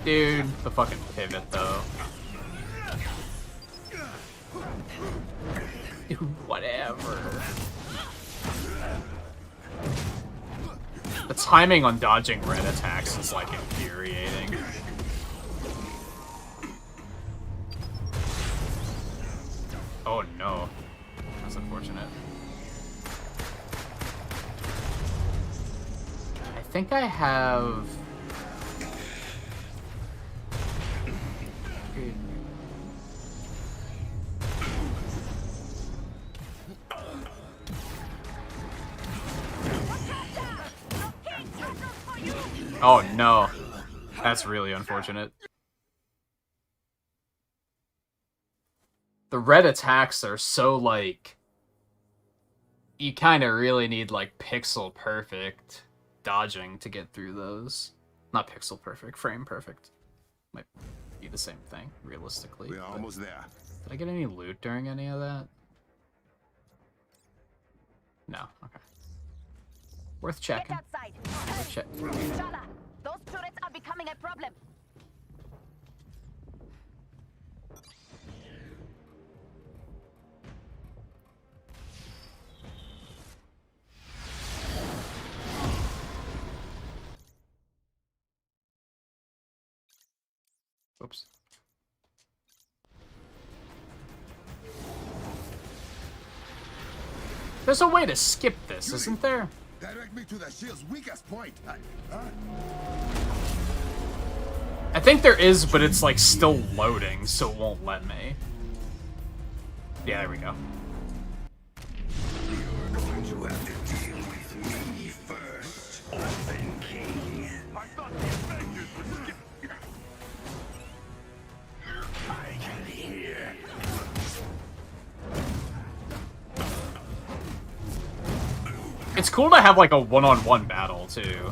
A: Dude, the fucking pivot though. Dude, whatever. The timing on dodging red attacks is like infuriating. Oh no. That's unfortunate. I think I have... Oh no. That's really unfortunate. The red attacks are so like... You kind of really need like pixel perfect dodging to get through those. Not pixel perfect, frame perfect. Might be the same thing, realistically.
E: We are almost there.
A: Did I get any loot during any of that? No, okay. Worth checking.
F: Get outside.
A: Worth check.
F: Shala, those turrets are becoming a problem.
A: Oops. There's a way to skip this, isn't there?
E: Direct me to the shield's weakest point.
A: I think there is, but it's like still loading, so it won't let me. Yeah, there we go.
E: You're going to have to deal with me first, Orphan King.
C: I thought the Avengers would skip.
E: I can hear.
A: It's cool to have like a one-on-one battle too,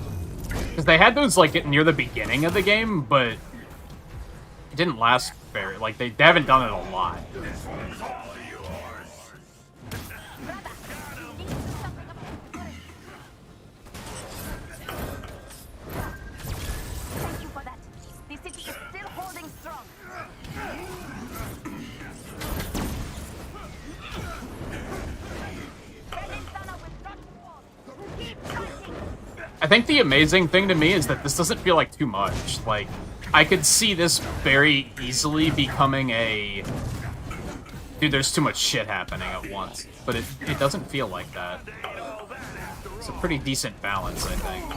A: because they had those like near the beginning of the game, but it didn't last very. Like they haven't done it a lot.
E: This one's all yours.
F: Thank you for that. The city is still holding strong.
A: I think the amazing thing to me is that this doesn't feel like too much. Like, I could see this very easily becoming a... Dude, there's too much shit happening at once. But it doesn't feel like that. It's a pretty decent balance, I think.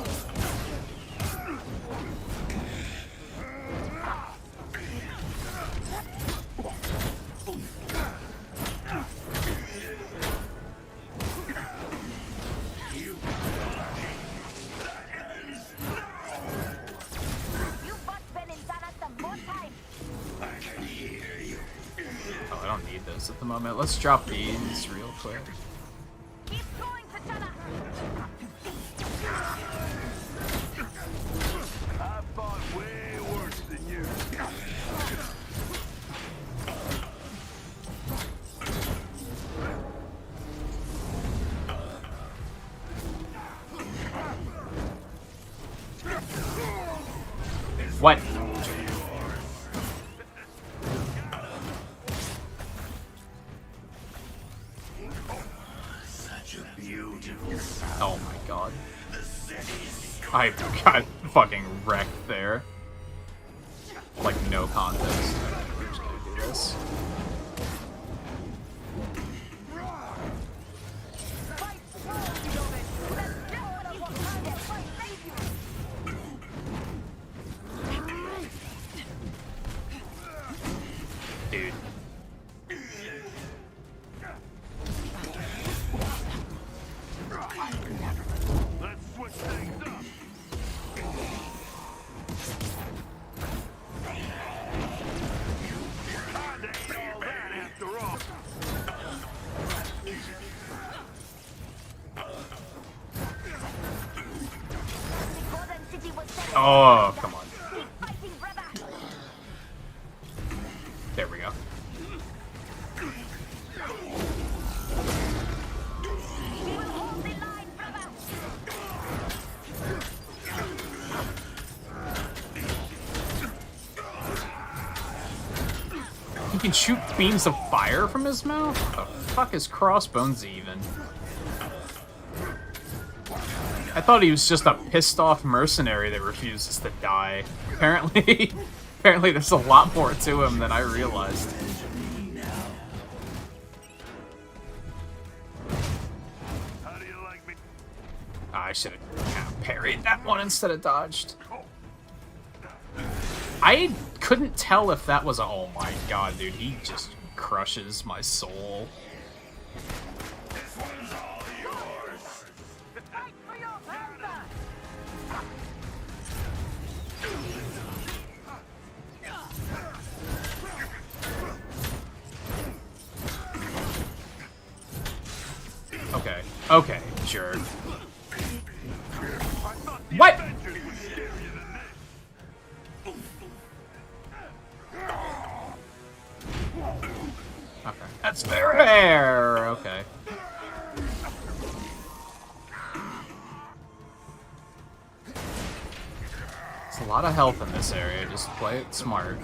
A: Oh, I don't need those at the moment. Let's drop these real quick.
C: I fought way worse than you.
A: What? Oh my god. I got fucking wrecked there. Like, no contest. We're just gonna do this. Dude.
C: Let's switch things up. Kinda ain't all that after all.
A: Oh, come on. There we go. He can shoot beams of fire from his mouth? What the fuck is Crossbones even? I thought he was just a pissed off mercenary that refuses to die. Apparently, apparently there's a lot more to him than I realized. I should have parried that one instead of dodged. I couldn't tell if that was a... Oh my god, dude, he just crushes my soul.
E: This one's all yours.
F: Fight for your panther!
A: Okay, okay, jerk. What? Okay, that's fair. Okay. It's a lot of health in this area. Just play it smart.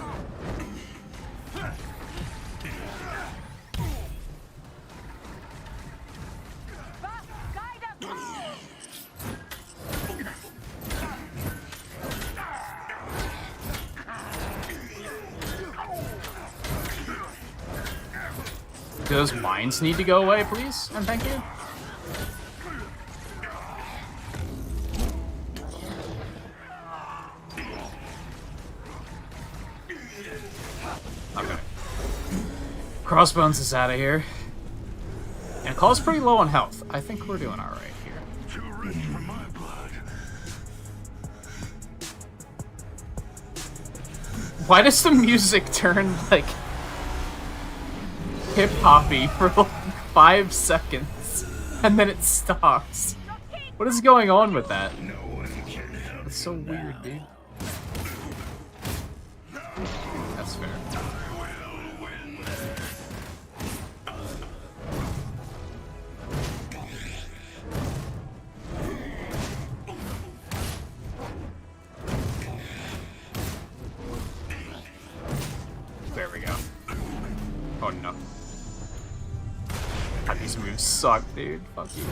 A: Do those mines need to go away, please? And thank you. Okay. Crossbones is out of here. And Claw's pretty low on health. I think we're doing alright here.
C: Too rich for my blood.
A: Why does the music turn, like, hip-hoppy for, like, 5 seconds? And then it stops. What is going on with that? It's so weird, dude. That's fair. There we go. Oh no. God, these moves suck, dude. Fuck you.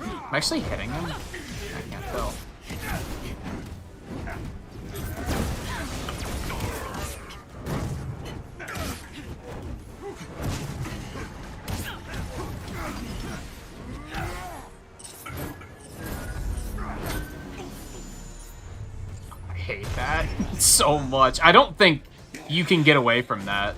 A: I'm actually hitting him? I can't tell. I hate that so much. I don't think you can get away from that.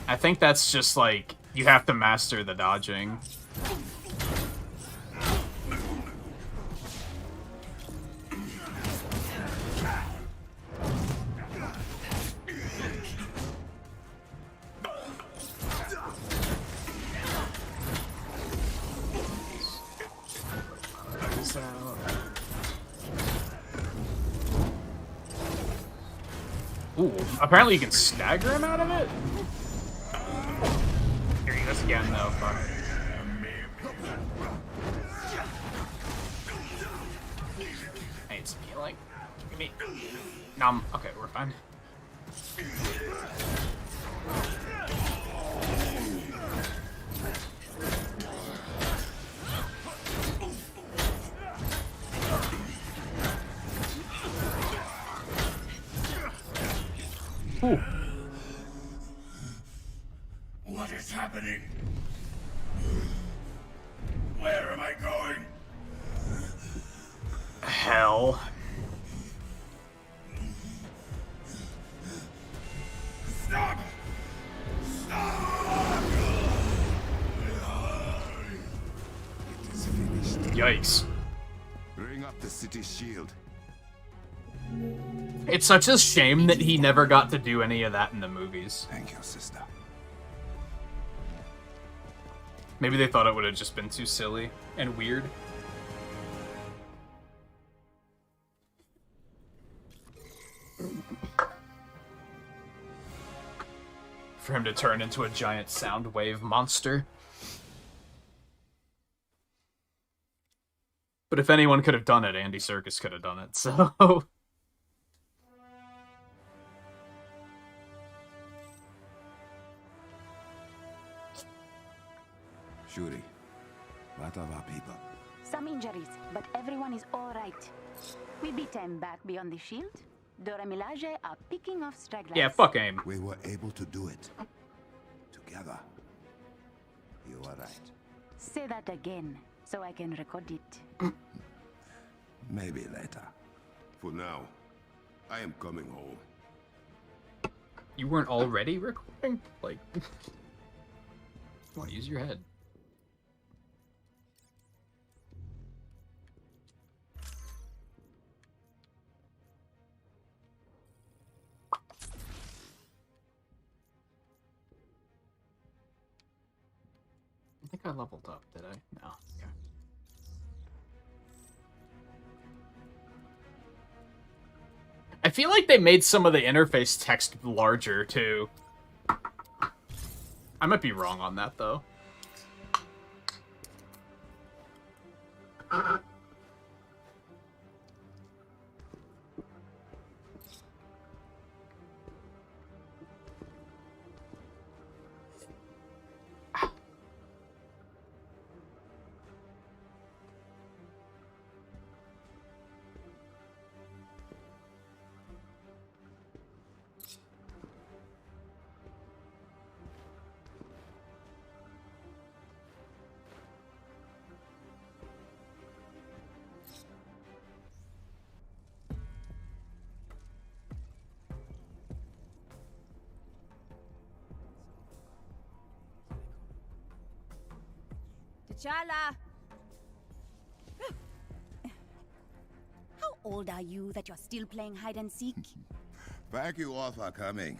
A: I think that's just like, you have to master the dodging. Ooh, apparently you can stagger him out of it? Here he goes again, though. Fuck. I need some healing. Give me. Nom. Okay, we're fine. Ooh.
C: What is happening? Where am I going?
A: Hell.
C: Stop! Stop!
E: It is finished.
A: Yikes.
E: Bring up the city shield.
A: It's such a shame that he never got to do any of that in the movies.
E: Thank you, sister.
A: Maybe they thought it would have just been too silly and weird. For him to turn into a giant sound wave monster. But if anyone could have done it, Andy Serkis could have done it, so...
E: Shuri, what of our people?
F: Some injuries, but everyone is all right. We beat them back beyond the shield. Dora Milaje are picking off stragglers.
A: Yeah, fuck AIM.
E: We were able to do it. Together. You are right.
F: Say that again, so I can record it.
E: Maybe later. For now, I am coming home.
A: You weren't already recording? Like... Come on, use your head. I think I leveled up, did I? No. Okay. I feel like they made some of the interface text larger, too. I might be wrong on that, though.
G: T'Challa! How old are you that you're still playing hide and seek?
E: Thank you all for coming.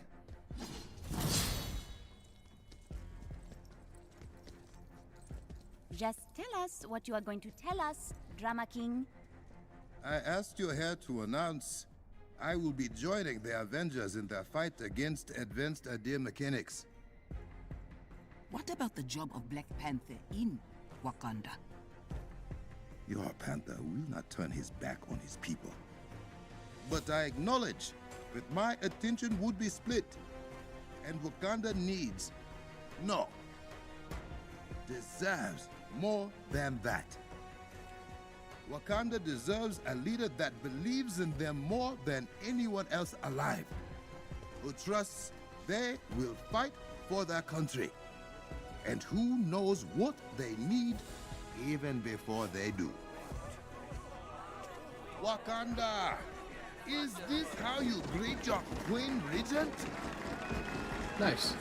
G: Just tell us what you are going to tell us, Drama King.
E: I asked you here to announce I will be joining the Avengers in their fight against advanced idea mechanics.
D: What about the job of Black Panther in Wakanda?
E: Your Panther will not turn his back on his people. But I acknowledge that my attention would be split. And Wakanda needs, no, deserves more than that. Wakanda deserves a leader that believes in them more than anyone else alive, who trusts they will fight for their country, and who knows what they need even before they do. Wakanda, is this how you greet your Queen Regent?
A: Nice.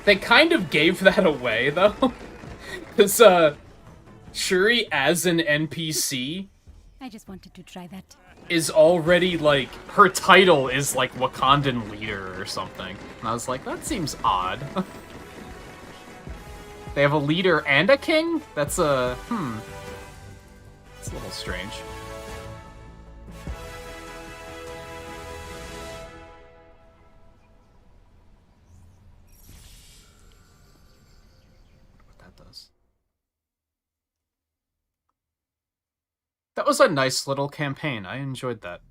A: They kind of gave that away, though. Because, Shuri as an NPC
G: I just wanted to try that.
A: is already, like, her title is, like, Wakandan leader or something. And I was like, that seems odd. They have a leader and a king? That's a, it's a little strange. That was a nice little campaign. I enjoyed that.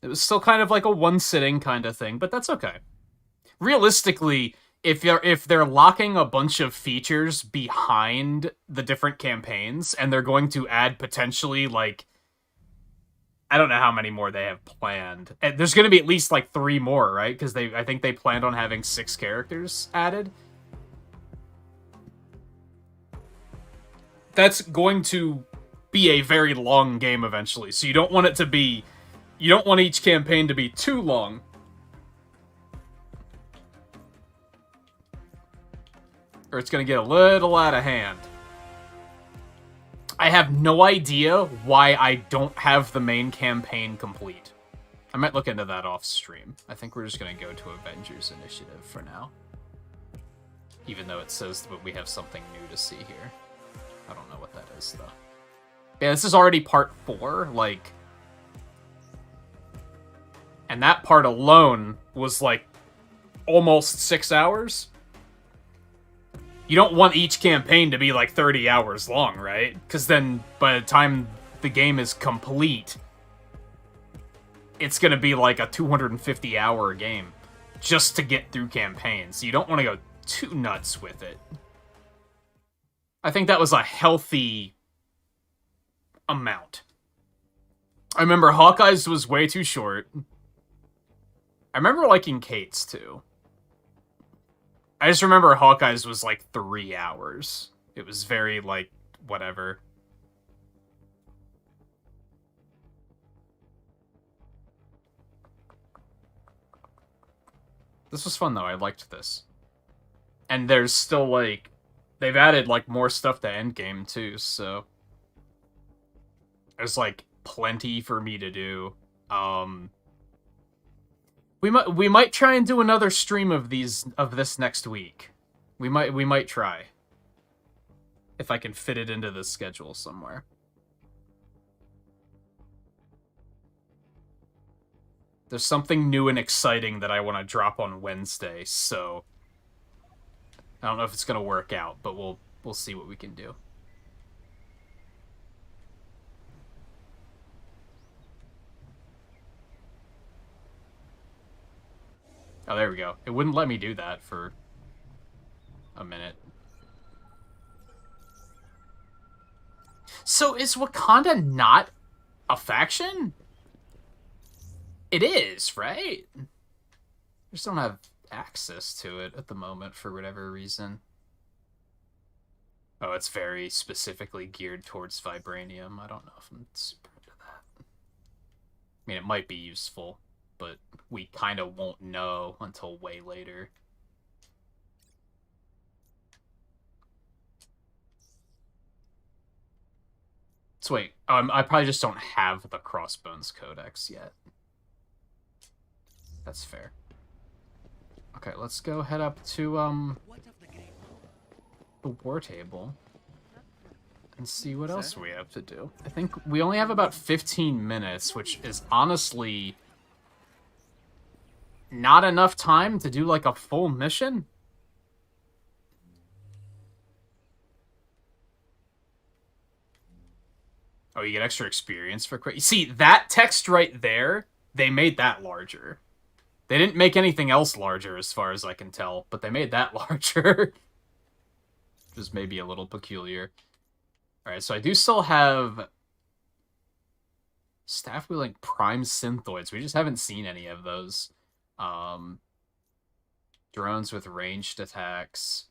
A: It was still kind of like a one-sitting kind of thing, but that's okay. Realistically, if they're locking a bunch of features behind the different campaigns, and they're going to add potentially, like, I don't know how many more they have planned. And there's going to be at least, like, 3 more, right? Because I think they planned on having 6 characters added. That's going to be a very long game eventually, so you don't want it to be, you don't want each campaign to be too long. Or it's gonna get a little out of hand. I have no idea why I don't have the main campaign complete. I might look into that off stream. I think we're just gonna go to Avengers Initiative for now. Even though it says that we have something new to see here. I don't know what that is, though. Yeah, this is already part 4, like... And that part alone was, like, almost 6 hours? You don't want each campaign to be, like, 30 hours long, right? Because then, by the time the game is complete, it's gonna be, like, a 250-hour game just to get through campaigns. You don't want to go too nuts with it. I think that was a healthy amount. I remember Hawkeye's was way too short. I remember liking Kate's too. I just remember Hawkeye's was like 3 hours. It was very, like, whatever. This was fun though, I liked this. And there's still, like, they've added, like, more stuff to Endgame too, so there's, like, plenty for me to do. We might try and do another stream of this next week. We might try. If I can fit it into the schedule somewhere. There's something new and exciting that I want to drop on Wednesday, so I don't know if it's gonna work out, but we'll see what we can do. Oh, there we go. It wouldn't let me do that for a minute. So is Wakanda not a faction? It is, right? I just don't have access to it at the moment for whatever reason. Oh, it's very specifically geared towards vibranium. I don't know if I'm super into that. I mean, it might be useful, but we kind of won't know until way later. So wait, I probably just don't have the Crossbones Codex yet. That's fair. Okay, let's go head up to, the war table and see what else we have to do. I think we only have about 15 minutes, which is honestly not enough time to do, like, a full mission. Oh, you get extra experience for quick. See, that text right there, they made that larger. They didn't make anything else larger as far as I can tell, but they made that larger. Which is maybe a little peculiar. Alright, so I do still have staff-wielding prime synthoids. We just haven't seen any of those. Drones with ranged attacks.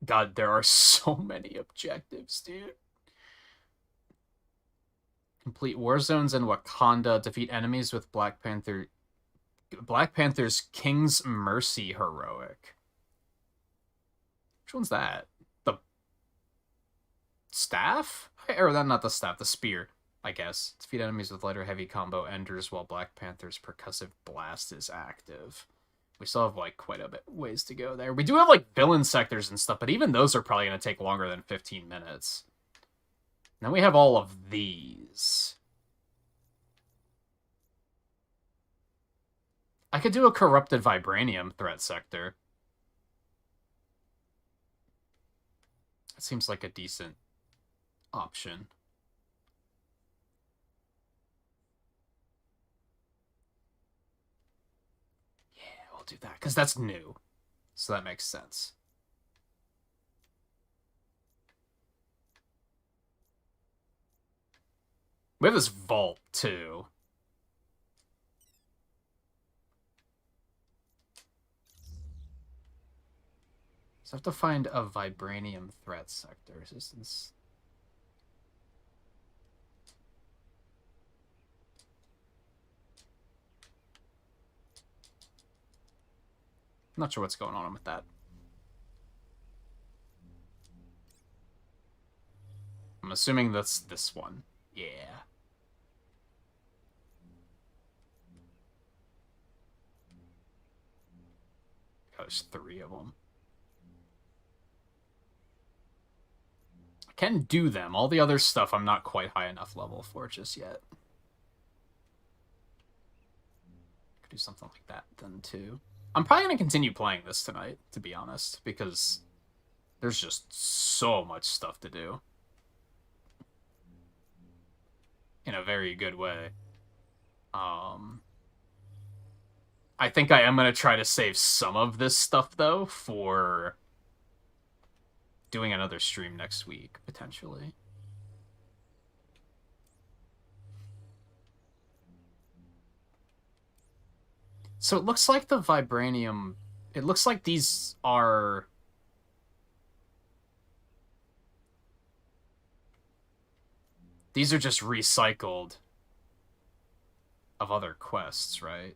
A: God, there are so many objectives, dude. Complete war zones in Wakanda. Defeat enemies with Black Panther's King's Mercy heroic. Which one's that? The staff? Or not the staff, the spear, I guess. Defeat enemies with lighter heavy combo enders while Black Panther's percussive blast is active. We still have, like, quite a bit ways to go there. We do have, like, villain sectors and stuff, but even those are probably going to take longer than 15 minutes. Then we have all of these. I could do a corrupted vibranium threat sector. That seems like a decent option. Yeah, we'll do that, because that's new. So that makes sense. We have this vault, too. So I have to find a vibranium threat sector. Resistance. I'm not sure what's going on with that. I'm assuming that's this one. Yeah. Oh, there's 3 of them. I can do them. All the other stuff I'm not quite high enough level for just yet. Could do something like that then too. I'm probably going to continue playing this tonight, to be honest, because there's just so much stuff to do. In a very good way. I think I am going to try to save some of this stuff, though, for doing another stream next week, potentially. So it looks like the vibranium... It looks like these are... These are just recycled of other quests, right?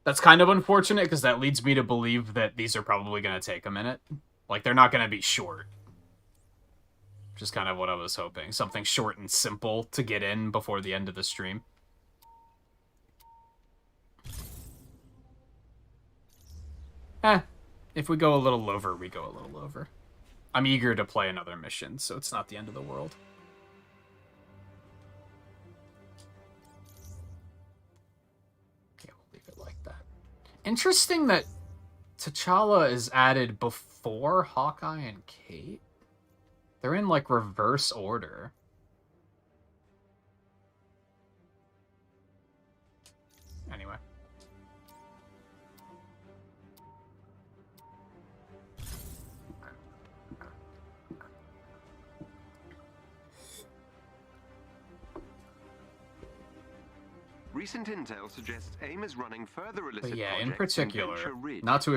A: That's kind of unfortunate, because that leads me to believe that these are probably going to take a minute. Like, they're not going to be short. Which is kind of what I was hoping. Something short and simple to get in before the end of the stream. If we go a little over, we go a little over. I'm eager to play another mission, so it's not the end of the world. Okay, we'll leave it like that. Interesting that T'Challa is added before Hawkeye and Kate. They're in, like, reverse order. Anyway.
R: Recent intel suggests AIM is running further illicit
A: But yeah, in
R: projects
A: particular,
R: Venture Ridge.
A: not to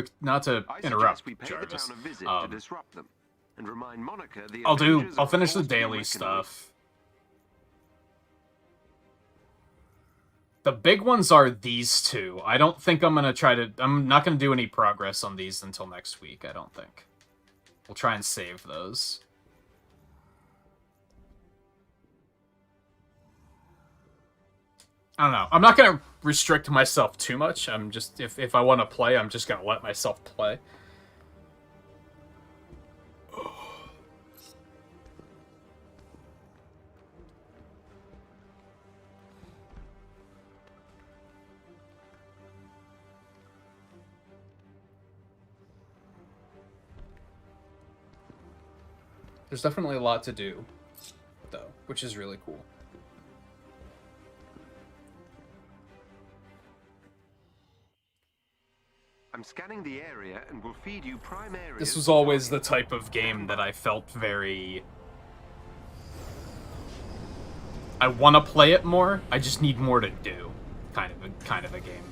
R: I
A: interrupt,
R: suggest we pay
A: Jarvis.
R: the town a visit to disrupt them and remind Monica the
A: I'll
R: Avengers are a
A: finish the
R: force to be
A: daily
R: reckoned
A: stuff. The big ones are these two. I don't think I'm gonna I'm not gonna do any progress on these until next week, I don't think. We'll try and save those. I don't know. I'm not gonna restrict myself too much. I'm just, if I want to play, I'm just gonna let myself play. There's definitely a lot to do, though, which is really cool.
R: I'm scanning the area and will feed you prime areas.
A: This was always the type of game that I felt very... I want to play it more, I just need more to do, kind of a game.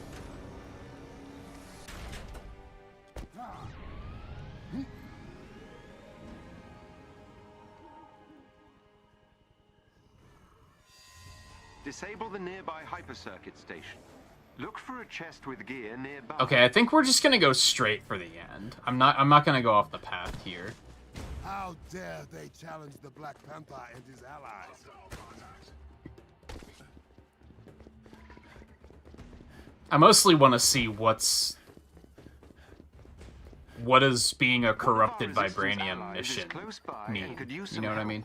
R: Disable the nearby hypercircuit station. Look for a chest with gear nearby.
A: Okay, I think we're just gonna go straight for the end. I'm not gonna go off the path here.
B: How dare they challenge the Black Panther and his allies?
A: I mostly want to see what does being a corrupted vibranium mission mean? You know what I mean?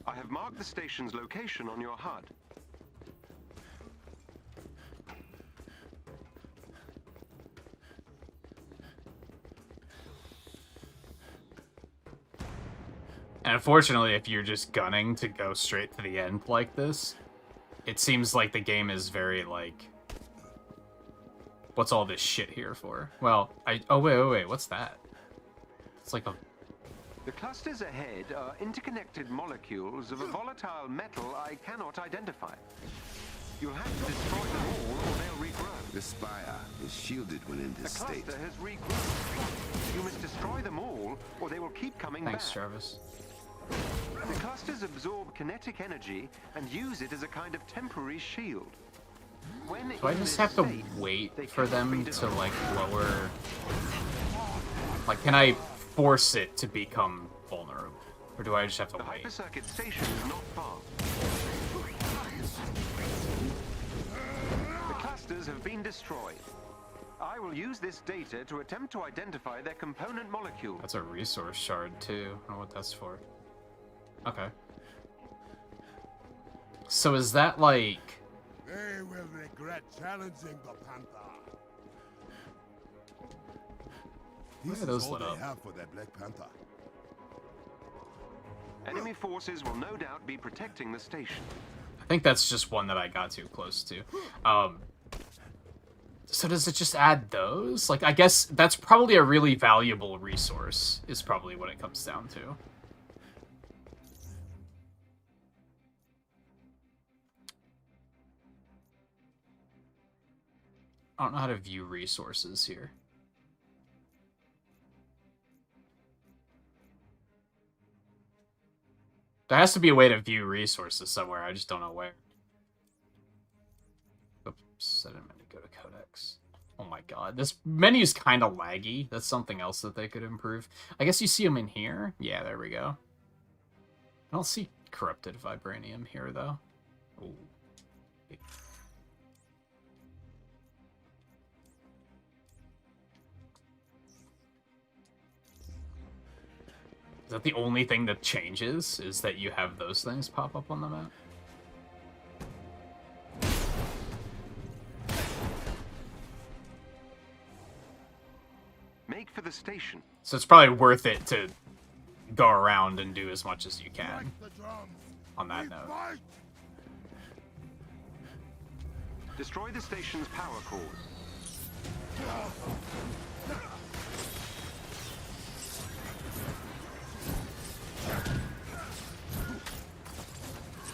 R: I have marked the station's location on your HUD.
A: And unfortunately, if you're just gunning to go straight to the end like this, it seems like the game is very, like... What's all this shit here for? Well, oh, wait, what's that? It's like a...
R: The clusters ahead are interconnected molecules of a volatile metal I cannot identify. You'll have to destroy them all or they'll regrow.
E: The spire is shielded when in this
R: The
E: state.
R: cluster has regrown. You must destroy them all or they will keep coming
A: Thanks,
R: back.
A: Jarvis.
R: The clusters absorb kinetic energy and use it as a kind of temporary shield. When
A: Do I
R: in
A: just
R: this
A: have to
R: state,
A: wait
R: they
A: for
R: cannot be
A: them to,
R: destroyed.
A: like, lower... Like, can I force it to become vulnerable? Or do I just have to
R: The
A: wait?
R: hypercircuit station is not far. The clusters have been destroyed. I will use this data to attempt to identify their component molecules.
A: That's a resource shard, too. I don't know what that's for. Okay. So is that, like...
B: They will regret challenging the Panther.
A: Why
B: This
A: are those
B: is all
A: lit
B: they
A: up?
B: have for their Black Panther.
R: Enemy forces will no doubt be protecting the station.
A: I think that's just one that I got too close to. So does it just add those? Like, I guess that's probably a really valuable resource, is probably what it comes down to. I don't know how to view resources here. There has to be a way to view resources somewhere, I just don't know where. Oops, I didn't mean to go to Codex. Oh my god, this menu's kind of laggy. That's something else that they could improve. I guess you see them in here? Yeah, there we go. I don't see corrupted vibranium here, though. Ooh. Is that the only thing that changes? Is that you have those things pop up on the map?
R: Make for the station.
A: So it's probably worth it to go around and do as much as you can on that note.
R: Destroy the station's power cores.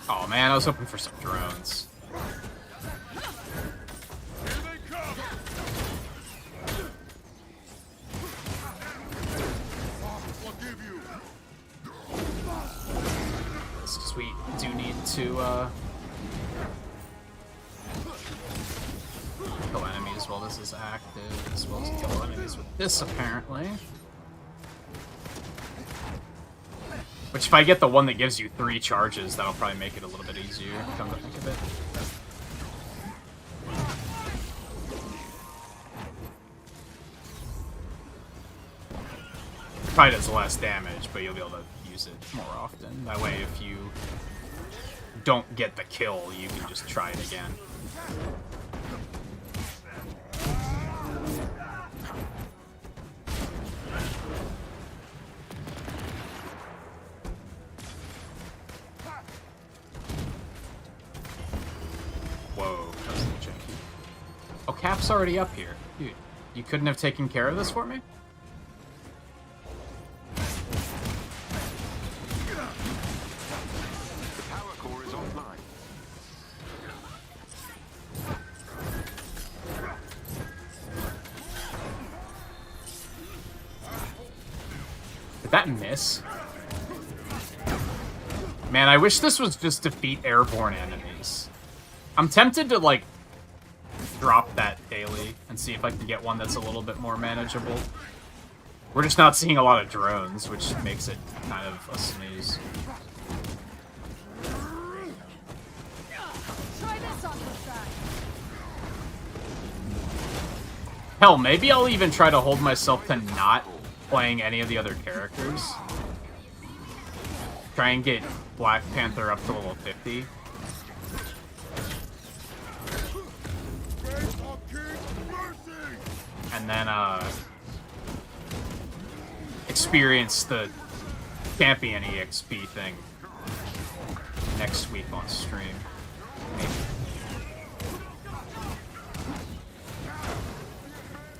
A: Oh man, I was hoping for some drones. It's just we do need to kill enemies while this is active, as well as kill enemies with this apparently. Which, if I get the one that gives you 3 charges, that'll probably make it a little bit easier, come to think of it. Probably does less damage, but you'll be able to use it more often. That way, if you don't get the kill, you can just try it again. Whoa, that was a little janky. Oh, Cap's already up here. Dude, you couldn't have taken care of this for me?
R: The power core is offline.
A: Did that miss? Man, I wish this was just defeat airborne enemies. I'm tempted to, like, drop that daily and see if I can get one that's a little bit more manageable. We're just not seeing a lot of drones, which makes it kind of a snooze.
D: Try this on your side.
A: Hell, maybe I'll even try to hold myself to not playing any of the other characters. Try and get Black Panther up to level 50. And then, experience the champion EXP thing next week on stream. Maybe.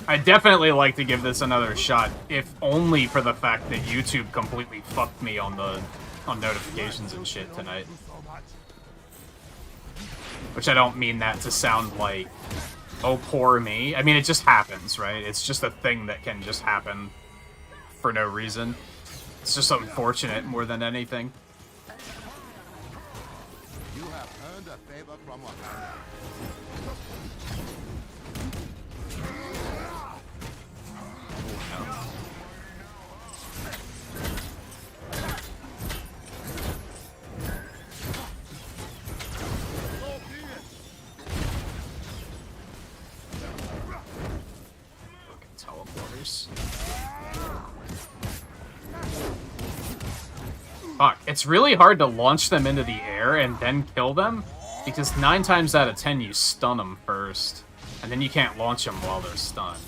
A: I'd definitely like to give this another shot, if only for the fact that YouTube completely fucked me on notifications and shit tonight. Which I don't mean that to sound like, oh, poor me. I mean, it just happens, right? It's just a thing that can just happen for no reason. It's just unfortunate more than anything.
B: You have earned a favor from Wakanda.
A: Teleporters. Fuck, it's really hard to launch them into the air and then kill them, because 9 times out of 10 you stun them first, and then you can't launch them while they're stunned.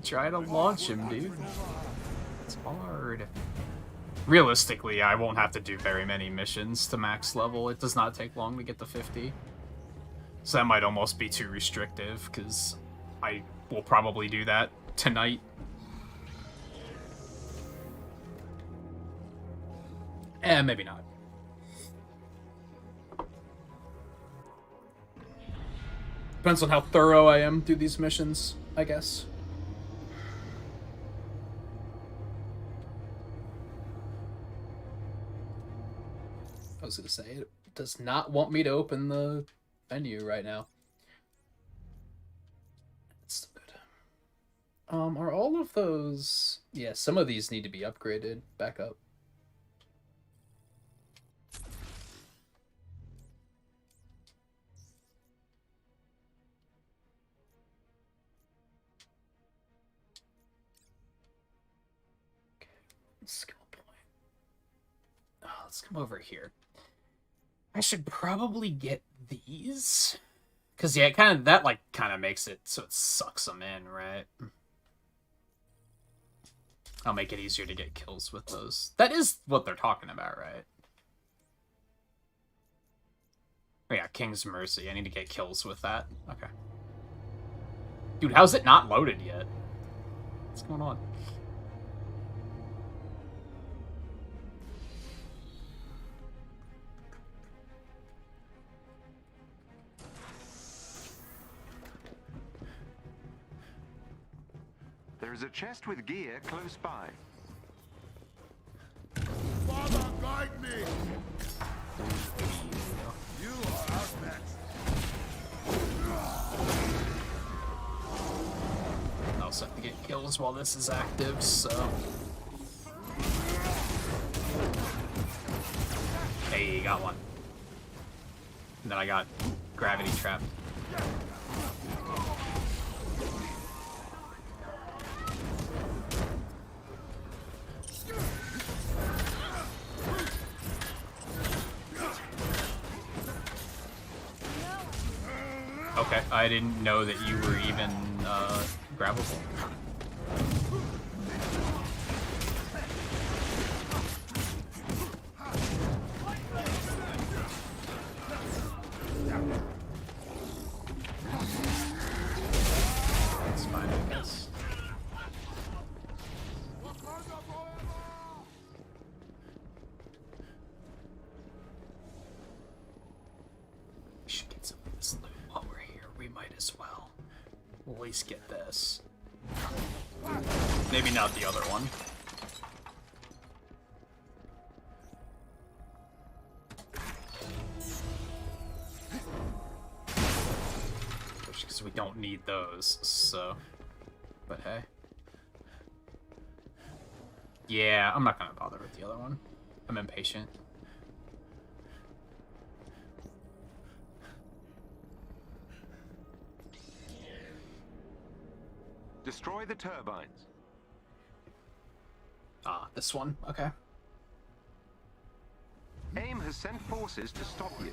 A: Try to launch him, dude. It's hard. Realistically, I won't have to do very many missions to max level. It does not take long to get to 50. So that might almost be too restrictive, because I will probably do that tonight. Maybe not. Depends on how thorough I am through these missions, I guess. I was gonna say, it does not want me to open the menu right now. It's good. Are all of those... Yeah, some of these need to be upgraded back up. skill point. Oh, let's come over here. I should probably get these. Because, yeah, that kind of makes it so it sucks them in, right? I'll make it easier to get kills with those. That is what they're talking about, right? Oh, yeah, King's Mercy. I need to get kills with that. Okay. Dude, how's it not loaded yet? What's going on?
R: There is a chest with gear close by.
C: Father, guide me! You are outmatched.
A: I also have to get kills while this is active, so... Hey, got one. And then I got gravity trapped. Okay, I didn't know that you were even grabbable. That's fine, I guess. We should get some of this loot while we're here. We might as well. We'll at least get this. Maybe not the other one. Because we don't need those, so... But hey. Yeah, I'm not gonna bother with the other one. I'm impatient.
R: Destroy the turbines.
A: Ah, this one? Okay.
R: AIM has sent forces to stop you.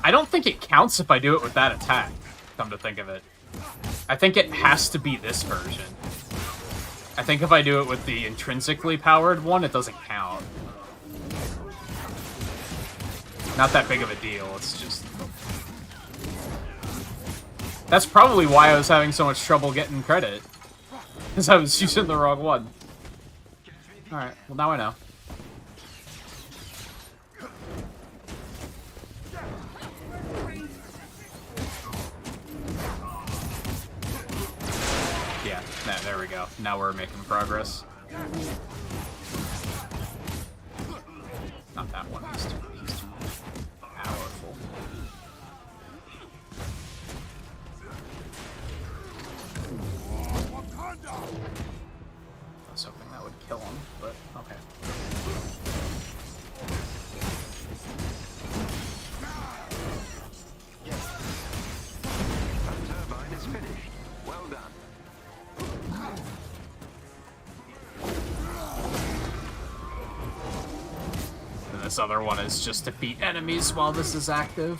A: I don't think it counts if I do it with that attack, come to think of it. I think it has to be this version. I think if I do it with the intrinsically powered one, it doesn't count. Not that big of a deal, it's just... That's probably why I was having so much trouble getting credit. Because I was using the wrong one. Alright, well now I know. Yeah, there we go. Now we're making progress. Not that one, he's too powerful. I was hoping that would kill him, but okay.
R: That turbine is finished. Well done.
A: And this other one is just defeat enemies while this is active.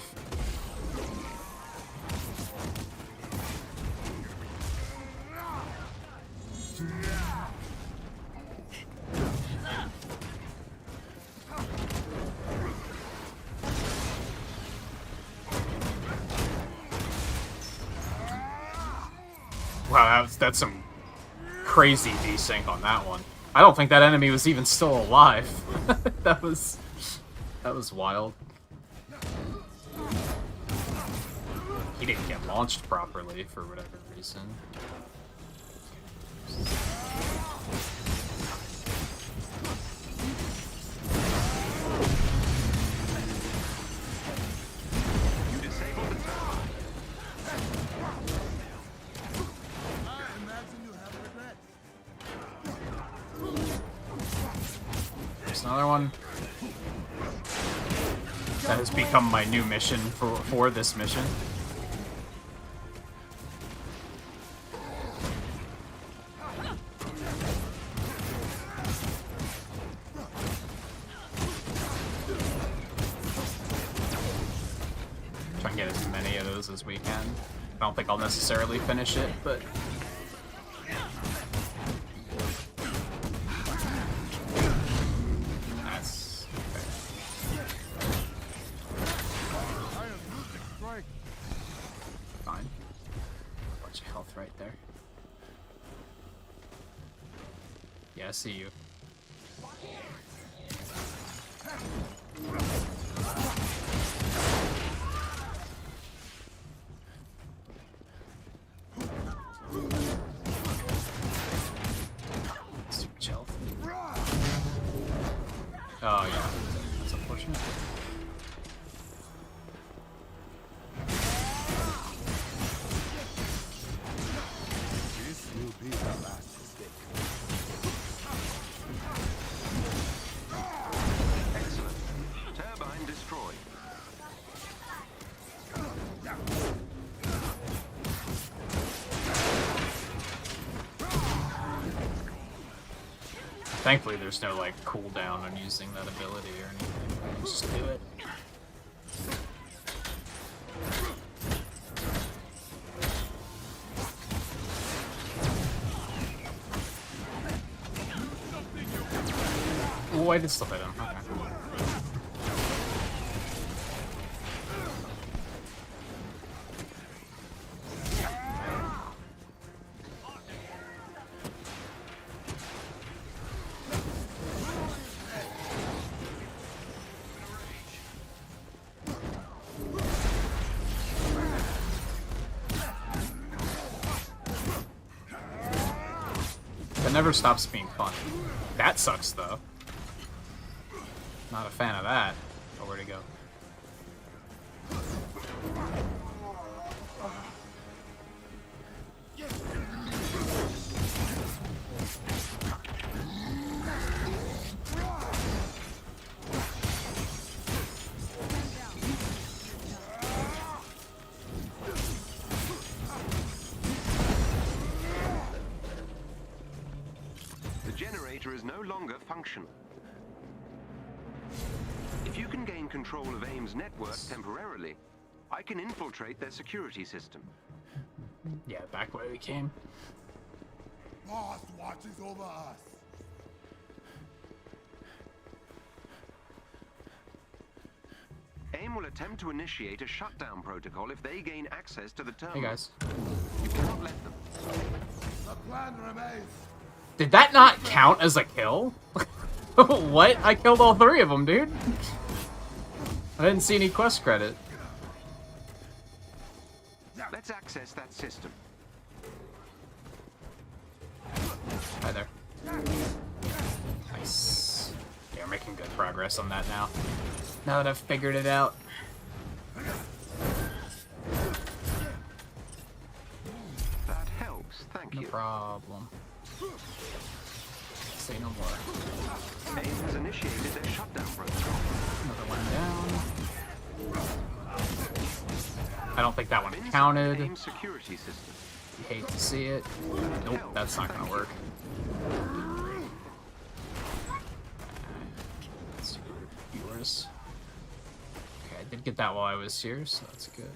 A: Wow, that's some crazy desync on that one. I don't think that enemy was even still alive. that was wild. He didn't get launched properly for whatever reason. There's another one. That has become my new mission for this mission. Try and get as many of those as we can. I don't think I'll necessarily finish it, but... That's... okay. Fine. Bunch of health right there. Yeah, I see you. Oh yeah, that's unfortunate.
J: This will be the last mistake.
R: Excellent. Turbine destroyed.
A: Thankfully, there's no like cooldown on using that ability or anything. Just do it. Oh, I did still hit him. Okay. That never stops being fun. That sucks, though. Not a fan of that. Oh, where'd he go?
R: The generator is no longer functional. If you can gain control of AIM's network temporarily, I can infiltrate their security system.
A: Yeah, back where we came.
B: Boss watches over us.
R: AIM will attempt to initiate a shutdown protocol if they gain access to the terminal.
A: Hey guys.
R: You cannot let them.
B: The plan remains.
A: Did that not count as a kill? What? I killed all three of them, dude. I didn't see any quest credit.
R: Let's access that system.
A: Hi there. Nice. Yeah, we're making good progress on that now. Now that I've figured it out.
R: That helps, thank you.
A: No problem. Say no more.
R: AIM has initiated their shutdown protocol.
A: Another one down. I don't think that one counted.
R: AIM security system.
A: Hate to see it. Nope, that's not gonna work. Let's do viewers. Okay, I did get that while I was here, so that's good.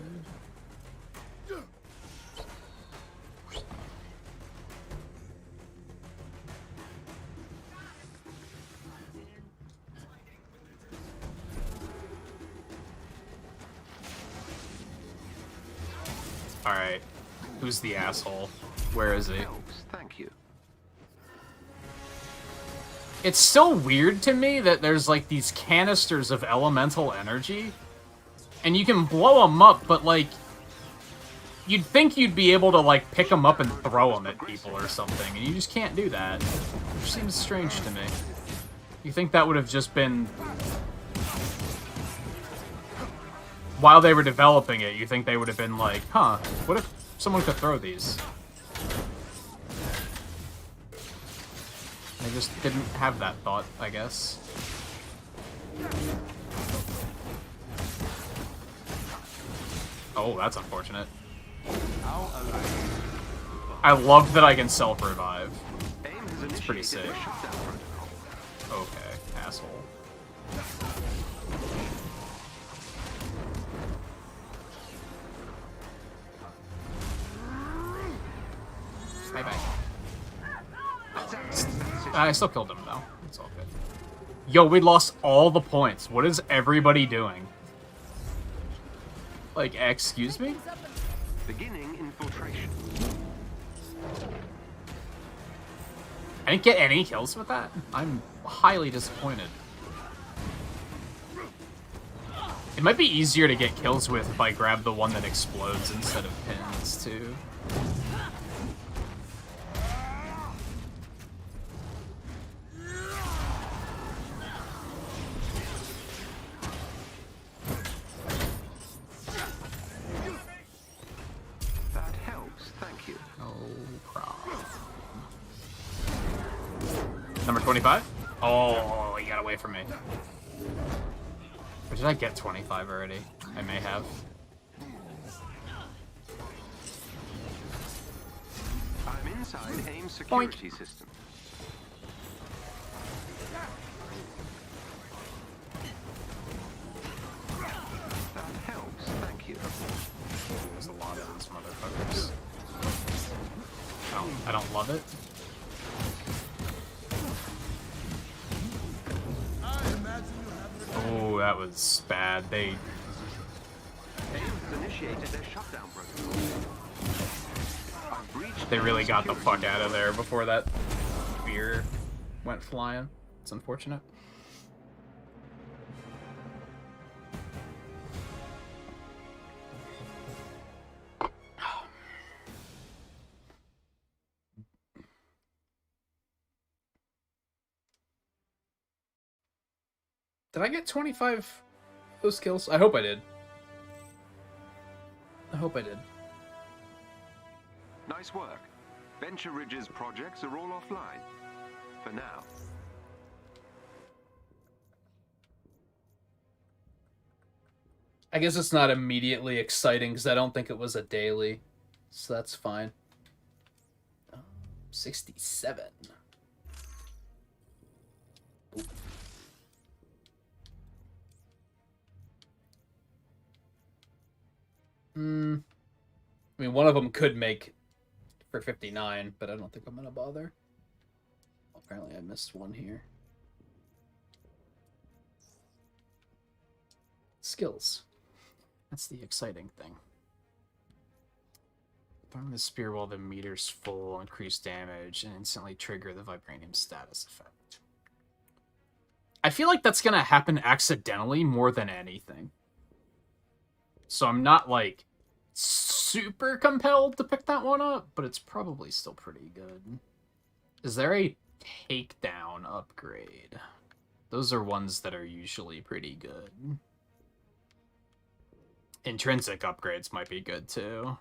A: Alright. Who's the asshole? Where is he?
R: Thank you.
A: It's still weird to me that there's like these canisters of elemental energy, and you can blow them up, but like, you'd think you'd be able to like pick them up and throw them at people or something, and you just can't do that. Which seems strange to me. You think that would have just been... While they were developing it, you think they would have been like, huh, what if someone could throw these? They just didn't have that thought, I guess. Oh, that's unfortunate. I love that I can self-revive. It's pretty sick. Okay, asshole. Bye-bye. I still killed him, though. It's all good. Yo, we lost all the points. What is everybody doing? Like, excuse me?
R: Beginning infiltration.
A: I didn't get any kills with that. I'm highly disappointed. It might be easier to get kills with if I grab the one that explodes instead of pins, too.
R: That helps, thank you.
A: No problem. Number 25? Oh, he got away from me. Or did I get 25 already? I may have.
R: I'm inside AIM security system. That helps, thank you.
A: There's a lot of these motherfuckers. I don't love it. Oh, that was bad.
R: AIM has initiated their shutdown protocol.
A: They really got the fuck out of there before that spear went flying. It's unfortunate. Did I get 25 of those kills? I hope I did. I hope I did.
R: Nice work. Venture Ridge's projects are all offline. For now.
A: I guess it's not immediately exciting because I don't think it was a daily. So that's fine. 67. Ooh. I mean, one of them could make for 59, but I don't think I'm gonna bother. Apparently I missed one here. Skills. That's the exciting thing. Throwing the spear while the meter's full, increase damage, and instantly trigger the vibranium status effect. I feel like that's gonna happen accidentally more than anything. So I'm not, like, super compelled to pick that one up, but it's probably still pretty good. Is there a takedown upgrade? Those are ones that are usually pretty good. Intrinsic upgrades might be good, too.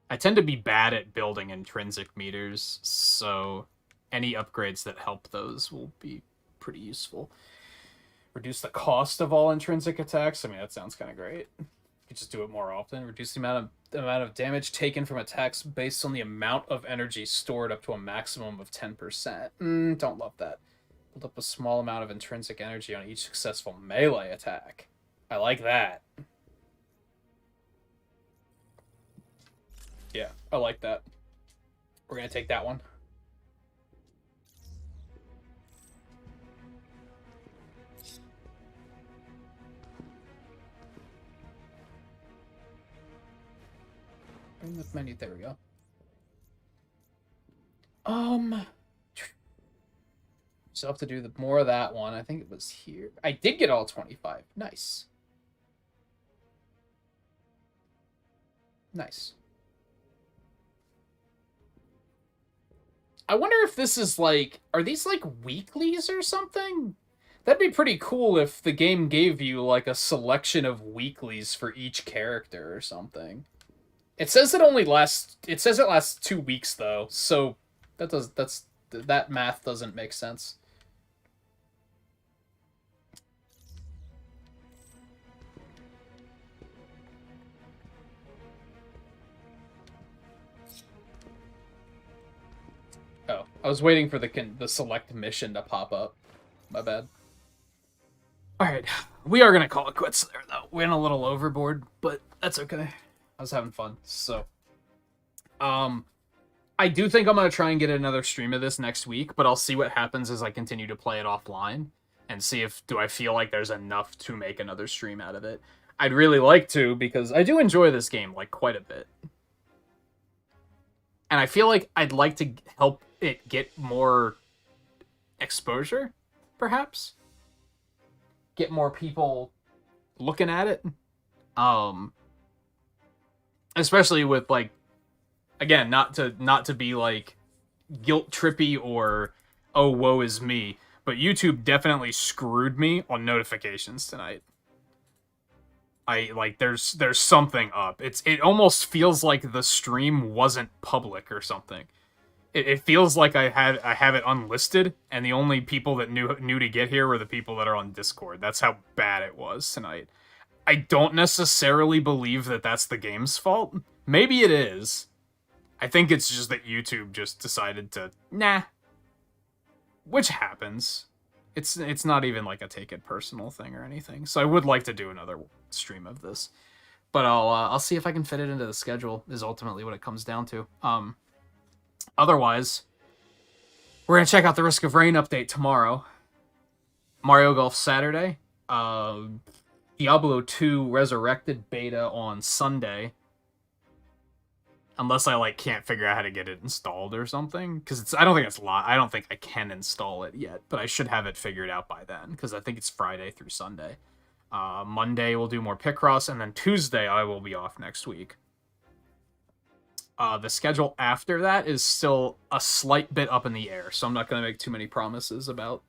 A: I tend to be bad at building intrinsic meters, so any upgrades that help those will be pretty useful. Reduce the cost of all intrinsic attacks. I mean, that sounds kind of great. You could just do it more often. Reduce the amount of damage taken from attacks based on the amount of energy stored up to a maximum of 10%. Don't love that. Build up a small amount of intrinsic energy on each successful melee attack. I like that. Yeah, I like that. We're gonna take that one. Bring the menu. There we go. So I have to do more of that one. I think it was here. I did get all 25. Nice. Nice. I wonder if this is like... Are these like weeklies or something? That'd be pretty cool if the game gave you like a selection of weeklies for each character or something. It says it only lasts... It says it lasts 2 weeks though, so that math doesn't make sense. Oh, I was waiting for the select mission to pop up. My bad. Alright, we are gonna call it quits there, though. We went a little overboard, but that's okay. I was having fun, so... I do think I'm gonna try and get another stream of this next week, but I'll see what happens as I continue to play it offline, and see if do I feel like there's enough to make another stream out of it. I'd really like to, because I do enjoy this game, like, quite a bit. And I feel like I'd like to help it get more exposure, perhaps? Get more people looking at it. Especially with, like, again, not to be, like, guilt trippy or, oh, woe is me, but YouTube definitely screwed me on notifications tonight. There's something up. It almost feels like the stream wasn't public or something. It feels like I have it unlisted, and the only people that knew to get here were the people that are on Discord. That's how bad it was tonight. I don't necessarily believe that that's the game's fault. Maybe it is. I think it's just that YouTube just decided to, nah. Which happens. It's not even like a take it personal thing or anything. So I would like to do another stream of this. But I'll see if I can fit it into the schedule, is ultimately what it comes down to. Otherwise, we're going to check out the Risk of Rain update tomorrow. Mario Golf Saturday. Diablo 2 Resurrected beta on Sunday. Unless I, like, can't figure out how to get it installed or something. Because I don't think it's I don't think I can install it yet. But I should have it figured out by then. Because I think it's Friday through Sunday. Monday we'll do more Picross. And then Tuesday I will be off next week. The schedule after that is still a slight bit up in the air. So I'm not going to make too many promises about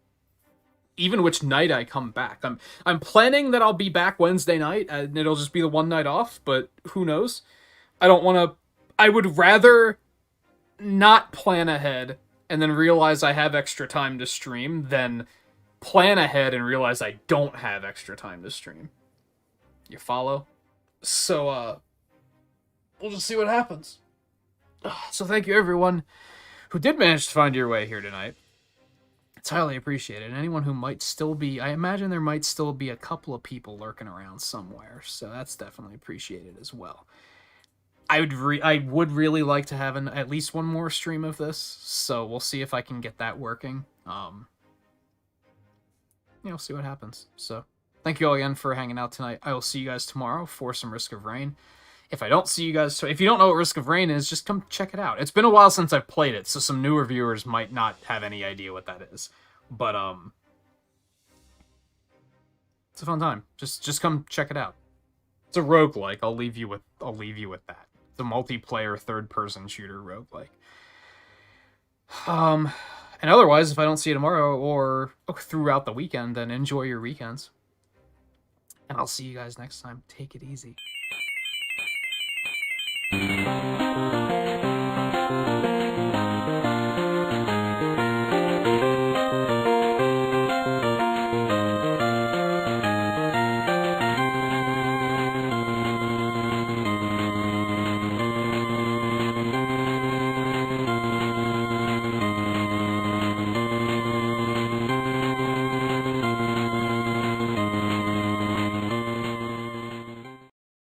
A: even which night I come back. I'm planning that I'll be back Wednesday night. And it'll just be the one night off. But who knows? I don't want to... I would rather not plan ahead and then realize I have extra time to stream than plan ahead and realize I don't have extra time to stream. You follow? So, we'll just see what happens. So thank you everyone who did manage to find your way here tonight. It's highly appreciated. And anyone who might still be, I imagine there might still be a couple of people lurking around somewhere. So that's definitely appreciated as well. I would really like to have at least one more stream of this, so we'll see if I can get that working. We'll see what happens. So, thank you all again for hanging out tonight. I will see you guys tomorrow for some Risk of Rain. If I don't see you guys, so if you don't know what Risk of Rain is, just come check it out. It's been a while since I've played it, so some newer viewers might not have any idea what that is. But it's a fun time. Just come check it out. It's a roguelike. I'll leave you with that. The multiplayer third-person shooter roguelike. And otherwise, if I don't see you tomorrow or throughout the weekend, then enjoy your weekends. And I'll see you guys next time. Take it easy.